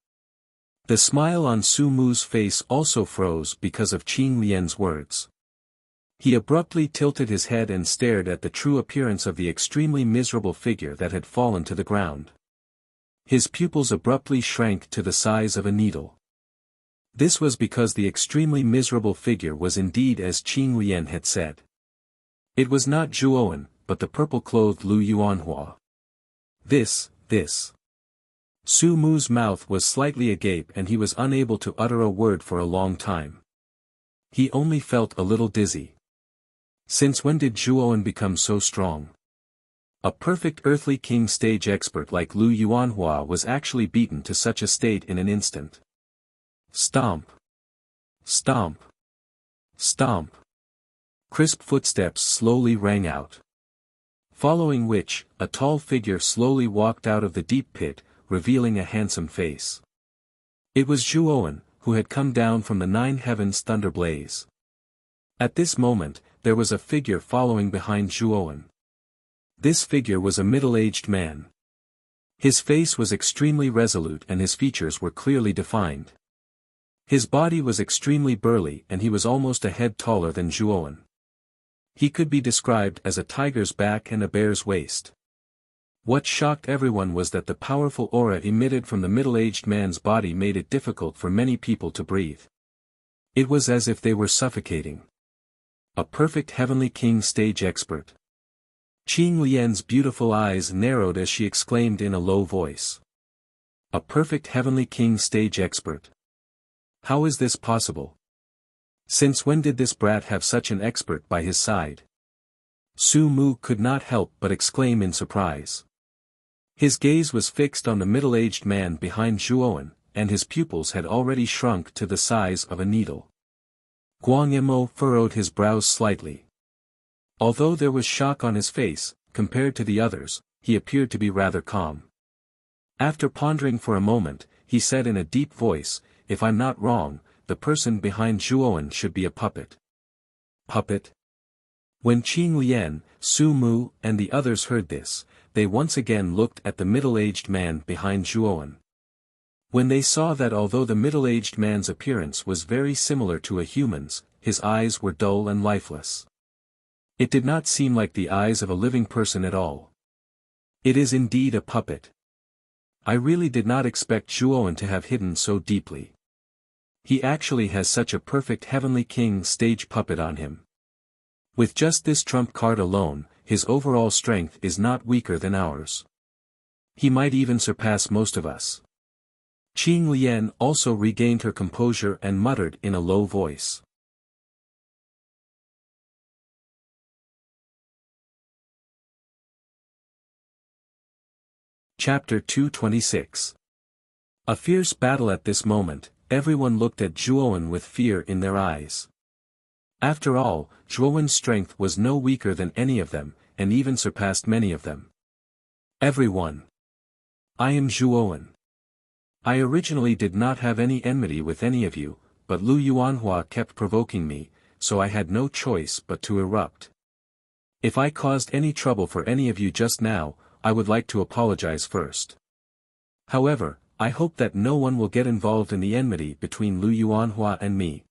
The smile on Su Mu's face also froze because of Qing Lian's words. He abruptly tilted his head and stared at the true appearance of the extremely miserable figure that had fallen to the ground. His pupils abruptly shrank to the size of a needle. This was because the extremely miserable figure was indeed as Qing Lian had said. It was not Zhuowen, but the purple-clothed Lu Yuanhua. This. Su Mu's mouth was slightly agape and he was unable to utter a word for a long time. He only felt a little dizzy. Since when did Zhuowen become so strong? A perfect earthly king stage expert like Lu Yuanhua was actually beaten to such a state in an instant. Stomp. Stomp. Stomp. Crisp footsteps slowly rang out. Following which, a tall figure slowly walked out of the deep pit, revealing a handsome face. It was Zhuowen, who had come down from the 9 heavens thunder blaze. At this moment, there was a figure following behind Zhuowen. This figure was a middle-aged man. His face was extremely resolute and his features were clearly defined. His body was extremely burly and he was almost a head taller than Zhuowen. He could be described as a tiger's back and a bear's waist. What shocked everyone was that the powerful aura emitted from the middle-aged man's body made it difficult for many people to breathe. It was as if they were suffocating. A perfect heavenly king stage expert. Qing Lian's beautiful eyes narrowed as she exclaimed in a low voice. A perfect heavenly king stage expert. How is this possible? Since when did this brat have such an expert by his side? Su Mu could not help but exclaim in surprise. His gaze was fixed on the middle-aged man behind Zhuowen, and his pupils had already shrunk to the size of a needle. Guang Yimou furrowed his brows slightly. Although there was shock on his face, compared to the others, he appeared to be rather calm. After pondering for a moment, he said in a deep voice, "If I'm not wrong, the person behind Zhuowen should be a puppet." Puppet? When Qing Lian, Su Mu, and the others heard this, they once again looked at the middle-aged man behind Zhuowen. When they saw that although the middle-aged man's appearance was very similar to a human's, his eyes were dull and lifeless. It did not seem like the eyes of a living person at all. It is indeed a puppet. I really did not expect Zhuowen to have hidden so deeply. He actually has such a perfect heavenly king stage puppet on him. With just this trump card alone, his overall strength is not weaker than ours. He might even surpass most of us. Qing Lian also regained her composure and muttered in a low voice. Chapter 226. A fierce battle. At this moment, everyone looked at Zhuowen with fear in their eyes. After all, Zhuowen's strength was no weaker than any of them, and even surpassed many of them. Everyone. I am Zhuowen. I originally did not have any enmity with any of you, but Lu Yuanhua kept provoking me, so I had no choice but to erupt. If I caused any trouble for any of you just now, I would like to apologize first. However, I hope that no one will get involved in the enmity between Lu Yuanhua and me.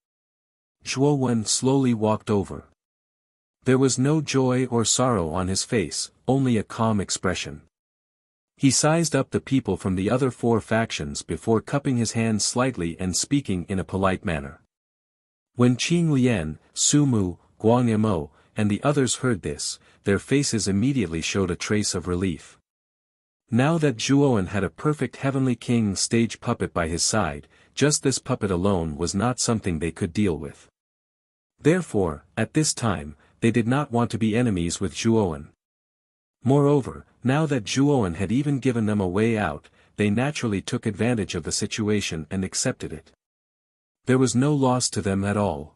Zhuowen slowly walked over. There was no joy or sorrow on his face, only a calm expression. He sized up the people from the other four factions before cupping his hands slightly and speaking in a polite manner. When Qing Lian, Su Mu, Guang Mo, and the others heard this, their faces immediately showed a trace of relief. Now that Zhuowen had a perfect Heavenly King stage puppet by his side, just this puppet alone was not something they could deal with. Therefore, at this time, they did not want to be enemies with Zhuowen. Moreover, now that Zhuowen had even given them a way out, they naturally took advantage of the situation and accepted it. There was no loss to them at all.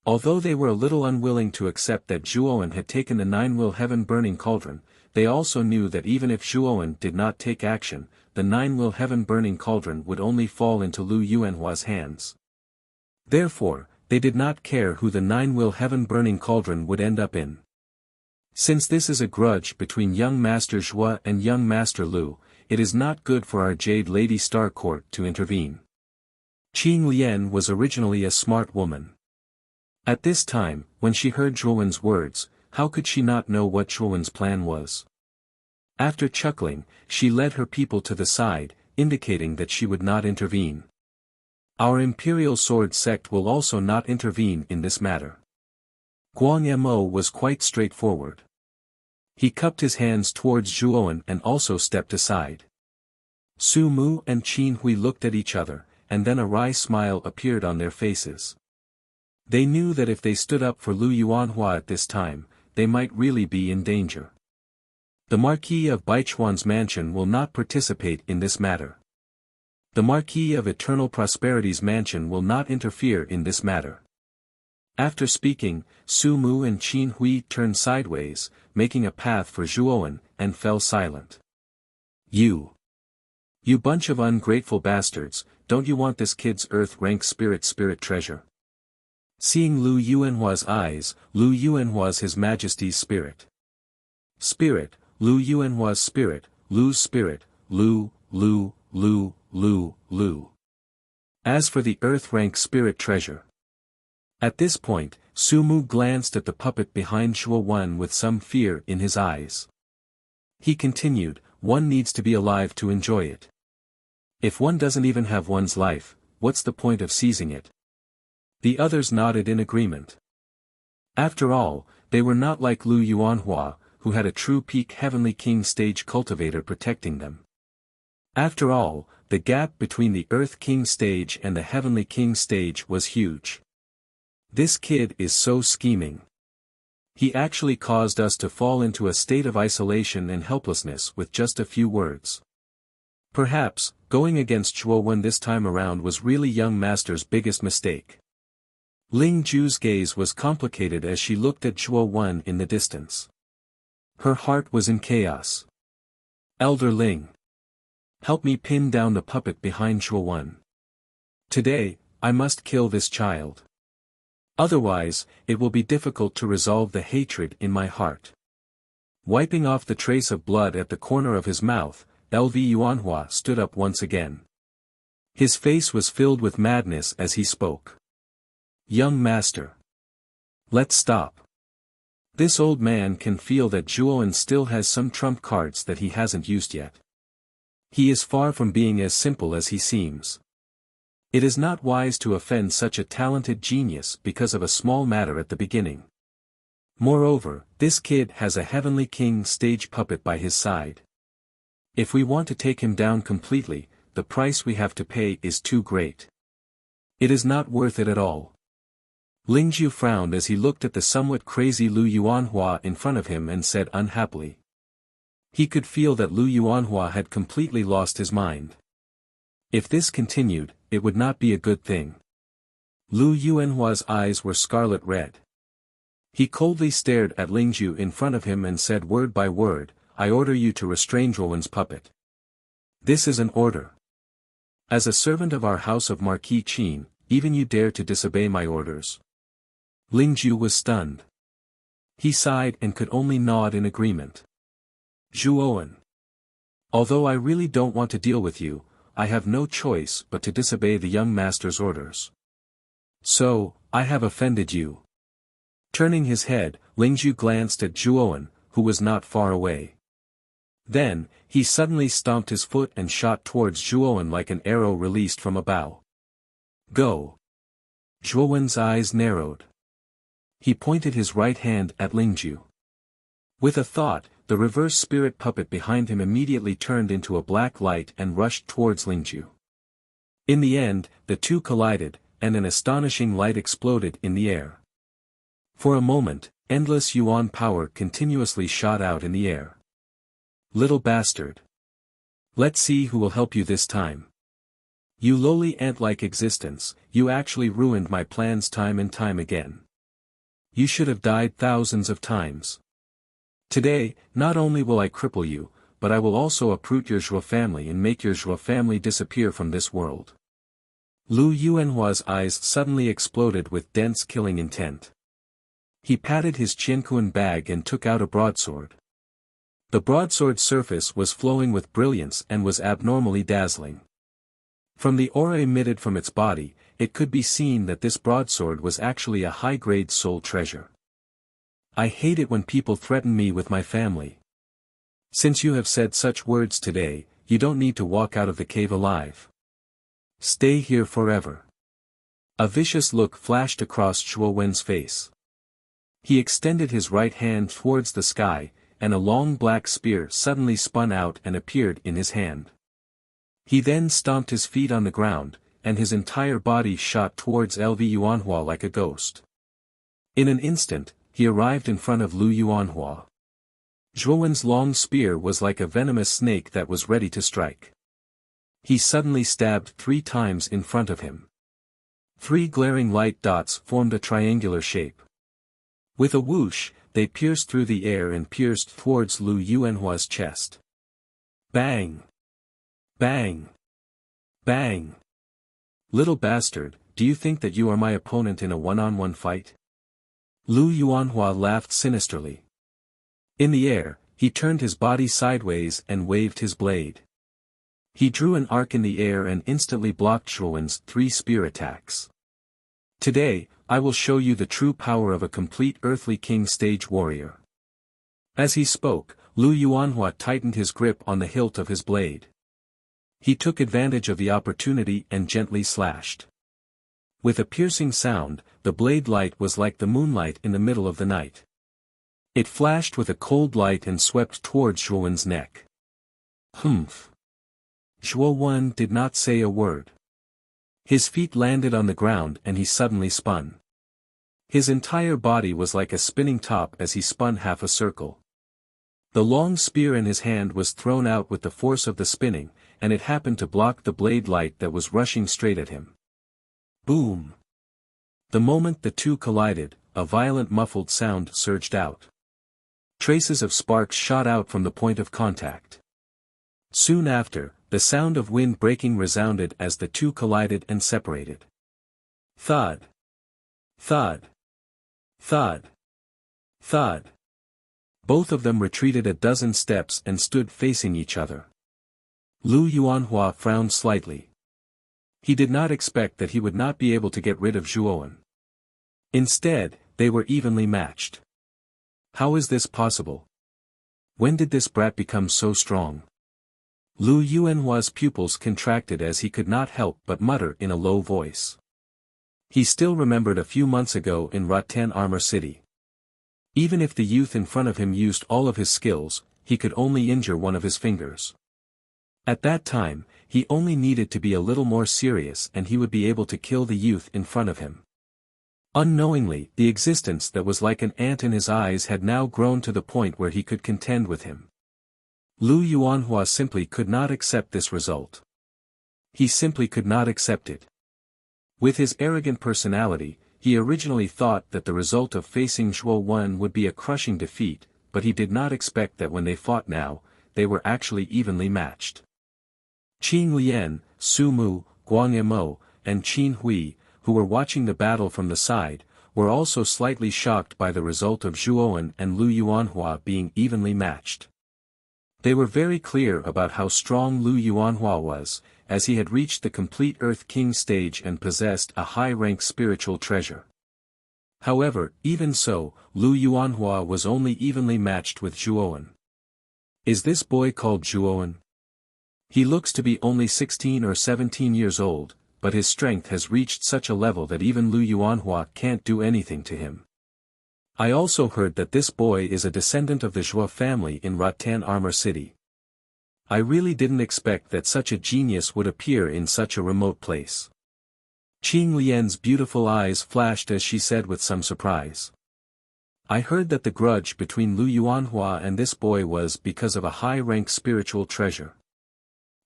Although they were a little unwilling to accept that Zhuowen had taken the nine-will heaven burning cauldron, they also knew that even if Zhuowen did not take action, the nine-will heaven burning cauldron would only fall into Lu Yuanhua's hands. Therefore, they did not care who the nine-will heaven burning cauldron would end up in. Since this is a grudge between young Master Zhua and young Master Lu, it is not good for our Jade Lady Star Court to intervene. Qing Lian was originally a smart woman. At this time, when she heard Zhuowen's words, how could she not know what Zhuowen's plan was? After chuckling, she led her people to the side, indicating that she would not intervene. Our Imperial Sword Sect will also not intervene in this matter. Guang Mo was quite straightforward. He cupped his hands towards Zhuowen and also stepped aside. Su Mu and Qin Hui looked at each other, and then a wry smile appeared on their faces. They knew that if they stood up for Lu Yuanhua at this time, they might really be in danger. The Marquis of Baichuan's mansion will not participate in this matter. The Marquis of Eternal Prosperity's mansion will not interfere in this matter. After speaking, Su Mu and Qin Hui turned sideways, making a path for Zhuowen, and fell silent. You bunch of ungrateful bastards, don't you want this kid's earth-rank spirit treasure? Seeing Lu Yuanhua's eyes, Lu Yuanhua's His Majesty's spirit. Spirit, Lu Yuanhua's spirit, Lu's spirit, Lu. As for the earth-rank spirit treasure. At this point, Su Mu glanced at the puppet behind Zhuowen with some fear in his eyes. He continued, one needs to be alive to enjoy it. If one doesn't even have one's life, what's the point of seizing it? The others nodded in agreement. After all, they were not like Lu Yuanhua, who had a true peak Heavenly King stage cultivator protecting them. After all, the gap between the Earth King stage and the Heavenly King stage was huge. This kid is so scheming. He actually caused us to fall into a state of isolation and helplessness with just a few words. Perhaps, going against Zhuowen this time around was really young master's biggest mistake. Ling Ju's gaze was complicated as she looked at Zhuowen in the distance. Her heart was in chaos. Elder Ling. Help me pin down the puppet behind Zhuowen. Today, I must kill this child. Otherwise, it will be difficult to resolve the hatred in my heart. Wiping off the trace of blood at the corner of his mouth, Lv Yuanhua stood up once again. His face was filled with madness as he spoke. Young master. Let's stop. This old man can feel that Zhuowen still has some trump cards that he hasn't used yet. He is far from being as simple as he seems. It is not wise to offend such a talented genius because of a small matter at the beginning. Moreover, this kid has a Heavenly King stage puppet by his side. If we want to take him down completely, the price we have to pay is too great. It is not worth it at all. Lingzhu frowned as he looked at the somewhat crazy Lu Yuanhua in front of him and said unhappily. He could feel that Lu Yuanhua had completely lost his mind. If this continued, it would not be a good thing. Lu Yuanhua's eyes were scarlet red. He coldly stared at Lingzhu in front of him and said word by word, I order you to restrain Zhuowen's puppet. This is an order. As a servant of our house of Marquis Qin, even you dare to disobey my orders. Lingzhu was stunned. He sighed and could only nod in agreement. Zhuowen. Although I really don't want to deal with you, I have no choice but to disobey the young master's orders. So, I have offended you. Turning his head, Lingzhu glanced at Zhuowen, who was not far away. Then, he suddenly stomped his foot and shot towards Zhuowen like an arrow released from a bow. Go! Zhuowen's eyes narrowed. He pointed his right hand at Lingju. With a thought, the reverse spirit puppet behind him immediately turned into a black light and rushed towards Lingju. In the end, the two collided, and an astonishing light exploded in the air. For a moment, endless yuan power continuously shot out in the air. Little bastard. Let's see who will help you this time. You lowly ant-like existence, you actually ruined my plans time and time again. You should have died thousands of times. Today, not only will I cripple you, but I will also uproot your Zhuo family and make your Zhuo family disappear from this world. Lu Yuanhua's eyes suddenly exploded with dense killing intent. He patted his Qianquan bag and took out a broadsword. The broadsword's surface was flowing with brilliance and was abnormally dazzling. From the aura emitted from its body, it could be seen that this broadsword was actually a high-grade soul treasure. I hate it when people threaten me with my family. Since you have said such words today, you don't need to walk out of the cave alive. Stay here forever. A vicious look flashed across Zhuo Wen's face. He extended his right hand towards the sky, and a long black spear suddenly spun out and appeared in his hand. He then stomped his feet on the ground, and his entire body shot towards Lv Yuanhua like a ghost. In an instant, he arrived in front of Lu Yuanhua. Zhuowen's long spear was like a venomous snake that was ready to strike. He suddenly stabbed 3 times in front of him. 3 glaring light dots formed a triangular shape. With a whoosh, they pierced through the air and pierced towards Lu Yuanhua's chest. Bang! Bang! Bang! Little bastard, do you think that you are my opponent in a one-on-one fight? Lu Yuanhua laughed sinisterly. In the air, he turned his body sideways and waved his blade. He drew an arc in the air and instantly blocked Zhuowen's 3 spear attacks. Today, I will show you the true power of a complete earthly king stage warrior. As he spoke, Lu Yuanhua tightened his grip on the hilt of his blade. He took advantage of the opportunity and gently slashed. With a piercing sound, the blade light was like the moonlight in the middle of the night. It flashed with a cold light and swept towards Zhuowen's neck. Humph! Zhuowen did not say a word. His feet landed on the ground and he suddenly spun. His entire body was like a spinning top as he spun half a circle. The long spear in his hand was thrown out with the force of the spinning, and it happened to block the blade light that was rushing straight at him. Boom! The moment the two collided, a violent muffled sound surged out. Traces of sparks shot out from the point of contact. Soon after, the sound of wind breaking resounded as the two collided and separated. Thud! Thud! Thud! Thud! Both of them retreated a dozen steps and stood facing each other. Lu Yuanhua frowned slightly. He did not expect that he would not be able to get rid of Zhuowen. Instead, they were evenly matched. How is this possible? When did this brat become so strong? Lu Yuanhua's pupils contracted as he could not help but mutter in a low voice. He still remembered a few months ago in Rattan Armor City. Even if the youth in front of him used all of his skills, he could only injure one of his fingers. At that time, he only needed to be a little more serious and he would be able to kill the youth in front of him. Unknowingly, the existence that was like an ant in his eyes had now grown to the point where he could contend with him. Lu Yuanhua simply could not accept this result. He simply could not accept it. With his arrogant personality, he originally thought that the result of facing Zhuowen would be a crushing defeat, but he did not expect that when they fought now, they were actually evenly matched. Qing Lian, Su Mu, Guang Yimou, and Qin Hui, who were watching the battle from the side, were also slightly shocked by the result of Zhuowen and Lu Yuanhua being evenly matched. They were very clear about how strong Lu Yuanhua was, as he had reached the complete Earth King stage and possessed a high-rank spiritual treasure. However, even so, Lu Yuanhua was only evenly matched with Zhuowen. Is this boy called Zhuowen? He looks to be only 16 or 17 years old, but his strength has reached such a level that even Lu Yuanhua can't do anything to him. I also heard that this boy is a descendant of the Zhuo family in Rattan Armor City. I really didn't expect that such a genius would appear in such a remote place. Qing Lian's beautiful eyes flashed as she said with some surprise. I heard that the grudge between Lu Yuanhua and this boy was because of a high-rank spiritual treasure.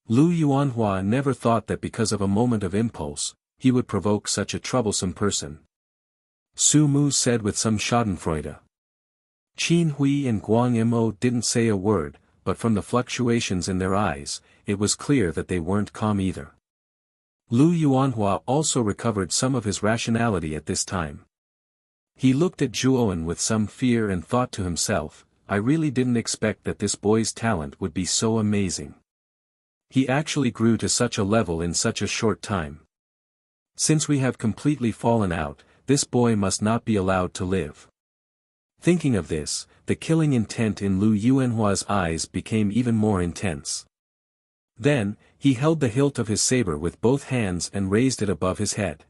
Lu Yuanhua never thought that because of a moment of impulse, he would provoke such a troublesome person. Su Mu said with some schadenfreude. Qin Hui and Guang Imo didn't say a word, but from the fluctuations in their eyes, it was clear that they weren't calm either. Lu Yuanhua also recovered some of his rationality at this time. He looked at Zhuowen with some fear and thought to himself, I really didn't expect that this boy's talent would be so amazing. He actually grew to such a level in such a short time. Since we have completely fallen out, this boy must not be allowed to live. Thinking of this, the killing intent in Lu Yuanhua's eyes became even more intense. Then, he held the hilt of his saber with both hands and raised it above his head.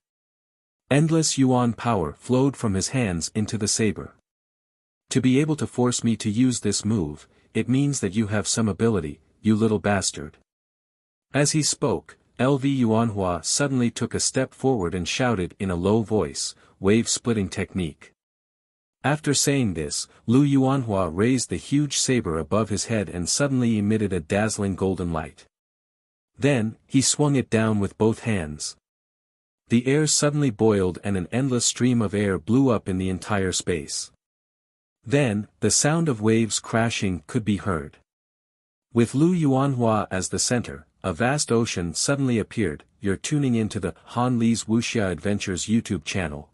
Endless yuan power flowed from his hands into the saber. To be able to force me to use this move, it means that you have some ability, you little bastard. As he spoke, Lv Yuanhua suddenly took a step forward and shouted in a low voice, wave-splitting technique. After saying this, Lu Yuanhua raised the huge saber above his head and suddenly emitted a dazzling golden light. Then, he swung it down with both hands. The air suddenly boiled and an endless stream of air blew up in the entire space. Then, the sound of waves crashing could be heard. With Lu Yuanhua as the center, a vast ocean suddenly appeared. You're tuning into the Han Li's Wuxia Adventures YouTube channel.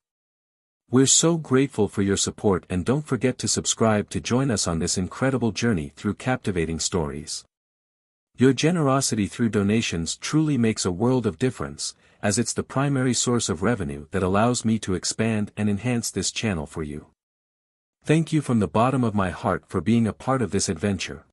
We're so grateful for your support and don't forget to subscribe to join us on this incredible journey through captivating stories. Your generosity through donations truly makes a world of difference, as it's the primary source of revenue that allows me to expand and enhance this channel for you. Thank you from the bottom of my heart for being a part of this adventure.